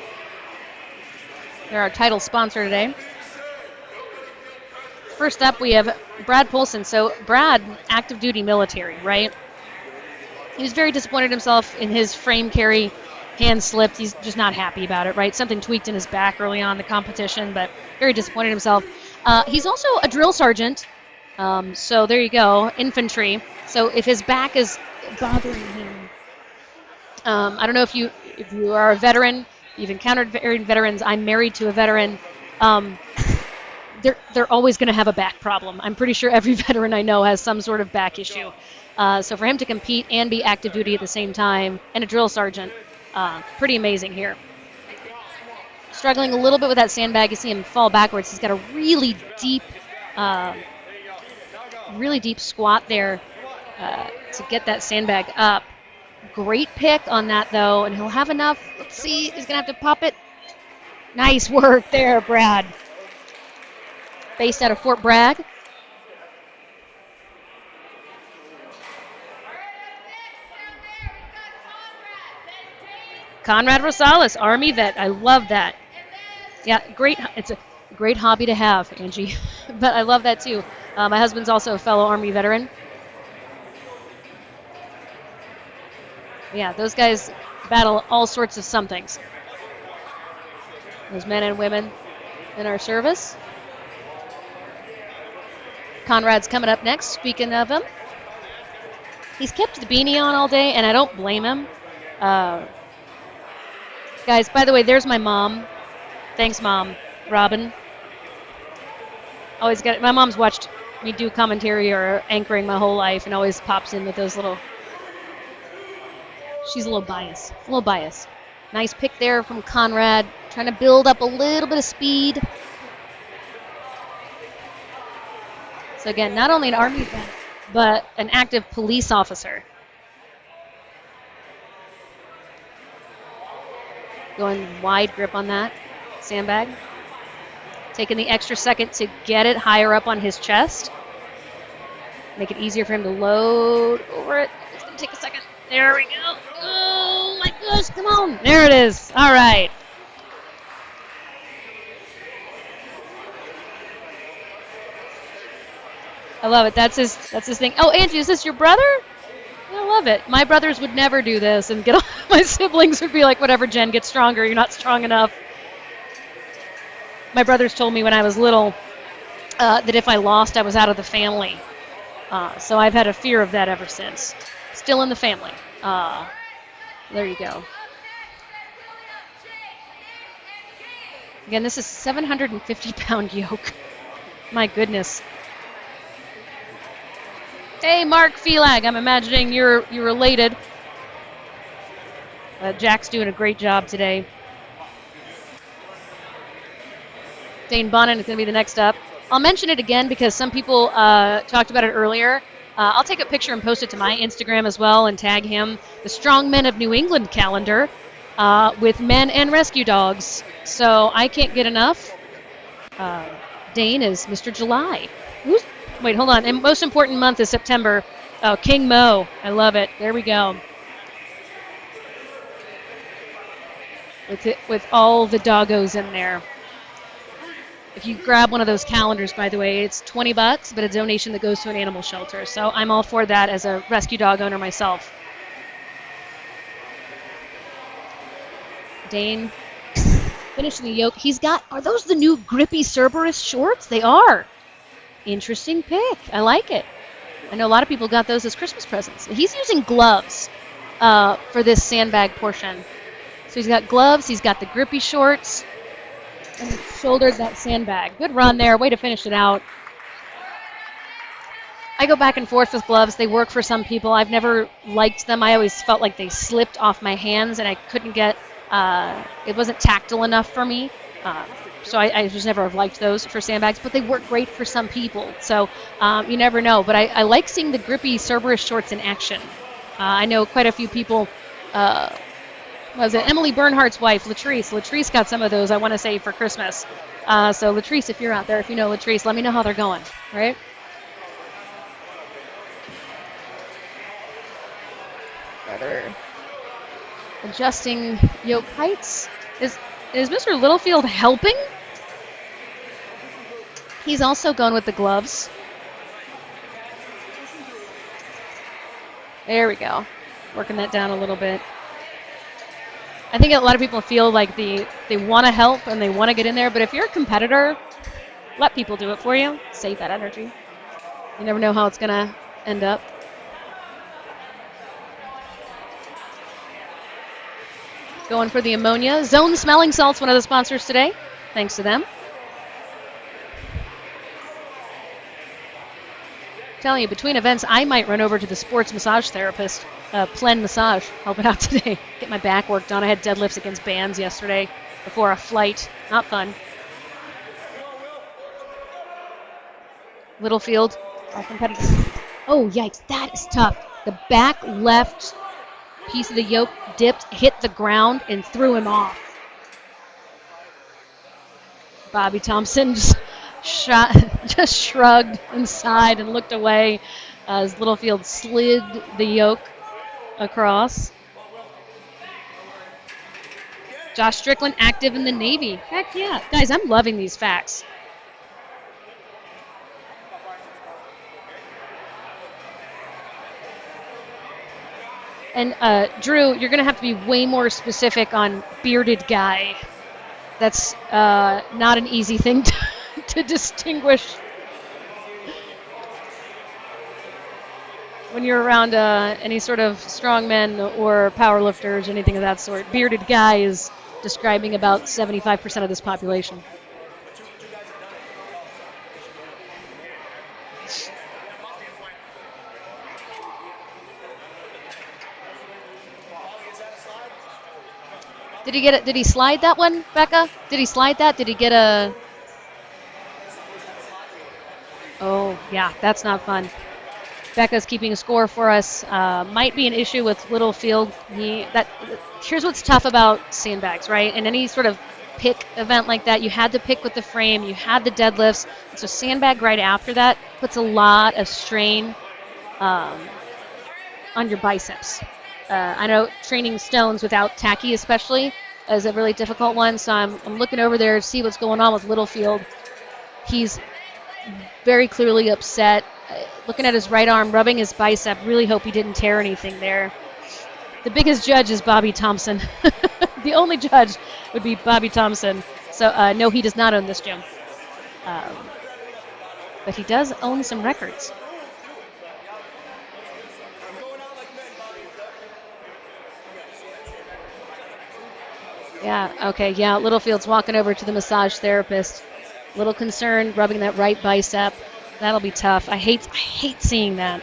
They're our title sponsor today. First up, we have Brad Polson. So Brad, active duty military, right? He was very disappointed in himself in his frame carry. Hand slipped. He's just not happy about it, right? Something tweaked in his back early on in the competition, but very disappointed in himself. He's also a drill sergeant. So there you go, infantry. So if his back is bothering him, I don't know if you are a veteran, you've encountered veterans. I'm married to a veteran. They're always going to have a back problem. I'm pretty sure every veteran I know has some sort of back issue. So for him to compete and be active duty at the same time, and a drill sergeant, pretty amazing here. Struggling a little bit with that sandbag. You see him fall backwards. He's got a really deep squat there to get that sandbag up. Great pick on that, though, and he'll have enough. Let's see. He's going to have to pop it. Nice work there, Brad. Based out of Fort Bragg. Conrad Rosales, Army vet. I love that. Yeah, great. It's a great hobby to have, Angie. But I love that, too. My husband's also a fellow Army veteran. Yeah, those guys battle all sorts of somethings. Those men and women in our service. Conrad's coming up next, speaking of him. He's kept the beanie on all day, and I don't blame him. Guys, by the way, there's my mom. Thanks, Mom. Robin. Always got it. My mom's watched me do commentary or anchoring my whole life and always pops in with those little... She's a little biased. Nice pick there from Conrad, trying to build up a little bit of speed. So again, not only an Army vet, but an active police officer. Going wide grip on that sandbag. Taking the extra second to get it higher up on his chest. Make it easier for him to load over it. It's going to take a second. There we go. Oh my gosh, come on. There it is. All right. I love it. That's his thing. Oh, Angie, is this your brother? I love it. My brothers would never do this, and my siblings would be like, whatever, Jen, get stronger. You're not strong enough. My brothers told me when I was little that if I lost, I was out of the family. So I've had a fear of that ever since. Still in the family. There you go. Again, this is 750-pound yoke. My goodness. Hey, Mark Felag. I'm imagining you're related. Jack's doing a great job today. Dane Bonnen is going to be the next up. I'll mention it again because some people talked about it earlier. I'll take a picture and post it to my Instagram as well and tag him. The Strongmen of New England calendar with men and rescue dogs. So I can't get enough. Dane is Mr. July. Wait, hold on. And most important month is September. Oh, King Mo. I love it. There we go. With all the doggos in there. If you grab one of those calendars, by the way, it's $20, but a donation that goes to an animal shelter. So I'm all for that as a rescue dog owner myself. Dane finishing the yoke. He's got, are those the new grippy Cerberus shorts? They are. Interesting pick. I like it. I know a lot of people got those as Christmas presents. He's using gloves for this sandbag portion. So he's got gloves, he's got the grippy shorts, and he's shouldered that sandbag. Good run there. Way to finish it out. I go back and forth with gloves. They work for some people. I've never liked them. I always felt like they slipped off my hands, and I couldn't get, it wasn't tactile enough for me. So I just never have liked those for sandbags, but they work great for some people. So you never know. But I like seeing the grippy Cerberus shorts in action. I know quite a few people, was it Emily Bernhardt's wife, Latrice? Latrice got some of those, I want to say, for Christmas. So Latrice, if you're out there, if you know Latrice, let me know how they're going, right? Brother adjusting yoke heights. Is Mr. Littlefield helping? He's also going with the gloves. There we go. Working that down a little bit. I think a lot of people feel like they want to help and they want to get in there, but if you're a competitor, let people do it for you. Save that energy. You never know how it's going to end up. Going for the ammonia. Zone Smelling Salts, one of the sponsors today. Thanks to them. Telling you, between events, I might run over to the sports massage therapist, Plen Massage, help it out today. Get my back worked on. I had deadlifts against bands yesterday before a flight. Not fun. Littlefield, our competitor. Oh, yikes, that is tough. The back left piece of the yoke dipped, hit the ground, and threw him off. Bobby Thompson just shrugged and sighed and looked away as Littlefield slid the yoke across. Josh Strickland active in the Navy. Heck yeah. Guys, I'm loving these facts. And Drew, you're going to have to be way more specific on bearded guy. That's not an easy thing to distinguish when you're around any sort of strongmen or powerlifters or anything of that sort. Bearded guy is describing about 75% of this population. Did he get it? Did he slide that one, Becca? Did he slide that? Did he get a? Oh, yeah, that's not fun. Becca's keeping a score for us. Might be an issue with Littlefield. Here's what's tough about sandbags, right? In any sort of pick event like that, you had to pick with the frame. You had the deadlifts. So sandbag right after that puts a lot of strain on your biceps. I know training stones without tacky especially is a really difficult one, so I'm looking over there to see what's going on with Littlefield. He's very clearly upset. Looking at his right arm, rubbing his bicep. Really hope he didn't tear anything there. The biggest judge is Bobby Thompson. The only judge would be Bobby Thompson. So no, he does not own this gym. But he does own some records. Yeah, okay, yeah, Littlefield's walking over to the massage therapist. Little concerned, rubbing that right bicep. That'll be tough. I hate seeing that.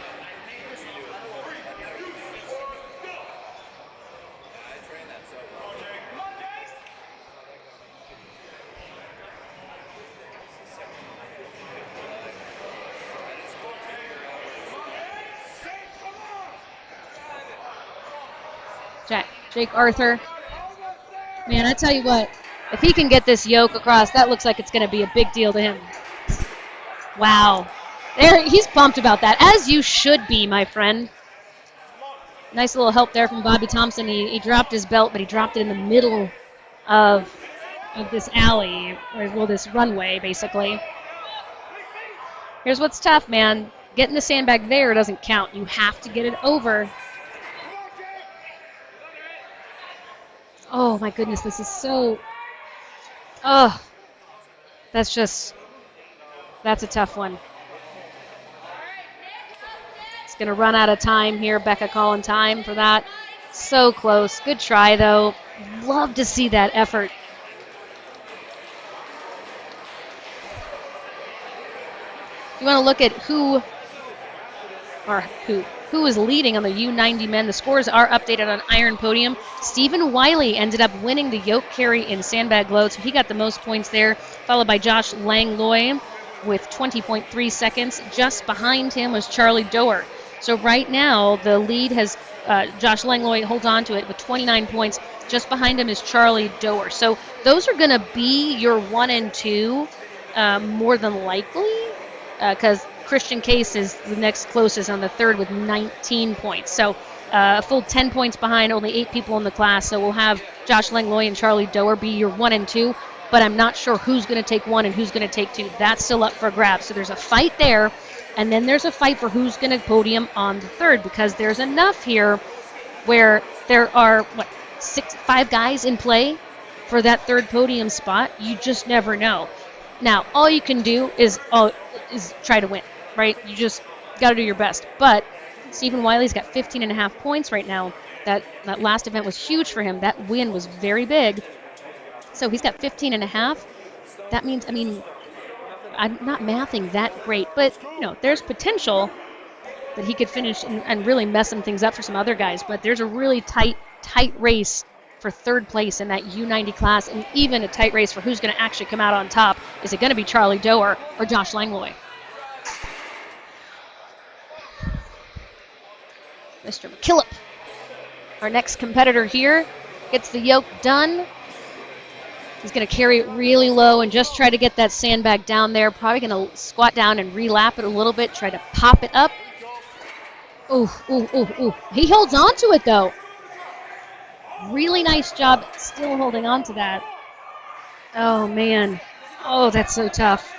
Jake Arthur. Man, I tell you what, if he can get this yoke across, that looks like it's going to be a big deal to him. Wow. There, he's pumped about that, as you should be, my friend. Nice little help there from Bobby Thompson. He dropped his belt, but he dropped it in the middle of of this alley, or well, this runway, basically. Here's what's tough, man. Getting the sandbag there doesn't count. You have to get it over. Oh, my goodness, this is so... Oh, that's a tough one. It's going to run out of time here. Becca calling time for that. So close. Good try, though. Love to see that effort. You want to look at who is leading on the U90 men. The scores are updated on Iron Podium. Stephen Wiley ended up winning the yoke carry in sandbag load, so he got the most points there, followed by Josh Langlois with 20.3 seconds. Just behind him was Charlie Doer. So right now, the lead has Josh Langlois holds on to it with 29 points. Just behind him is Charlie Doer. So those are going to be your 1 and 2 more than likely, because Christian Case is the next closest on the third with 19 points. So a full 10 points behind, only 8 people in the class. So we'll have Josh Langlois and Charlie Doer be your 1 and 2. But I'm not sure who's going to take 1 and who's going to take 2. That's still up for grabs. So there's a fight there. And then there's a fight for who's going to podium on the third, because there's enough here where there are, 5 guys in play for that third podium spot. You just never know. Now, all you can do is try to win, right? You just got to do your best. But Stephen Wiley's got 15.5 points right now. That last event was huge for him. That win was very big. So he's got 15.5. That means, I'm not mathing that great, but there's potential that he could finish and really mess some things up for some other guys. But there's a really tight race for third place in that U90 class, and even a tight race for who's going to actually come out on top. Is it going to be Charlie Doer or Josh Langlois? Mr. McKillop, our next competitor here, gets the yoke done. He's going to carry it really low and just try to get that sandbag down there. Probably going to squat down and relap it a little bit, try to pop it up. Ooh. He holds on to it, though. Really nice job still holding on to that. Oh, man. Oh, that's so tough.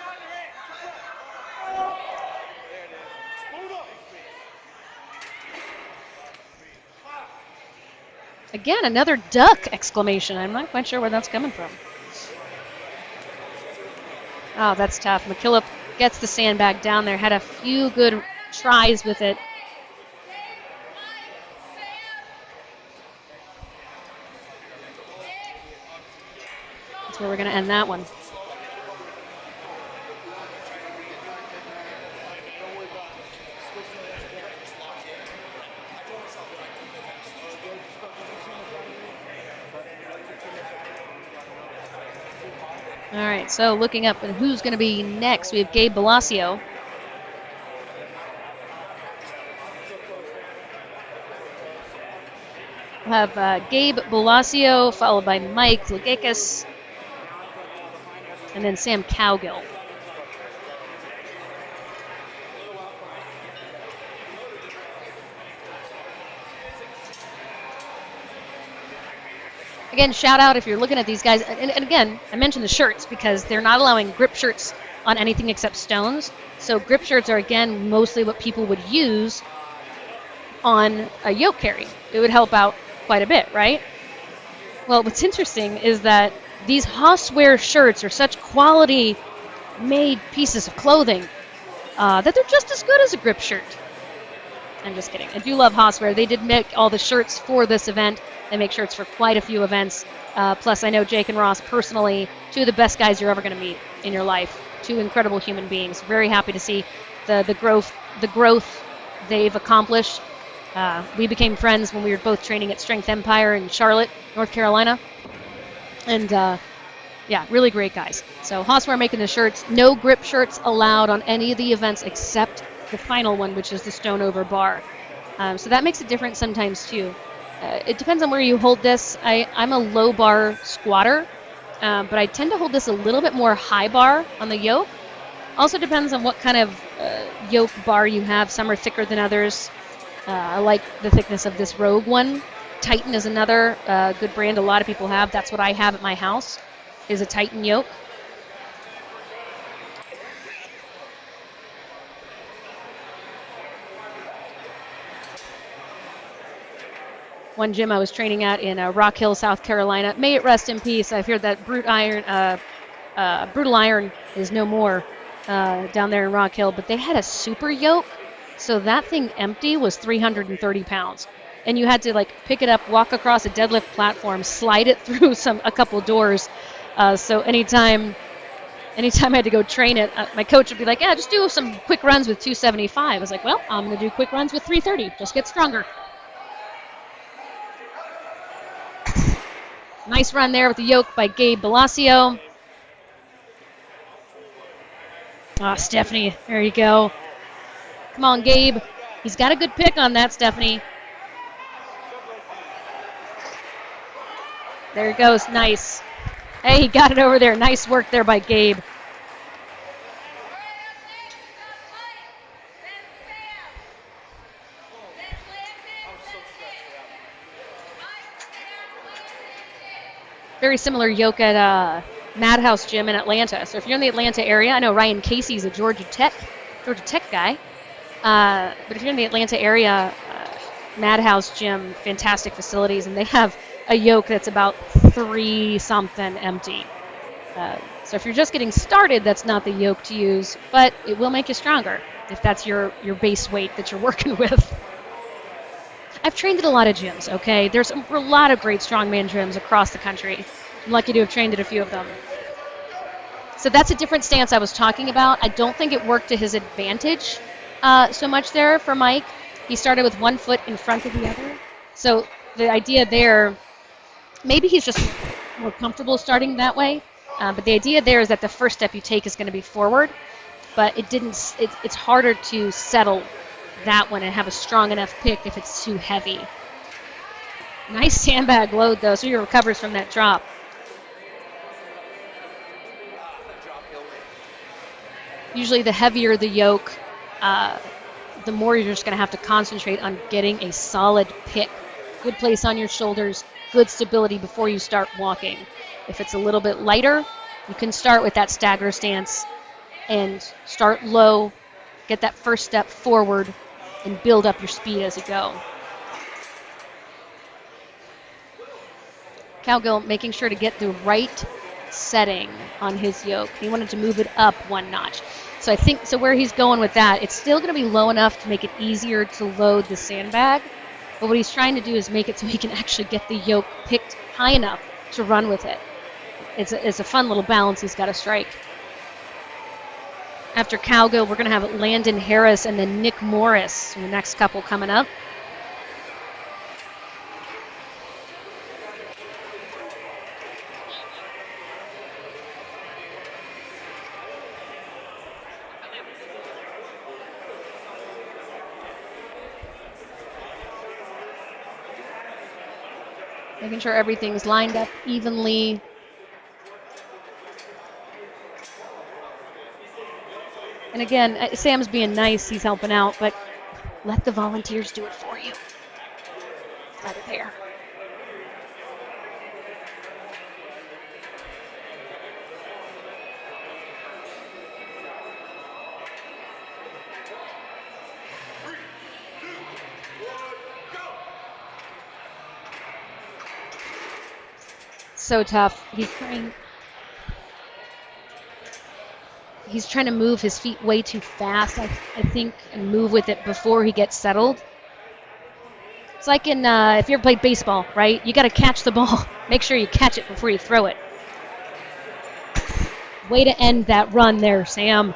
Again, another duck exclamation. I'm not quite sure where that's coming from. Oh, that's tough. McKillop gets the sandbag down there. Had a few good tries with it. That's where we're going to end that one. All right, so looking up at who's going to be next, we have Gabe Balacio. We'll have Gabe Balacio, followed by Mike Legakis, and then Sam Cowgill. Again, shout out if you're looking at these guys. And again, I mentioned the shirts because they're not allowing grip shirts on anything except stones. So grip shirts are, again, mostly what people would use on a yoke carry. It would help out quite a bit, right? Well, what's interesting is that these Hosswear shirts are such quality-made pieces of clothing that they're just as good as a grip shirt. I'm just kidding. I do love Hosswear. They did make all the shirts for this event. They make shirts for quite a few events. Plus, I know Jake and Ross personally, 2 of the best guys you're ever going to meet in your life. 2 incredible human beings. Very happy to see the growth they've accomplished. We became friends when we were both training at Strength Empire in Charlotte, North Carolina. And yeah, really great guys. So Hosswear making the shirts. No grip shirts allowed on any of the events except the final one, which is the stone over bar. So that makes a difference sometimes too. It depends on where you hold this. I'm a low bar squatter, but I tend to hold this a little bit more high bar on the yoke. Also depends on what kind of yoke bar you have. Some are thicker than others. I like the thickness of this Rogue one. Titan is another good brand a lot of people have. That's what I have at my house. is a Titan yoke. One gym I was training at in Rock Hill, South Carolina. May it rest in peace. I've heard that brutal iron is no more down there in Rock Hill, but they had a super yoke, so that thing empty was 330 pounds. And you had to like pick it up, walk across a deadlift platform, slide it through a couple doors. So anytime I had to go train it, my coach would be like, yeah, just do some quick runs with 275. I was like, well, I'm going to do quick runs with 330. Just get stronger. Nice run there with the yoke by Gabe Balacio. Stephanie, there you go. Come on, Gabe. He's got a good pick on that, Stephanie. There he goes, nice. Hey, he got it over there. Nice work there by Gabe. Very similar yoke at Madhouse Gym in Atlanta. So if you're in the Atlanta area, I know Ryan Casey's a Georgia Tech guy. But if you're in the Atlanta area, Madhouse Gym, fantastic facilities, and they have a yoke that's about 3-something empty. So if you're just getting started, that's not the yoke to use, but it will make you stronger if that's your base weight that you're working with. I've trained at a lot of gyms, okay? There's a lot of great strongman gyms across the country. I'm lucky to have trained at a few of them. So that's a different stance I was talking about. I don't think it worked to his advantage so much there for Mike. He started with one foot in front of the other. So the idea there, maybe he's just more comfortable starting that way. But the idea there is that the first step you take is going to be forward. But it's harder to settle that one and have a strong enough pick if it's too heavy. Nice sandbag load, though, so he recovers from that drop. Usually the heavier the yoke, the more you're just going to have to concentrate on getting a solid pick. Good place on your shoulders, good stability before you start walking. If it's a little bit lighter, you can start with that stagger stance and start low, get that first step forward, and build up your speed as you go. Cowgill making sure to get the right setting on his yoke. He wanted to move it up one notch. So I think where he's going with that, it's still going to be low enough to make it easier to load the sandbag. But what he's trying to do is make it so he can actually get the yoke picked high enough to run with it. It's a fun little balance he's got to strike. After Cowgill, we're going to have Landon Harris and then Nick Morris, the next couple coming up. Making sure everything's lined up evenly. And again, Sam's being nice, he's helping out, but let the volunteers do it for you. Let it there. So tough. He's trying to move his feet way too fast, I think, and move with it before he gets settled. It's like in if you ever played baseball, right? You got to catch the ball. Make sure you catch it before you throw it. Way to end that run there, Sam.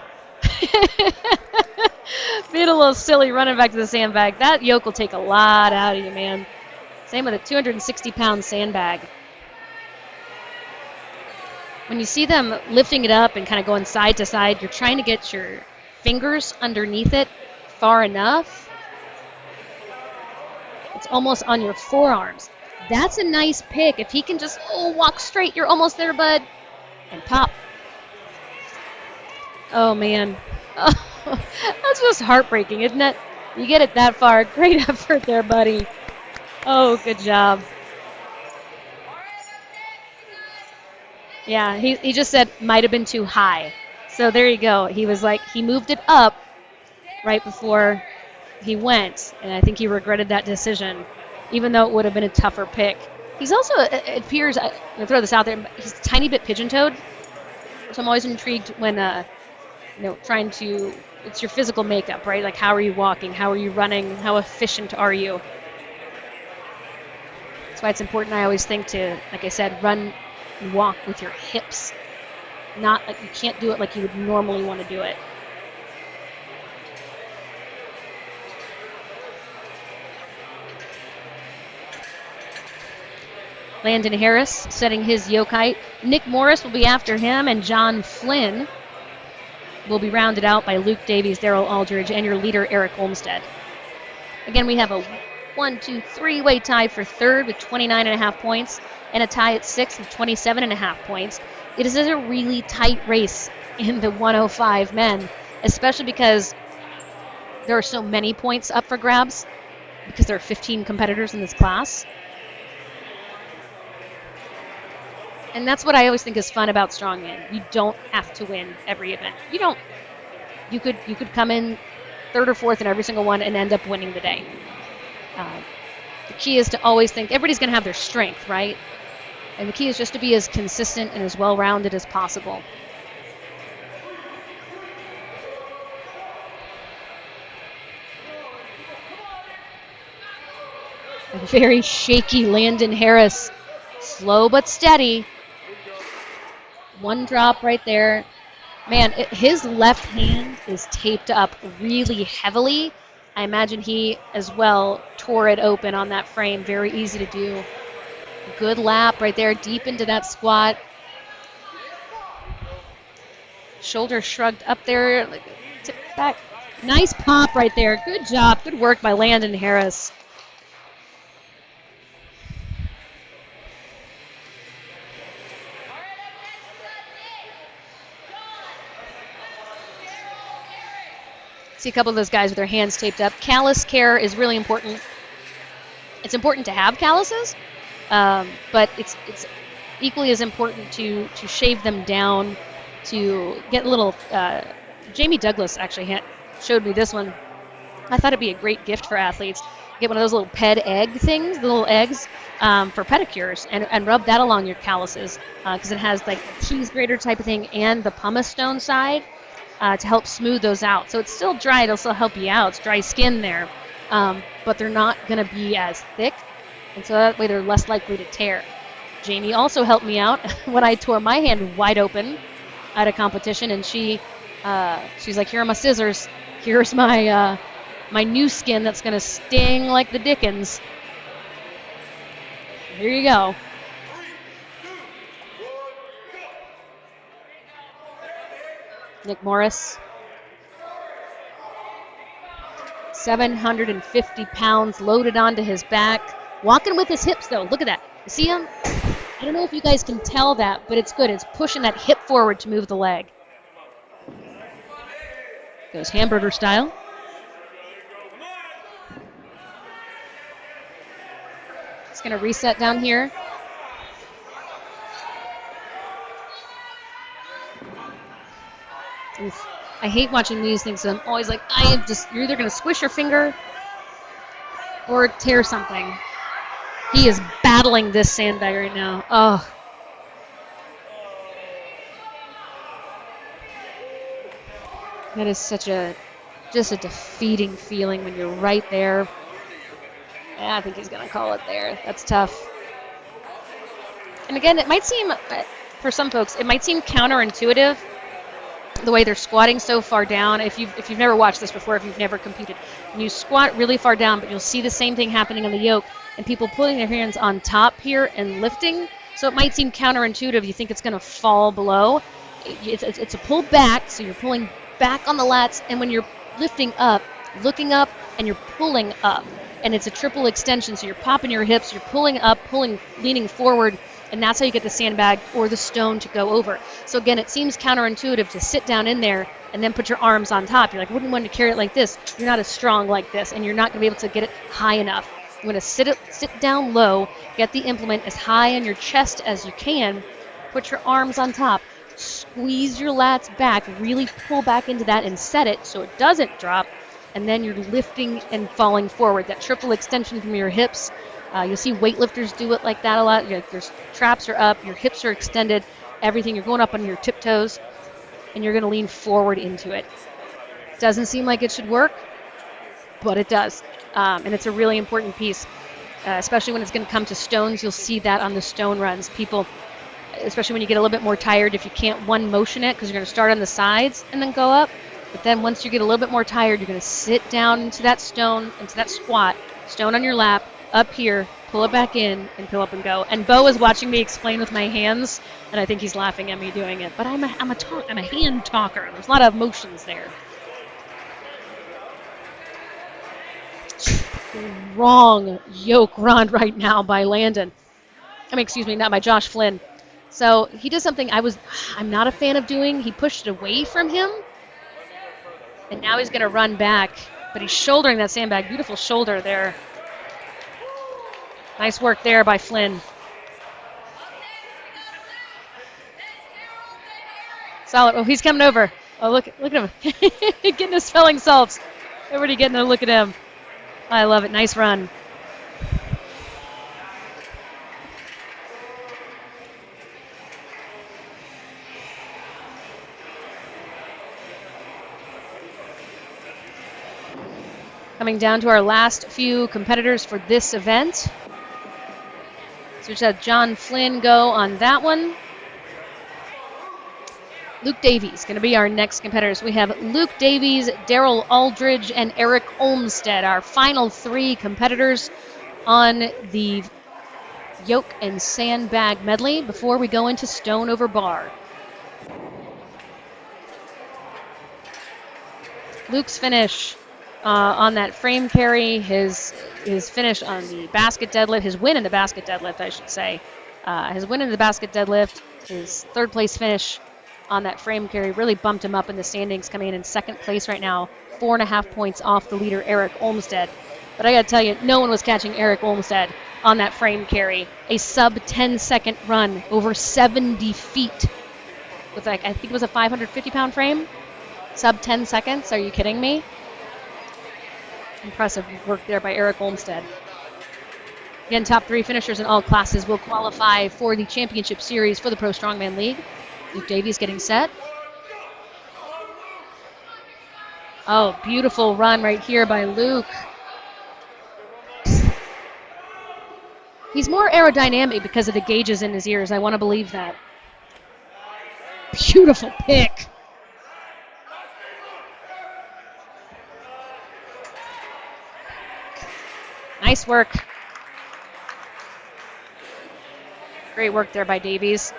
Being a little silly running back to the sandbag. That yoke will take a lot out of you, man. Same with a 260-pound sandbag. When you see them lifting it up and kind of going side to side, you're trying to get your fingers underneath it far enough. It's almost on your forearms. That's a nice pick. If he can just walk straight, you're almost there, bud. And pop. Oh, man. Oh, that's just heartbreaking, isn't it? You get it that far. Great effort there, buddy. Oh, good job. Yeah, he just said might have been too high. So there you go. He was like, he moved it up right before he went, and I think he regretted that decision, even though it would have been a tougher pick. He's also, it appears, I'm going to throw this out there, he's a tiny bit pigeon-toed, so I'm always intrigued when, trying to, it's your physical makeup, right? Like, how are you walking? How are you running? How efficient are you? That's why it's important, I always think, to, like I said, run and walk with your hips. Not like you can't do it like you would normally want to do it. Landon Harris setting his yoke height. Nick Morris will be after him, and John Flynn will be rounded out by Luke Davies, Darrell Aldridge, and your leader, Eric Olmstead. Again, we have a 1-2-3-way tie for third with 29.5 points, and a tie at sixth with 27.5 points. It is a really tight race in the 105 men, especially because there are so many points up for grabs because there are 15 competitors in this class. And that's what I always think is fun about strongman. You don't have to win every event. You don't. You could come in third or fourth in every single one and end up winning the day. The key is to always think everybody's going to have their strength, right? And the key is just to be as consistent and as well-rounded as possible. A very shaky Landon Harris. Slow but steady. One drop right there. Man, his left hand is taped up really heavily. I imagine he, as well, tore it open on that frame. Very easy to do. Good lap right there, deep into that squat. Shoulder shrugged up there, like tip back. Nice pop right there. Good job. Good work by Landon Harris. See a couple of those guys with their hands taped up. Callus care is really important. It's important to have calluses, but it's equally as important to shave them down, to get a little. Jamie Douglas actually showed me this one. I thought it'd be a great gift for athletes. Get one of those little ped egg things, the little eggs for pedicures, and rub that along your calluses because it has like cheese grater type of thing and the pumice stone side. To help smooth those out. So it's still dry, it'll still help you out. It's dry skin there, but they're not going to be as thick, and so that way they're less likely to tear. Jamie also helped me out when I tore my hand wide open at a competition, and she's like, here are my scissors. Here's my my new skin that's going to sting like the dickens. Here you go. Nick Morris, 750 pounds loaded onto his back. Walking with his hips, though. Look at that. You see him? I don't know if you guys can tell that, but it's good. It's pushing that hip forward to move the leg. Goes hamburger style. It's going to reset down here. Oof. I hate watching these things, so I'm always like, you're either going to squish your finger or tear something. He is battling this sandbag right now. Oh. That is just a defeating feeling when you're right there. Yeah, I think he's going to call it there. That's tough. And again, it might seem, for some folks, it might seem counterintuitive the way they're squatting so far down. If you've never watched this before, if you've never competed, and you squat really far down, but you'll see the same thing happening on the yoke, and people putting their hands on top here and lifting. So it might seem counterintuitive. You think it's going to fall below. It's a pull back, so you're pulling back on the lats, and when you're lifting up, looking up, and you're pulling up. And it's a triple extension, so you're popping your hips, you're pulling up, leaning forward, and that's how you get the sandbag or the stone to go over. So again, it seems counterintuitive to sit down in there and then put your arms on top. You're like, I wouldn't want to carry it like this. You're not as strong like this, and you're not going to be able to get it high enough. You want to sit down low, get the implement as high on your chest as you can, Put your arms on top. Squeeze your lats back, really pull back into that and set it so it doesn't drop. And then you're lifting and falling forward. That triple extension from your hips. You'll see weightlifters do it like that a lot. Your traps are up, your hips are extended, everything. You're going up on your tiptoes, and you're going to lean forward into it. Doesn't seem like it should work, but it does. And it's a really important piece, especially when it's going to come to stones. You'll see that on the stone runs. People, especially when you get a little bit more tired, if you can't one motion it, because you're going to start on the sides and then go up. But then once you get a little bit more tired, you're going to sit down into that stone, into that squat, stone on your lap, up here, pull it back in, and pull up and go. And Bo is watching me explain with my hands, and I think he's laughing at me doing it. But I'm a hand talker. There's a lot of motions there. Wrong yoke run right now by Landon. Excuse me, not by Josh Flynn. So he does something I'm not a fan of doing. He pushed it away from him, and now he's going to run back, but he's shouldering that sandbag. Beautiful shoulder there. Nice work there by Flynn. Solid. Oh, he's coming over. Oh, look at him. Getting his spelling salts. Everybody getting a look at him. I love it. Nice run. Coming down to our last few competitors for this event. So we just had John Flynn go on that one. Luke Davies going to be our next competitors. We have Luke Davies, Daryl Aldridge, and Eric Olmstead, our final three competitors on the yoke and sandbag medley before we go into stone over bar. Luke's finish on that frame carry, his finish on the basket deadlift, his win in the basket deadlift, I should say. His win in the basket deadlift, his third place finish on that frame carry really bumped him up in the standings, coming in second place right now, 4.5 points off the leader, Eric Olmstead. But I got to tell you, no one was catching Eric Olmstead on that frame carry. A sub 10-second run over 70 feet with I think it was a 550-pound frame. Sub 10 seconds. Are you kidding me? Impressive work there by Eric Olmstead. Again, top three finishers in all classes will qualify for the championship series for the Pro Strongman League. Luke Davies getting set. Oh, beautiful run right here by Luke. He's more aerodynamic because of the gauges in his ears. I want to believe that. Beautiful pick. Nice work. Great work there by Davies.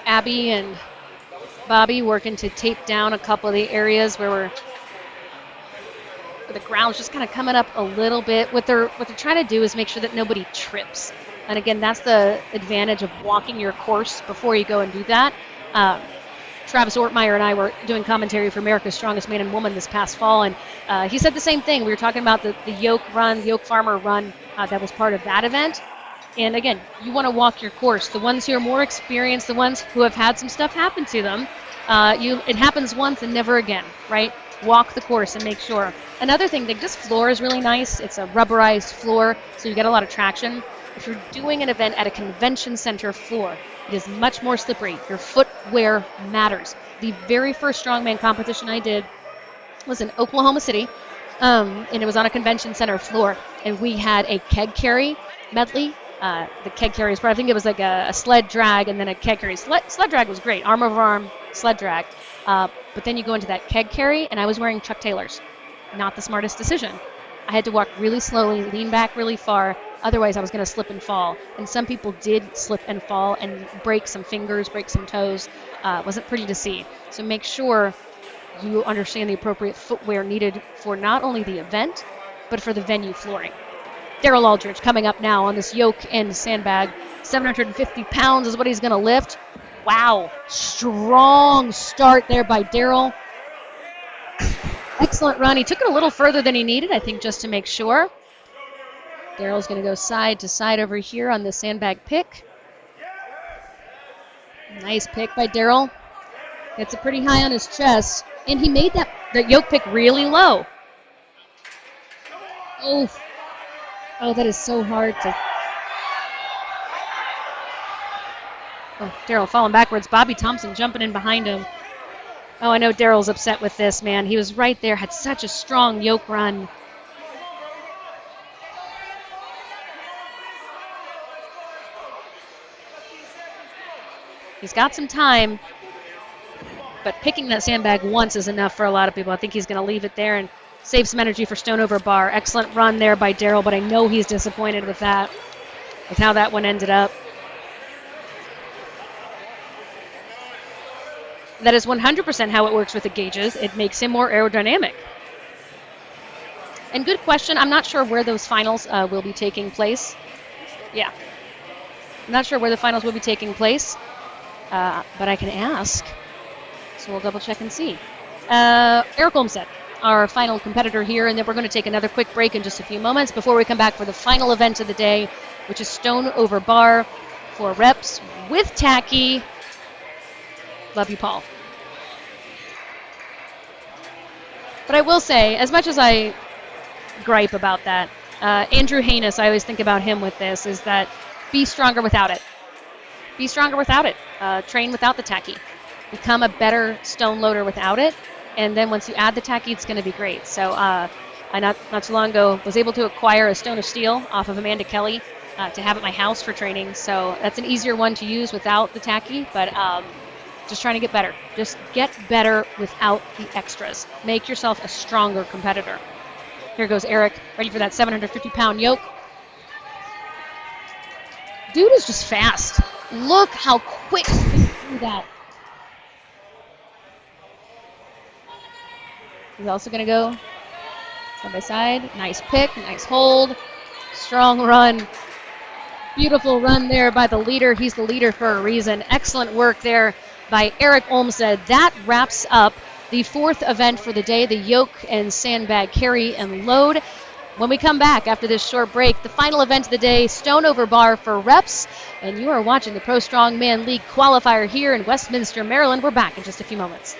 Abby and Bobby working to tape down a couple of the areas where the ground's just kind of coming up a little bit. What they're trying to do is make sure that nobody trips. And again, that's the advantage of walking your course before you go and do that. Travis Ortmeyer and I were doing commentary for America's Strongest Man and Woman this past fall, and he said the same thing. We were talking about the yoke run, the yoke farmer run that was part of that event. And again, you want to walk your course. The ones who are more experienced, the ones who have had some stuff happen to them, it happens once and never again, right? Walk the course and make sure. Another thing, this floor is really nice. It's a rubberized floor, so you get a lot of traction. If you're doing an event at a convention center floor, it is much more slippery. Your footwear matters. The very first strongman competition I did was in Oklahoma City, and it was on a convention center floor, and we had a keg carry medley. The keg carry is part, I think it was like a sled drag and then a keg carry. Sled drag was great, arm over arm sled drag. But then you go into that keg carry, and I was wearing Chuck Taylors. Not the smartest decision. I had to walk really slowly, lean back really far, otherwise I was going to slip and fall. And some people did slip and fall and break some fingers, break some toes. Wasn't pretty to see. So make sure you understand the appropriate footwear needed for not only the event, but for the venue flooring. Daryl Aldridge coming up now on this yoke and sandbag. 750 pounds is what he's going to lift. Wow, strong start there by Daryl. Excellent run. He took it a little further than he needed, I think, just to make sure. Daryl's going to go side to side over here on the sandbag pick. Nice pick by Daryl. Gets it pretty high on his chest. And he made that yoke pick really low. Oh, that is so hard to... Oh, Daryl falling backwards. Bobby Thompson jumping in behind him. Oh, I know Daryl's upset with this, man. He was right there, had such a strong yoke run. He's got some time, but picking that sandbag once is enough for a lot of people. I think he's going to leave it there and save some energy for stone over bar. Excellent run there by Daryl, but I know he's disappointed with that, with how that one ended up. That is 100% how it works with the gauges. It makes him more aerodynamic. And good question. I'm not sure where those finals will be taking place. Yeah. I'm not sure where the finals will be taking place, but I can ask. So we'll double check and see. Eric Olmstead, our final competitor here, and then we're going to take another quick break in just a few moments before we come back for the final event of the day, which is stone over bar for reps with tacky. Love you, Paul. But I will say, as much as I gripe about that, Andrew Haynes, I always think about him with this, is that be stronger without it. Be stronger without it. Train without the tacky. Become a better stone loader without it. And then once you add the tacky, it's going to be great. So I not too long ago was able to acquire a stone of steel off of Amanda Kelly to have at my house for training. So that's an easier one to use without the tacky, but just trying to get better. Just get better without the extras. Make yourself a stronger competitor. Here goes Eric, ready for that 750-pound yoke. Dude is just fast. Look how quick he threw that. He's also going to go side by side. Nice pick, nice hold. Strong run. Beautiful run there by the leader. He's the leader for a reason. Excellent work there by Eric Olmstead. That wraps up the fourth event for the day, the yoke and sandbag carry and load. When we come back after this short break, the final event of the day, stone over bar for reps. And you are watching the Pro Strongman League Qualifier here in Westminster, Maryland. We're back in just a few moments.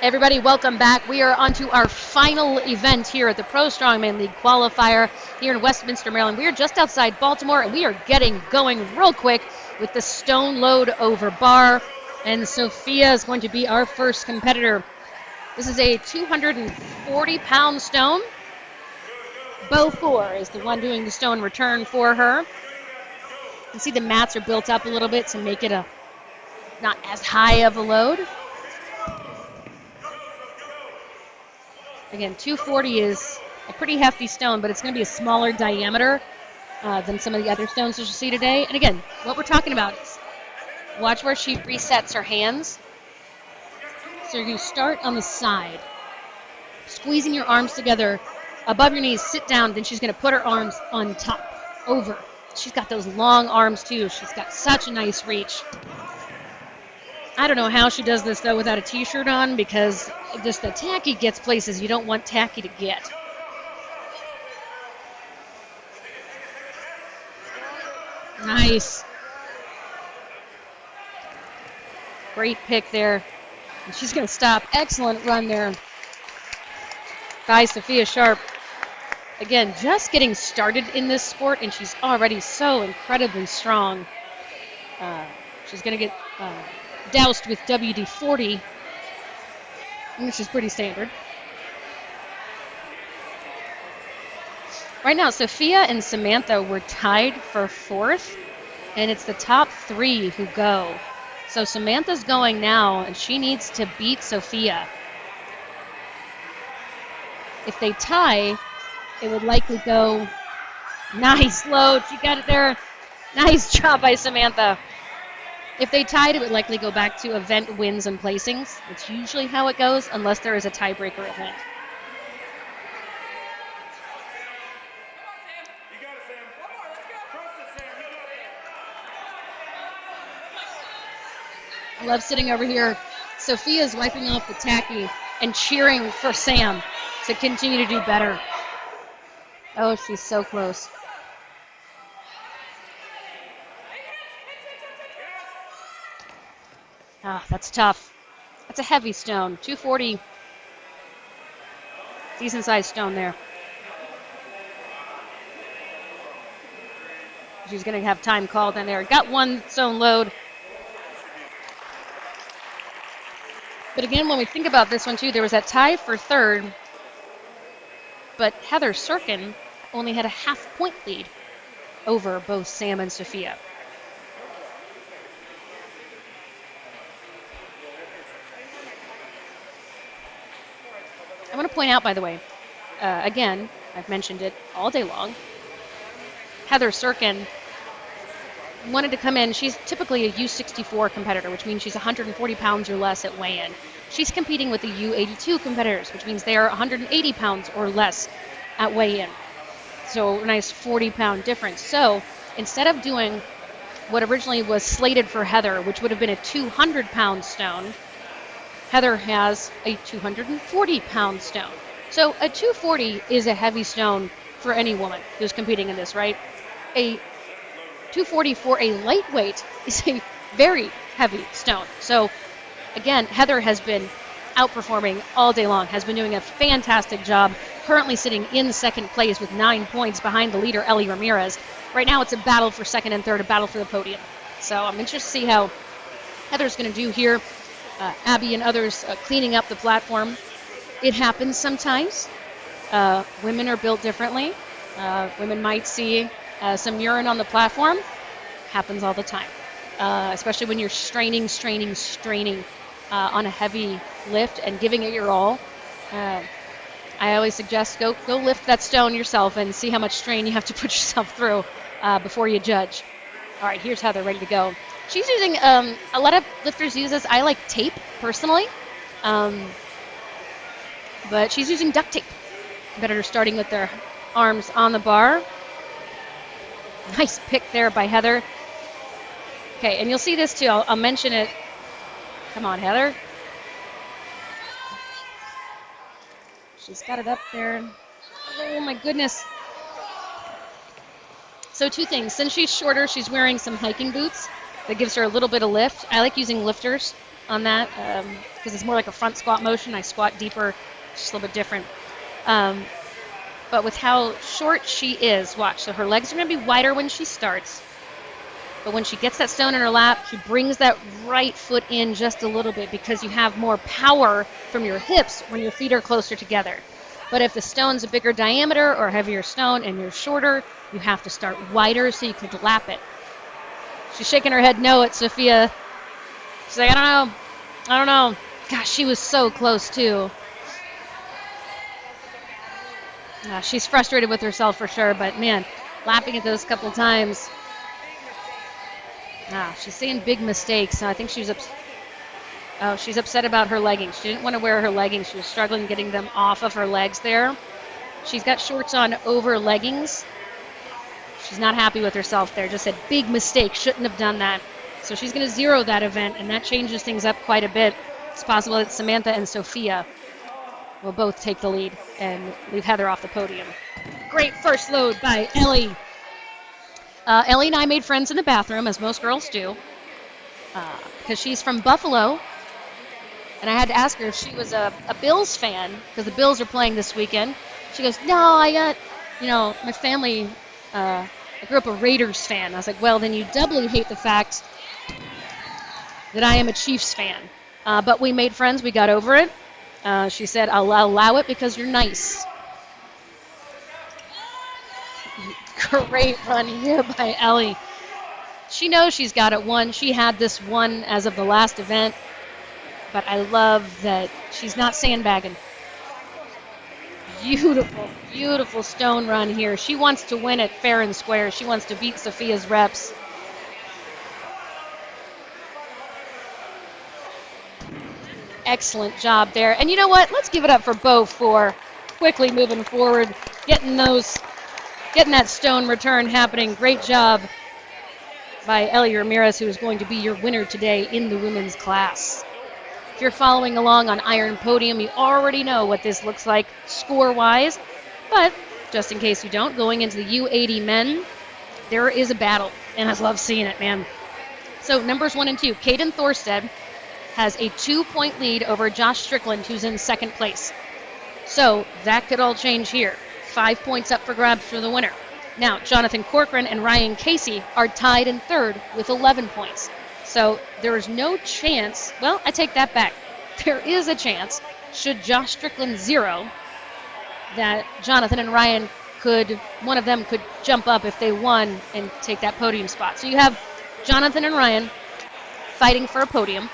Everybody, welcome back. We are on to our final event here at the Pro Strongman League Qualifier here in Westminster, Maryland. We are just outside Baltimore, and we are getting going real quick with the stone load over bar. And Sophia is going to be our first competitor. This is a 240-pound stone. Bo 4 is the one doing the stone return for her. You can see the mats are built up a little bit to make it a not as high of a load. Again, 240 is a pretty hefty stone, but it's going to be a smaller diameter than some of the other stones that you'll see today. And again, what we're talking about is watch where she resets her hands. So you start on the side, squeezing your arms together above your knees, sit down, then she's going to put her arms on top, over. She's got those long arms too. She's got such a nice reach. I don't know how she does this, though, without a t-shirt on, because just the tacky gets places you don't want tacky to get. Nice. Great pick there. And she's going to stop. Excellent run there by Sophia Sharp. Again, just getting started in this sport, and she's already so incredibly strong. She's going to get doused with WD-40, which is pretty standard. Right now, Sophia and Samantha were tied for 4th, and it's the top 3 who go. So Samantha's going now, and she needs to beat Sophia. If they tie, it would likely go. Nice load. She got it there. Nice job by Samantha. If they tied, it would likely go back to event wins and placings. It's usually how it goes, unless there is a tiebreaker event. You got it, Sam. One more. Let's go. Trust it, Sam. You got it. I love sitting over here. Sophia's wiping off the tacky and cheering for Sam to continue to do better. Oh, she's so close. Ah, that's tough. That's a heavy stone. 240. Decent sized stone there. She's going to have time called in there. Got one stone load. But again, when we think about this one too, there was that tie for 3rd. But Heather Sirkin only had a half-point lead over both Sam and Sophia. I want to point out, by the way, again, I've mentioned it all day long, Heather Sirkin wanted to come in. She's typically a U64 competitor, which means she's 140 pounds or less at weigh-in. She's competing with the U82 competitors, which means they are 180 pounds or less at weigh-in. So a nice 40-pound difference. So instead of doing what originally was slated for Heather, which would have been a 200-pound stone, Heather has a 240-pound stone. So a 240 is a heavy stone for any woman who's competing in this, right? A 240 for a lightweight is a very heavy stone. So again, Heather has been outperforming all day long, has been doing a fantastic job, currently sitting in 2nd place with 9 points behind the leader, Ellie Ramirez. Right now it's a battle for 2nd and 3rd, a battle for the podium. So I'm interested to see how Heather's going to do here. Abby and others cleaning up the platform. It happens sometimes. Women are built differently. Women might see some urine on the platform. Happens all the time, especially when you're straining on a heavy lift and giving it your all. I always suggest go lift that stone yourself and see how much strain you have to put yourself through before you judge. All right, here's Heather ready to go. She's using, a lot of lifters use this. I like tape, personally. But she's using duct tape. Competitors starting with their arms on the bar. Nice pick there by Heather. Okay, and you'll see this too. I'll mention it. Come on, Heather. She's got it up there. Oh, my goodness. So 2 things. Since she's shorter, she's wearing some hiking boots. That gives her a little bit of lift. I like using lifters on that because it's more like a front squat motion. I squat deeper, just a little bit different. But with how short she is, watch. So her legs are going to be wider when she starts. But when she gets that stone in her lap, she brings that right foot in just a little bit because you have more power from your hips when your feet are closer together. But if the stone's a bigger diameter or heavier stone and you're shorter, you have to start wider so you can lap it. She's shaking her head no at Sophia. She's like, I don't know. Gosh, she was so close too. She's frustrated with herself for sure, but man, lapping at those couple times. She's saying big mistakes. I think she's upset about her leggings. She didn't want to wear her leggings. She was struggling getting them off of her legs there. She's got shorts on over leggings. She's not happy with herself there. Just said big mistake. Shouldn't have done that. So she's going to zero that event, and that changes things up quite a bit. It's possible that Samantha and Sophia will both take the lead and leave Heather off the podium. Great first load by Ellie. Ellie and I made friends in the bathroom, as most girls do, because she's from Buffalo, and I had to ask her if she was a Bills fan, because the Bills are playing this weekend. She goes, no, I got, my family, I grew up a Raiders fan. I was like, well, then you doubly hate the fact that I am a Chiefs fan. But we made friends. We got over it. She said, I'll allow it because you're nice. Great run here by Ellie. She knows she's got it won. She had this won as of the last event. But I love that she's not sandbagging. Beautiful, beautiful stone run here. She wants to win it fair and square. She wants to beat Sophia's reps. Excellent job there. And you know what? Let's give it up for Bo for quickly moving forward, getting that stone return happening. Great job by Ellie Ramirez, who is going to be your winner today in the women's class. If you're following along on Iron Podium, you already know what this looks like score-wise. But just in case you don't, going into the U80 men, there is a battle, and I love seeing it, man. So numbers 1 and 2, Caden Thorstead has a 2-point lead over Josh Strickland, who's in second place. So that could all change here. 5 points up for grabs for the winner. Now, Jonathan Corcoran and Ryan Casey are tied in third with 11 points. So there is no chance, well, I take that back. There is a chance, should Josh Strickland zero, that Jonathan and Ryan one of them could jump up if they won and take that podium spot. So you have Jonathan and Ryan fighting for a podium,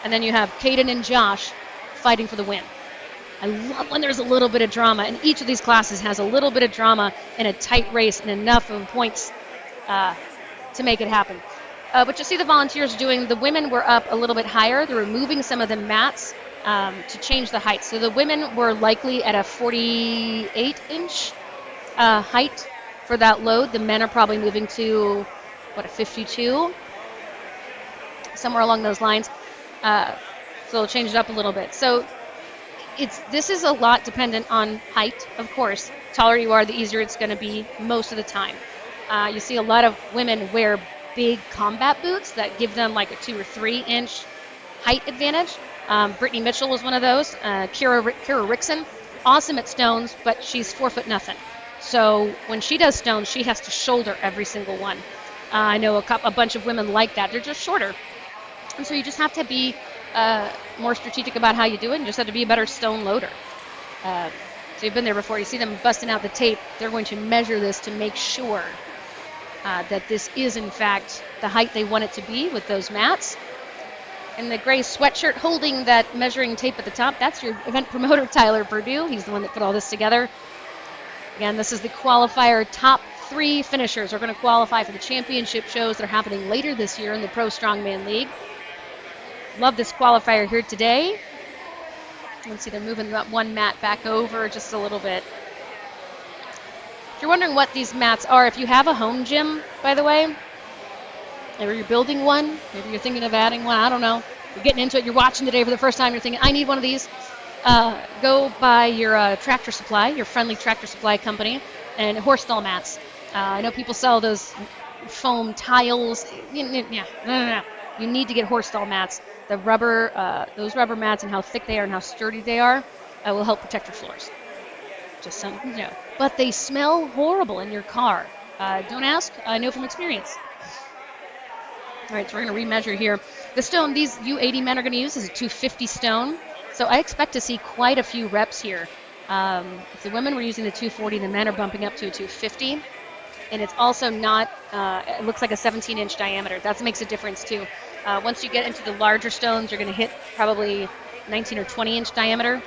and then you have Caden and Josh fighting for the win. I love when there's a little bit of drama, and each of these classes has a little bit of drama in a tight race and enough of points to make it happen. But you see the volunteers doing, the women were up a little bit higher. They're removing some of the mats to change the height. So the women were likely at a 48-inch height for that load. The men are probably moving to, a 52? Somewhere along those lines. So they'll change it up a little bit. So this is a lot dependent on height, of course. The taller you are, the easier it's going to be most of the time. You see a lot of women wear big combat boots that give them like a 2 or 3 inch height advantage. Brittany Mitchell was one of those. Kira Rickson, awesome at stones, but she's 4 foot nothing. So when she does stones, she has to shoulder every single one. I know a bunch of women like that. They're just shorter. And so you just have to be more strategic about how you do it, and just have to be a better stone loader. So you've been there before. You see them busting out the tape. They're going to measure this to make sure that this is, in fact, the height they want it to be with those mats. And the gray sweatshirt holding that measuring tape at the top, that's your event promoter, Tyler Purdue. He's the one that put all this together. Again, this is the qualifier. Top 3 finishers are going to qualify for the championship shows that are happening later this year in the Pro Strongman League. Love this qualifier here today. Let's see, they're moving that one mat back over just a little bit. If you're wondering what these mats are, if you have a home gym, by the way, maybe you're building one, maybe you're thinking of adding one, I don't know. You're getting into it, you're watching today for the first time, you're thinking, I need one of these. Go buy your Tractor Supply, your friendly Tractor Supply company, and horse stall mats. I know people sell those foam tiles. Yeah, no. You need to get horse stall mats. The rubber, those rubber mats and how thick they are and how sturdy they are will help protect your floors. Just something to know. But they smell horrible in your car. Don't ask. I know from experience. All right, so we're going to remeasure here. The stone these U80 men are going to use is a 250 stone. So I expect to see quite a few reps here. If the women were using the 240, the men are bumping up to a 250. And it's also not, it looks like a 17-inch diameter. That makes a difference too. Once you get into the larger stones, you're going to hit probably 19 or 20-inch diameter.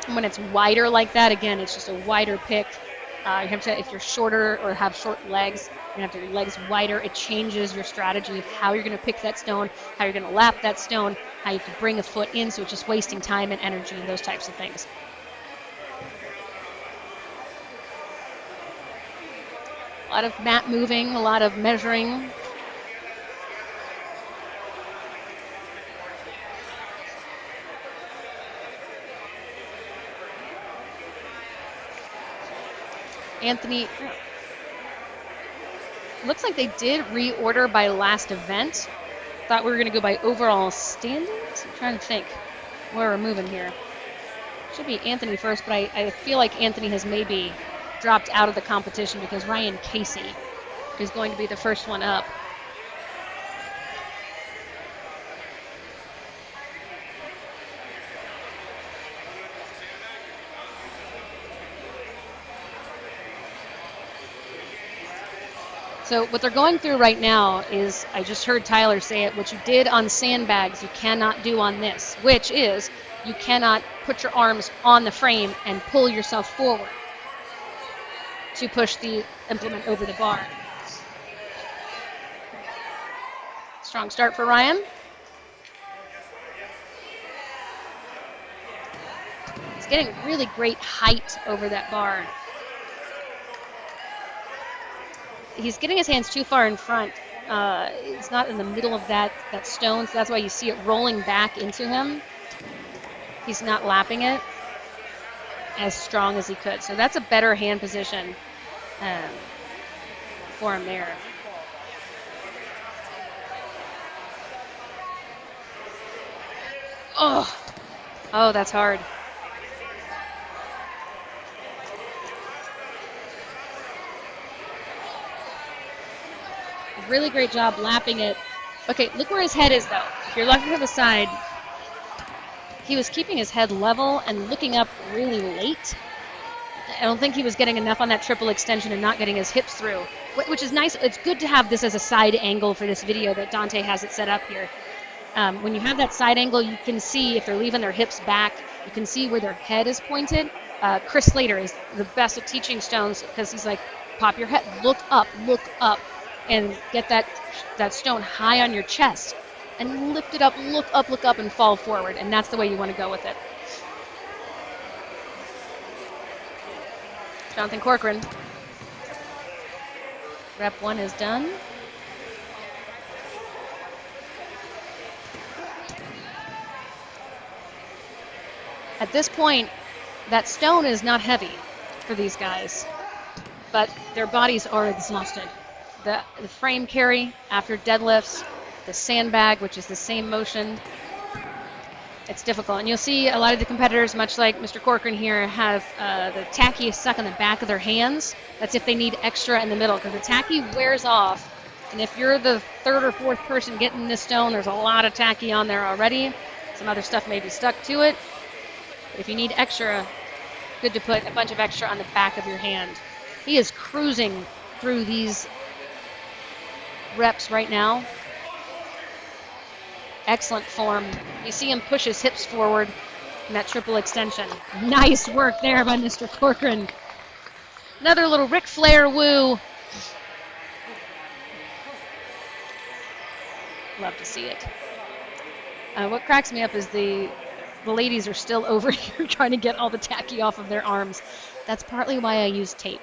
And when it's wider like that, again, it's just a wider pick. You have to, if you're shorter or have short legs, you have to have your legs wider. It changes your strategy of how you're going to pick that stone, how you're going to lap that stone, how you can bring a foot in, so it's just wasting time and energy and those types of things. A lot of mat moving, a lot of measuring. Anthony, looks like they did reorder by last event. Thought we were going to go by overall standings. I'm trying to think where we're moving here. Should be Anthony first, but I feel like Anthony has maybe dropped out of the competition because Ryan Casey is going to be the first one up. So what they're going through right now is, I just heard Tyler say it, what you did on sandbags you cannot do on this, which is you cannot put your arms on the frame and pull yourself forward to push the implement over the bar. Strong start for Ryan. He's getting really great height over that bar. He's getting his hands too far in front. It's not in the middle of that stone, so that's why you see it rolling back into him. He's not lapping it as strong as he could. So that's a better hand position for him there. Oh, that's hard. Really great job lapping it. Okay, look where his head is though. If you're looking to the side, he was keeping his head level and looking up really late. I don't think he was getting enough on that triple extension and not getting his hips through, which is nice. It's good to have this as a side angle for this video that Dante has it set up here. When you have that side angle, you can see if they're leaving their hips back. You can see where their head is pointed. Chris Slater is the best at teaching stones because he's like, pop your head, look up, and get that stone high on your chest and lift it up, look up, and fall forward. And that's the way you want to go with it. Jonathan Corcoran. Rep 1 is done. At this point, that stone is not heavy for these guys, but their bodies are exhausted. The frame carry after deadlifts, the sandbag, which is the same motion, it's difficult. And you'll see a lot of the competitors, much like Mr. Corcoran here, have the tacky stuck on the back of their hands. That's if they need extra in the middle, because the tacky wears off. And if you're the third or fourth person getting this stone, there's a lot of tacky on there already. Some other stuff may be stuck to it. But if you need extra, good to put a bunch of extra on the back of your hand. He is cruising through these reps right now. Excellent form. You see him push his hips forward in that triple extension. Nice work there by Mr. Corcoran. Another little Ric Flair woo. Love to see it. What cracks me up is the ladies are still over here trying to get all the tacky off of their arms. That's partly why I use tape.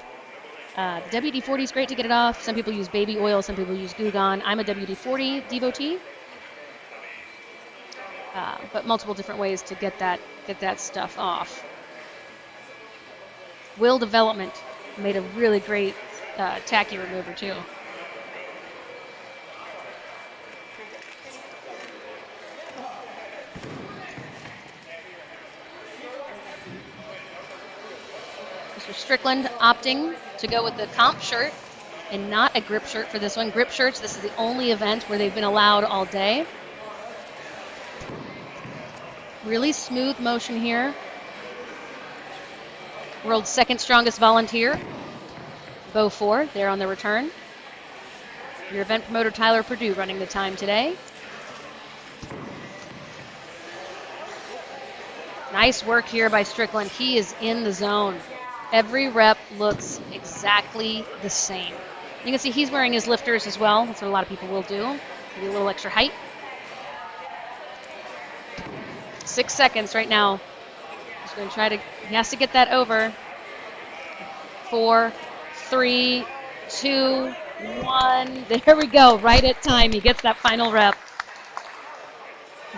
The WD-40 is great to get it off. Some people use baby oil, some people use Goo Gone. I'm a WD-40 devotee, but multiple different ways to get that stuff off. Will Development made a really great tacky remover too. Strickland opting to go with the comp shirt and not a grip shirt for this one. Grip shirts, this is the only event where they've been allowed all day. Really smooth motion here. World's second strongest volunteer, Bo 4, there on the return. Your event promoter, Tyler Purdue, running the time today. Nice work here by Strickland. He is in the zone. Every rep looks exactly the same. You can see he's wearing his lifters as well. That's what a lot of people will do. Maybe a little extra height. 6 seconds right now. He's going to try to, he has to get that over. 4, 3, 2, 1. There we go, right at time. He gets that final rep.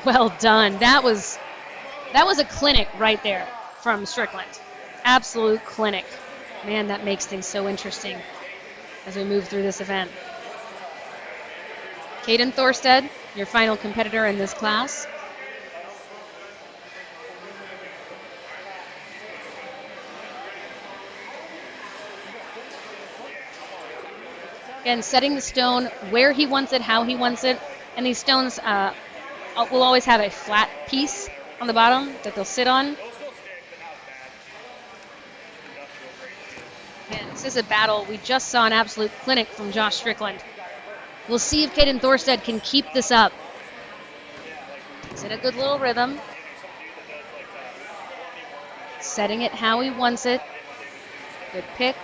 Well done. That was a clinic right there from Strickland. Absolute clinic. Man, that makes things so interesting as we move through this event. Caden Thorsted, your final competitor in this class. Again, setting the stone where he wants it, how he wants it. And these stones will always have a flat piece on the bottom that they'll sit on. And this is a battle. We just saw an absolute clinic from Josh Strickland. We'll see if Caden Thorsted can keep this up. He's in a good little rhythm. Setting it how he wants it. Good pick.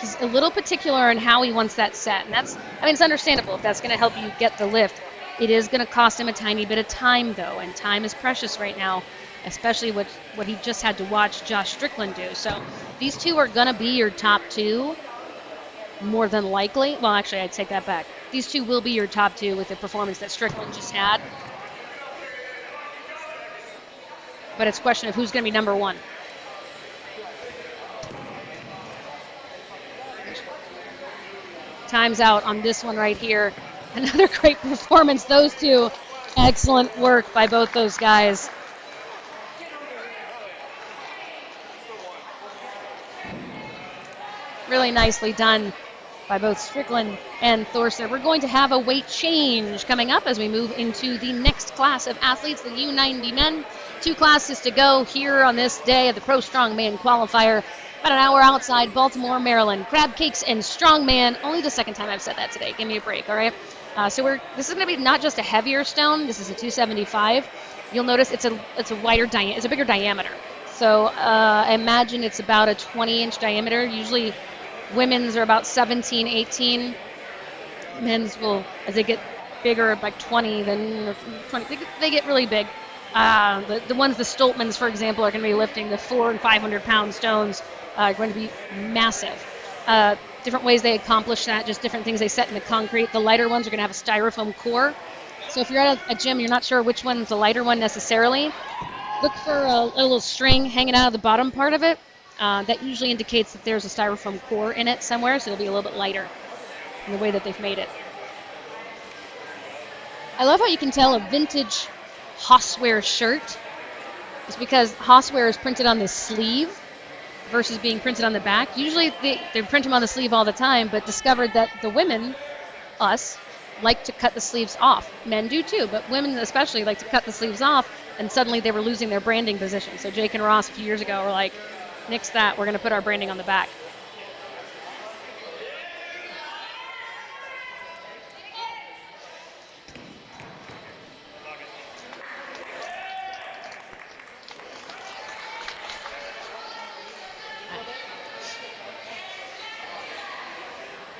He's a little particular in how he wants that set. And that's, I mean, it's understandable if that's going to help you get the lift. It is going to cost him a tiny bit of time, though, and time is precious right now, especially what he just had to watch Josh Strickland do. So these two are going to be your top two, more than likely. Well, actually, I'd take that back. These two will be your top two with the performance that Strickland just had. But it's a question of who's going to be number one. Time's out on this one right here. Another great performance, those two. Excellent work by both those guys. Really nicely done by both Strickland and Thorster. We're going to have a weight change coming up as we move into the next class of athletes, the U90 men. 2 classes to go here on this day of the Pro Strongman Qualifier. About an hour outside Baltimore, Maryland. Crab cakes and strongman. Only the second time I've said that today. Give me a break, all right? This is going to be not just a heavier stone. This is a 275. You'll notice it's a wider it's a bigger diameter. So imagine it's about a 20-inch diameter. Usually women's are about 17, 18. Men's will, as they get bigger, like 20, then 20. They get really big. The ones, the Stoltmans, for example, are going to be lifting the 400 and 500 pound stones. Going to be massive. Different ways they accomplish that, just different things they set in the concrete. The lighter ones are going to have a styrofoam core. So if you're at a gym, you're not sure which one's the lighter one necessarily, look for a little string hanging out of the bottom part of it. That usually indicates that there's a styrofoam core in it somewhere, so it'll be a little bit lighter in the way that they've made it. I love how you can tell a vintage Hosswear shirt is because Hosswear is printed on the sleeve versus being printed on the back. Usually they print them on the sleeve all the time, but discovered that the women, us, like to cut the sleeves off. Men do too, but women especially like to cut the sleeves off, and suddenly they were losing their branding position. So Jake and Ross a few years ago were like, nix that, we're going to put our branding on the back.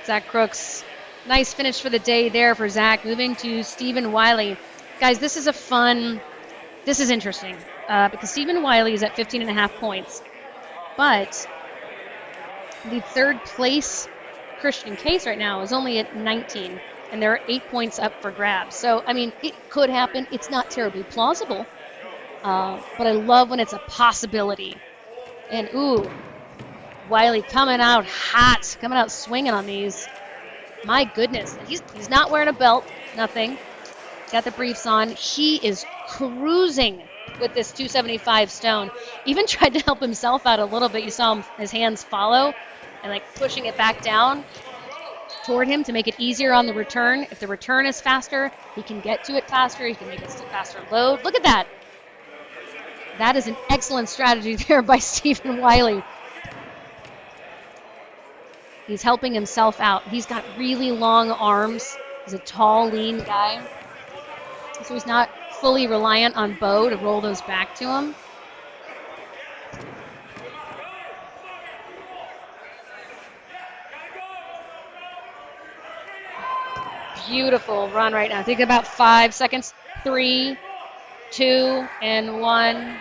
Zach Crooks, nice finish for the day there for Zach. Moving to Stephen Wiley. Guys, this is interesting because Stephen Wiley is at 15.5 points, but the third place Christian Case right now is only at 19, and there are 8 points up for grabs. So, I mean, it could happen. It's not terribly plausible, but I love when it's a possibility. And, ooh, Wiley coming out hot, coming out swinging on these. My goodness. He's not wearing a belt, nothing. Got the briefs on. He is cruising with this 275 stone. Even tried to help himself out a little bit. You saw his hands follow and like pushing it back down toward him to make it easier on the return. If the return is faster, he can get to it faster. He can make it faster load. Look at that. That is an excellent strategy there by Stephen Wiley. He's helping himself out. He's got really long arms. He's a tall, lean guy. So he's not fully reliant on Bo to roll those back to him. Beautiful run right now. I think about 5 seconds. 3, 2, and 1.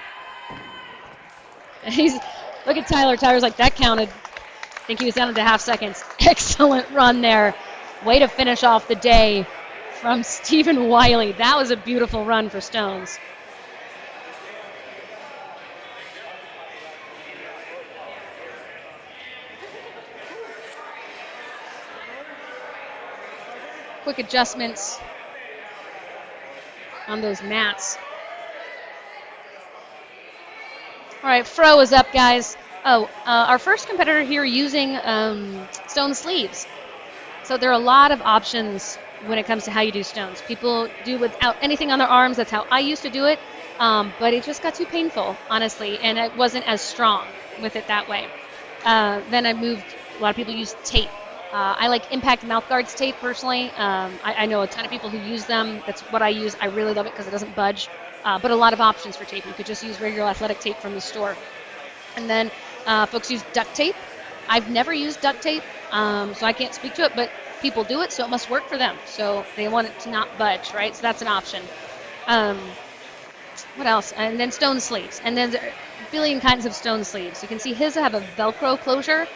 Look at Tyler. Tyler's like, that counted. I think he was down to half seconds. Excellent run there. Way to finish off the day from Stephen Wiley. That was a beautiful run for Stones. Quick adjustments on those mats. All right, Fro is up, guys. Our first competitor here using stone sleeves. So there are a lot of options when it comes to how you do stones. People do without anything on their arms. That's how I used to do it. But it just got too painful, honestly, and it wasn't as strong with it that way. Then I moved, a lot of people use tape. I like Impact Mouth Guards tape personally. I know a ton of people who use them. That's what I use. I really love it because it doesn't budge. But a lot of options for tape. You could just use regular athletic tape from the store. And then folks use duct tape. I've never used duct tape, so I can't speak to it, but people do it, so it must work for them. So they want it to not budge, right? So that's an option. What else? And then stone sleeves. And then there are a billion kinds of stone sleeves. You can see his have a Velcro closure.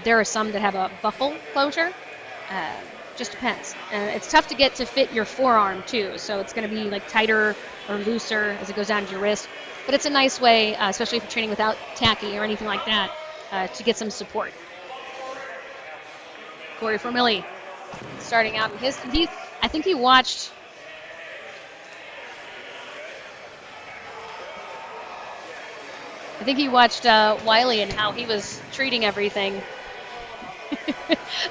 There are some that have a buckle closure. Just depends. It's tough to get to fit your forearm too, so it's going to be like tighter or looser as it goes down to your wrist. But it's a nice way, especially if you're training without tacky or anything like that, to get some support. Corey Formilli starting out. I think he watched. Wiley and how he was treating everything.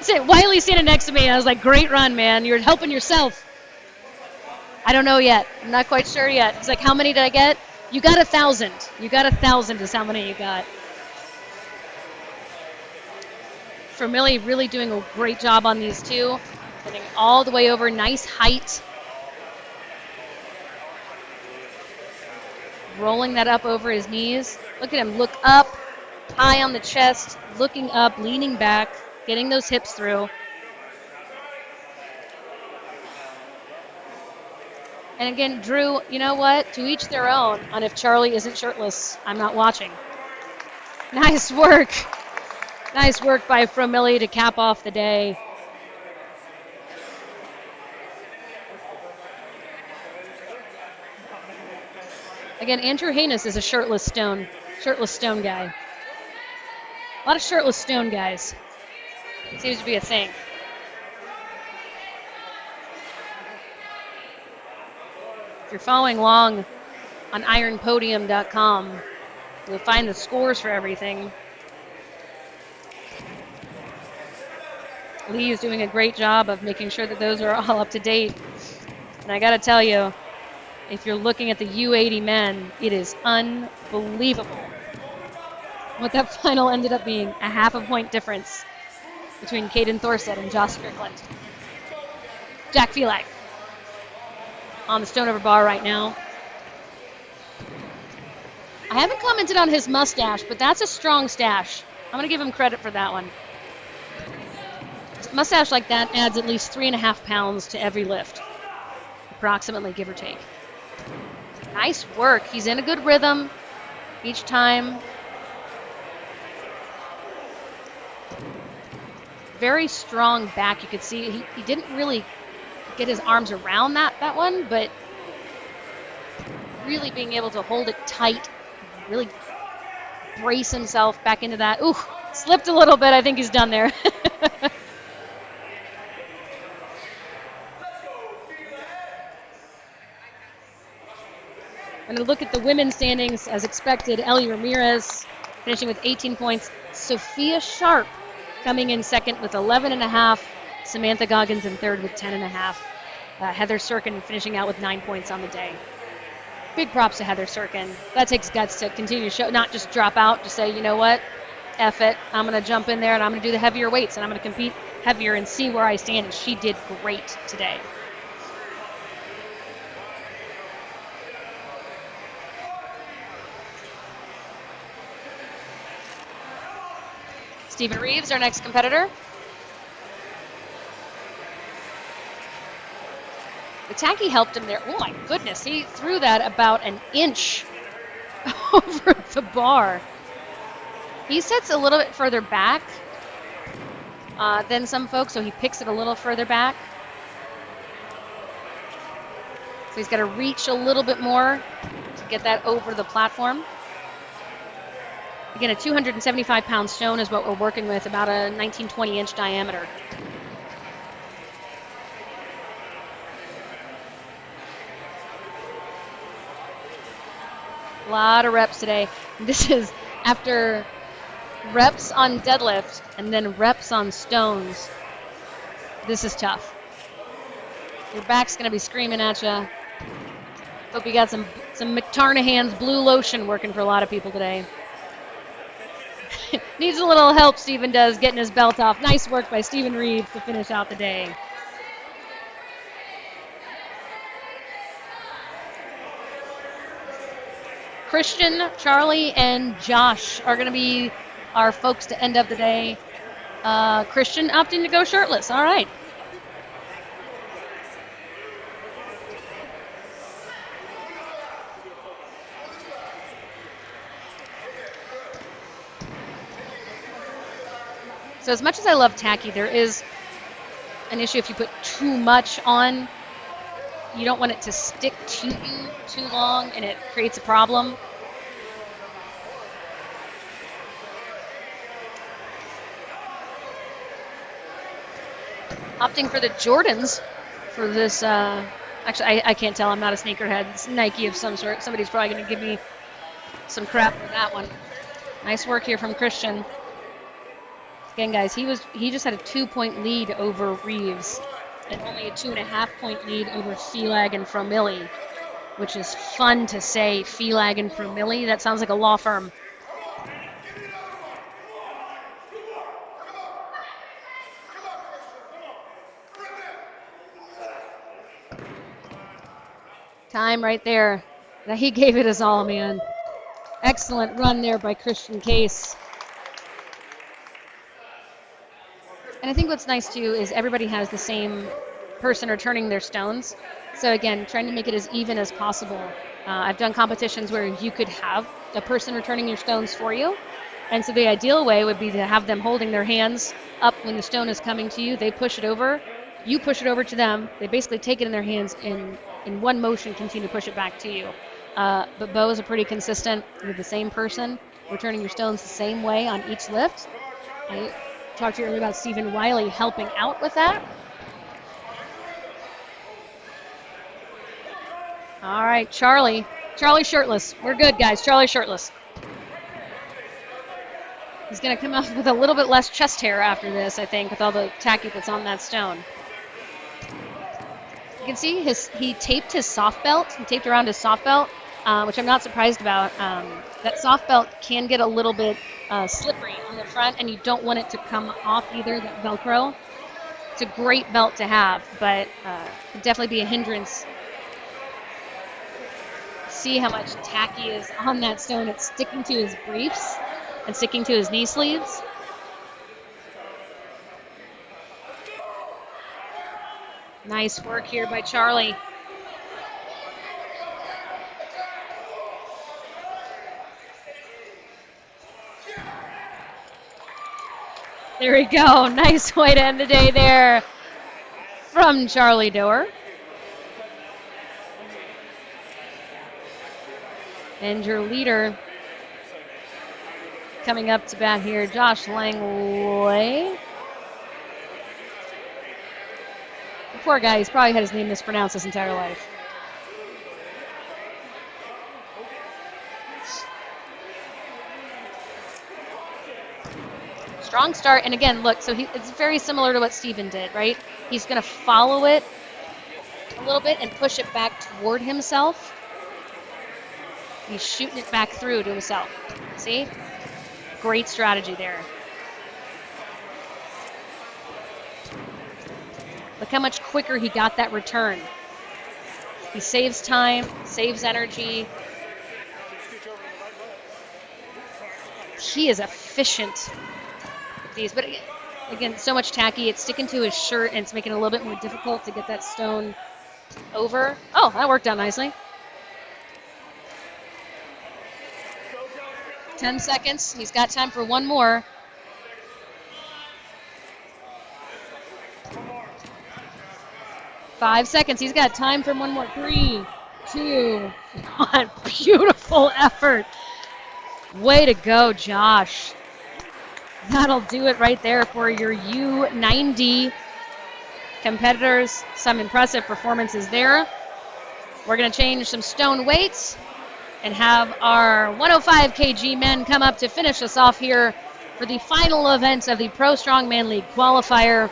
Wiley standing next to me, and I was like, great run, man. You're helping yourself. I don't know yet. I'm not quite sure yet. He's like, how many did I get? You got 1,000. You got 1,000 is how many you got. Formilli really doing a great job on these two. Getting all the way over. Nice height. Rolling that up over his knees. Look at him. Look up. High on the chest. Looking up. Leaning back. Getting those hips through. And again, Drew, you know what? To each their own on if Charlie isn't shirtless. I'm not watching. Nice work. Nice work by Formilli to cap off the day. Again, Andrew Haynes is a shirtless stone guy. A lot of shirtless stone guys. Seems to be a thing. If you're following along on ironpodium.com, you'll find the scores for everything. Lee is doing a great job of making sure that those are all up to date. And I got to tell you, if you're looking at the U80 men, it is unbelievable what that final ended up being. A half a point difference between Caden Thorset and Josh Strickland. Jack Felak on the stone over bar right now. I haven't commented on his mustache, but that's a strong stash. I'm going to give him credit for that one. A mustache like that adds at least 3.5 pounds to every lift, approximately, give or take. Nice work. He's in a good rhythm each time. Very strong back. You could see he didn't really get his arms around that one, but really being able to hold it tight, really brace himself back into that. Ooh, slipped a little bit. I think he's done there. When we look at the women's standings, as expected, Ellie Ramirez finishing with 18 points. Sophia Sharp coming in second with 11.5. Samantha Goggins in third with 10.5. Heather Sirkin finishing out with 9 points on the day. Big props to Heather Sirkin. That takes guts to continue to show, not just drop out, just say, you know what, F it. I'm going to jump in there and I'm going to do the heavier weights and I'm going to compete heavier and see where I stand. And she did great today. Stephen Reeves, our next competitor. The tacky helped him there. Oh my goodness, he threw that about an inch over the bar. He sits a little bit further back than some folks, so he picks it a little further back. So he's got to reach a little bit more to get that over the platform. Again, a 275-pound stone is what we're working with, about a 19-20 inch diameter. A lot of reps today. This is after reps on deadlift and then reps on stones. This is tough. Your back's going to be screaming at you. Hope you got some McTarnahan's blue lotion working for a lot of people today. Needs a little help, Stephen does, getting his belt off. Nice work by Stephen Reeves to finish out the day. Christian, Charlie, and Josh are going to be our folks to end up the day. Christian opting to go shirtless. All right. So as much as I love tacky, there is an issue if you put too much on. You don't want it to stick to you too long, and it creates a problem. Opting for the Jordans for this. Actually, I can't tell. I'm not a sneakerhead. It's Nike of some sort. Somebody's probably going to give me some crap for that one. Nice work here from Christian. Again, guys, he just had a 2-point lead over Reeves and only a 2.5-point lead over Felag and Fromilli, which is fun to say, Felag and Fromilli. That sounds like a law firm. Time right there. Now he gave it his all, man. Excellent run there by Christian Case. And I think what's nice, too, is everybody has the same person returning their stones. So, again, trying to make it as even as possible. I've done competitions where you could have a person returning your stones for you. And so the ideal way would be to have them holding their hands up when the stone is coming to you. They push it over. You push it over to them. They basically take it in their hands in one motion, continue to push it back to you. But bows are pretty consistent with the same person returning your stones the same way on each lift. I talked to you earlier about Stephen Wiley helping out with that. All right, Charlie. Charlie shirtless. We're good, guys. Charlie shirtless. He's going to come out with a little bit less chest hair after this, I think, with all the tacky that's on that stone. You can see he taped his soft belt. He taped around his soft belt, which I'm not surprised about. That soft belt can get a little bit slippery on the front, and you don't want it to come off either, that Velcro. It's a great belt to have, but could definitely be a hindrance. See how much tacky is on that stone. It's sticking to his briefs and sticking to his knee sleeves. Nice work here by Charlie. There we go. Nice way to end the day there from Charlie Doerr. And your leader coming up to bat here, Josh Langley. The poor guy, he's probably had his name mispronounced his entire life. strong start. And again, look, so it's very similar to what Steven did, right? He's going to follow it a little bit and push it back toward himself. He's shooting it back through to himself. See? Great strategy there. Look how much quicker he got that return. He saves time, saves energy. He is efficient with these, but again, so much tacky. It's sticking to his shirt, and it's making it a little bit more difficult to get that stone over. Oh, that worked out nicely. 10 seconds. He's got time for one more. Five seconds. He's got time for one more. 3, 2, 1. Beautiful effort. Way to go, Josh. That'll do it right there for your U90 competitors. Some impressive performances there. We're going to change some stone weights and have our 105 kg men come up to finish us off here for the final event of the Pro Strongman League Qualifier.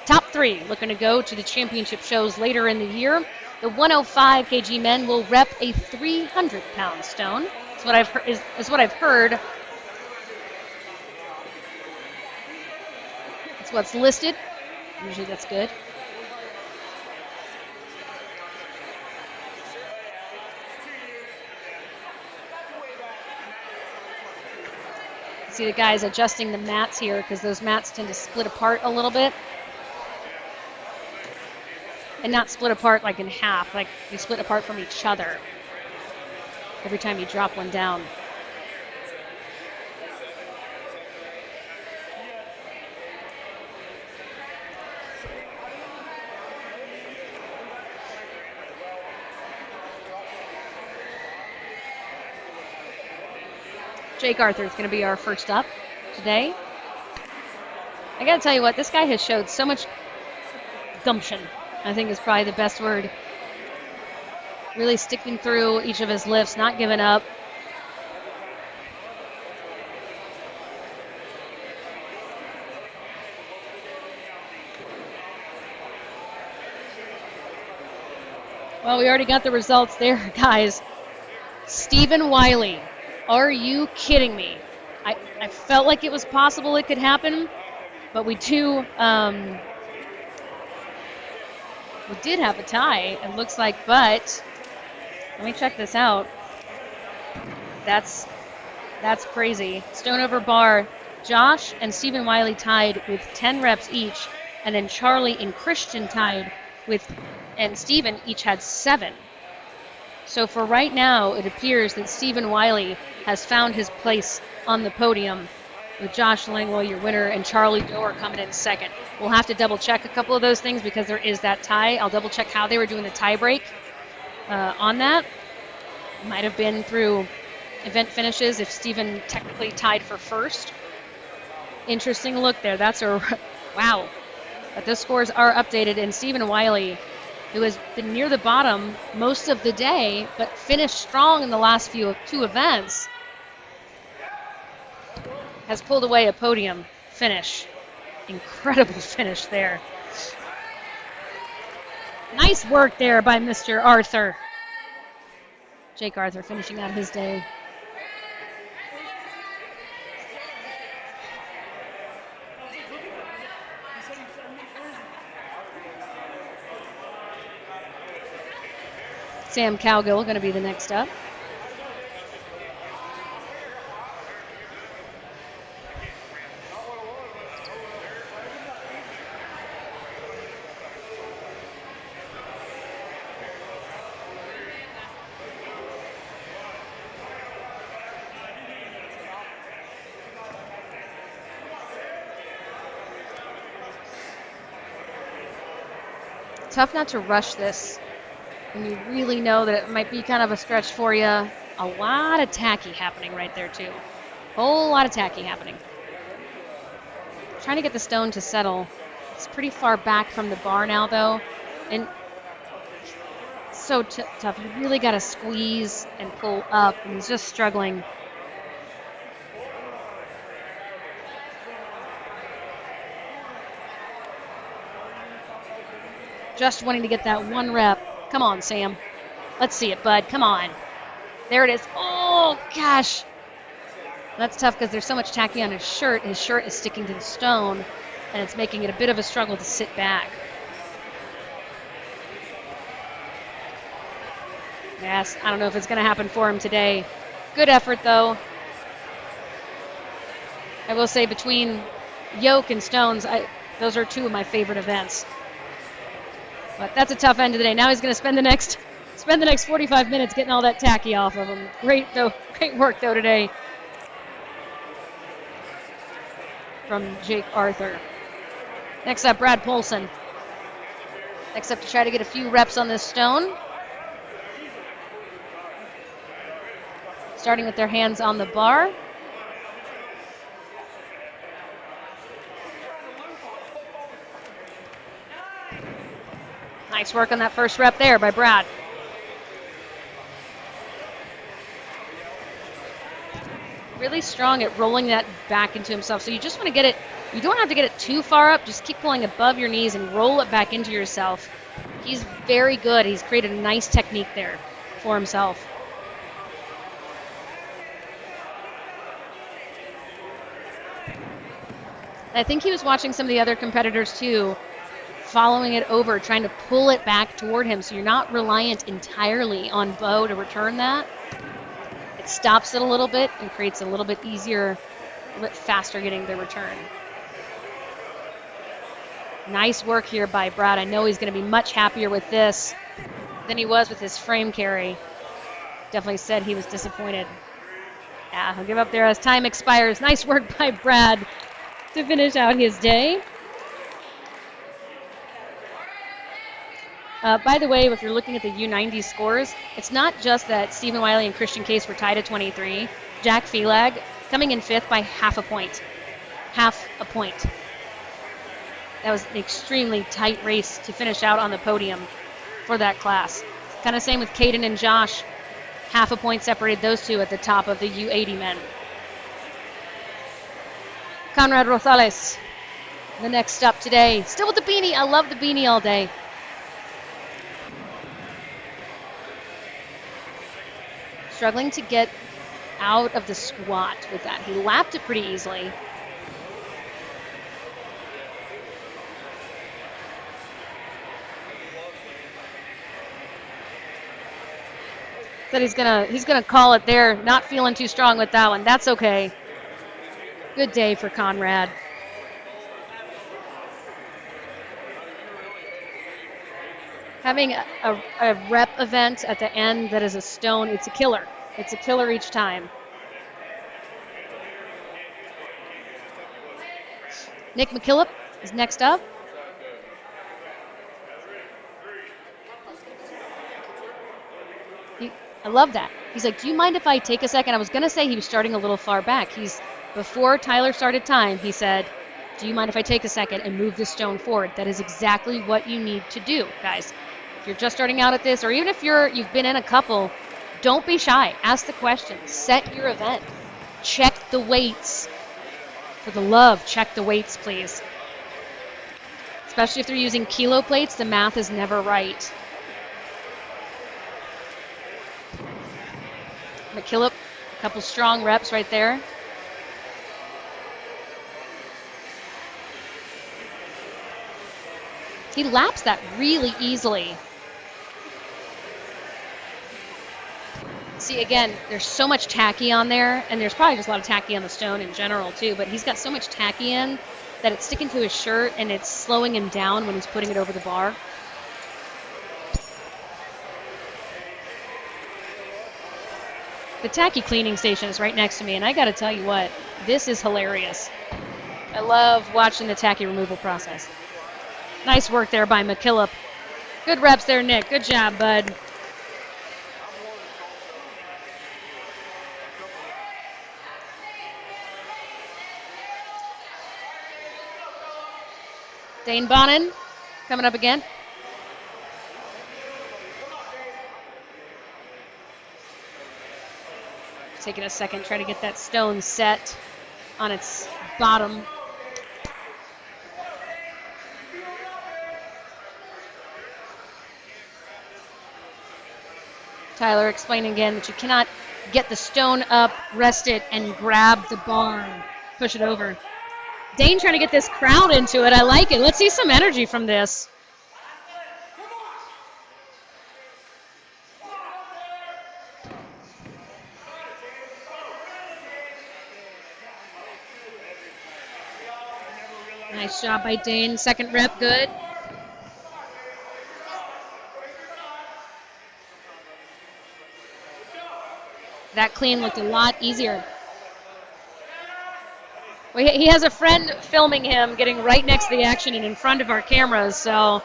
Top 3 looking to go to the championship shows later in the year. The 105 kg men will rep a 300-pound stone. That's what I've heard. That's what's listed. Usually that's good. See the guys adjusting the mats here because those mats tend to split apart a little bit. And not split apart like in half, like you split apart from each other every time you drop one down. Jake Arthur is going to be our first up today. I got to tell you what, this guy has showed so much gumption, I think is probably the best word. Really sticking through each of his lifts, not giving up. Well, we already got the results there, guys. Stephen Wiley. Are you kidding me? I felt like it was possible it could happen, but we did have a tie, it looks like, but let me check this out. That's crazy. Stone over bar. Josh and Stephen Wiley tied with 10 reps each, and then Charlie and Christian tied with, and Stephen each had 7. So for right now, it appears that Stephen Wiley has found his place on the podium with Josh Langwell, your winner, and Charlie Doer coming in second. We'll have to double check a couple of those things because there is that tie. I'll double check how they were doing the tie break on that. Might have been through event finishes if Stephen technically tied for first. Interesting look there. That's a wow. But those scores are updated, and Stephen Wiley, who has been near the bottom most of the day, but finished strong in the last two events, has pulled away a podium finish. Incredible finish there. Nice work there by Mr. Arthur. Jake Arthur finishing out his day. Sam Cowgill going to be the next up. Tough not to rush this. And you really know that it might be kind of a stretch for you. A lot of tacky happening right there, too. Whole lot of tacky happening. Trying to get the stone to settle. It's pretty far back from the bar now, though. And so tough. You really got to squeeze and pull up. And he's just struggling. Just wanting to get that one rep. Come on, Sam. Let's see it, bud. Come on. There it is. Oh, gosh. That's tough because there's so much tacky on his shirt. His shirt is sticking to the stone, and it's making it a bit of a struggle to sit back. Yes, I don't know if it's going to happen for him today. Good effort, though. I will say between yoke and stones, those are two of my favorite events. But that's a tough end of the day. Now he's going to spend the next 45 minutes getting all that tacky off of him. Great work though today from Jake Arthur. Next up, Brad Polson. Next up to try to get a few reps on this stone. Starting with their hands on the bar. Nice work on that first rep there by Brad. Really strong at rolling that back into himself. So you just want to get it, you don't have to get it too far up, just keep pulling above your knees and roll it back into yourself. He's very good. He's created a nice technique there for himself. I think he was watching some of the other competitors too, following it over, trying to pull it back toward him so you're not reliant entirely on Bo to return that. It stops it a little bit and creates a little bit easier, a little bit faster getting the return. Nice work here by Brad. I know he's going to be much happier with this than he was with his frame carry. Definitely said he was disappointed. Yeah, he'll give up there as time expires. Nice work by Brad to finish out his day. By the way, if you're looking at the U90 scores, it's not just that Stephen Wiley and Christian Case were tied at 23. Jack Felag coming in 5th by half a point. Half a point. That was an extremely tight race to finish out on the podium for that class. Kind of same with Caden and Josh. Half a point separated those two at the top of the U80 men. Conrad Rosales, the next up today. Still with the beanie. I love the beanie all day. Struggling to get out of the squat with that. He lapped it pretty easily. Said he's gonna call it there. Not feeling too strong with that one. That's okay. Good day for Conrad. Having a rep event at the end that is a stone, it's a killer. It's a killer each time. Nick McKillop is next up. I love that. He's like, do you mind if I take a second? I was going to say he was starting a little far back. Before Tyler started time, he said, do you mind if I take a second and move this stone forward? That is exactly what you need to do, guys. If you're just starting out at this, or even if you've been in a couple, don't be shy. Ask the questions. Set your event. Check the weights. For the love, check the weights, please. Especially if they're using kilo plates, the math is never right. McKillop, a couple strong reps right there. He laps that really easily. See, again, there's so much tacky on there, and there's probably just a lot of tacky on the stone in general, too, but he's got so much tacky in that it's sticking to his shirt, and it's slowing him down when he's putting it over the bar. The tacky cleaning station is right next to me, and I got to tell you what, this is hilarious. I love watching the tacky removal process. Nice work there by McKillop. Good reps there, Nick. Good job, bud. Dane Bonin coming up again. Taking a second, try to get that stone set on its bottom. Tyler explaining again that you cannot get the stone up, rest it, and grab the bar, push it over. Dane trying to get this crowd into it. I like it. Let's see some energy from this. Nice job by Dane. Second rep, good. That clean looked a lot easier. Well, he has a friend filming him, getting right next to the action and in front of our cameras, so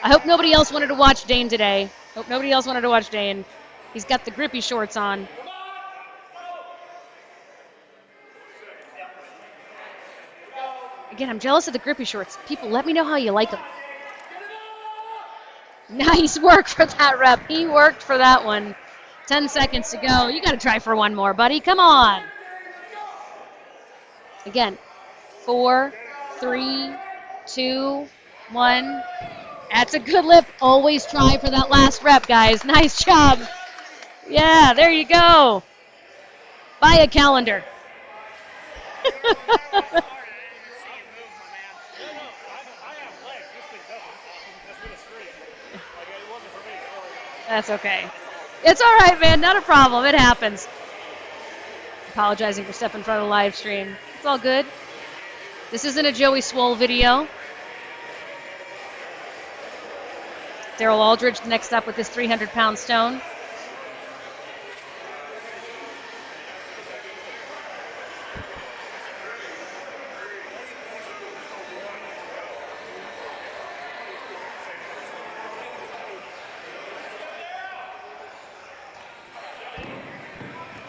I hope nobody else wanted to watch Dane today. Hope nobody else wanted to watch Dane. He's got the grippy shorts on. Again, I'm jealous of the grippy shorts. People, let me know how you like them. Nice work for that rep. He worked for that one. 10 seconds to go. You got to try for one more, buddy. Come on. Again, 4, 3, 2, 1. That's a good lift. Always try for that last rep, guys. Nice job. Yeah, there you go. Buy a calendar. That's okay. It's all right, man. Not a problem. It happens. Apologizing for stepping in front of the live stream. It's all good. This isn't a Joey Swole video. Daryl Aldridge next up with this 300-pound stone.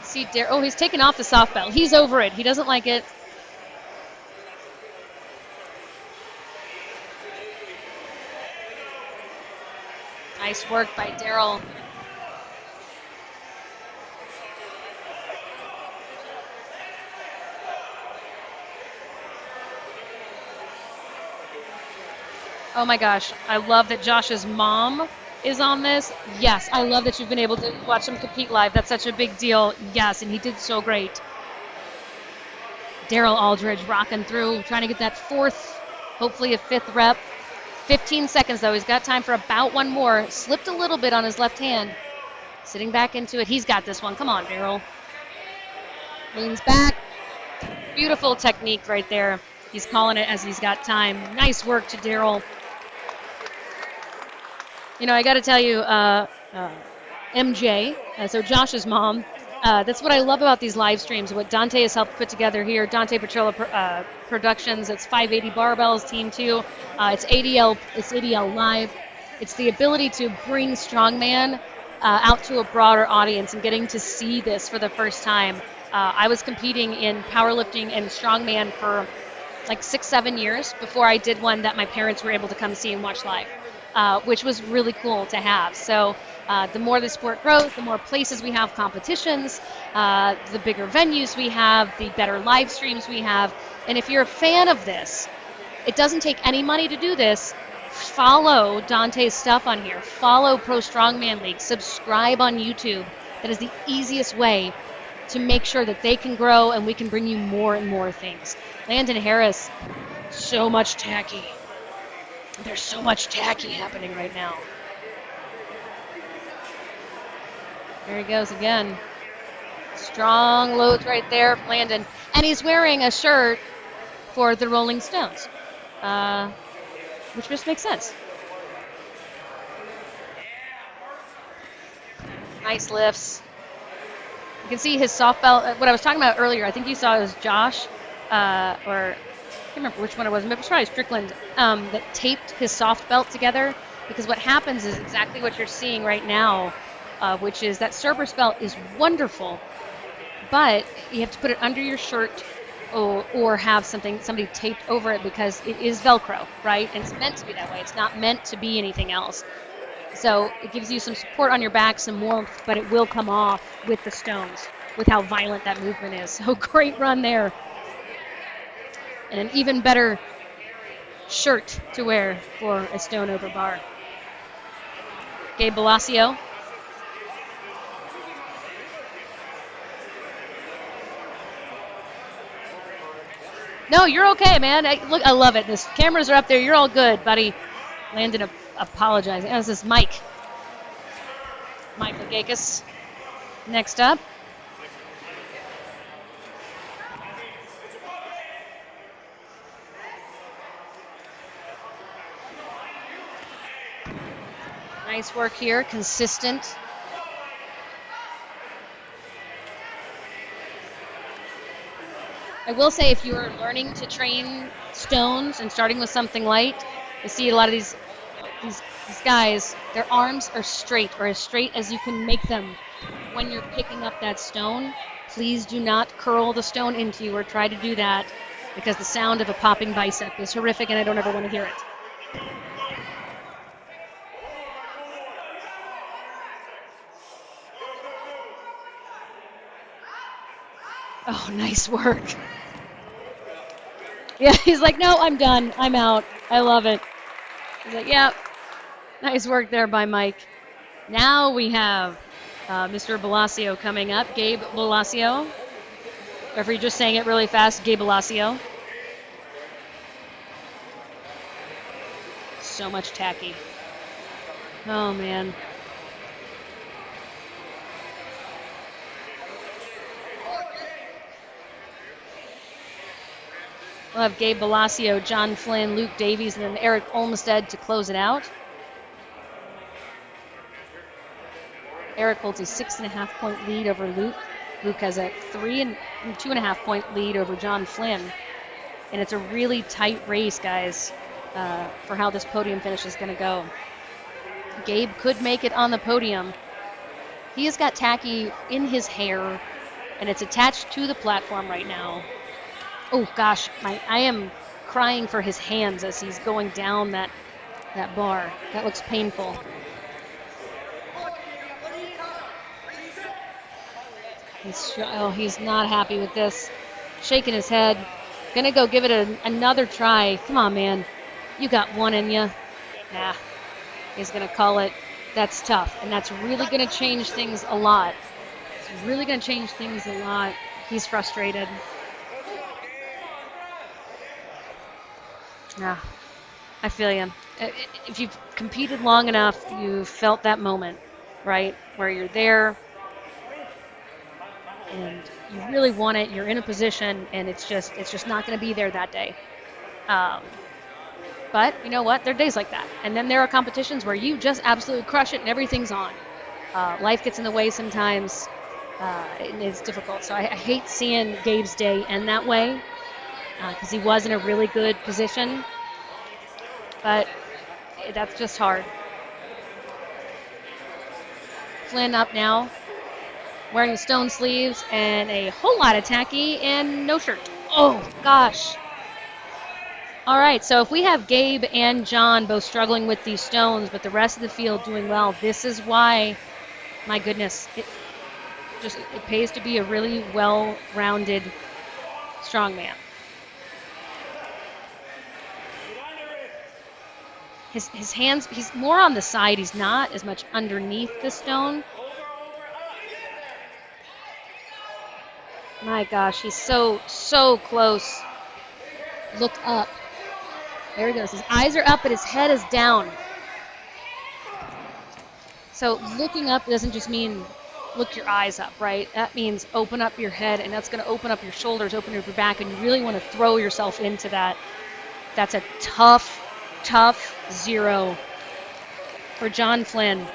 See, oh, he's taking off the soft belt. He's over it. He doesn't like it. Nice work by Daryl. Oh my gosh, I love that Josh's mom is on this. Yes, I love that you've been able to watch him compete live. That's such a big deal. Yes, and he did so great. Daryl Aldridge rocking through, trying to get that fourth, hopefully a fifth rep. 15 seconds, though. He's got time for about one more. Slipped a little bit on his left hand. Sitting back into it. He's got this one. Come on, Daryl. Leans back. Beautiful technique right there. He's calling it as he's got time. Nice work to Daryl. You know, I got to tell you, MJ, so Josh's mom, that's what I love about these live streams, what Dante has helped put together here. Dante Petrella Productions, it's 580 Barbells, Team 2. It's ADL Live. It's the ability to bring strongman out to a broader audience and getting to see this for the first time. I was competing in powerlifting and strongman for like 6-7 years before I did one that my parents were able to come see and watch live. Which was really cool to have. So the more the sport grows, the more places we have competitions, the bigger venues we have, the better live streams we have. And if you're a fan of this, it doesn't take any money to do this. Follow Dante's stuff on here. Follow Pro Strongman League. Subscribe on YouTube. That is the easiest way to make sure that they can grow and we can bring you more and more things. Landon Harris, so much tacky. There's so much tacky happening right now. There he goes again. Strong loads right there, Landon. And he's wearing a shirt for the Rolling Stones, which just makes sense. Nice lifts. You can see his soft belt. What I was talking about earlier, I think you saw it was Josh, or I can't remember which one it was. Maybe it was probably Strickland that taped his soft belt together, because what happens is exactly what you're seeing right now, which is that Cerberus belt is wonderful, but you have to put it under your shirt or have somebody taped over it, because it is Velcro, right? And it's meant to be that way. It's not meant to be anything else. So it gives you some support on your back, some warmth, but it will come off with the stones, with how violent that movement is. So great run there. And an even better shirt to wear for a stone over bar. Gabe Balacio. No, you're okay, man. Look, I love it. The cameras are up there. You're all good, buddy. Landon apologizing. This is Mike. Mike Legakis. Next up. Nice work here. Consistent. I will say, if you are learning to train stones and starting with something light, you see a lot of these guys, their arms are straight, or as straight as you can make them when you're picking up that stone. Please do not curl the stone into you or try to do that, because the sound of a popping bicep is horrific and I don't ever want to hear it. Oh, nice work. Yeah, he's like, no, I'm done. I'm out. I love it. He's like, yeah, nice work there by Mike. Now we have Mr. Balacio coming up. Gabe Balacio. Or if you're just saying it really fast, Gabe Balacio. So much tacky. Oh, man. We'll have Gabe Balacio, John Flynn, Luke Davies, and then Eric Olmstead to close it out. Eric holds a 6.5-point lead over Luke. Luke has a 2.5-point lead over John Flynn. And it's a really tight race, guys, for how this podium finish is going to go. Gabe could make it on the podium. He has got tacky in his hair, and it's attached to the platform right now. Oh gosh, I am crying for his hands as he's going down that bar. That looks painful. He's not happy with this. Shaking his head. Gonna go give it another try. Come on, man. You got one in you. Nah. He's gonna call it. That's tough, and that's really gonna change things a lot. It's really gonna change things a lot. He's frustrated. Yeah, I feel you. If you've competed long enough, you've felt that moment, right? Where you're there and you really want it, you're in a position, and it's just not going to be there that day. But you know what? There are days like that. And then there are competitions where you just absolutely crush it and everything's on. Life gets in the way sometimes, and it's difficult. So I hate seeing Gabe's day end that way, because he was in a really good position. But that's just hard. Flynn up now, wearing the stone sleeves and a whole lot of tacky and no shirt. Oh, gosh. All right, so if we have Gabe and John both struggling with these stones, but the rest of the field doing well, this is why, my goodness, it pays to be a really well-rounded strongman. His hands, he's more on the side. He's not as much underneath the stone. My gosh, he's so close. Look up. There he goes. His eyes are up, but his head is down. So looking up doesn't just mean look your eyes up, right? That means open up your head, and that's going to open up your shoulders, open up your back, and you really want to throw yourself into that. That's a tough zero for John Flynn.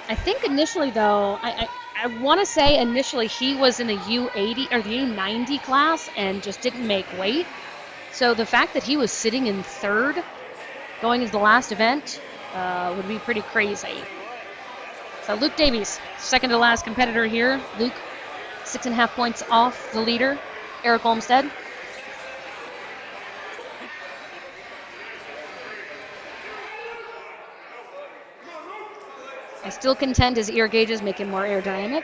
I think initially, though, I want to say initially he was in the U80 or the U90 class and just didn't make weight. So the fact that he was sitting in third going into the last event would be pretty crazy. So Luke Davies, second to last competitor here. Luke, 6.5 points off the leader, Eric Olmstead. I still contend his ear gauges make him more aerodynamic.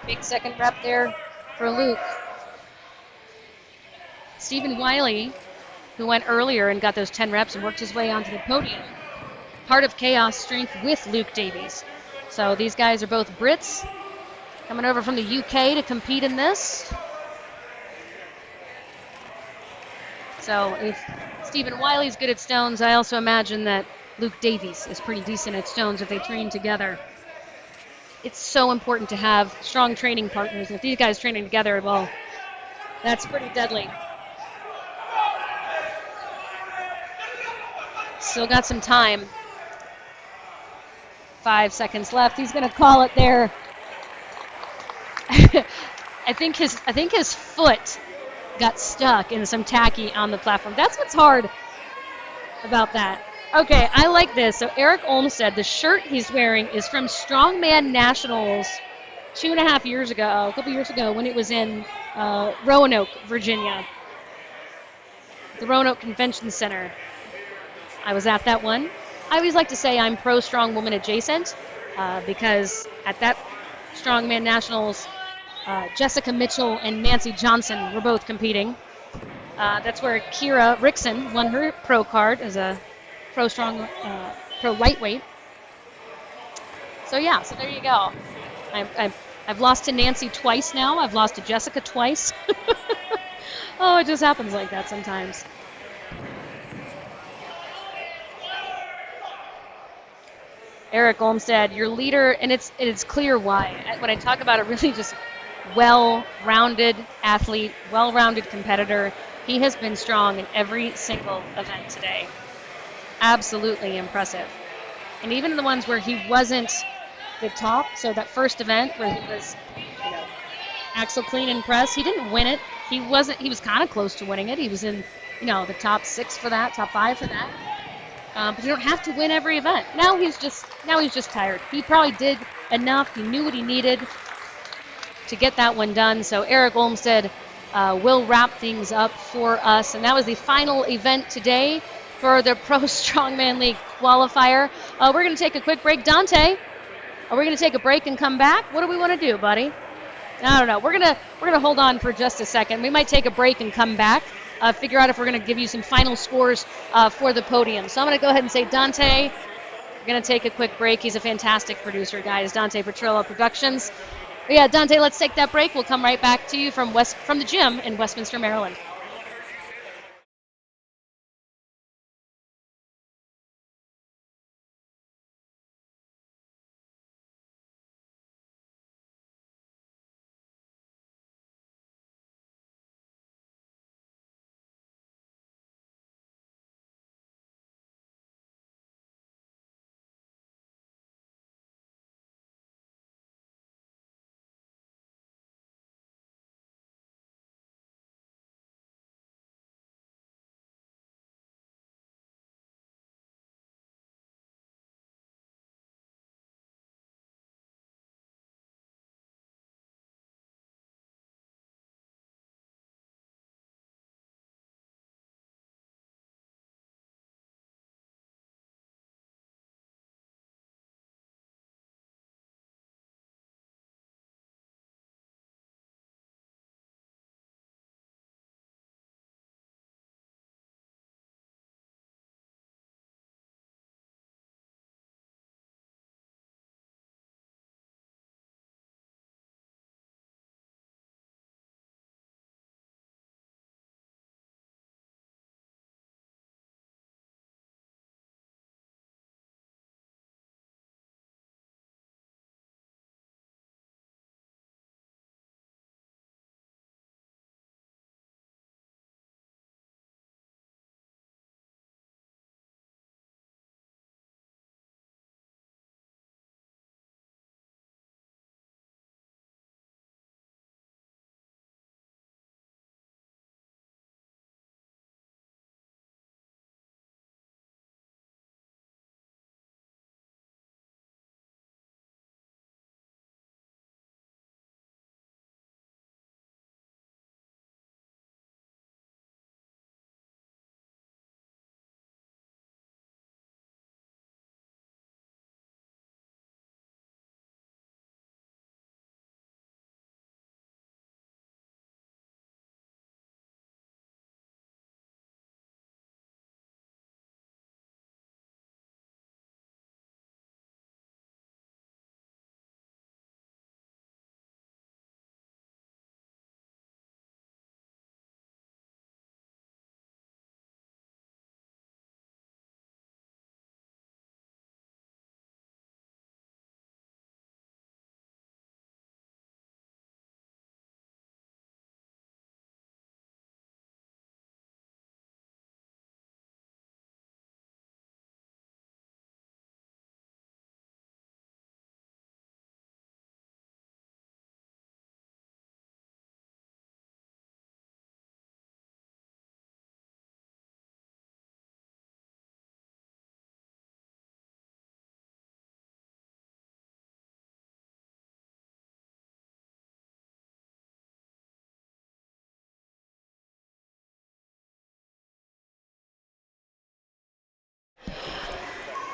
Big second rep there for Luke. Stephen Wiley, who went earlier and got those 10 reps and worked his way onto the podium, Heart of Chaos strength with Luke Davies. So these guys are both Brits coming over from the UK to compete in this. So if Stephen Wiley's good at stones, I also imagine that Luke Davies is pretty decent at stones if they train together. It's so important to have strong training partners. If these guys training together, well, that's pretty deadly. Still got some time. 5 seconds left. He's going to call it there. I think his foot got stuck in some tacky on the platform. That's what's hard about that. Okay, I like this. So Eric Olmstead, the shirt he's wearing is from Strongman Nationals 2.5 years ago, a couple years ago, when it was in Roanoke, Virginia, the Roanoke Convention Center. I was at that one. I always like to say I'm pro strong woman adjacent because at that Strongman Nationals, Jessica Mitchell and Nancy Johnson were both competing. That's where Kira Rickson won her pro card as a pro lightweight. So yeah, so there you go. I've lost to Nancy twice now. I've lost to Jessica twice. Oh, it just happens like that sometimes. Eric Olmstead, your leader, and it's clear why. When I talk about a really just well-rounded athlete, well-rounded competitor, he has been strong in every single event today. Absolutely impressive. And even in the ones where he wasn't the top, so that first event where he was, axle clean and press, he didn't win it. He was kind of close to winning it. He was in, the top 6 for that, top 5 for that. But you don't have to win every event. Now he's just tired. He probably did enough. He knew what he needed to get that one done. So Eric Olmstead will wrap things up for us. And that was the final event today for the Pro Strongman League qualifier. We're going to take a quick break. Dante, are we going to take a break and come back? What do we want to do, buddy? I don't know. We're gonna hold on for just a second. We might take a break and come back. Figure out if we're going to give you some final scores for the podium. So I'm going to go ahead and say, Dante, we're going to take a quick break. He's a fantastic producer, guys. Dante Petrillo Productions. But yeah, Dante, let's take that break. We'll come right back to you from the gym in Westminster, Maryland.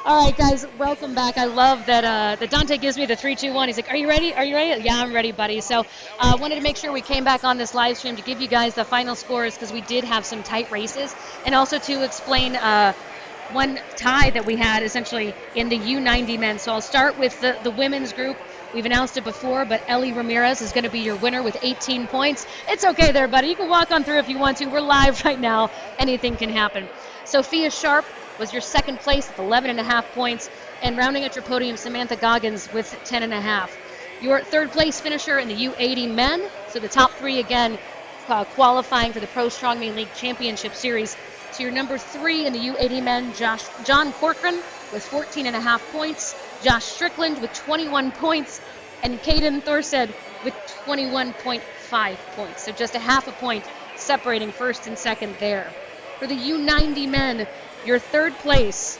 All right, guys, welcome back. I love that Dante gives me the 3-2-1. He's like, "Are you ready? Are you ready?" Yeah, I'm ready, buddy. So, wanted to make sure we came back on this live stream to give you guys the final scores because we did have some tight races, and also to explain one tie that we had essentially in the U90 men. So I'll start with the women's group. We've announced it before, but Ellie Ramirez is going to be your winner with 18 points. It's okay there, buddy. You can walk on through if you want to. We're live right now. Anything can happen. Sophia Sharp was your second place with 11.5 points. And rounding out your podium, Samantha Goggins with 10.5. Your third place finisher in the U80 men. So the top three again qualifying for the Pro Strongman League Championship Series. So your number 3 in the U80 men, John Corcoran with 14.5 points, Josh Strickland with 21 points, and Caden Thorsted with 21.5 points. So just a half a point separating first and second there. For the U90 men, your third place,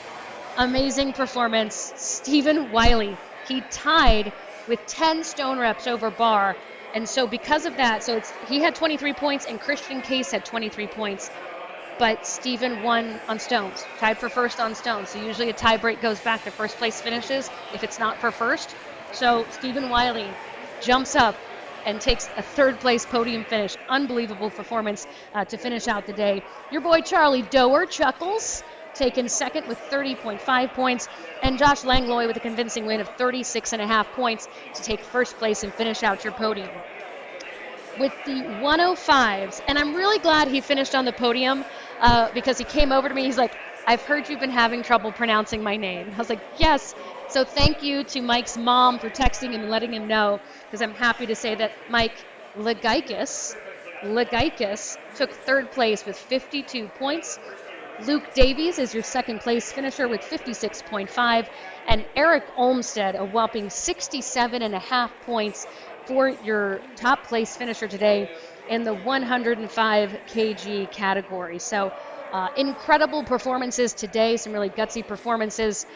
amazing performance, Stephen Wiley. He tied with 10 stone reps over bar. And so because of that, he had 23 points and Christian Case had 23 points. But Stephen won on stones, tied for first on stones. So usually a tie break goes back to first place finishes if it's not for first. So Stephen Wiley jumps up and takes a third place podium finish. Unbelievable performance to finish out the day. Your boy Charlie Doer, Chuckles, taken second with 30.5 points, and Josh Langloy with a convincing win of 36.5 points to take first place and finish out your podium. With the 105s, and I'm really glad he finished on the podium because he came over to me. He's like, "I've heard you've been having trouble pronouncing my name." I was like, "Yes." So thank you to Mike's mom for texting him and letting him know, because I'm happy to say that Mike Legaikis took third place with 52 points. Luke Davies is your second place finisher with 56.5, and Eric Olmstead a whopping 67.5 points for your top place finisher today in the 105 kg category. So incredible performances today, some really gutsy performances.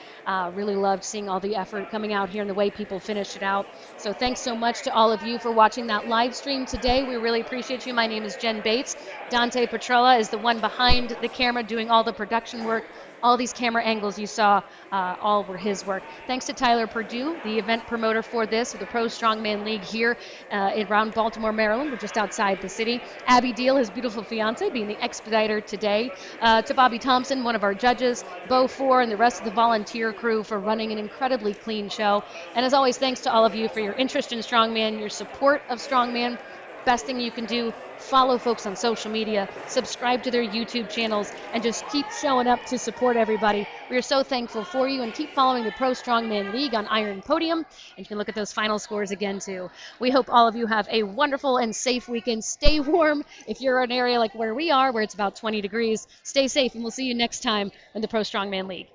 Really loved seeing all the effort coming out here and the way people finished it out. So thanks so much to all of you for watching that live stream today. We really appreciate you. My name is Jen Bates. Dante Petrella is the one behind the camera doing all the production work. All these camera angles you saw, all were his work. Thanks to Tyler Purdue, the event promoter for this, with the Pro Strongman League here around Baltimore, Maryland. We're just outside the city. Abby Deal, his beautiful fiance, being the expediter today. To Bobby Thompson, one of our judges, Bo Four, and the rest of the volunteer crew for running an incredibly clean show. And as always, thanks to all of you for your interest in Strongman, your support of Strongman. Best thing you can do, follow folks on social media, subscribe to their YouTube channels, and just keep showing up to support everybody. We are so thankful for you, and keep following the Pro Strongman League on Iron Podium, and you can look at those final scores again too. We hope all of you have a wonderful and safe weekend. Stay warm if you're in an area like where we are, where it's about 20 degrees. Stay safe, and we'll see you next time in the Pro Strongman League.